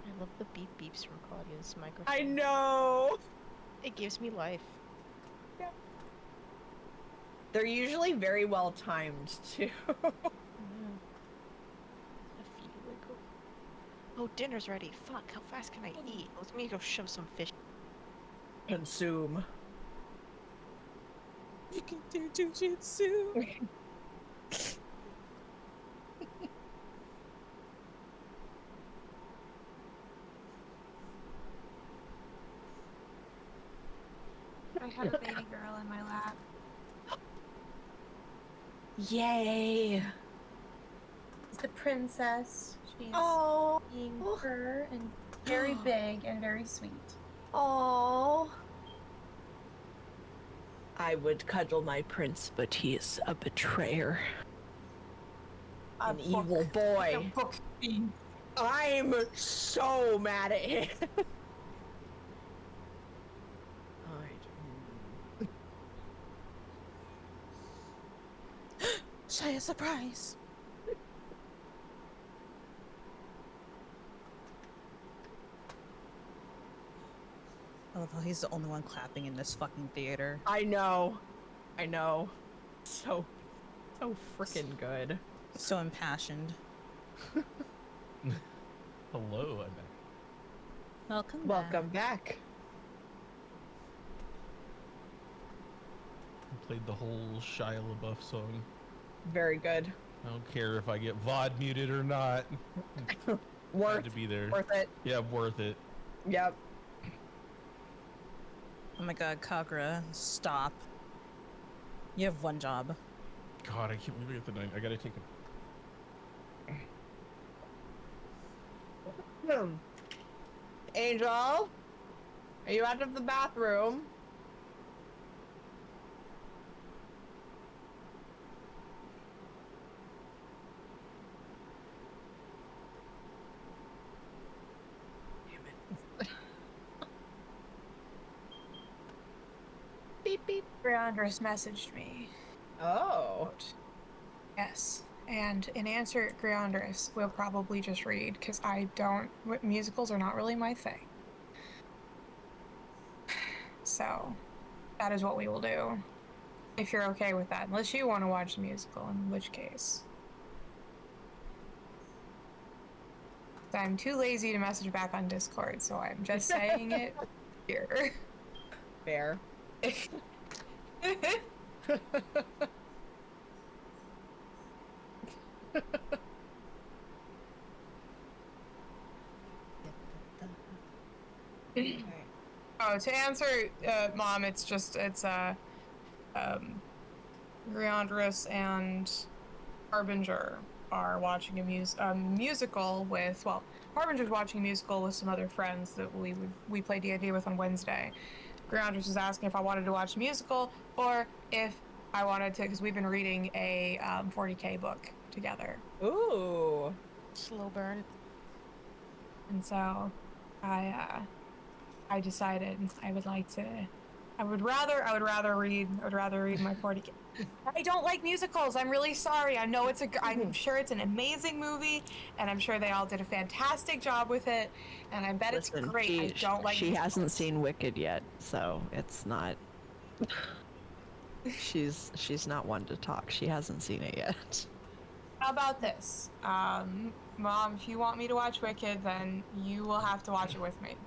I love the beep beeps from Claudia's microphone. I know! It gives me life. They're usually very well timed, too. Oh, dinner's ready. Fuck, how fast can I eat? Let me go shove some fish. Consume. You can do jujitsu. I have a baby girl in my lap. Yay! The princess. She's Oh. being her and very big and very sweet. Oh. I would cuddle my prince, but he is a betrayer. An evil boy. I'm so mad at him. Shy, a surprise. I love how he's the only one clapping in this fucking theater. I know. So freaking good. So impassioned. Hello, I'm back. Welcome back. I played the whole Shia LaBeouf song. Very good. I don't care if I get VOD muted or not. Had to be there. Worth it. Yeah, worth it. Yep. Oh my god, Kagra, stop. You have one job. God, I can't believe I get the 9. I gotta take a... Angel, are you out of the bathroom? Beep beep. Briandris messaged me. Oh. Yes. And in answer, Griandris will probably just read, because musicals are not really my thing. So, that is what we will do. If you're okay with that. Unless you want to watch the musical, in which case. I'm too lazy to message back on Discord, so I'm just saying it here. Fair. Oh, to answer, Mom, it's Griandris and Harbinger are watching a musical with, well, Harbinger's watching a musical with some other friends that we play D&D with on Wednesday. Griandris was asking if I wanted to watch a musical or if I wanted to, because we've been reading a 40K book together. Ooh. Slow burn. And so I decided I would rather read my 40K. I don't like musicals. I'm really sorry. I know I'm sure it's an amazing movie, and I'm sure they all did a fantastic job with it, and I bet it's great. I don't like She musicals. hasn't seen Wicked yet, so it's not. She's not one to talk. She hasn't seen it yet. How about this? Mom, if you want me to watch Wicked, then you will have to watch it with me.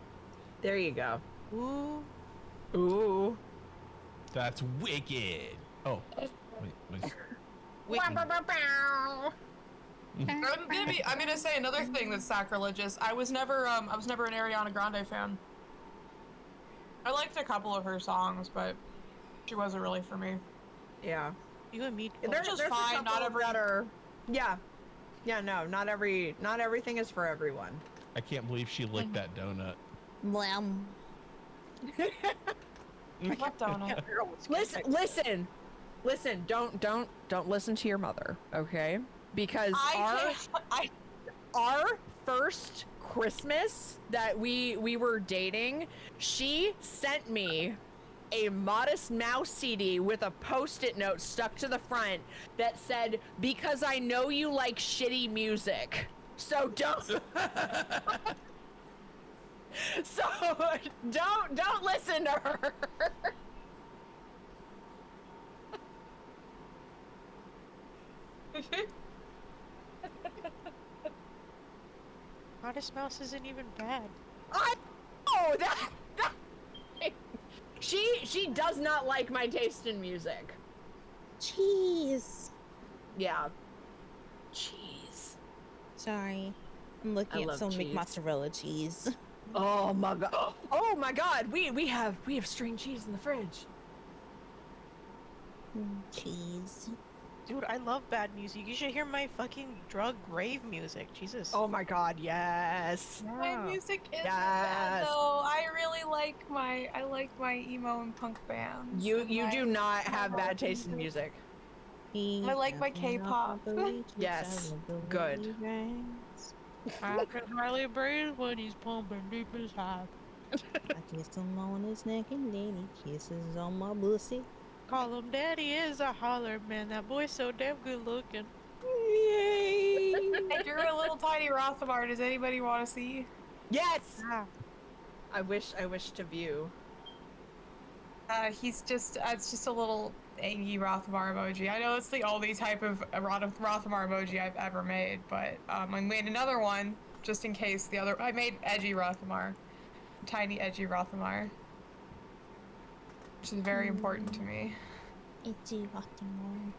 There you go. Ooh. Ooh. That's wicked. Oh. Wait. I'm gonna say another thing that's sacrilegious. I was never an Ariana Grande fan. I liked a couple of her songs, but she wasn't really for me. Yeah. You and me. There's fine. Not every. Yeah. Yeah. No. Not everything is for everyone. I can't believe she licked that donut. Blam. What donut? Listen. Don't listen to your mother, okay? Because our first Christmas that we were dating, she sent me a Modest Mouse CD with a Post-it note stuck to the front that said, "Because I know you like shitty music, so don't." So don't listen to her. Modest Mouse isn't even bad. I know that she does not like my taste in music. Cheese. Yeah. Cheese. Sorry. I'm looking at some cheese. mozzarella cheese. Oh my god. Oh my god. We have string cheese in the fridge. Cheese. Dude, I love bad music. You should hear my fucking drug rave music. Jesus. Oh my god, yes. My music isn't bad though. I really like my emo and punk bands. You do not have bad taste in music. I like my K-pop. Yes. Good. I can hardly breathe when he's pumping deep inside. I kiss him on his neck and then he kisses on my pussy. Call him daddy is a holler, man. That boy's so damn good looking. Yay! I drew a little tiny Rothamar. Does anybody want to see? Yes. Ah. I wish to view. It's just a little angry Rothamar emoji. I know it's the only type of Rothamar emoji I've ever made, but I made another one just in case I made edgy Rothamar, tiny edgy Rothamar, which is very important to me. Edgy Rothamar.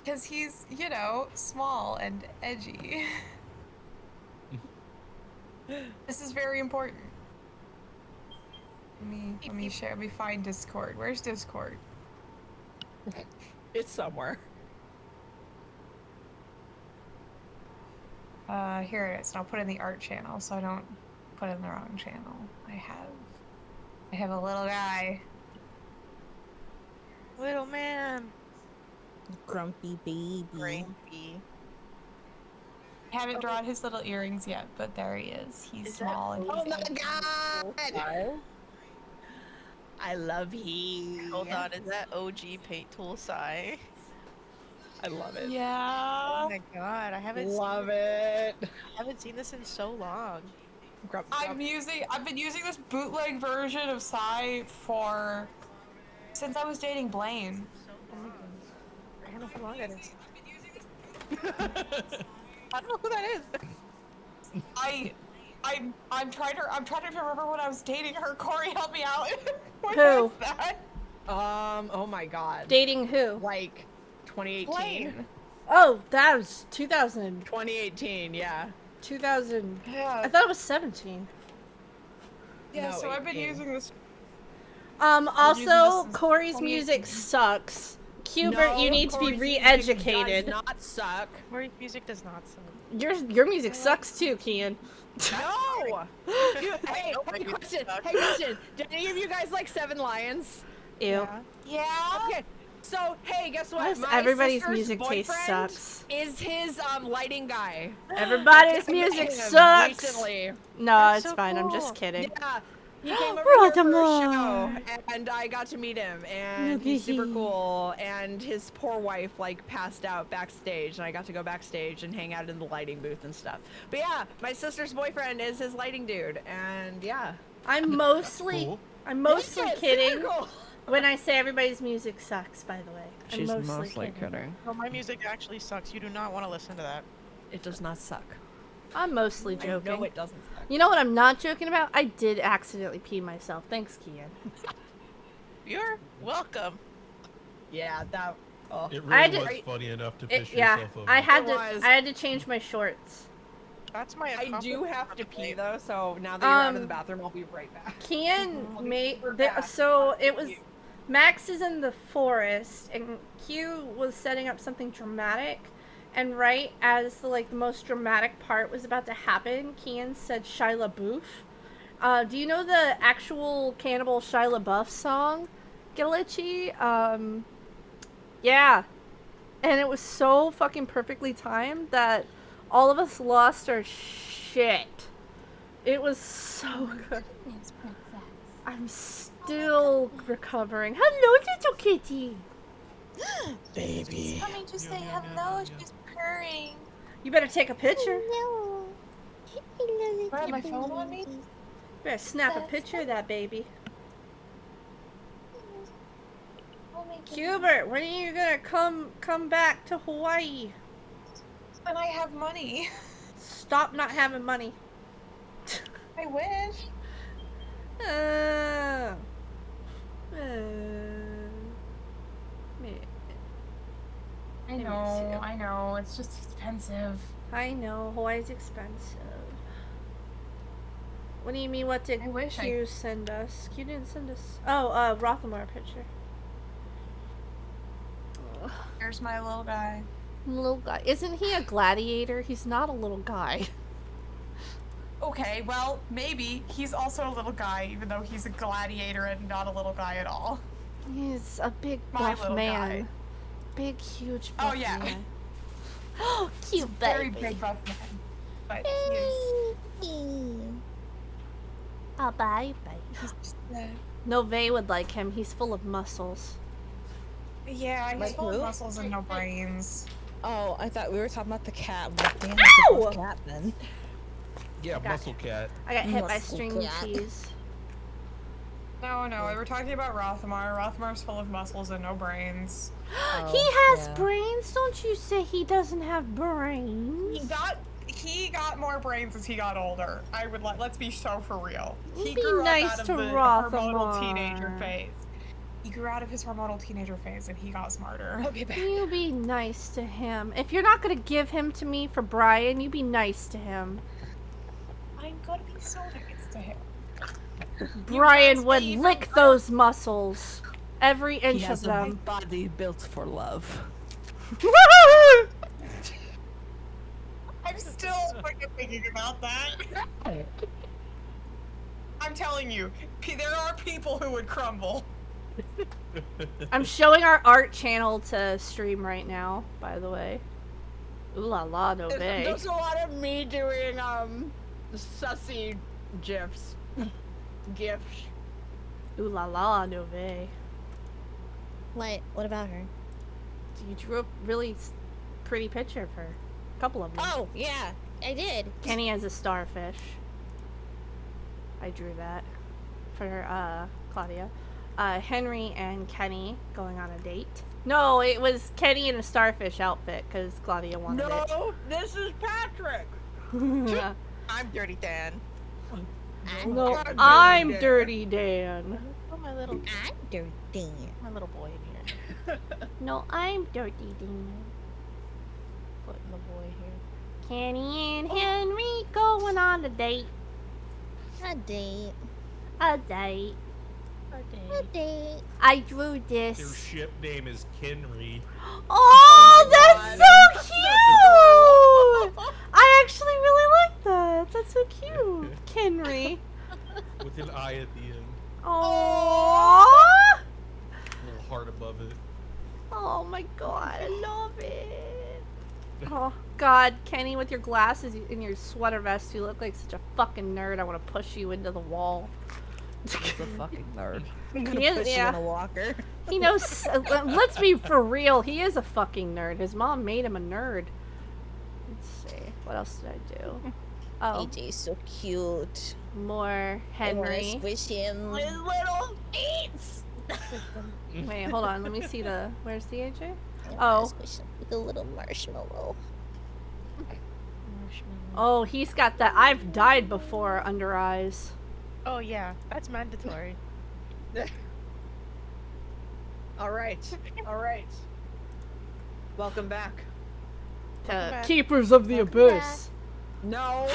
Because he's, you know, small and edgy. This is very important. Let me share. Let me find Discord. Where's Discord? It's somewhere. Here it is. And I'll put it in the art channel so I don't put it in the wrong channel. I have a little guy. Little man. Grumpy baby. Grumpy. I haven't drawn his little earrings yet, but there he is. He's small and Oh he's my god! I love he. Hold on, is that OG paint tool Sai? I love it. Yeah. Oh my god, I haven't seen this in so long. I've been using this bootleg version of Sai since I was dating Blaine. Oh my goodness. I don't know how long that is. I don't know who that is. I'm trying to remember when I was dating her. Corey, help me out. What Who? was that? Oh my god. Dating who? Like 2018. Blaine. Oh, that was 2000. 2018, yeah. 2000. Yeah. I thought it was 17. Yeah, No, so I've been 18. using this. Also, Corey's music sucks. Hubert, No, you need to be Corey's music re-educated. Does not suck. Corey's music does not suck. Your music sucks too, Kian. No! Hey, question. Hey, question. Do any of you guys like Seven Lions? Ew. Yeah. Okay. So, hey, guess what? Why does everybody's sister's music taste boyfriend sucks? Is his lighting guy. Everybody's I met music him sucks. Recently. No, That's it's so fine. I'm cool. just kidding. Yeah. He came over here for a Rothamar. show, and I got to meet him, and he's super cool. And his poor wife like passed out backstage, and I got to go backstage and hang out in the lighting booth and stuff. But yeah, my sister's boyfriend is his lighting dude, and yeah. I'm mostly Yeah, kidding super cool. when I say everybody's music sucks. By the way, She's I'm mostly kidding. No, my music actually sucks. You do not want to listen to that. It does not suck. I'm mostly joking. No, it doesn't suck. You know what I'm not joking about? I did accidentally pee myself. Thanks, Kian. You're welcome. Yeah, that. Oh. It I really had was funny enough to piss Yeah, yourself over. I had It to. was. I had to change my shorts. That's my. I do accomplishment have for to the pee day. though, so now that you're out of the Um, bathroom, I'll be right back. Kian made back. so it was. Max is in the forest, and Q was setting up something dramatic. And right as the most dramatic part was about to happen, Kian said Shia LaBeouf. Do you know the actual Cannibal Shia LaBeouf song, Glitchy? Yeah. And it was so fucking perfectly timed that all of us lost our shit. It was so good. I'm still recovering. Hello, little kitty. Baby. She's coming to say hello. She's purring. You better take a picture. No. Do I have my phone on me? Better snap a picture of that baby. Oh my goodness. Hubert, when are you gonna come back to Hawaii? And I have money. Stop not having money. I wish. I know. It's just expensive. I know, Hawaii's expensive. What do you mean, what did I wish Q send us? Q didn't send us... Oh, Rothamar picture. Ugh. Here's my little guy. Little guy. Isn't he a gladiator? He's not a little guy. Okay, well, maybe. He's also a little guy, even though he's a gladiator and not a little guy at all. He's a big My buff little man. guy. Big, huge buff Oh, yeah. man. Oh, cute Very baby. big buff man. but he is. Oh, bye. He's just, Nove would like him. He's full of muscles. yeah, he's Like full who? of muscles and no brains. Oh, I thought we were talking about the cat. Well, damn, Ow! it's a cat then. Yeah, muscle cat. I got hit by Muscle string cat. cheese. No, we were talking about Rothmar. Rothmar's full of muscles and no brains. He has yeah. brains. Don't you say he doesn't have brains. He got more brains as he got older. I would let's be so for real. He Be grew nice up out to of the hormonal Rothmar. teenager phase. He grew out of his hormonal teenager phase and he got smarter. Okay, You be nice to him. If you're not gonna give him to me for Brian, you be nice to him. I'm gonna be so nice to him. Brian would lick those muscles. Every He inch of has a them. body built for love. I'm still fucking thinking about that. I'm telling you, there are people who would crumble. I'm showing our art channel to stream right now, by the way. Ooh la la, Nove. There's a lot of me doing sussy gifs. Gifts. Ooh la la, Nove. What about her? You drew a really pretty picture of her. A couple of them. Oh, yeah, I did. Kenny has a starfish. I drew that for Claudia. Henry and Kenny going on a date. No, it was Kenny in a starfish outfit because Claudia wanted it. No, this is Patrick. I'm Dirty Dan. No, I'm Dirty Dan. Put my little I'm Dirty Dan. my little boy in here. No, I'm Dirty Dan. Putting the boy here. Kenny and Henry going on a date. A date. A date. A date. I drew Their this. ship name is Kenry. Oh, that's so cute! I actually really like that. That's so cute. Kenry. With an I at the end. Aww. Little heart above it. Oh my god, I love it. Oh god, Kenny, with your glasses and your sweater vest, you look like such a fucking nerd. I want to push you into the wall. He's a fucking nerd. I'm gonna push you in a walker. He knows. Let's be for real. He is a fucking nerd. His mom made him a nerd. Let's see. What else did I do? Oh, AJ's so cute. more I wanna Henry. squish him. His little feet. Wait, hold on. Let me see the. Where's the AJ? I wanna Oh. squish him like a little marshmallow. Oh, he's got that. I've died before under eyes. Oh yeah, that's mandatory. All right. Welcome back. To Keepers of the Abyss. No.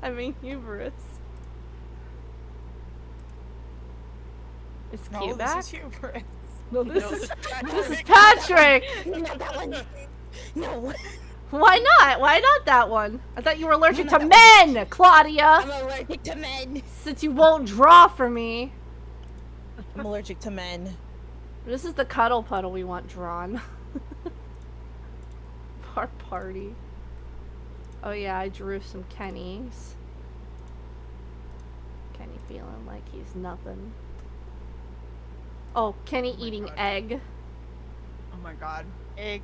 I mean, Hubris. Is No, Q this back? is hubris. No, this is Patrick. Not that one. No. Why not? Why not that one? I thought you were allergic to men, Claudia. I'm allergic to men. Since you won't draw for me. I'm allergic to men. This is the cuddle puddle we want drawn. Our party. Oh yeah, I drew some Kennys. Kenny feeling like he's nothing. Oh, Kenny eating egg. Oh my god. Egg.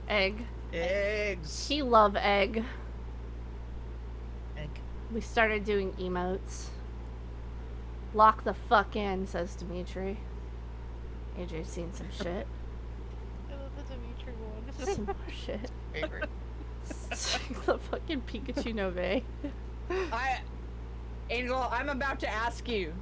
Egg. Eggs. He love egg. Egg. We started doing emotes. Lock the fuck in, says Dimitri. AJ's seen some shit. I love the Dimitri one. Some more shit. Favorite. The fucking Pikachu Nove. Angel, I'm about to ask you.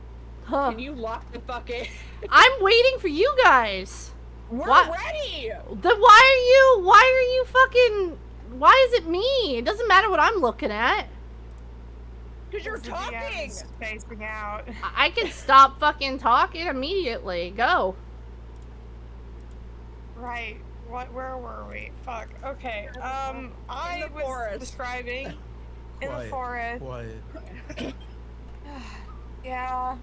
Huh. Can you lock the fuck in? I'm waiting for you guys. We're What? ready. Then why are you fucking, why is it me? It doesn't matter what I'm looking at. Because you're The talking. DM's spacing out. I can stop fucking talking immediately. Go. Right. Where were we? Fuck. Okay. I was forest. describing in the forest. Quiet. Yeah.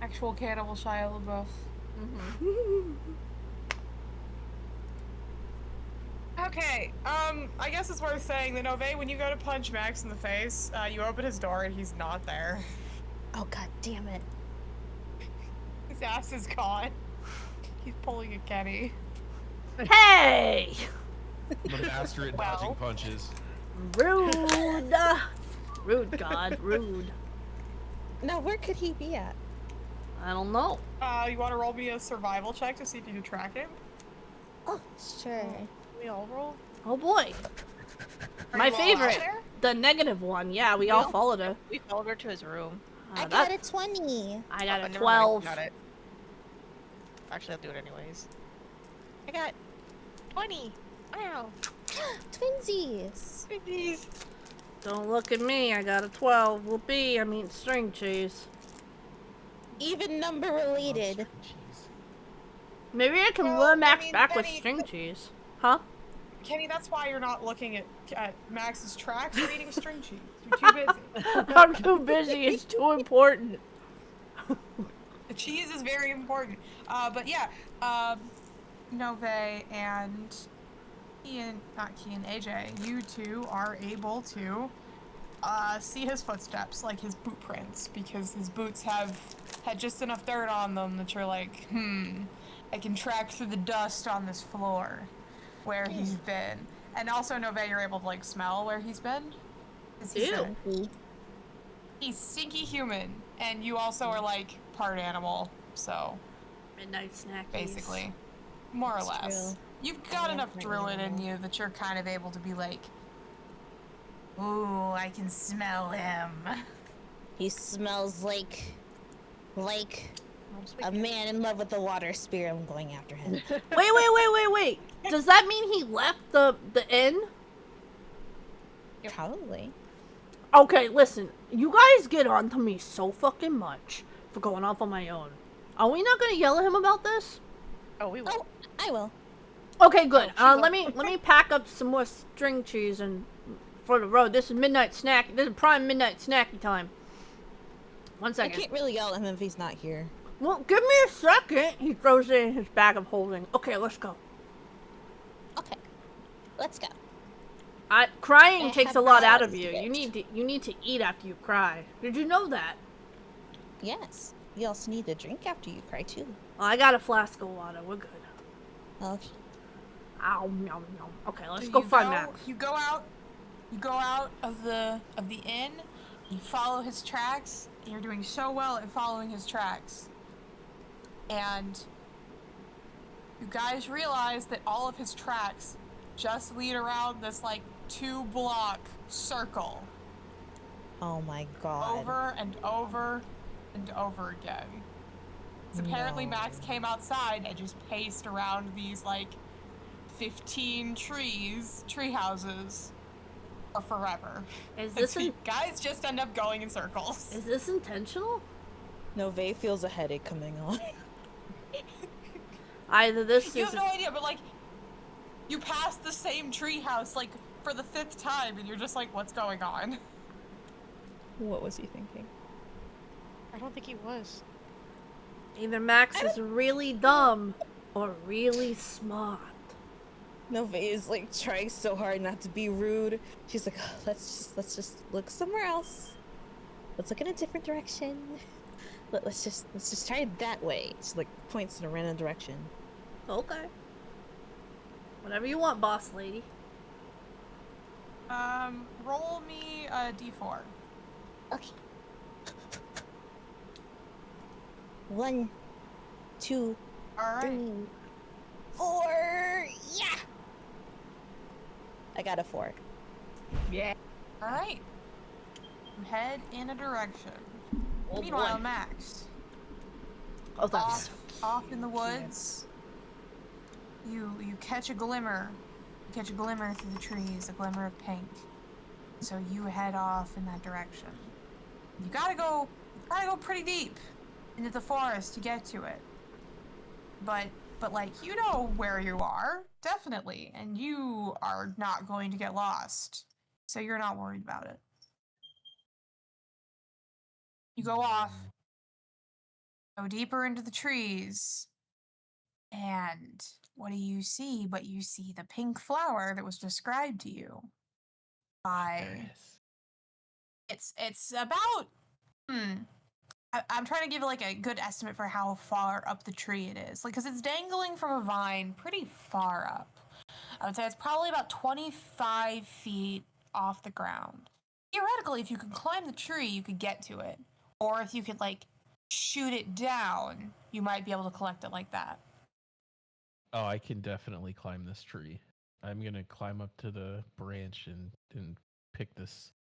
Actual cannibal Shia LaBeouf. Okay, I guess it's worth saying that Nove, when you go to punch Max in the face, you open his door and he's not there. Oh god damn it. His ass is gone. He's pulling a Kenny. Hey! The master at dodging punches. Rude! Rude, God, rude. Now, where could he be at? I don't know. You want to roll me a survival check to see if you can track him? Oh, sure. We all roll? Oh boy. My favorite. The negative one. Yeah, we all followed her. We followed her to his room. I got a 20. I got a never mind, 12. got it. Actually, I'll do it anyways. I got 20. Wow. Twinsies. Twinsies. Don't look at me. I got a 12. Whoopee. I mean string cheese. Even number related. Maybe I can lure Max back with string cheese. Huh? Kenny, that's why you're not looking at Max's tracks. You're eating string cheese. You're too busy. I'm too busy. It's too important. The cheese is very important. But yeah, Nove and AJ, you two are able to see his footsteps, like his boot prints, because his boots have had just enough dirt on them that you're like, I can track through the dust on this floor where he's been. And also, Nove, you're able to like smell where he's been. He's stinky human, and you also are like part animal, so midnight snack. Basically, more or less. You've got enough druid in you that you're kind of able to be like, ooh, I can smell him. He smells like a man in love with the water spirit. I'm going after him. Wait. Does that mean he left the inn? Probably. Okay, listen. You guys get on to me so fucking much for going off on my own. Are we not gonna yell at him about this? Oh, we will. Oh, I will. Okay, good. Let me pack up some more string cheese and for the road. This is midnight snack. This is prime midnight snacky time. 1 second. I can't really yell at him if he's not here. Well, give me a second. He throws it in his bag of holding. Okay, let's go. Okay, let's go. Crying takes a lot out of you. You need to eat after you cry. Did you know that? Yes. You also need to drink after you cry too. Well, I got a flask of water. We're good. Okay. Ow, nom, nom. Okay, let's go find Max. You go out of the inn. You follow his tracks. You're doing so well at following his tracks. And you guys realize that all of his tracks just lead around this like 2-block circle. Oh my god. Over and over and over again. So apparently Max came outside and just paced around these like 15 tree houses for forever. Is this guys just end up going in circles? Is this intentional? Nove feels a headache coming on. Either this You have no idea, but like you pass the same tree house like for the 5th time and you're just like, what's going on? What was he thinking? I don't think he was. Either Max is really dumb or really smart. Nove is like trying so hard not to be rude. She's like, oh, let's just look somewhere else. Let's look in a different direction. Let's just try it that way. She like points in a random direction. Okay. Whatever you want, boss lady. Roll me a d4. Okay. 1, 2, All right. 3, 4. Yeah. I got a 4. Yeah. All right. You head in a direction. Oh, Meanwhile, boy. Max. Oh, that's off in the woods. You catch a glimmer. You catch a glimmer through the trees, a glimmer of pink. So you head off in that direction. You gotta go pretty deep into the forest to get to it. But like you know where you are, definitely, and you are not going to get lost. So you're not worried about it. You go off, go deeper into the trees, And what do you see? But you see the pink flower that was described to you by. It's about. I'm trying to give like a good estimate for how far up the tree it is, like because it's dangling from a vine pretty far up. I would say it's probably about 25 feet off the ground. Theoretically, if you could climb the tree, you could get to it, or if you could like shoot it down, you might be able to collect it like that. Oh, I can definitely climb this tree. I'm gonna climb up to the branch and pick this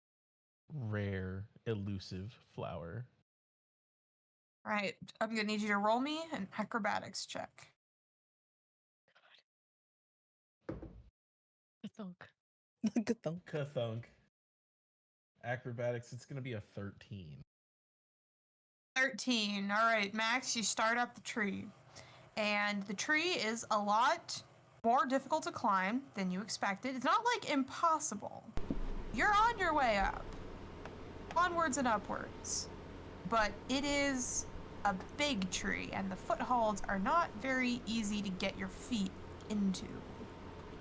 rare, elusive flower. All right, I'm gonna need you to roll me an acrobatics check. Ka-thunk. Ka-thunk. Acrobatics, it's gonna be a 13. 13. All right, Max, you start up the tree. And the tree is a lot more difficult to climb than you expected. It's not like impossible. You're on your way up. Onwards and upwards. But it is a big tree, and the footholds are not very easy to get your feet into.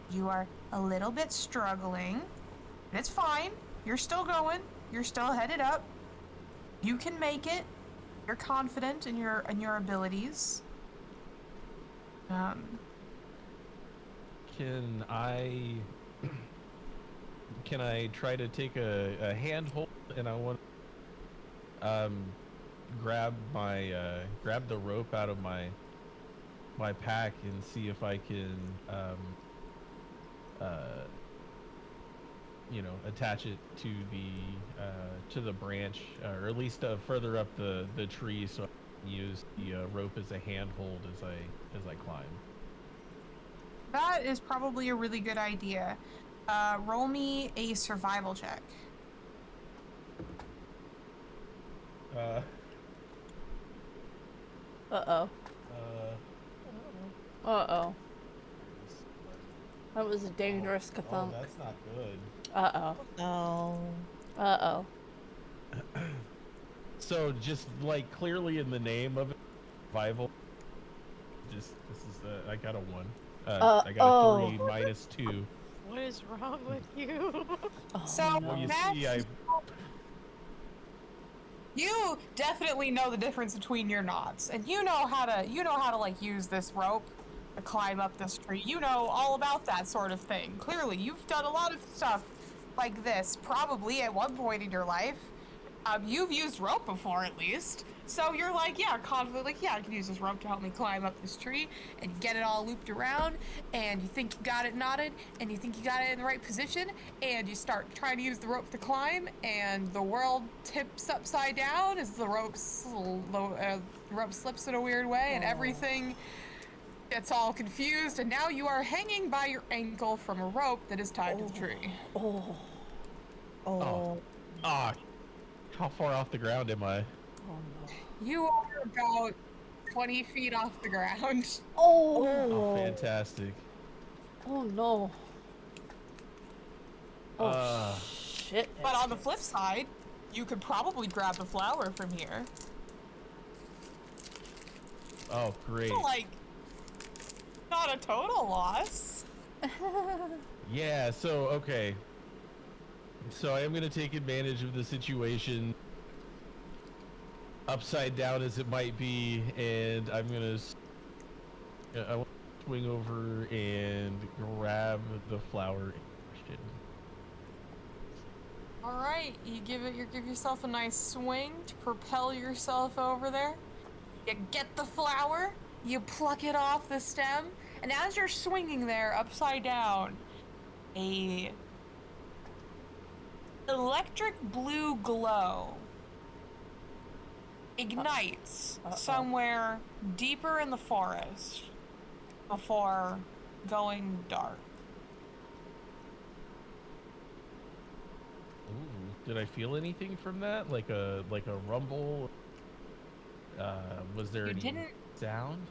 You are a little bit struggling. It's fine. You're still going. You're still headed up. You can make it. You're confident in your abilities. Can I try to take a handhold, and I want grab the rope out of my pack and see if I can attach it to the branch, or at least further up the tree, so I can use the rope as a handhold as I climb. That is probably a really good idea. Roll me a survival check. Uh-oh. Uh-oh. That was a dangerous ka-thunk. Oh, that's not good. Uh-oh. No. Uh-oh. So just like clearly in the name of it, survival. Just I got a 1. I got a 3 minus 2. What is wrong with you? So Well, you Max, see, you definitely know the difference between your knots, and you know how to like use this rope to climb up this tree. You know all about that sort of thing. Clearly, you've done a lot of stuff like this, probably at one point in your life. You've used rope before, at least. So you're like, yeah, confident, like, yeah, I can use this rope to help me climb up this tree and get it all looped around, and you think you got it knotted, and you think you got it in the right position, and you start trying to use the rope to climb, and the world tips upside down as the rope slips in a weird way, and everything gets all confused, and now you are hanging by your ankle from a rope that is tied to the tree. how far off the ground am I? Oh no. You are about 20 feet off the ground. Oh, fantastic. Oh no. Oh shit. But on the flip side, you could probably grab the flower from here. Oh, great. So, like, not a total loss. Yeah, so, okay. So I am going to take advantage of the situation, upside down as it might be, and I'm going to I want to swing over and grab the flower in question. All right, you give yourself a nice swing to propel yourself over there. You get the flower, you pluck it off the stem, and as you're swinging there upside down, a electric blue glow ignites somewhere deeper in the forest before going dark. Ooh, did I feel anything from that? Like a rumble? Was there any sound?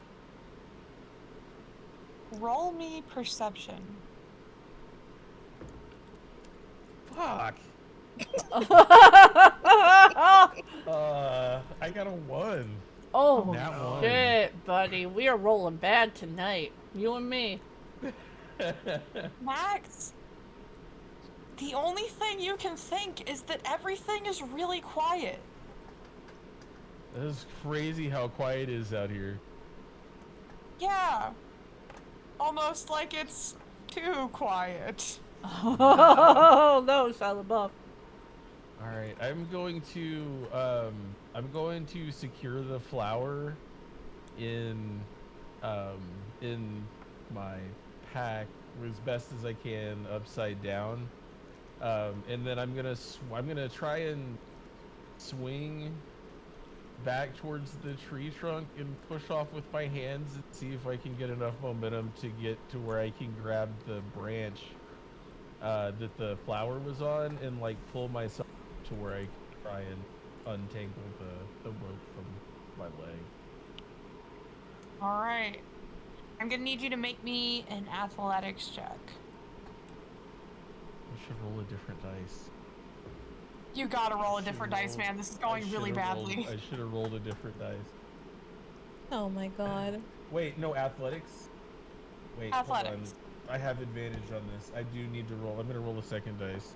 Roll me perception. Fuck. I got a 1. Oh, Nat shit, buddy. We are rolling bad tonight. You and me. Max, the only thing you can think is that everything is really quiet. That is crazy how quiet it is out here. Yeah. Almost like it's too quiet. Oh, no, Shia LaBeouf. All right, I'm going to secure the flour in my pack as best as I can upside down, and then I'm gonna try and swing back towards the tree trunk and push off with my hands and see if I can get enough momentum to get to where I can grab the branch that the flower was on and like pull myself to where I can try and untangle the rope from my leg. All right. I'm gonna need you to make me an athletics check. I should roll a different dice. You gotta roll a different dice, man. This is going really badly. I should have rolled a different dice. Oh my god. Wait, no, athletics? Wait, Athletics. hold on. I have advantage on this. I do need to roll. I'm gonna roll a second dice.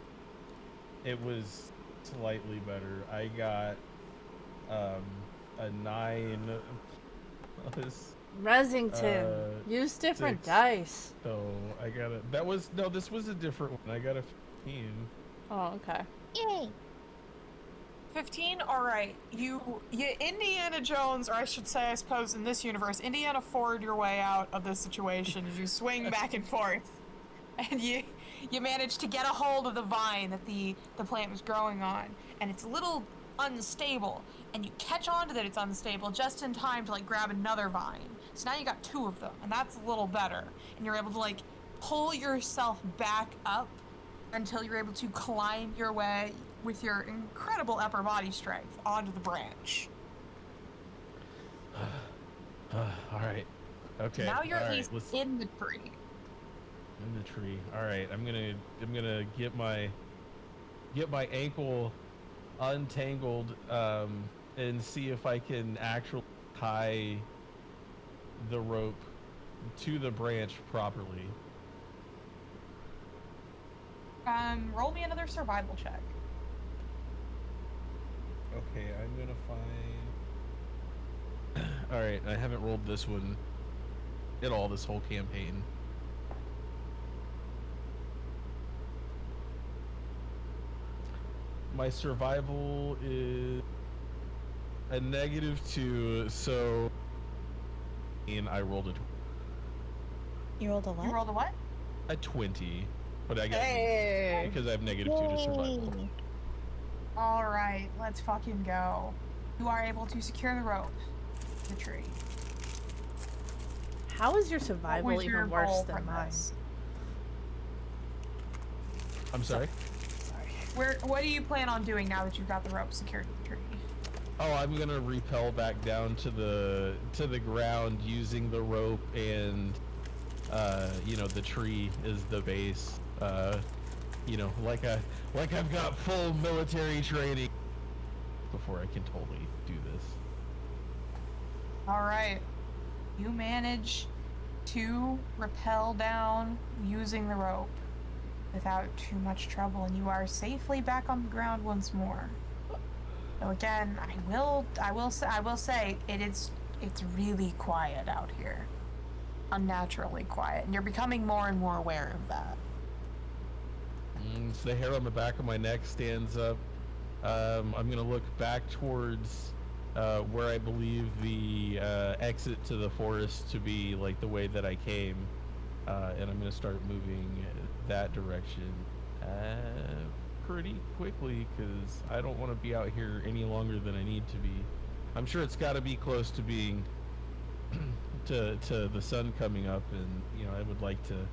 It was slightly better. I got a 9 plus Resington. Use different 6. dice. So I got a. That was no. This was a different one. I got a 15. Oh, okay. Yay. 15? Alright. You Indiana Jones, or I should say, I suppose in this universe, Indiana Ford your way out of this situation as you swing back and forth. And you manage to get a hold of the vine that the plant was growing on. And it's a little unstable. And you catch on to that it's unstable just in time to like grab another vine. So now you got 2 of them, and that's a little better. And you're able to like pull yourself back up until you're able to climb your way with your incredible upper body strength onto the branch. All right. Okay. Now you're all at right, least let's- in the tree. In the tree. All right. I'm gonna get my ankle untangled and see if I can actually tie the rope to the branch properly. Roll me another survival check. Okay, I'm gonna find. All right, I haven't rolled this one at all this whole campaign. My survival is a -2, so and I rolled a You rolled a what? You rolled a what? a 20, but I got Hey! because I have -2 to survival. All right, let's fucking go. You are able to secure the rope to the tree. How is your What survival was your even worse goal than from mine? this? I'm sorry. What do you plan on doing now that you've got the rope secured to the tree? Oh, I'm gonna rappel back down to the ground using the rope and you know, the tree is the base. You know, like I've got full military training before I can totally do this. All right, you manage to rappel down using the rope without too much trouble, and you are safely back on the ground once more. So again, I will say it's really quiet out here, unnaturally quiet, and you're becoming more and more aware of that. So the hair on the back of my neck stands up. I'm gonna look back towards where I believe the exit to the forest to be, like the way that I came, and I'm gonna start moving that direction pretty quickly because I don't want to be out here any longer than I need to be. I'm sure it's got to be close to being to the sun coming up, and you know, I would like to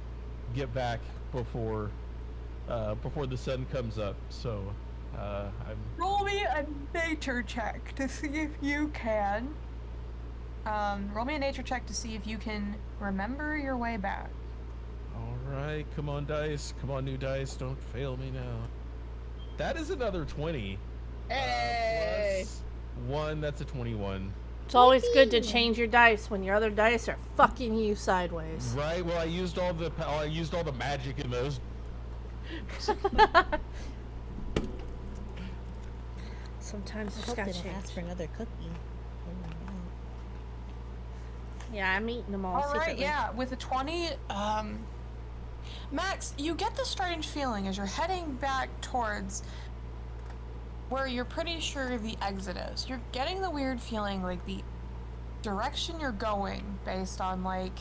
get back before the sun comes up. So I'm Roll me a nature check to see if you can. Roll me a nature check to see if you can remember your way back. all right. Come on, dice. Come on, new dice. Don't fail me now. That is another 20. Hey! Plus 1. That's a 21. It's always good to change your dice when your other dice are fucking you sideways. Right. Well, I used all the magic in those. Sometimes I it's hope got they don't change. ask for another cookie. Yeah, I'm eating them all. All right, secretly. yeah, with a 20, Max, you get the strange feeling as you're heading back towards where you're pretty sure the exit is. You're getting the weird feeling like the direction you're going based on like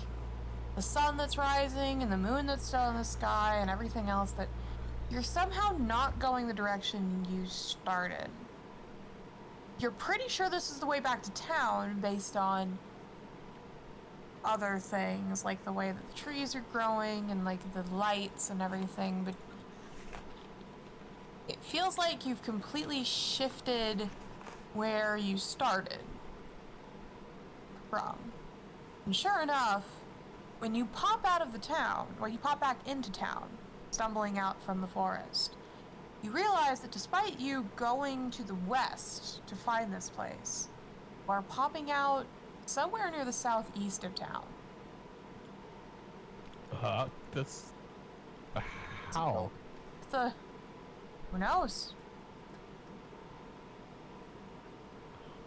the sun that's rising and the moon that's still in the sky and everything else, that you're somehow not going the direction you started. You're pretty sure this is the way back to town based on other things, like the way that the trees are growing and like the lights and everything, but it feels like you've completely shifted where you started from. And sure enough, when you pop out of the town, or you pop back into town, stumbling out from the forest, you realize that despite you going to the west to find this place, you are popping out somewhere near the southeast of town. That's how? Who knows?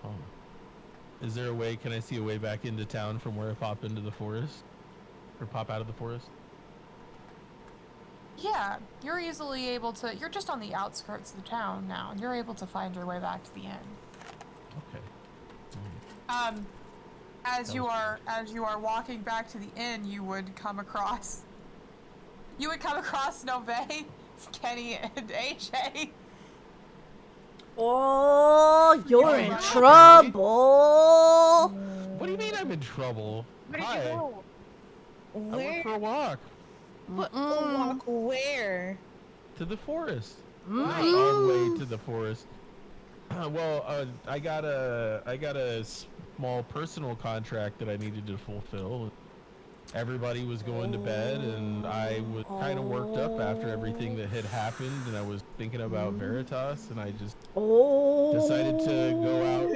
Oh. Is there a way? Can I see a way back into town from where I pop into the forest, or pop out of the forest? Yeah, you're easily able to. You're just on the outskirts of the town now, and you're able to find your way back to the inn. Okay. As you are walking back to the inn, you would come across Nove, Kenny, and AJ. Oh, you're in trouble. What do you mean I'm in trouble? Where did Hi. you go? I went for a walk Walk where? to the forest. Not all the way to the forest. Well, I got a small personal contract that I needed to fulfill. Everybody was going to bed, and I was kind of worked up after everything that had happened, and I was thinking about Veritas, and I just decided to go out.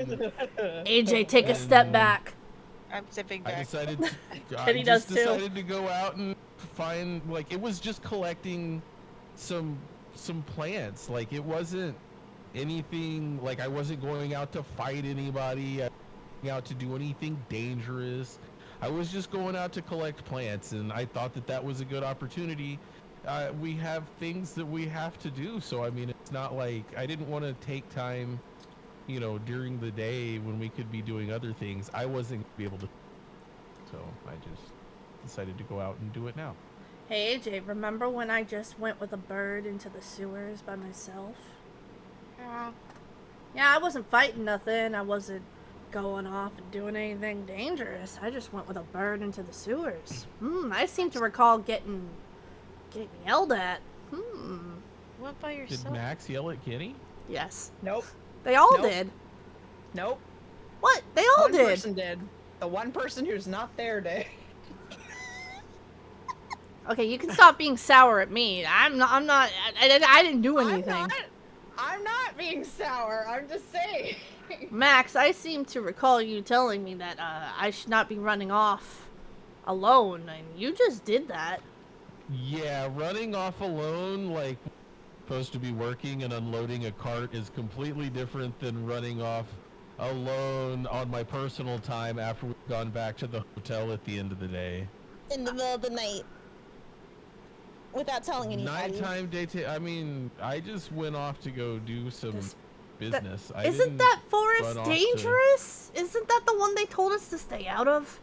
AJ, take a step back. I'm stepping back. I decided to go out and find, like, it was just collecting some plants. Like, it wasn't anything, like, I wasn't going out to fight anybody. I wasn't going out to do anything dangerous. I was just going out to collect plants, and I thought that was a good opportunity. We have things that we have to do, so I mean, it's not like I didn't want to take time, you know, during the day when we could be doing other things. I wasn't gonna be able to, so I just decided to go out and do it now. Hey AJ, remember when I just went with a bird into the sewers by myself? Yeah, I wasn't fighting nothing. I wasn't going off and doing anything dangerous. I just went with a bird into the sewers. I seem to recall getting yelled at. What by yourself? Did Max yell at Kenny? Yes. Nope. They all Nope. did. Nope. What? They all One did. person did. The one person who's not there did. Okay, you can stop being sour at me. I didn't do anything. I'm not being sour. I'm just saying. Max, I seem to recall you telling me that I should not be running off alone, and you just did that. Yeah, running off alone, like, supposed to be working and unloading a cart, is completely different than running off alone on my personal time after we've gone back to the hotel at the end of the day. In the middle of the night. Without telling anybody. Nighttime, daytime. I mean, I just went off to go do some business. Isn't that forest dangerous? Isn't that the one they told us to stay out of?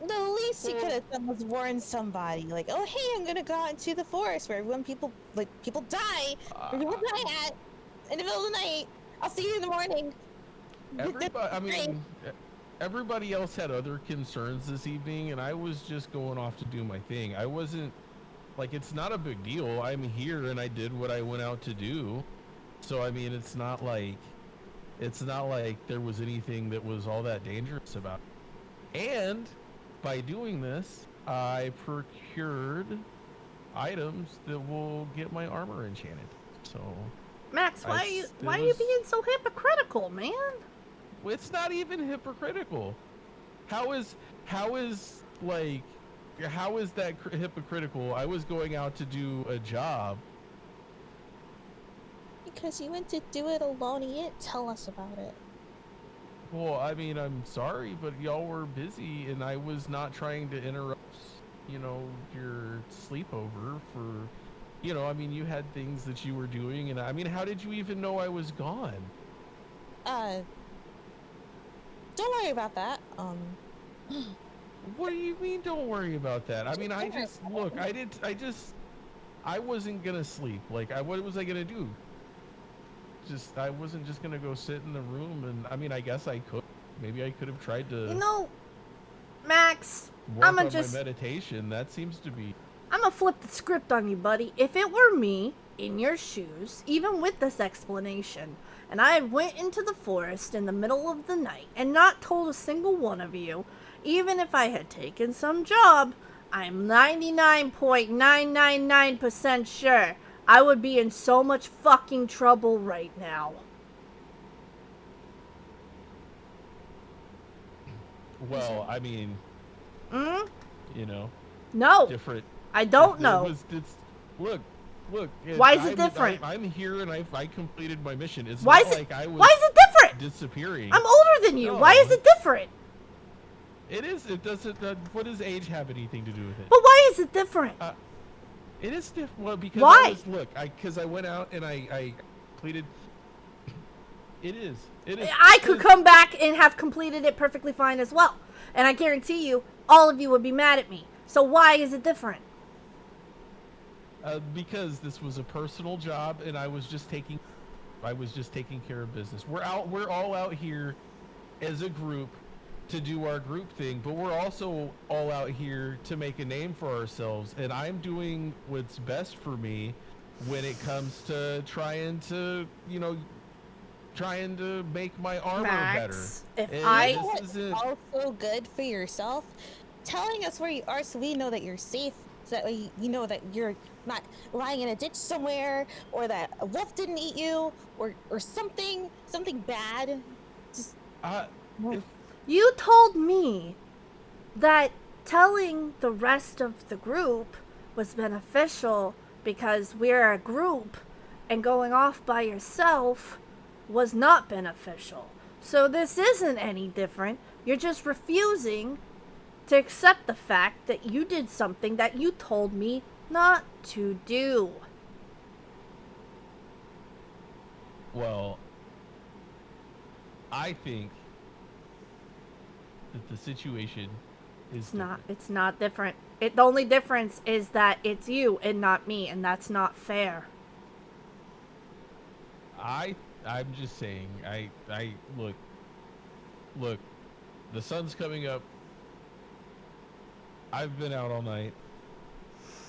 The least you could have done was warn somebody, like, "Oh, hey, I'm gonna go out into the forest where people die. People die at in the middle of the night. I'll see you in the morning." Everybody else had other concerns this evening, and I was just going off to do my thing. I wasn't, like, it's not a big deal. I'm here, and I did what I went out to do. So, I mean, it's not like there was anything that was all that dangerous about it. And by doing this, I procured items that will get my armor enchanted. So, Max, why are you being so hypocritical, man? It's not even hypocritical. How is that hypocritical? I was going out to do a job. Because you went to do it alone, you didn't tell us about it. Well, I mean, I'm sorry, but y'all were busy, and I was not trying to interrupt, your sleepover for, I mean, you had things that you were doing, and I mean, how did you even know I was gone? Don't worry about that. What do you mean, don't worry about that? I mean, I wasn't gonna sleep. Like, what was I gonna do? I wasn't just gonna go sit in the room, and I mean, I guess I could. Maybe I could have tried to. Max, work on my meditation. That seems to be. I'm gonna flip the script on you, buddy. If it were me in your shoes, even with this explanation, and I went into the forest in the middle of the night and not told a single one of you, even if I had taken some job, I'm 99.999% sure I would be in so much fucking trouble right now. Well, I mean, No. different. I don't know. Look. Why is it different? I'm here and I completed my mission. It's why not is it, like I was why is it different? Disappearing. I'm older than you. No. Why is it different? It is. It doesn't. What does age have anything to do with it? But why is it different? It is different. Well, because why? Because I went out and I completed. It is. I could come back and have completed it perfectly fine as well, and I guarantee you, all of you would be mad at me. So why is it different? Because this was a personal job, and I was just taking care of business. We're all out here as a group to do our group thing, but we're also all out here to make a name for ourselves, and I'm doing what's best for me when it comes to trying to make my armor better. It's also good for yourself, telling us where you are so we know that you're safe, so that way you know that you're not lying in a ditch somewhere, or that a wolf didn't eat you, or something bad. Just you told me that telling the rest of the group was beneficial because we're a group, and going off by yourself was not beneficial. So this isn't any different. You're just refusing to accept the fact that you did something that you told me not to do. Well, I think that the situation is it's not different. The only difference is that it's you and not me, and that's not fair. I'm just saying, I look, the sun's coming up. I've been out all night.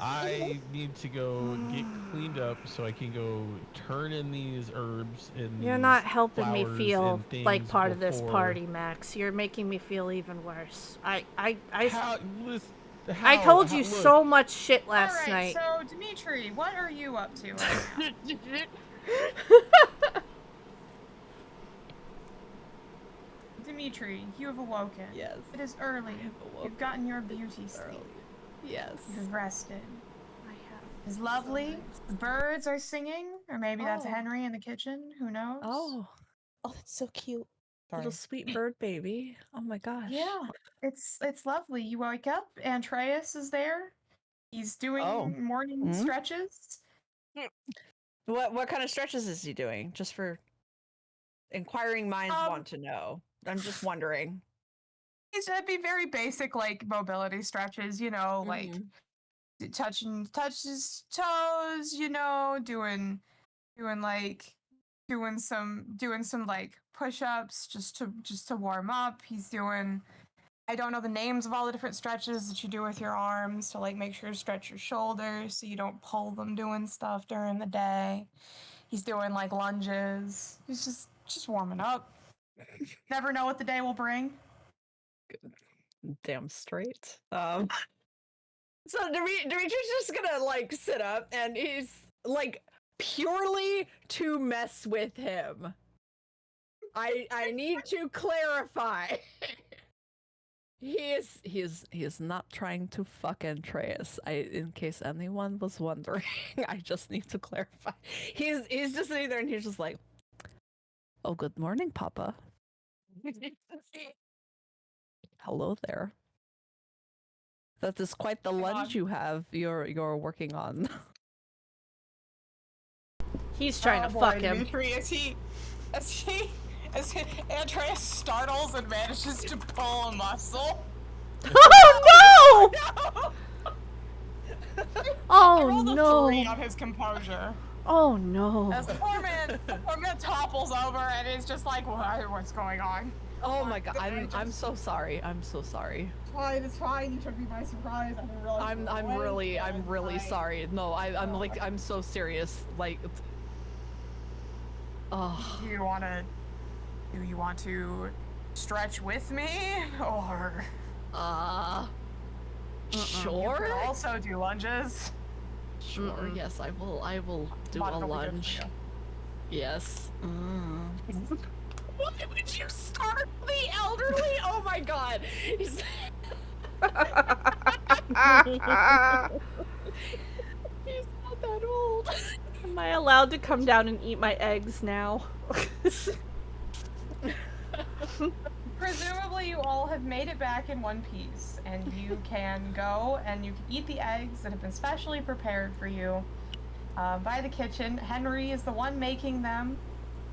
I need to go get cleaned up so I can go turn in these herbs and You're not helping me feel like part of this before. party, Max. You're making me feel even worse. I How? told you Look. so much shit last night. So, Dimitri, what are you up to right now? Dimitri, you have awoken. Yes. It is early. You've gotten your beauty sleep. Yes. You've rested. I have. It's lovely. The birds are singing, or maybe that's Henry in the kitchen. Who knows? Oh, that's so cute. Little sweet bird baby. Oh my gosh. Yeah, it's lovely. You wake up, Andreas is there. He's doing morning stretches. What kind of stretches is he doing? Just for inquiring minds want to know. I'm just wondering. It'd be very basic, like mobility stretches, like touch his toes, doing some like push-ups just to warm up. He's doing, I don't know the names of all the different stretches that you do with your arms to like make sure to stretch your shoulders so you don't pull them doing stuff during the day. He's doing like lunges. He's just warming up. Never know what the day will bring. Damn straight. So Dimitri's just gonna like sit up, and he's like purely to mess with him. I need to clarify. He is not trying to fuck Andreas. In case anyone was wondering, I just need to clarify. He's just sitting there and he's just like, "Oh, good morning, Papa. Hello there. That is quite the lunch you have. You're working on." He's trying to fuck him. Dimitri, as Andreas startles and manages to pull a muscle. Oh no! I Oh rolled a no! 3 on his composure. Oh no! As the poor man topples over and is just like, what's going on? Oh my god, I'm so sorry. I'm so sorry. It's fine. You took me by surprise. I didn't realize. I'm really sorry. No, I'm so serious. Like, oh. Do you want to stretch with me, or? Sure. You can also do lunges. Sure. Yes, I will do a lunge. Yes. Why would you start the elderly? Oh my god. He's not that old. Am I allowed to come down and eat my eggs now? Presumably you all have made it back in one piece, and you can go and you can eat the eggs that have been specially prepared for you by the kitchen. Henry is the one making them.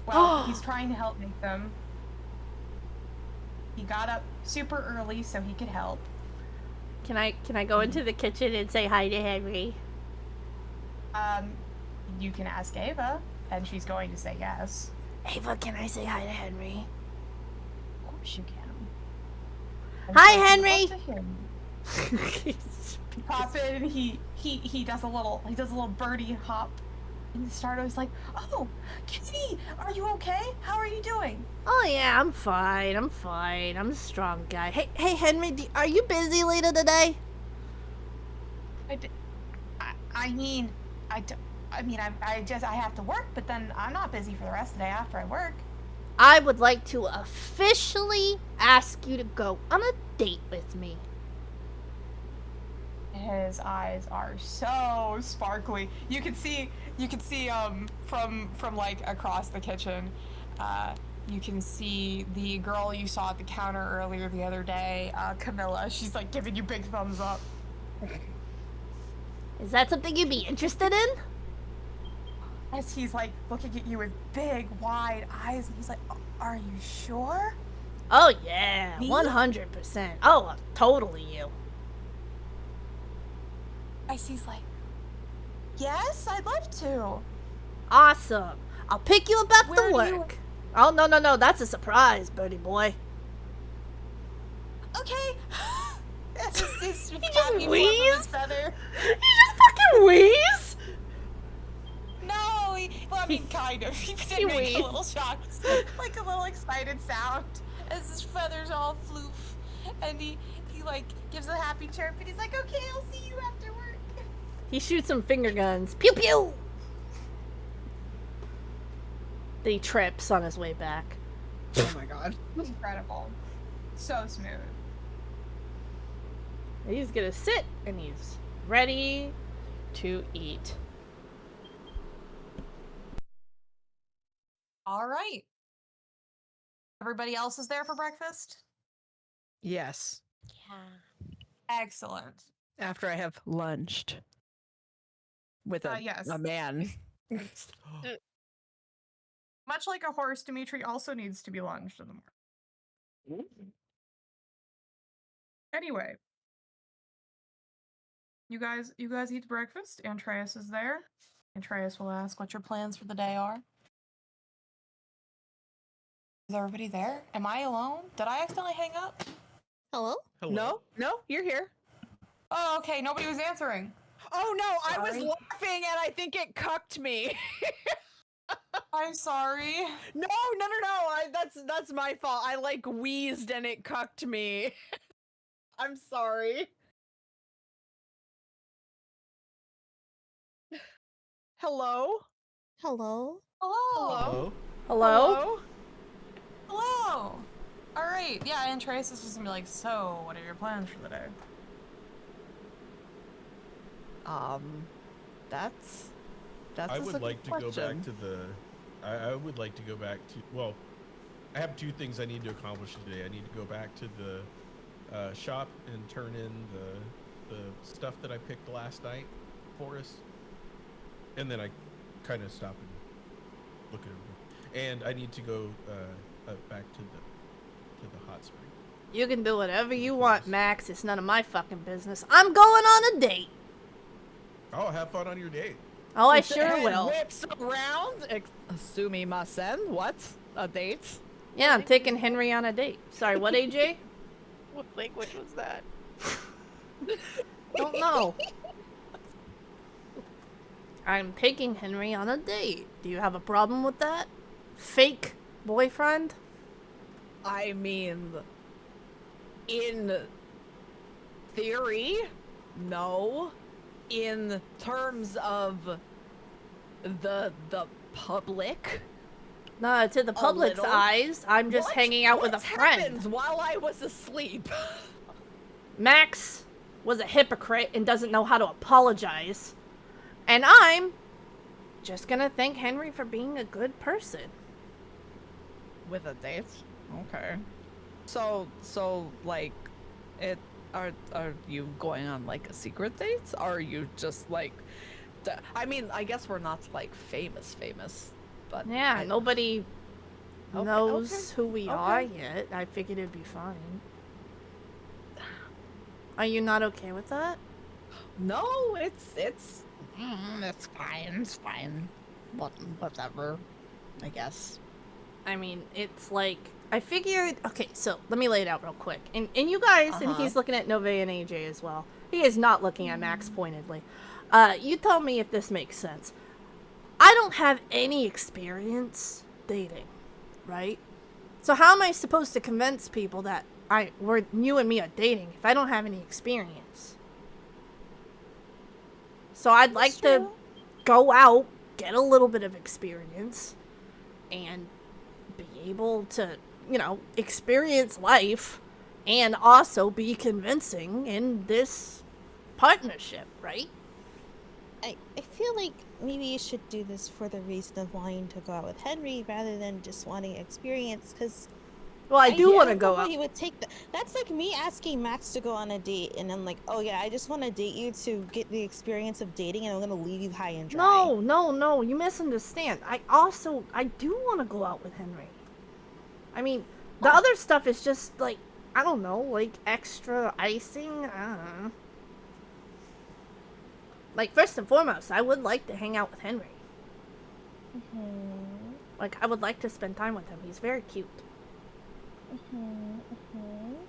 Well, he's trying to help make them. He got up super early so he could help. Can I go into the kitchen and say hi to Henry? You can ask Ava, and she's going to say yes. Ava, can I say hi to Henry? Of course you can. Hi, Henry. Pop in, and he does a little birdie hop. And the starter's like, "Oh, Kitty, are you okay? How are you doing?" Oh yeah, I'm fine. I'm a strong guy. Hey, Henry, are you busy later today? I have to work, but then I'm not busy for the rest of the day after I work. I would like to officially ask you to go on a date with me. His eyes are so sparkly. You can see from like across the kitchen. You can see the girl you saw at the counter earlier the other day, Camilla. She's like giving you big thumbs up. Is that something you'd be interested in? As he's like looking at you with big, wide eyes, and he's like, "Are you sure?" Oh yeah, Me? 100%. Oh, totally you. Icy's like, "Yes, I'd love to." Awesome. I'll pick you up after Where do work. Oh, no, that's a surprise, birdie boy. Okay. He just wheezed? He just fucking wheezed? No, kind of. He did make wheezed. a little shock, like a little excited sound as his feathers all floof, and he like gives a happy chirp, and he's like, "Okay, I'll see you after work." He shoots some finger guns. Pew pew! Then he trips on his way back. Oh my god. Incredible. So smooth. He's gonna sit and he's ready to eat. All right. Everybody else is there for breakfast? Yes. Yeah. Excellent. After I have lunched with yes. a man. Much like a horse, Dimitri also needs to be lunged in the morning. Anyway. You guys eat breakfast. Andreas is there. Andreas will ask what your plans for the day are. Is everybody there? Am I alone? Did I accidentally hang up? Hello? No, you're here. Oh, okay. Nobody was answering. Oh no, Sorry. I was laughing and I think it cucked me. I'm sorry. No. That's my fault. I like wheezed and it cucked me. I'm sorry. Hello? Hello? Hello. Hello? Hello. All right. Yeah, and Trace is just gonna be like, so, what are your plans for the day? That's I a would good like to go question. back to the. I would like to go back to. Well, I have 2 things I need to accomplish today. I need to go back to the shop and turn in the stuff that I picked last night for us, and then I kind of stop and look at everything. And I need to go back to the hot spring. You can do whatever you want, Max. It's none of my fucking business. I'm going on a date. Oh, have fun on your date. Oh, I sure And will. Whips around. Sumimasen. What? A date? Yeah, I'm taking Henry on a date. Sorry, what, AJ? What language was that? Don't know. I'm taking Henry on a date. Do you have a problem with that? Fake boyfriend? I mean, in theory, no. In terms of the public, No, to the public's little. eyes, I'm just hanging out with a friend. Happened while I was asleep? Max was a hypocrite and doesn't know how to apologize. And I'm just gonna thank Henry for being a good person. With a date? Okay. So like, are you going on like a secret date? Or are you just like, I mean, I guess we're not like famous, but Yeah, nobody knows okay, who we are yet. I figured it'd be fine. Are you not okay with that? No, it's fine. It's fine. Whatever. I guess. I mean, it's like, I figured, okay, so let me lay it out real quick. And you guys, and he's looking at Nove and AJ as well. He is not looking at Max pointedly. You tell me if this makes sense. I don't have any experience dating, right? So how am I supposed to convince people that you and me are dating if I don't have any experience? So I'd like to go out, get a little bit of experience, and be able to, experience life and also be convincing in this partnership, right? I feel like maybe you should do this for the reason of wanting to go out with Henry rather than just wanting experience, because... Well, I do want to go out. He would take that's like me asking Max to go on a date, and I'm like, oh yeah, I just want to date you to get the experience of dating, and I'm going to leave you high and dry. No, you misunderstand. I do want to go out with Henry. I mean, the other stuff is just, like, I don't know, like, extra icing, I don't know. Like, first and foremost, I would like to hang out with Henry. Like, I would like to spend time with him. He's very cute.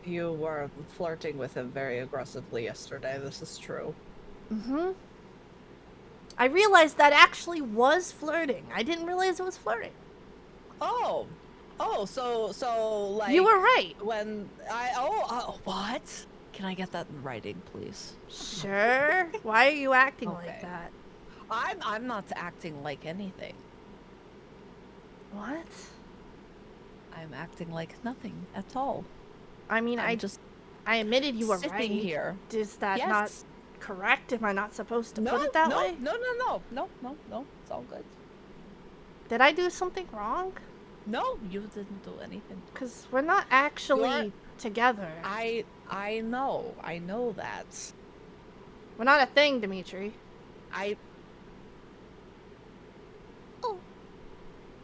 You were flirting with him very aggressively yesterday. This is true. I realized that actually was flirting. I didn't realize it was flirting. Oh, so like you were right. When what? Can I get that in writing, please? Sure. Why are you acting like that? I'm not acting like anything. What? I'm acting like nothing at all. I mean, I admitted you were sitting right. Here. Is that not correct? Am I not supposed to put it that way? No. It's all good. Did I do something wrong? No, you didn't do anything. Because we're not actually together. I know that. We're not a thing, Dimitri.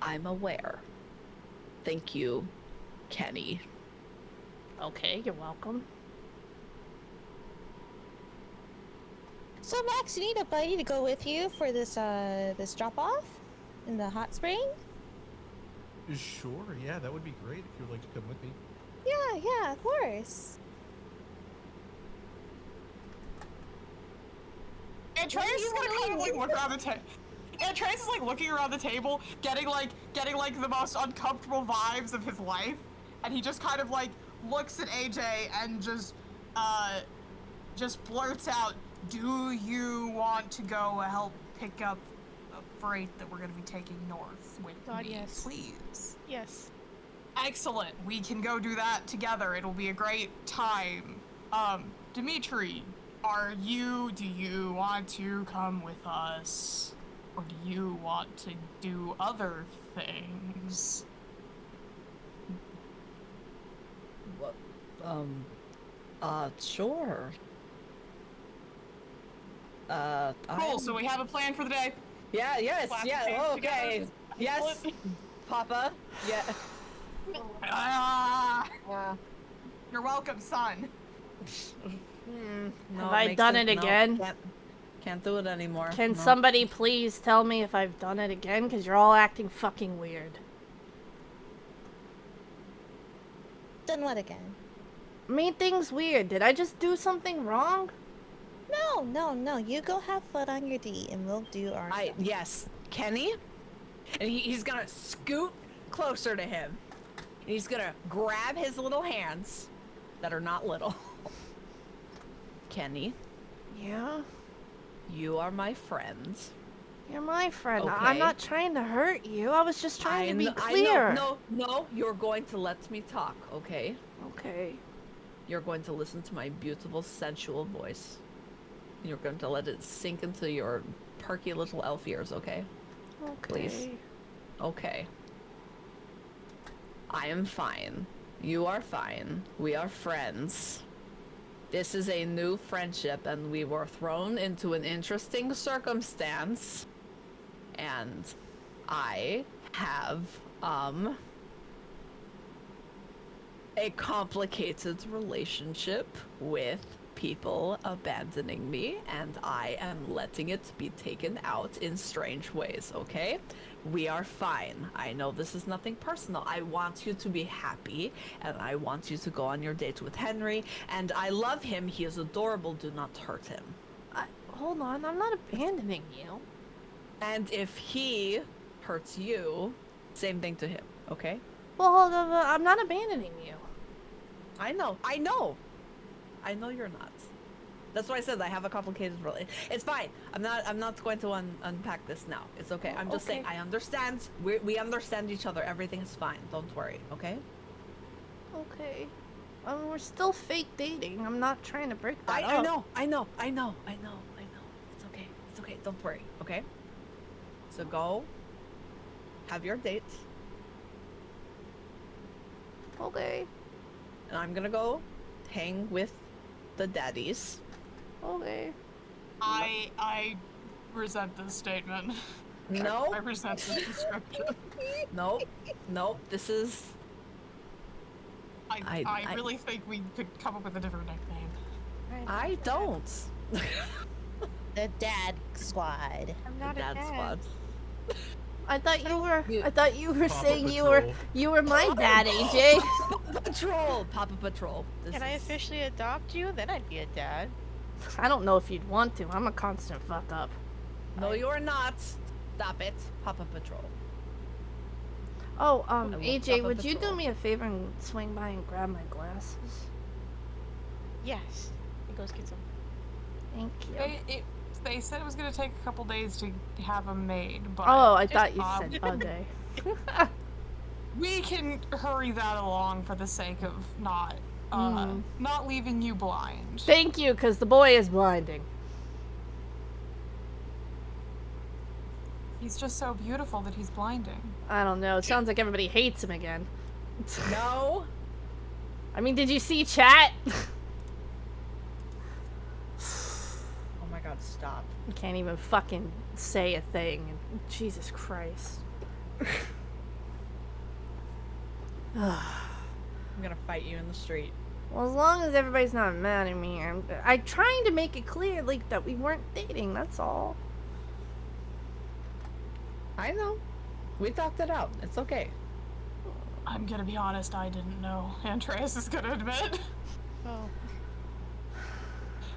I'm aware. Thank you, Kenny. Okay, you're welcome. So Max, you need a buddy to go with you for this this drop off in the hot spring? Sure, yeah, that would be great if you would like to come with me. Yeah, of course. And Trace is gonna kind of like look around the table. And Trace is like looking around the table, getting like the most uncomfortable vibes of his life, and he just kind of like looks at AJ and just blurts out, "Do you want to go help pick up a freight that we're gonna be taking north with me, yes. please?" Yes. Excellent. We can go do that together. It'll be a great time. Dimitri, do you want to come with us? Or do you want to do other things? What? Sure. Cool, so we have a plan for the day? Yeah, yes, Clap yeah, hands okay. together. Yes, Papa. Yeah. You're welcome, son. Have I done it again? Can't do it anymore. Can No. somebody please tell me if I've done it again? Because you're all acting fucking weird. Done what again? Made things weird. Did I just do something wrong? No. You go have fun on your D, and we'll do our stuff. Yes, Kenny. And he's gonna scoot closer to him. And he's gonna grab his little hands that are not little. Kenny. Yeah? You are my friend. You're my friend. Okay. I'm not trying to hurt you. I was just trying to be clear. No, you're going to let me talk, okay? Okay. You're going to listen to my beautiful, sensual voice. You're going to let it sink into your perky little elf ears, okay? Okay. Please. Okay. I am fine. You are fine. We are friends. This is a new friendship, and we were thrown into an interesting circumstance. And I have, a complicated relationship with people abandoning me, and I am letting it be taken out in strange ways, okay? We are fine. I know this is nothing personal. I want you to be happy, and I want you to go on your date with Henry, and I love him. He is adorable. Do not hurt him. Hold on, I'm not abandoning you. And if he hurts you, same thing to him, okay? Well, hold on, I'm not abandoning you. I know you're not. That's why I said I have a complicated relationship. It's fine. I'm not going to unpack this now. It's okay. I'm just saying I understand. We understand each other. Everything is fine. Don't worry, okay? Okay. We're still fake dating. I'm not trying to break that up. I know. It's okay. Don't worry, okay? So go have your date. Okay. And I'm gonna go hang with the daddies. Okay. I resent this statement. No. I resent this description. Nope. This is. I really think we could come up with a different nickname. I don't. The Dad Squad. I'm not Dad Squad. I thought you were Papa saying Patrol. you were my dad, AJ. Papa Patrol. Can I officially adopt you? Then I'd be a dad. I don't know if you'd want to. I'm a constant fuck up. No, you're not. Stop it, Papa Patrol. Oh, love AJ, Papa would you do Patrol. me a favor and swing by and grab my glasses? Yes. It goes get some. Thank you. They said it was going to take a couple days to have them made, but... Oh, I thought you said a day. We can hurry that along for the sake of not leaving you blind. Thank you, because the boy is blinding. He's just so beautiful that he's blinding. I don't know. It sounds like everybody hates him again. No. I mean, did you see chat? Oh my God! Stop. Can't even fucking say a thing. Jesus Christ. I'm gonna fight you in the street. Well, as long as everybody's not mad at me, I'm trying to make it clear, like, that we weren't dating, that's all. I know. We talked it out. It's okay. I'm gonna be honest, I didn't know. Andreas is gonna admit. Oh.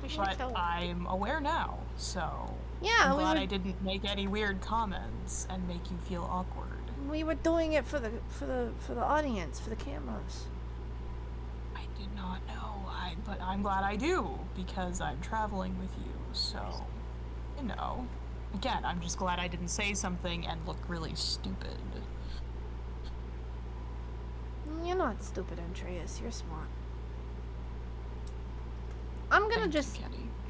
We should But tell him. I'm aware now, so... Yeah, I'm we glad were- I didn't make any weird comments and make you feel awkward. We were doing it for the audience, for the cameras. I did not know, but I'm glad I do, because I'm traveling with you, so... You know. Again, I'm just glad I didn't say something and look really stupid. You're not stupid, Andreas. You're smart. I'm gonna just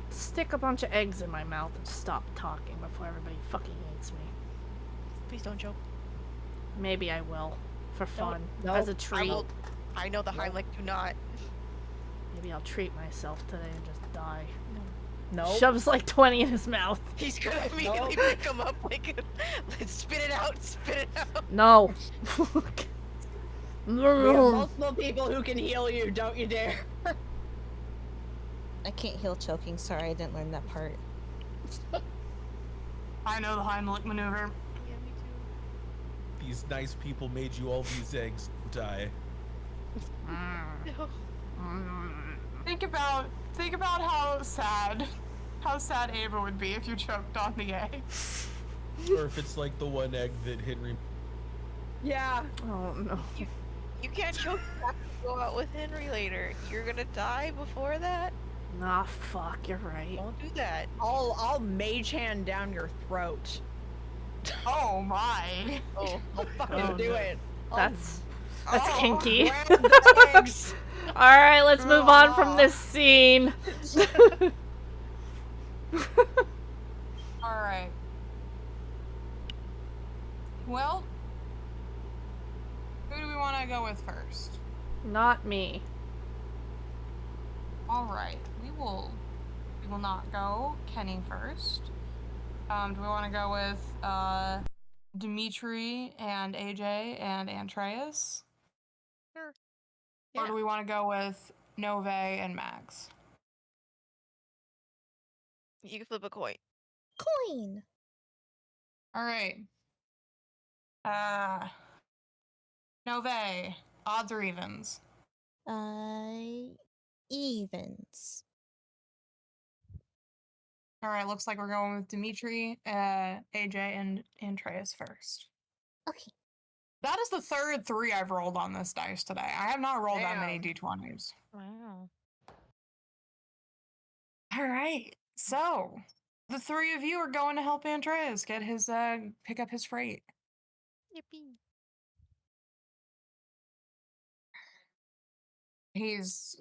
stick a bunch of eggs in my mouth and stop talking before everybody fucking hates me. Please don't joke. Maybe I will. For fun. No, As a treat. I know the Heimlich do not. Maybe I'll treat myself today and just die. No. Shoves like 20 in his mouth. He's gonna immediately pick him up like, let's spit it out, spit it out. No. We have multiple people who can heal you, don't you dare. I can't heal choking, sorry, I didn't learn that part. I know the Heimlich maneuver. Yeah, me too. These nice people made you all these eggs die. Think about how sad Ava would be if you choked on the eggs. Or if it's like the one egg that Henry. Yeah. Oh no. You can't choke back and go out with Henry later. You're gonna die before that? Nah, fuck, you're right. Don't do that. I'll mage hand down your throat. Oh my. Oh, I'll fucking do it. That's kinky. Grab the eggs. Alright, let's move on from this scene. Alright. Well, who do we want to go with first? Not me. Alright, we will not go Kenny first. Do we want to go with Dimitri and AJ and Andreas? Sure. Or do we want to go with Nove and Max? You can flip a coin. Coin. Alright. Nove, odds or evens? Evens. Alright, looks like we're going with Dimitri, AJ, and Andreas first. Okay. That is the third 3 I've rolled on this dice today. I have not rolled that many d20s. Wow. Alright, so the 3 of you are going to help Andreas get his, pick up his freight. Yippee. He's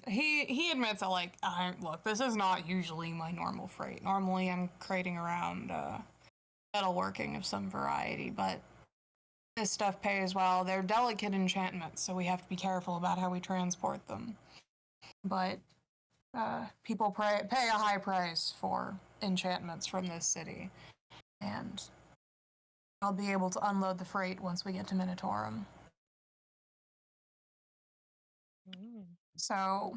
he admits that, like, look, this is not usually my normal freight. Normally I'm crating around metalworking of some variety, but this stuff pays well. They're delicate enchantments, so we have to be careful about how we transport them. But people pay a high price for enchantments from this city, and I'll be able to unload the freight once we get to Minotaurum. So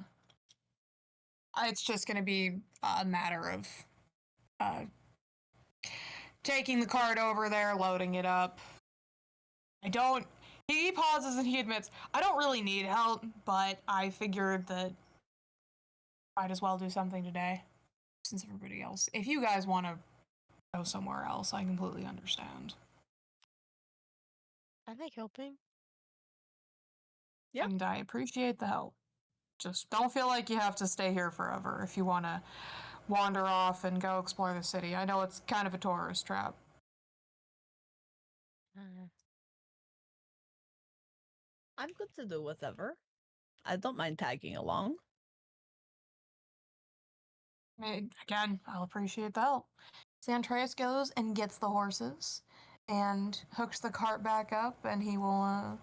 it's just going to be a matter of taking the cart over there, loading it up. He pauses and he admits, I don't really need help, but I figured that might as well do something today, since everybody else. If you guys want to go somewhere else, I completely understand. I like helping. Yep. And I appreciate the help. Just don't feel like you have to stay here forever if you want to wander off and go explore the city. I know it's kind of a tourist trap. I'm good to do whatever. I don't mind tagging along. Again, I'll appreciate the help. Andreas goes and gets the horses and hooks the cart back up, and he will,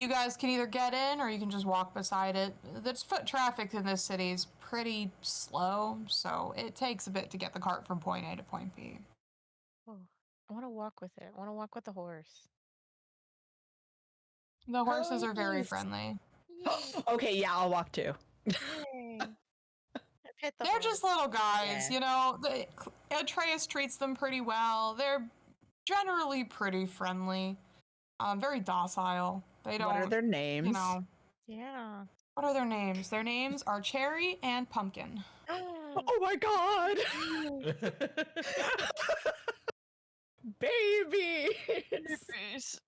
you guys can either get in or you can just walk beside it. The foot traffic in this city is pretty slow, so it takes a bit to get the cart from point A to point B. Oh, I want to walk with it. I want to walk with the horse. The horses are very friendly. Okay, yeah, I'll walk too. They're just little guys, you know. Atreus treats them pretty well. They're generally pretty friendly, very docile. They don't. What are their names? You know. Yeah. What are their names? Their names are Cherry and Pumpkin. Oh my god! Babies!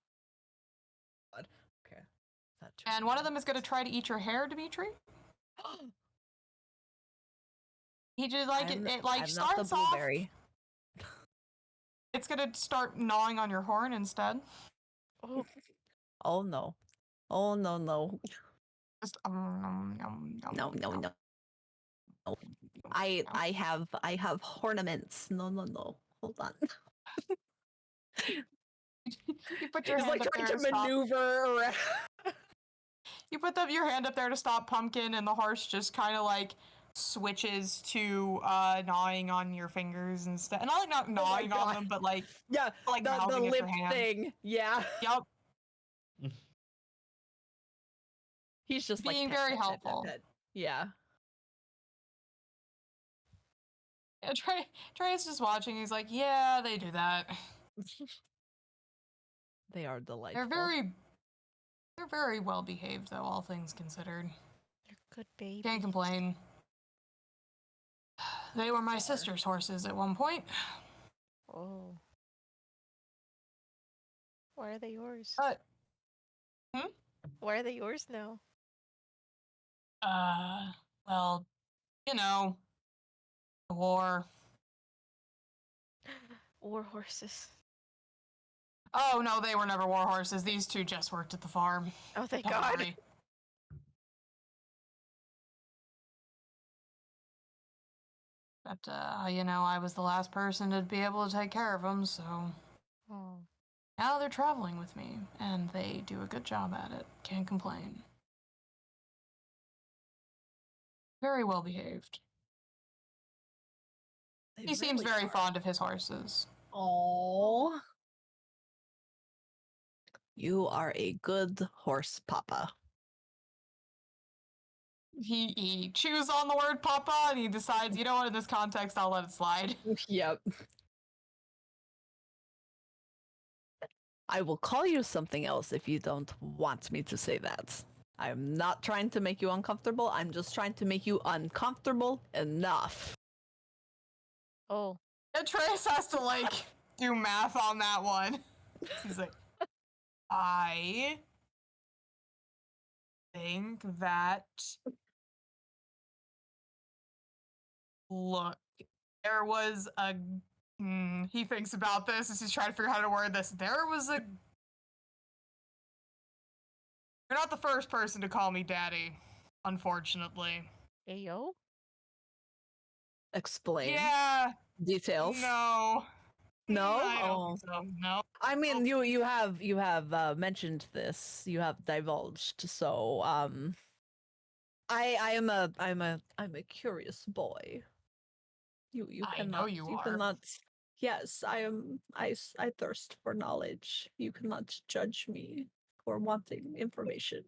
Okay. And one of them is going to try to eat your hair, Dimitri. He just it starts off. It's gonna start gnawing on your horn instead. Oh no. Oh no. Just No. I have ornaments. No. Hold on. You put your He's hand like up trying there to to stop. maneuver around. You put your hand up there to stop Pumpkin, and the horse just kind of like switches to gnawing on your fingers instead. And not gnawing on them, but like yeah, like the mouthing at lip your hand. thing. Yeah. Yep. He's just being like very helpful. pet. Yeah. Yeah, Trey's just watching. He's like, yeah, they do that. They are delightful. They're very well behaved, though, all things considered. They're good babies. Can't complain. They were my sister's horses at one point. Oh. Why are they yours? Why are they yours now? Well, you know, the war. War horses. Oh, no, they were never war horses. These two just worked at the farm. Oh, thank Don't God. worry. But, you know, I was the last person to be able to take care of them, so... Oh. Now they're traveling with me, and they do a good job at it. Can't complain. Very well behaved. He seems very fond of his horses. Oh. You are a good horse, Papa. He chews on the word Papa, and he decides, you know what, in this context, I'll let it slide. Yep. I will call you something else if you don't want me to say that. I'm not trying to make you uncomfortable. I'm just trying to make you uncomfortable enough. Oh. Atreus has to, like, do math on that one. He's like, I think that... Look, there was a... he thinks about this as he's trying to figure out how to word this. There was a... You're not the first person to call me daddy, unfortunately. Hey, yo? Explain. Yeah. Details. No. No? I don't think so. No. I mean, you have mentioned this. You have divulged. So, I'm a curious boy. You I cannot. know you are. Cannot. Yes, I thirst for knowledge. You cannot judge me for wanting information.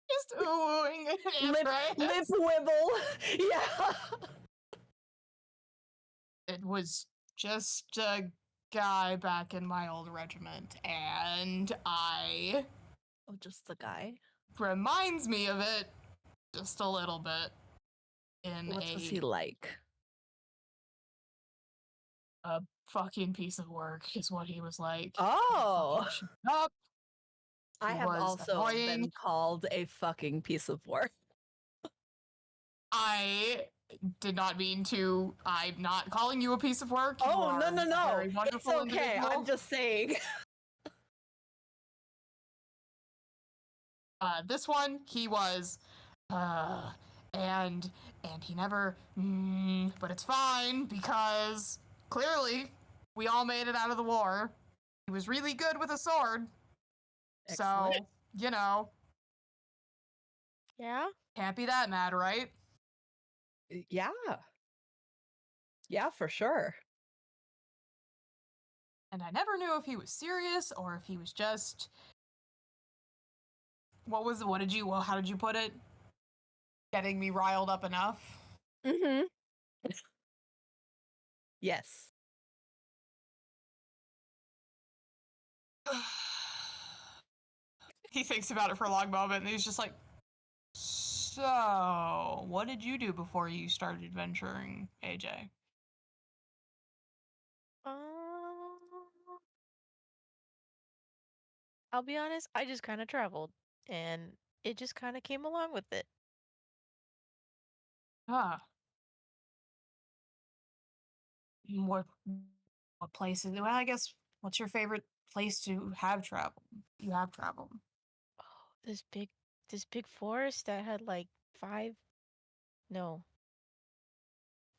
Just oohing lip wibble. Yeah. It was just a guy back in my old regiment, and I... Oh, just the guy? Reminds me of it just a little bit. What was he like? A fucking piece of work is what he was like. Oh! Up. I have also been called a fucking piece of work. I did not mean to. I'm not calling you a piece of work. Oh, no. It's okay. I'm just saying. This one, he was, and he never, but it's fine because clearly we all made it out of the war. He was really good with a sword. Excellent. So, you know. Yeah? Can't be that mad, right? Yeah. Yeah, for sure. And I never knew if he was serious or if he was just... how did you put it? Getting me riled up enough? Mm-hmm. Yes. He thinks about it for a long moment and he's just like, so, what did you do before you started adventuring, AJ? I'll be honest, I just kind of traveled, and it just kind of came along with it. Ah. What places? Well, I guess, what's your favorite place to have traveled? You have traveled. this big forest that had like 5 no.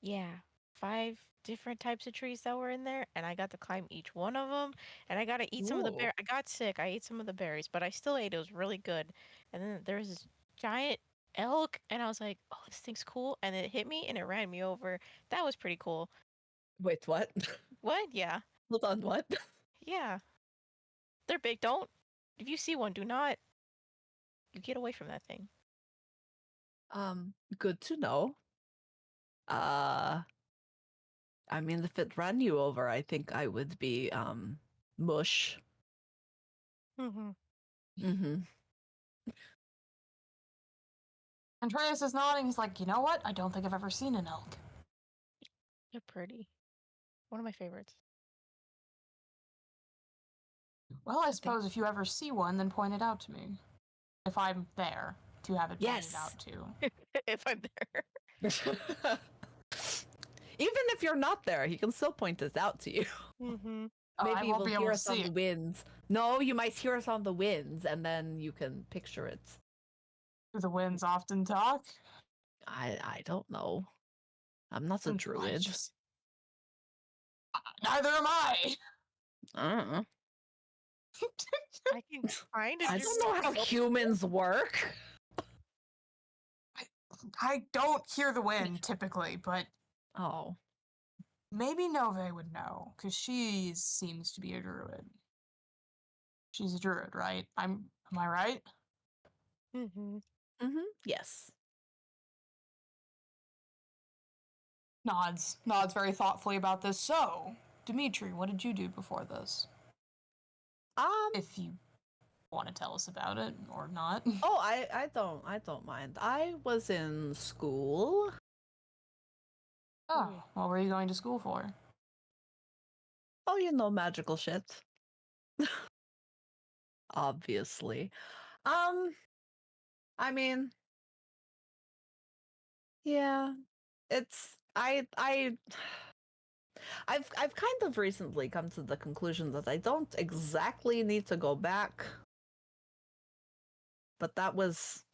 Yeah, 5 different types of trees that were in there, and I got to climb each one of them, and I got to eat some of the Ooh. I got sick. I ate some of the berries, but I still ate. It was really good. And then there was this giant elk, and I was like, "Oh, this thing's cool." And it hit me and it ran me over. That was pretty cool. Wait, what? What? Yeah. Hold on, what? Yeah. They're big. Don't if you see one, do not you get away from that thing. Good to know. I mean, if it ran you over, I think I would be mush. Mhm. Mhm. Andreas is nodding. He's like, you know what? I don't think I've ever seen an elk. They're pretty. One of my favorites. Well, I suppose if you ever see one, then point it out to me. If I'm there to have it pointed out to. If I'm there. Even if you're not there, he can still point this out to you. Mhm. I Maybe won't we'll be able hear to us on see the it. winds. No, you might hear us on the winds, and then you can picture it. Do the winds often talk? I don't know. I'm not a druid. Neither am I. I can kind of I do don't know how humans work. I don't hear the wind typically, but oh, maybe Nove would know because she seems to be a druid. She's a druid, right? Am I right? Mhm. Mhm. Yes. Nods very thoughtfully about this. So, Dimitri, what did you do before this? If you want to tell us about it or not. Oh, I don't mind. I was in school. Oh, what were you going to school for? Oh, you know, magical shit. Obviously. I mean, yeah, it's I've kind of recently come to the conclusion that I don't exactly need to go back. But that was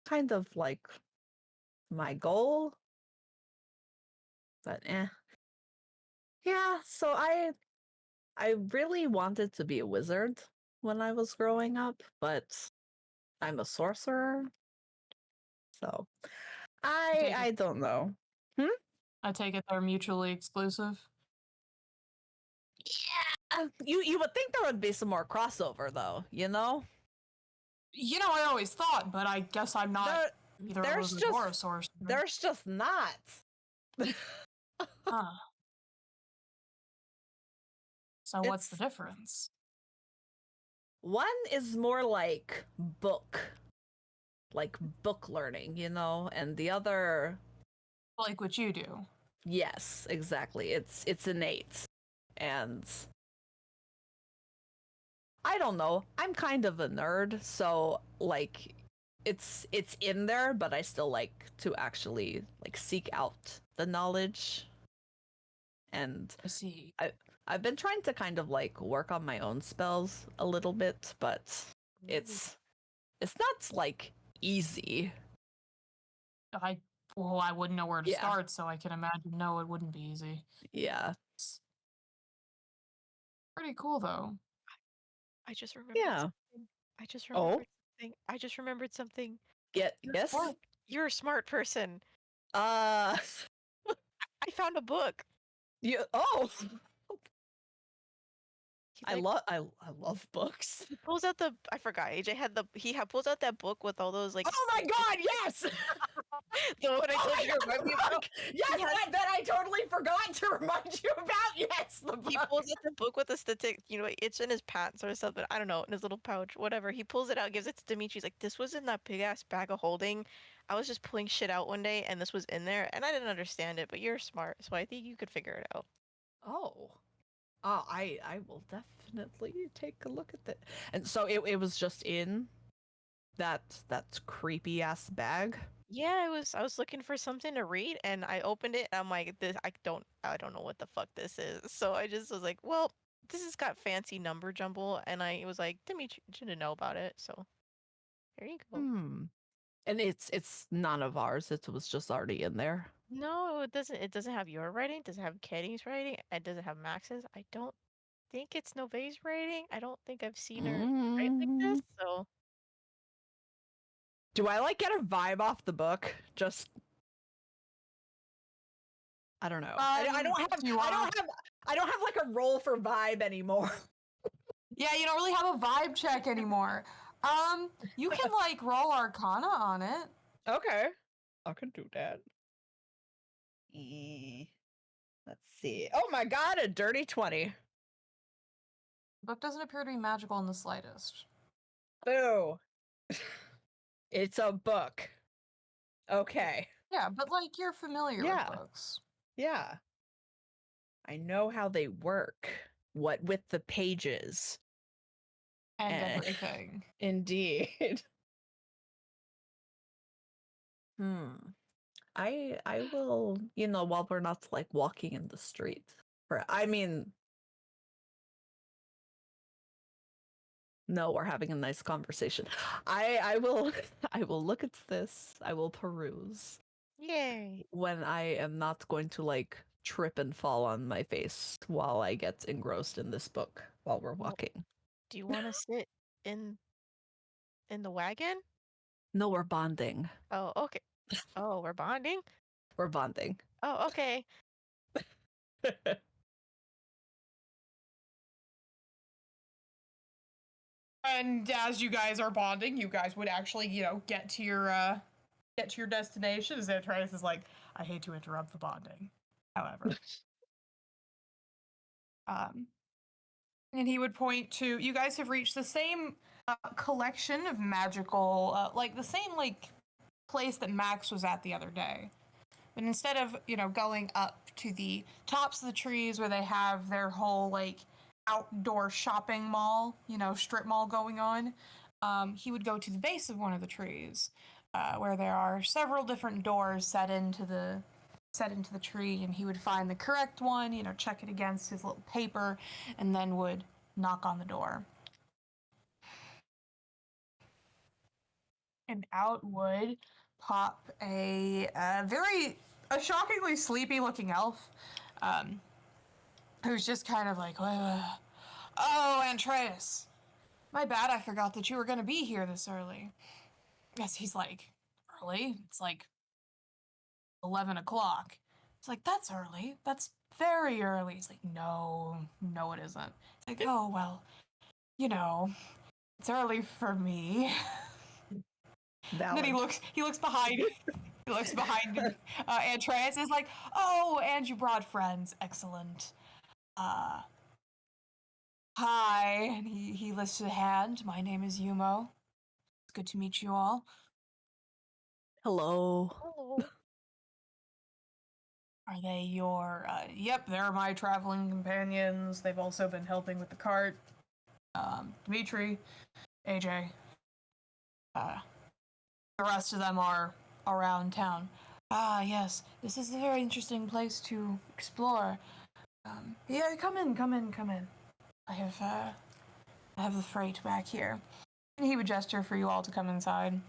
kind of like my goal. But yeah, so I really wanted to be a wizard when I was growing up, but I'm a sorcerer. So I don't know. I take it they're mutually exclusive. Yeah, you would think there would be some more crossover though, you know? You know, I always thought, but I guess I'm not either a wizard or a sorcerer. There's just not. Huh. So what's the difference? One is more like book learning, you know, and the other like what you do. Yes, exactly. It's innate. And I don't know. I'm kind of a nerd, so like it's in there, but I still like to actually like seek out the knowledge. And I see. I've been trying to kind of like work on my own spells a little bit, but it's not like easy. I wouldn't know where to start, so I can imagine no, it wouldn't be easy. Yeah. Pretty cool though. I just remembered something. I just remembered something. I just remembered something. Yes? You're a smart person. I found a book. I love books. He pulls out I forgot. AJ had pulls out that book with all those like. Oh my god, yes! The one I told you to remind me about. Yes, that I totally forgot to remind you about. Yes, the book. He pulls out the book with the statistic. You know, it's in his pants or something. I don't know, in his little pouch, whatever. He pulls it out, gives it to Dimitri. He's like, "This was in that big ass bag of holding. I was just pulling shit out one day, and this was in there, and I didn't understand it. But you're smart, so I think you could figure it out." Oh. I will definitely take a look at it. And so it was just in that creepy ass bag. Yeah, I was looking for something to read, and I opened it, and I'm like, I don't know what the fuck this is. So I just was like, well, this has got fancy number jumble, and I was like, Dimitri should know about it. So There you go. And it's none of ours. It was just already in there. No, it doesn't. It doesn't have your writing. It doesn't have Kenny's writing. It doesn't have Max's. I don't think it's Nove's writing. I don't think I've seen her write like this. So Do I like get a vibe off the book? Just I don't know. I don't have I don't have like a roll for vibe anymore. Yeah, you don't really have a vibe check anymore. You can like roll Arcana on it. Okay. I can do that. Let's see. Oh my god, a dirty 20. The book doesn't appear to be magical in the slightest. Boo. It's a book. Okay. Yeah, but like you're familiar with books. Yeah. I know how they work. What with the pages. And everything. Indeed. I will, while we're not like walking in the street. No, we're having a nice conversation. I will look at this. I will peruse. yay! When I am not going to like trip and fall on my face while I get engrossed in this book while we're walking. Do you want to sit in the wagon? No, we're bonding. Oh, okay. Oh, we're bonding? We're bonding. Oh, okay. And as you guys are bonding, you guys would actually, get to your destination. As Atreus is like, I hate to interrupt the bonding. However. And he would point to, you guys have reached the same collection of magical, the same place that Max was at the other day. But instead of, going up to the tops of the trees where they have their whole outdoor shopping mall, strip mall going on, he would go to the base of one of the trees, where there are several different doors set into the tree, and he would find the correct one, check it against his little paper, and then would knock on the door. And out would pop a shockingly sleepy looking elf, who's just kind of like, oh, Andreas, my bad, I forgot that you were going to be here this early. Yes, he's like, early? It's like 11 o'clock. It's like, that's early. That's very early. He's like, no, it isn't. It's like, oh, well, it's early for me. Then he looks behind. He looks behind Andreas is like, oh, and you brought friends. Excellent. Hi. And he lifts a hand. My name is Yumo. It's good to meet you all. Hello. Hello. Are they your, yep, they're my traveling companions. They've also been helping with the cart. Dimitri, AJ. The rest of them are around town. Ah, yes, this is a very interesting place to explore. Yeah, come in. I have the freight back here. And he would gesture for you all to come inside.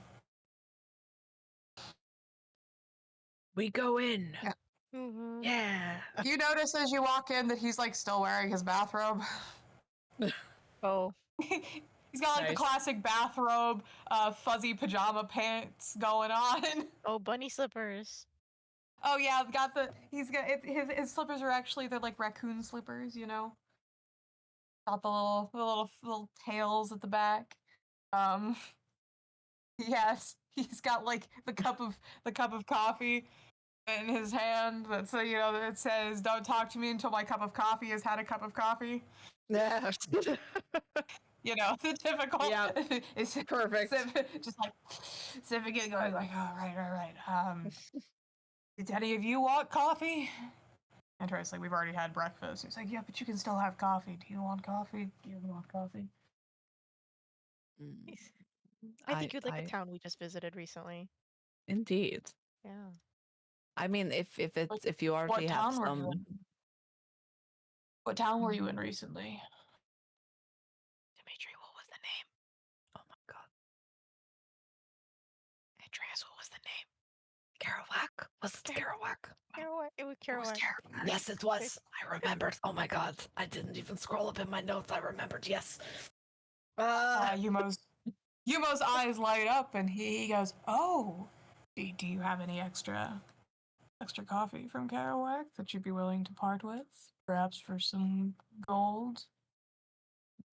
We go in. Yeah. Mm-hmm. Yeah. You notice as you walk in that he's still wearing his bathrobe. Oh. He's got the classic bathrobe, fuzzy pajama pants going on. Oh, bunny slippers. Oh yeah, his slippers are actually, they're like raccoon slippers, Got the little tails at the back. Yes, he's got the cup of coffee in his hand that says, "Don't talk to me until my cup of coffee has had a cup of coffee." Yeah. The typical. Yeah. It's perfect. Just sipping it, going all right. Did any of you want coffee? And Troy's like, we've already had breakfast. He's like, yeah, but you can still have coffee. Do you want coffee? I think you'd like a town we just visited recently. Indeed. Yeah. I mean, if you already have some. What town were you in recently? Dimitri, what was the name? Oh my god. Guys, what was the name? Kerouac? Was it Kerouac? Kerouac. It was Kerouac. Yes, it was. I remembered. Oh my god. I didn't even scroll up in my notes. I remembered. Yes. Yumo's eyes light up and he goes, "Oh, do you have any extra coffee from Kerouac that you'd be willing to part with? Perhaps for some gold?"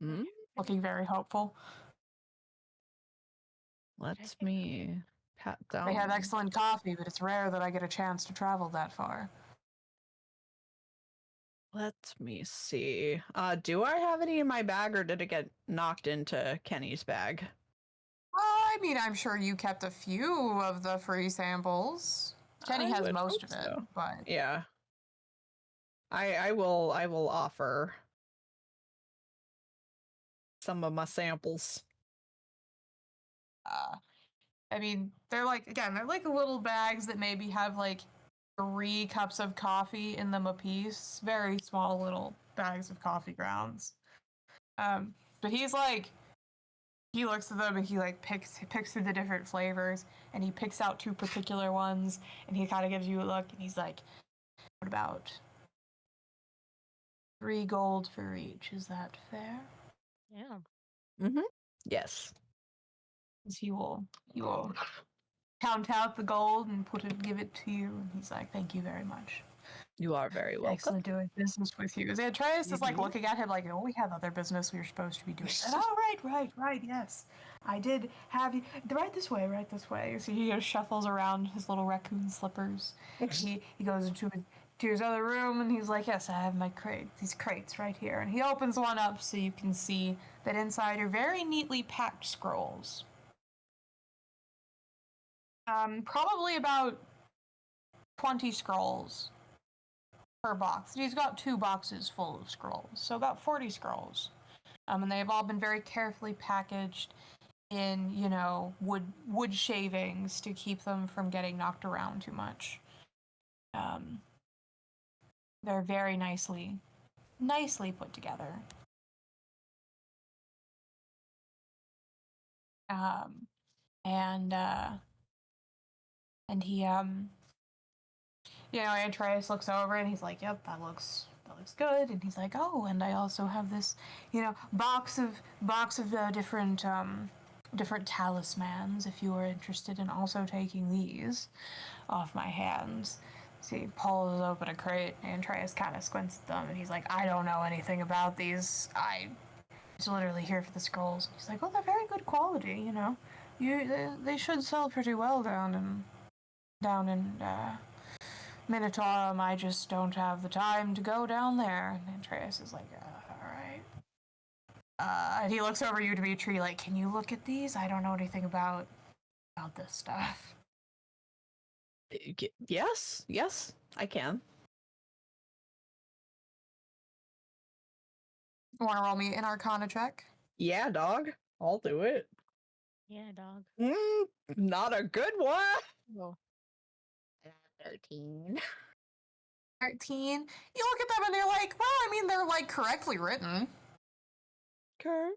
Looking very hopeful. Let me pat down. They have excellent coffee, but it's rare that I get a chance to travel that far. Let me see. Do I have any in my bag, or did it get knocked into Kenny's bag? I mean, I'm sure you kept a few of the free samples. Kenny has most of it, but yeah. I will offer some of my samples. I mean, they're like little bags that maybe have like 3 cups of coffee in them apiece. Very small little bags of coffee grounds. But he looks at them and he like picks through the different flavors and he picks out 2 particular ones and he kind of gives you a look and he's like, "What about 3 gold for each? Is that fair?" Yeah. Yes. He will count out the gold and give it to you. And he's like, "Thank you very much. You are very welcome. Excellent doing business with you." Atreus is like looking at him like, "Oh, we have other business we were supposed to be doing." "Oh, right, yes. I did have you right this way. So he shuffles around his little raccoon slippers. he goes into his other room and he's like, "Yes, I have my these crates right here." And he opens one up so you can see that inside are very neatly packed scrolls. Probably about 20 scrolls per box. He's got 2 boxes full of scrolls, so about 40 scrolls. And they've all been very carefully packaged in, wood shavings to keep them from getting knocked around too much. They're very nicely put together. And he Atreus looks over and he's like, "Yep, that looks good." And he's like, "Oh, and I also have this, box of different talismans if you are interested in also taking these off my hands." So he pulls open a crate and Atreus kind of squints at them and he's like, "I don't know anything about these. I was literally here for the scrolls." He's like, "Well, they're very good quality, they should sell pretty well down in Minotaurum. I just don't have the time to go down there." And Atreus is like, "All right." And he looks over you, Dimitri, like, "Can you look at these? I don't know anything about this stuff." Yes, I can. Want to roll me an Arcana check? Yeah, dog. I'll do it. Yeah, dog. Not a good one. No. 13. 13. You look at them and they're like, well, I mean, they're like correctly written. Okay.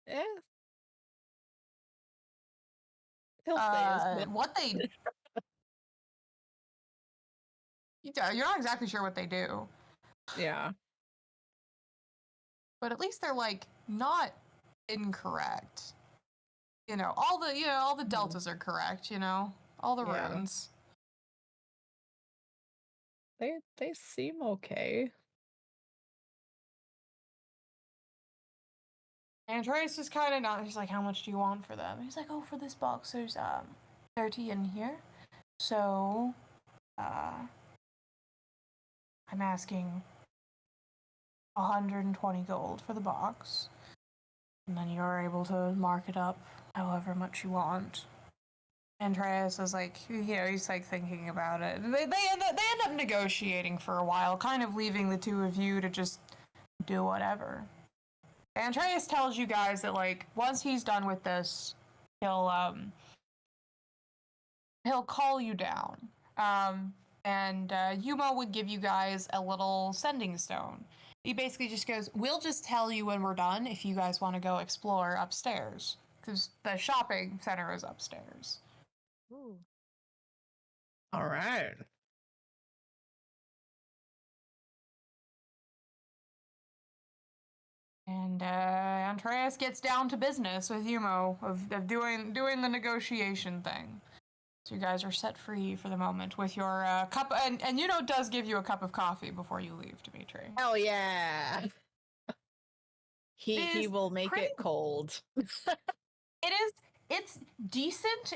Yeah. He'll say what they you're not exactly sure what they do. Yeah. But at least they're like not incorrect. All the deltas are correct, all the runes. They seem okay. And Andreas just kind of not. He's like, "How much do you want for them?" He's like, "Oh, for this box, there's 30 in here. So, I'm asking 120 gold for the box, and then you're able to mark it up however much you want." Andreas is like, he's like thinking about it. They end up negotiating for a while, kind of leaving the 2 of you to just do whatever. Andreas tells you guys that like once he's done with this, he'll call you down. And Yuma would give you guys a little sending stone he basically just goes, "We'll just tell you when we're done if you guys want to go explore upstairs, because the shopping center is upstairs." Ooh. All right. And Andreas gets down to business with Yumo of doing the negotiation thing. So you guys are set free for the moment with your cup, and does give you a cup of coffee before you leave, Dimitri. Hell yeah. He will make it cold. It's decent.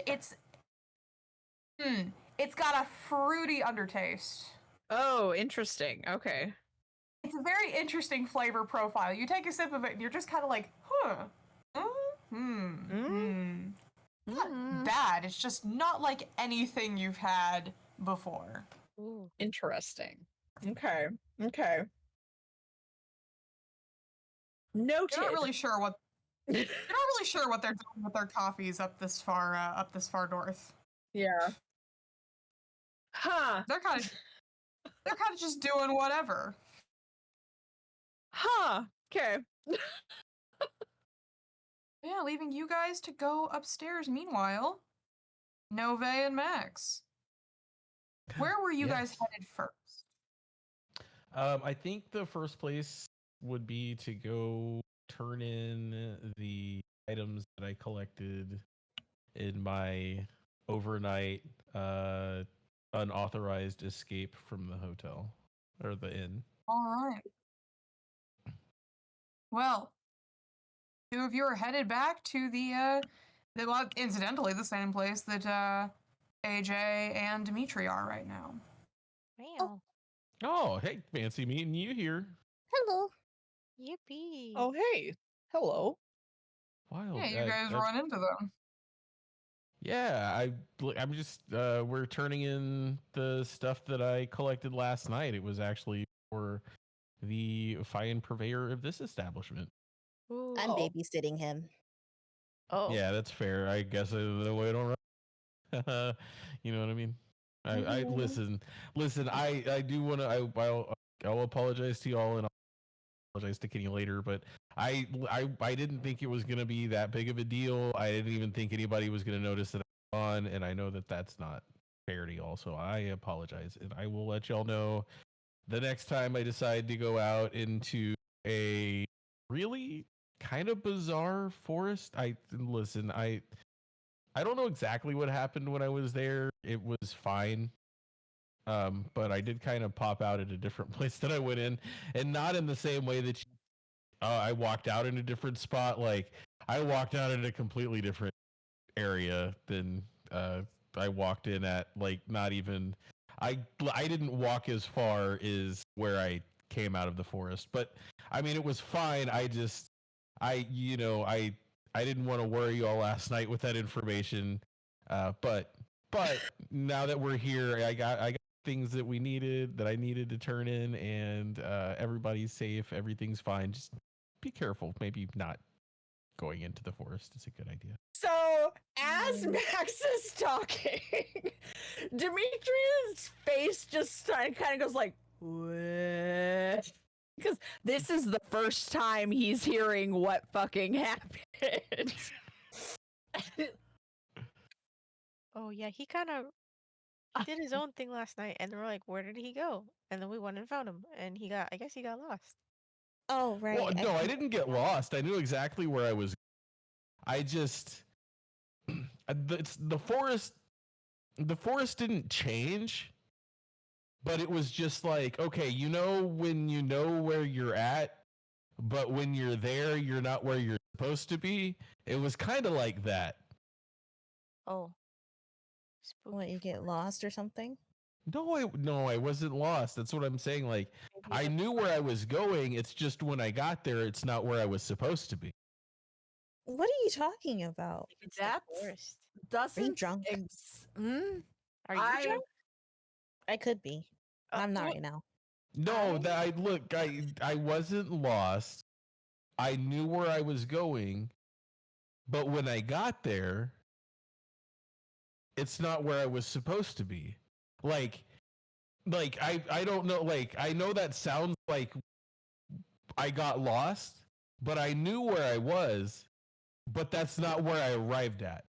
It's got a fruity undertaste. Oh, interesting. Okay. It's a very interesting flavor profile. You take a sip of it and you're just kind of like, Not bad. It's just not like anything you've had before. Ooh. Interesting. Okay. Noted. You're not really sure what they're doing with their coffees up this far north. Yeah. Huh. They're kind of just doing whatever. Huh. Okay. Yeah, leaving you guys to go upstairs. Meanwhile, Nove and Max, where were you guys headed first? I think the first place would be to go turn in the items that I collected in my overnight unauthorized escape from the hotel or the inn. All right. Well, two of you are headed back to incidentally, the same place that AJ and Dimitri are right now. Wow. Oh, hey, fancy meeting you here. Hello. Yippee. Oh, hey. Hello. Wild. Yeah, you guys run into them. Yeah, I'm just we're turning in the stuff that I collected last night. It was actually for the fine purveyor of this establishment. Ooh. I'm babysitting him. Oh. Yeah, that's fair. I guess the way I don't run. You know what I mean? I listen. I do want to. I'll apologize to y'all and I'll apologize to Kenny later. But I didn't think it was gonna be that big of a deal. I didn't even think anybody was gonna notice that I'm on, and I know that that's not fair to y'all. So I apologize, and I will let y'all know the next time I decide to go out into a really kind of bizarre forest. I don't know exactly what happened when I was there. It was fine. But I did kind of pop out at a different place that I went in, and not in the same way that I walked out in a different spot. Like I walked out in a completely different area than I walked in at. Like not even I didn't walk as far as where I came out of the forest, but I mean it was fine. I didn't want to worry y'all last night with that information. But now that we're here, I got things that I needed to turn in, and everybody's safe. Everything's fine. Just be careful. Maybe not going into the forest is a good idea. So, as Max is talking, Dimitri's face just kind of goes like, what? Because this is the first time he's hearing what fucking happened. Oh yeah, he did his own thing last night, and we're like, where did he go? And then we went and found him, and I guess he got lost. Oh right. Well, no, I didn't get lost. I knew exactly where I was. I just the forest didn't change, but it was just like, okay, when you know where you're at, but when you're there, you're not where you're supposed to be. It was kind of like that. Oh. What, you get lost or something? No, I wasn't lost. That's what I'm saying. Like, I knew where I was going. It's just when I got there, it's not where I was supposed to be. What are you talking about? Forest. Are you drunk? Are you drunk? I could be. I'm not right now. No, I wasn't lost. I knew where I was going, but when I got there, it's not where I was supposed to be. Like I don't know. Like I know that sounds like I got lost, but I knew where I was, but that's not where I arrived at.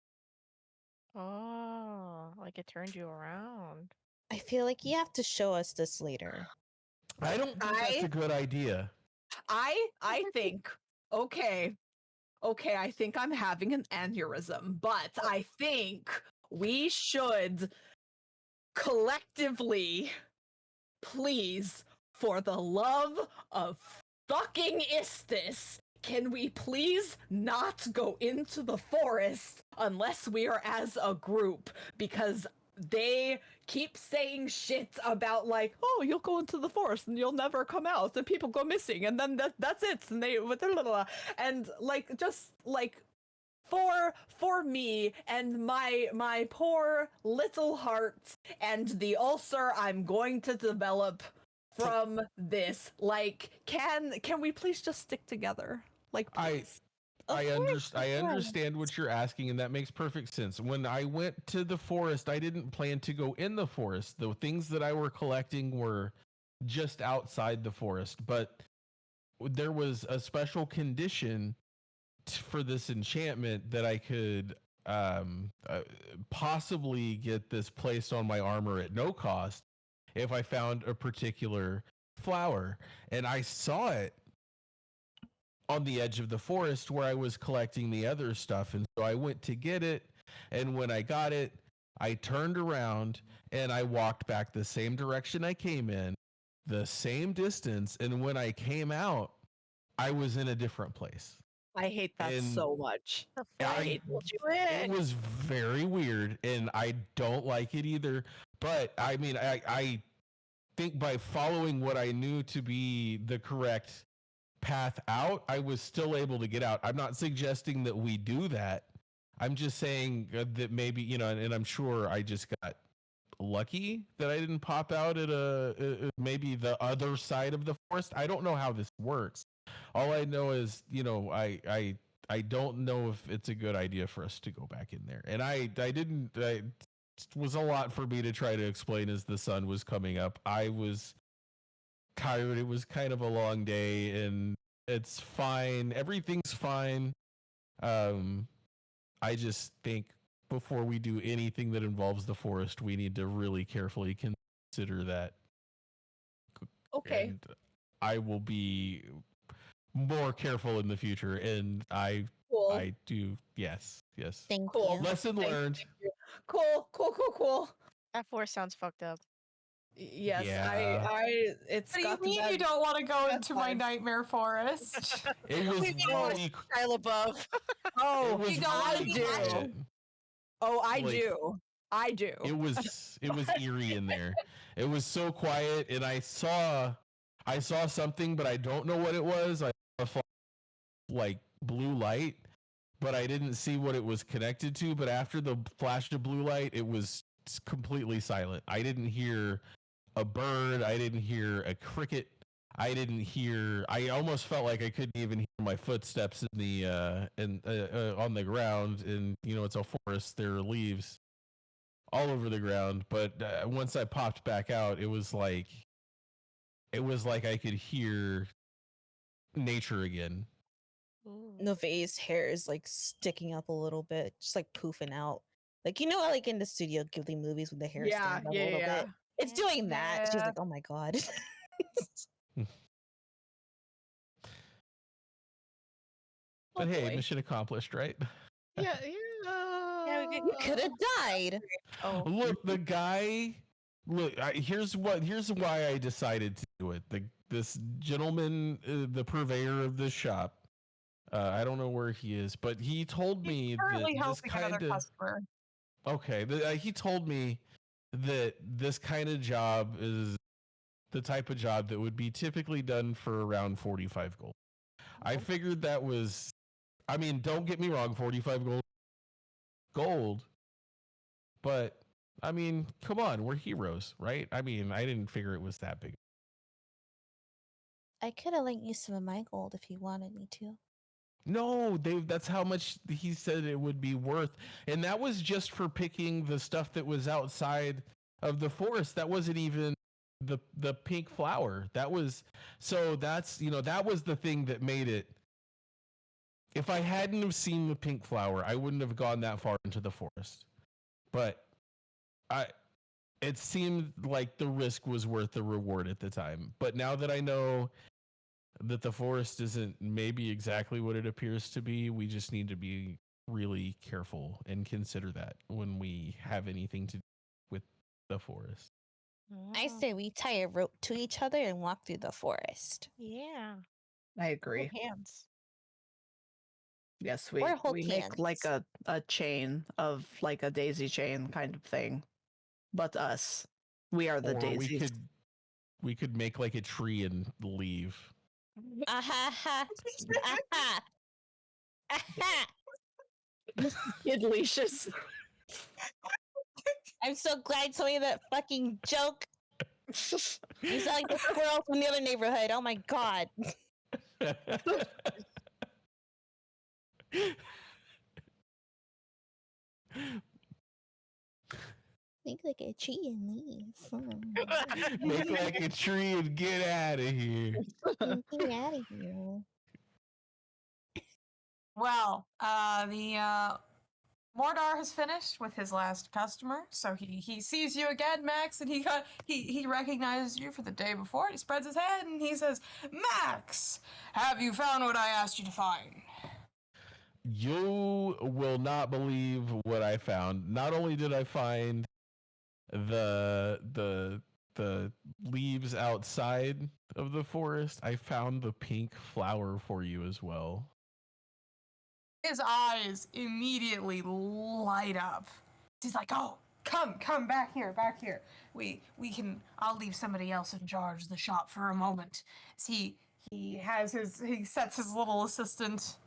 Oh, like it turned you around. I feel like you have to show us this later. I don't think that's a good idea. I think, okay, I think I'm having an aneurysm, but I think we should collectively, please, for the love of fucking Istis, can we please not go into the forest unless we are as a group? Because they keep saying shit about like, oh, you'll go into the forest and you'll never come out, and people go missing, and then that's it. And they and like just like for me and my poor little heart and the ulcer I'm going to develop from this, like, can we please just stick together? Like, please. I understand what you're asking, and that makes perfect sense. When I went to the forest, I didn't plan to go in the forest. The things that I were collecting were just outside the forest, but there was a special condition for this enchantment that I could possibly get this placed on my armor at no cost if I found a particular flower. And I saw it on the edge of the forest where I was collecting the other stuff. And so I went to get it. And when I got it, I turned around and I walked back the same direction I came in, the same distance. And when I came out, I was in a different place. I hate that so much. It was very weird, and I don't like it either. But I mean, I think by following what I knew to be the correct path out, I was still able to get out. I'm not suggesting that we do that. I'm just saying that maybe, you know, and I'm sure I just got lucky that I didn't pop out at maybe the other side of the forest. I don't know how this works. All I know is, you know, I don't know if it's a good idea for us to go back in there. And it was a lot for me to try to explain as the sun was coming up. I was tired. It was kind of a long day, and it's fine. Everything's fine. I just think before we do anything that involves the forest, we need to really carefully consider that. Okay. And I will be more careful in the future, and I do. Yes. Thank you. Lesson learned. Cool. That forest sounds fucked up. Yes, Yeah. it's What do you got mean you don't want to go into my nightmare forest? It was really Style above. Oh, it was you don't really do. quiet. Oh, I Like, do. I do. It was eerie in there. It was so quiet, and I saw something, but I don't know what it was. I saw like blue light, but I didn't see what it was connected to. But after the flash of blue light, it was completely silent. I didn't hear a bird. I didn't hear a cricket. I almost felt like I couldn't even hear my footsteps in the on the ground. And you know, it's a forest. There are leaves all over the ground. But once I popped back out, it was like I could hear nature again. Nove's hair is like sticking up a little bit, just like poofing out. Like, you know, like in the Studio Ghibli movies with the hair stand up a little bit. It's doing that. She's like, oh my god. But hey, mission accomplished, right? Yeah, you could have died. Oh, Look, the guy. Look, here's why I decided to do it. This gentleman, the purveyor of this shop. I don't know where he is, but he told me that this kind of customer. Okay, he told me that this kind of job is the type of job that would be typically done for around 45 gold. I figured that was, I mean, don't get me wrong, 45 gold, but I mean, come on, we're heroes, right? I mean, I didn't figure it was that big. I could have lent you some of my gold if you wanted me to. No, Dave, that's how much he said it would be worth. And that was just for picking the stuff that was outside of the forest. That wasn't even the pink flower. That was that was the thing that made it. If I hadn't have seen the pink flower, I wouldn't have gone that far into the forest. But it seemed like the risk was worth the reward at the time. But now that I know that the forest isn't maybe exactly what it appears to be, we just need to be really careful and consider that when we have anything to do with the forest. I say we tie a rope to each other and walk through the forest. Yeah. I agree. Hold hands. Yes, Or hold we make like hands. a chain of like a daisy chain kind of thing. But us. We are the Or daisies. we could make like a tree and leave. Aha! Aha! Aha! Kid leashes. I'm so glad somebody made that fucking joke. You sound like the squirrel from the other neighborhood. Oh my god. Make like a tree and leave. Make like a tree and get out of here. Get out of here. Well, the Mordar has finished with his last customer, so he sees you again, Max, and he recognizes you for the day before. He spreads his hand and he says, "Max, have you found what I asked you to find?" You will not believe what I found. Not only did I find the leaves outside of the forest, I found the pink flower for you as well. His eyes immediately light up. He's like, "Oh, come back here. We can. I'll leave somebody else in charge of the shop for a moment." As he sets his little assistant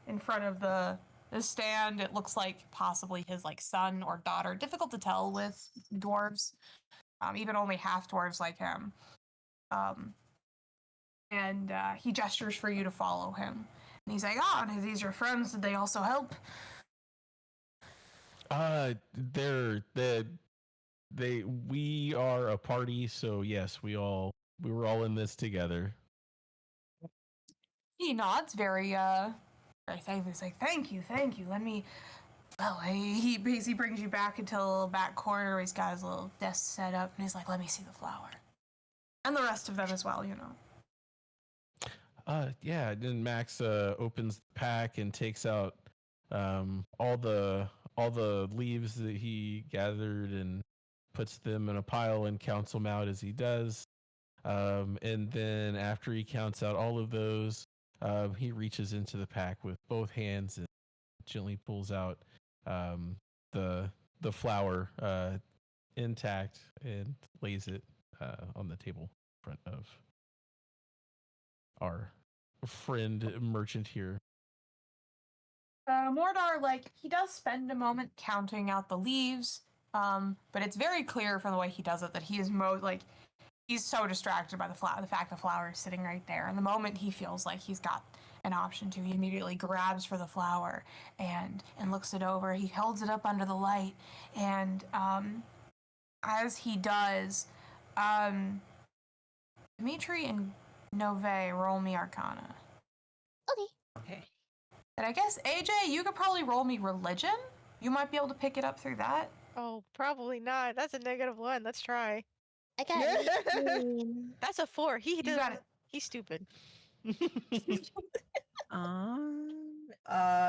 in front of the stand. It looks like possibly his son or daughter. Difficult to tell with dwarves, even only half dwarves like him. And he gestures for you to follow him. And he's like, "Ah, and these are friends. Did they also help?" We are a party, so yes, we were all in this together. He nods very thankfully. He's like, thank you. Let me. Well, he brings you back into the little back corner where he's got his little desk set up, and he's like, "Let me see the flower, and the rest of them as well, you know." Yeah. Then Max opens the pack and takes out all the leaves that he gathered and puts them in a pile and counts them out as he does. And then after he counts out all of those, he reaches into the pack with both hands and gently pulls out the flower intact and lays it on the table in front of our friend merchant here. Mordar, he does spend a moment counting out the leaves, but it's very clear from the way he does it that he is he's so distracted by the fact the flower is sitting right there. And the moment he feels like he's got an option to, he immediately grabs for the flower and looks it over. He holds it up under the light, and as he does, Dimitri and Nove, roll me Arcana. Okay. And I guess, AJ, you could probably roll me Religion. You might be able to pick it up through that. Oh, probably not. That's a -1. Let's try. I got it. That's a 4. He got it. He's stupid.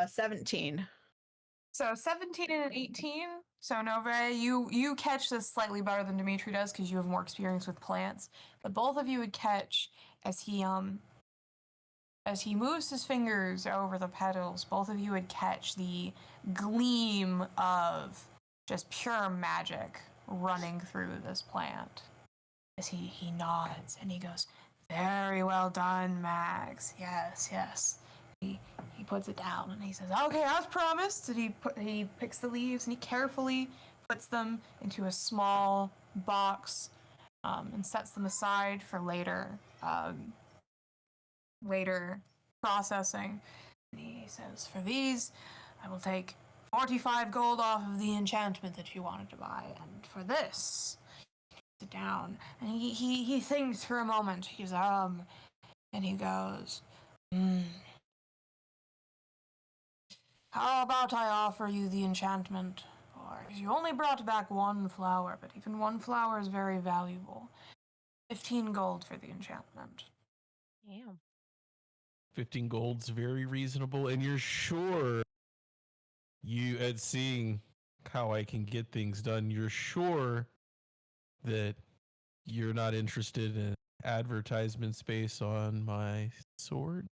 17. So 17 and an 18. So Nove, you catch this slightly better than Dimitri does because you have more experience with plants. But both of you would catch as he moves his fingers over the petals. Both of you would catch the gleam of just pure magic running through this plant. As he nods and he goes, "Very well done, Max. Yes." He puts it down and he says, "Okay, as promised." And he picks the leaves and he carefully puts them into a small box and sets them aside for later processing. And he says, "For these, I will take 45 gold off of the enchantment that you wanted to buy, and for this, Sit down, and he thinks for a moment. He's and he goes, how about I offer you the enchantment? Or you only brought back one flower, but even one flower is very valuable. 15 gold for the enchantment. Damn. 15 gold's very reasonable, and you're sure you at seeing how I can get things done, you're sure that you're not interested in advertisement space on my sword?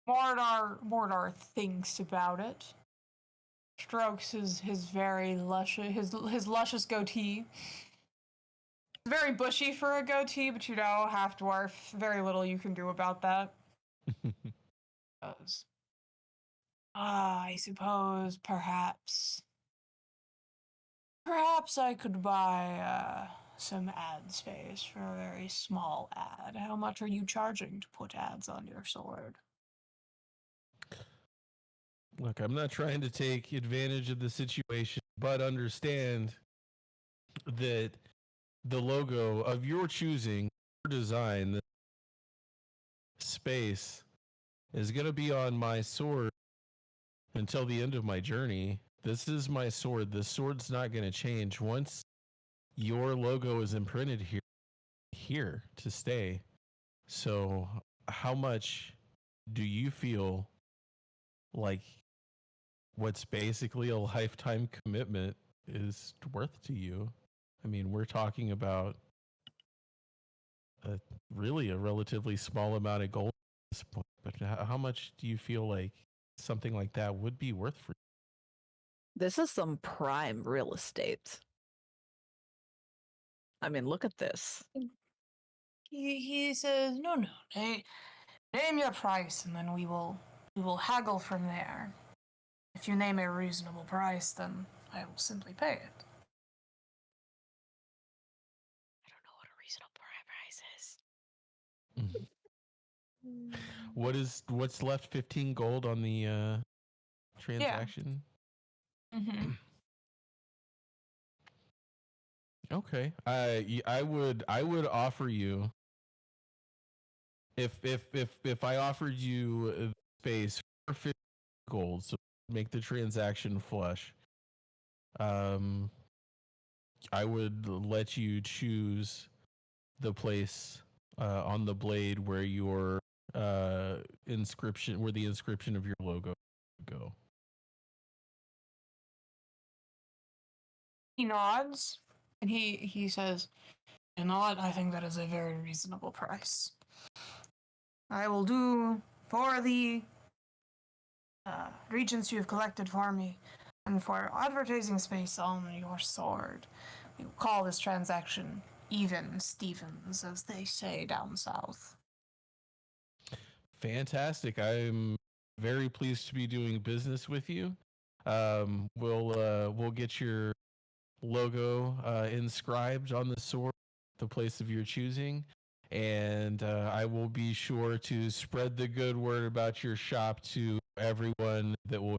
Mordar thinks about it. Strokes his very his luscious goatee. Very bushy for a goatee, but half dwarf, very little you can do about that. I suppose perhaps I could buy some ad space for a very small ad. How much are you charging to put ads on your sword? Look, I'm not trying to take advantage of the situation, but understand that the logo of your choosing, your design, the space is going to be on my sword until the end of my journey. This is my sword. The sword's not going to change. Once your logo is imprinted here to stay. So, how much do you feel like what's basically a lifetime commitment is worth to you? I mean, we're talking about really a relatively small amount of gold at this point, but how much do you feel like something like that would be worth for you? This is some prime real estate. I mean, look at this. He says, no, name your price, and then we will haggle from there. If you name a reasonable price, then I will simply pay it. I don't know what a reasonable price is. What's left? 15 gold on the transaction? Yeah. Mm-hmm. Okay. I would offer you, if I offered you space for 50 gold, so make the transaction flush. I would let you choose the place on the blade where your inscription, where the inscription of your logo would go. He nods, and he says, you know what? I think that is a very reasonable price. I will do for the regions you have collected for me, and for advertising space on your sword. We will call this transaction even Stevens, as they say down south. Fantastic. I'm very pleased to be doing business with you. We'll get your logo inscribed on the sword, the place of your choosing, and I will be sure to spread the good word about your shop to everyone that will.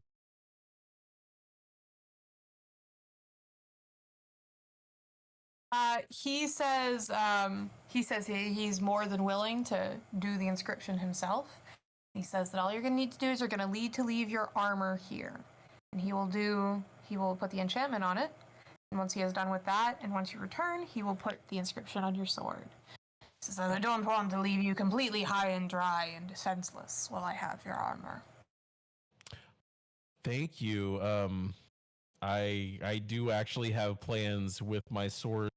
He says he's more than willing to do the inscription himself. He says that all you're going to need to do is you're going to need to leave your armor here, and he will put the enchantment on it. And once he has done with that, and once you return, he will put the inscription on your sword. He says, I don't want to leave you completely high and dry and defenseless while I have your armor. Thank you. I do actually have plans with my sword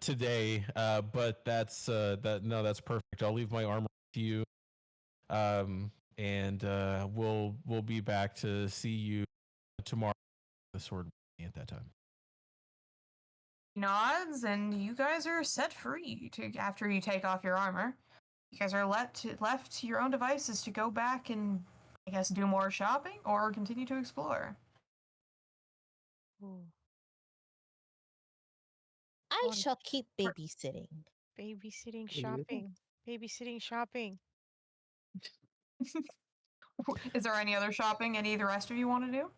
today, but that's perfect. I'll leave my armor to you, and we'll be back to see you tomorrow. The sword at that time. Nods, and you guys are set free after you take off your armor. You guys are left to your own devices to go back and, I guess, do more shopping or continue to explore. Ooh. I shall keep babysitting. Babysitting, shopping. Babysitting, shopping. Is there any other shopping any of the rest of you want to do?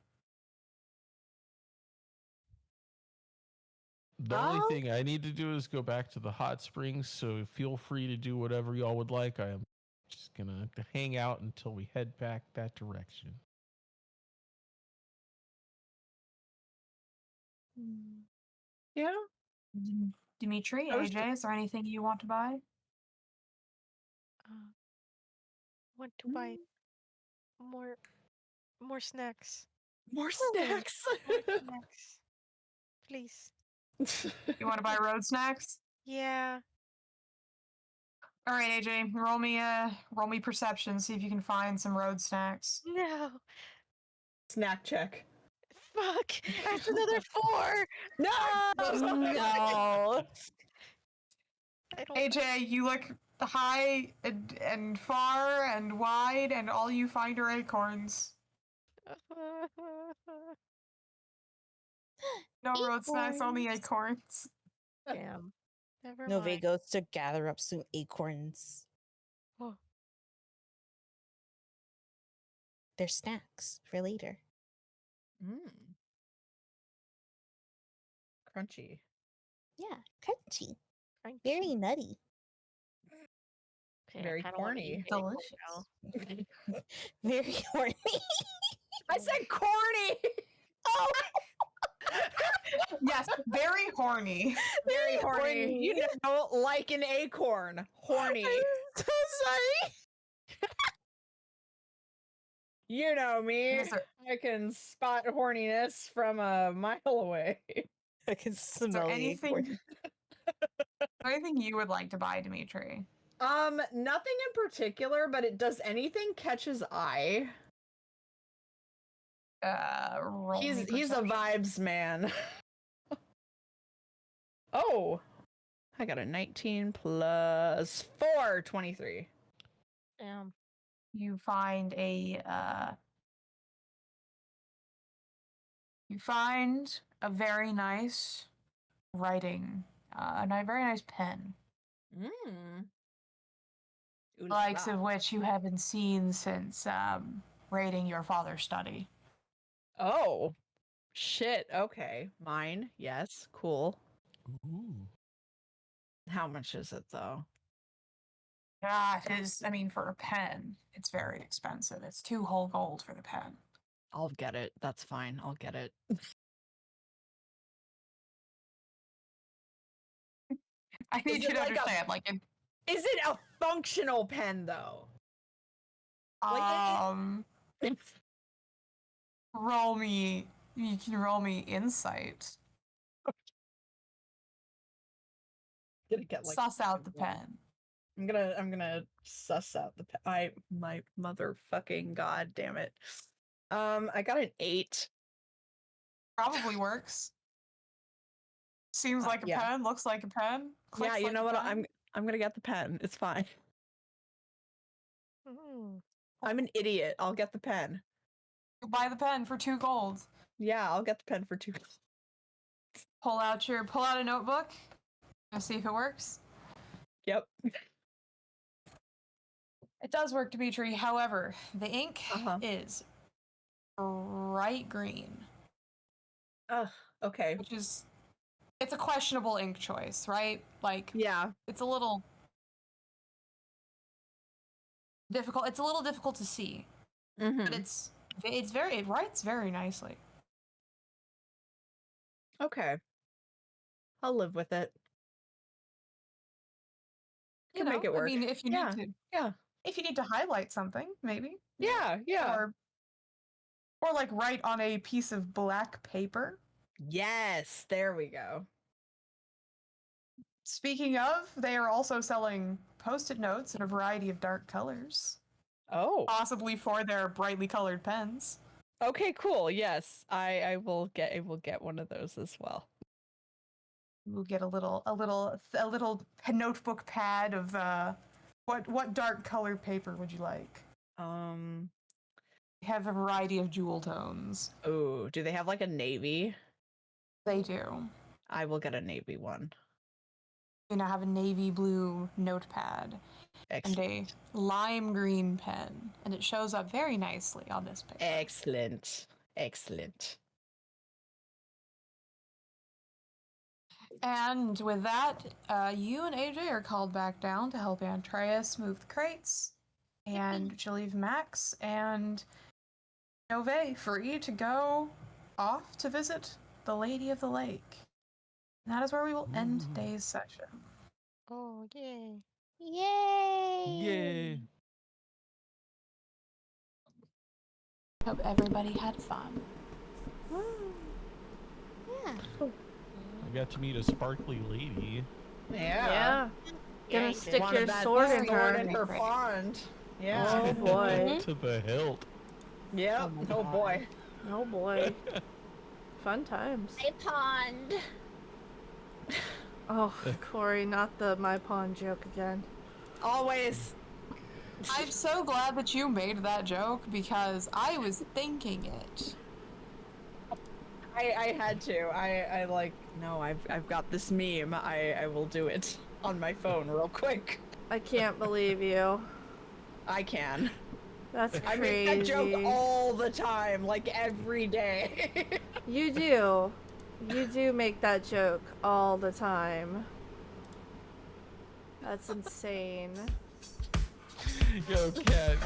The only thing I need to do is go back to the hot springs, so feel free to do whatever y'all would like. I am just gonna hang out until we head back that direction. Yeah. Dimitri, I was AJ, is there anything you want to buy? Want to buy more snacks. More snacks. More snacks. Please. You want to buy road snacks? Yeah. All right, AJ, roll me perception. See if you can find some road snacks. No. Snack check. Fuck. That's another 4. No. No. AJ, you look high and far and wide, and all you find are acorns. No road snacks, only acorns. Damn. Never Nove mind. goes to gather up some acorns. Oh. They're snacks for later. Crunchy. Yeah, crunchy. Very nutty. Okay, Very corny. Delicious. Very horny. I said corny. Oh. Yes, very horny. Very horny. You know, like an acorn. Horny. I'm so sorry. You know me. I can spot horniness from a mile away. I can smell Is there anything you would like to buy, Dimitri? Nothing in particular, but does anything catch his eye? He's a vibes man. Oh, I got a 19 plus 4, 23. You find a very nice writing, a very nice pen. Likes of which you haven't seen since raiding your father's study. Oh, shit. Okay, mine. Yes, cool. Ooh. How much is it though? It is. I mean, for a pen, it's very expensive. It's 2 whole gold for the pen. I'll get it. That's fine. I'll get it. I need you to understand. Is it a functional pen though? Roll me. You can roll me insight. Gonna get suss out the pen. I'm gonna suss out the pen. My motherfucking god damn it. I got an 8. Probably works. Seems like a pen. Looks like a pen. Yeah, you know what? I'm gonna get the pen. It's fine. I'm an idiot. I'll get the pen. You buy the pen for 2 gold. Yeah, I'll get the pen for 2 gold. Pull out a notebook. Let's see if it works. Yep. It does work, Dimitri. However, the ink is bright green. Okay. It's a questionable ink choice, right? Yeah. It's a little difficult. It's a little difficult to see. But it writes very nicely. Okay. I'll live with it. Can make it work. I mean, if you need to. Yeah. If you need to highlight something, maybe. Yeah. Or like write on a piece of black paper. Yes, there we go. Speaking of, they are also selling Post-it notes in a variety of dark colors. Oh. Possibly for their brightly colored pens. Okay, cool. Yes. I will get one of those as well. We'll get a little notebook pad of what dark colored paper would you like? We have a variety of jewel tones. Oh, do they have like a navy? They do. I will get a navy one. You now have a navy blue notepad. Excellent. And a lime green pen, and it shows up very nicely on this page. Excellent. And with that, you and AJ are called back down to help Andreas move the crates, and to leave Max and Nove free to go off to visit the Lady of the Lake. And that is where we will end today's session. Oh, yay. Yay! Yay. Hope everybody had fun. Yeah. I got to meet a sparkly lady. Yeah. Gonna stick Wanted your that sword in sword her. in her pond. Yeah. Oh boy. To the hilt. Yep. Oh boy. Oh boy. Fun times. My pond. Oh, Corey, not the my pawn joke again. Always. I'm so glad that you made that joke because I was thinking it. I had to. I like, no, I've got this meme. I will do it on my phone real quick. I can't believe you. I can. That's crazy. I make that joke all the time, like every day. You do. You do make that joke all the time. That's insane. Yo, Cat.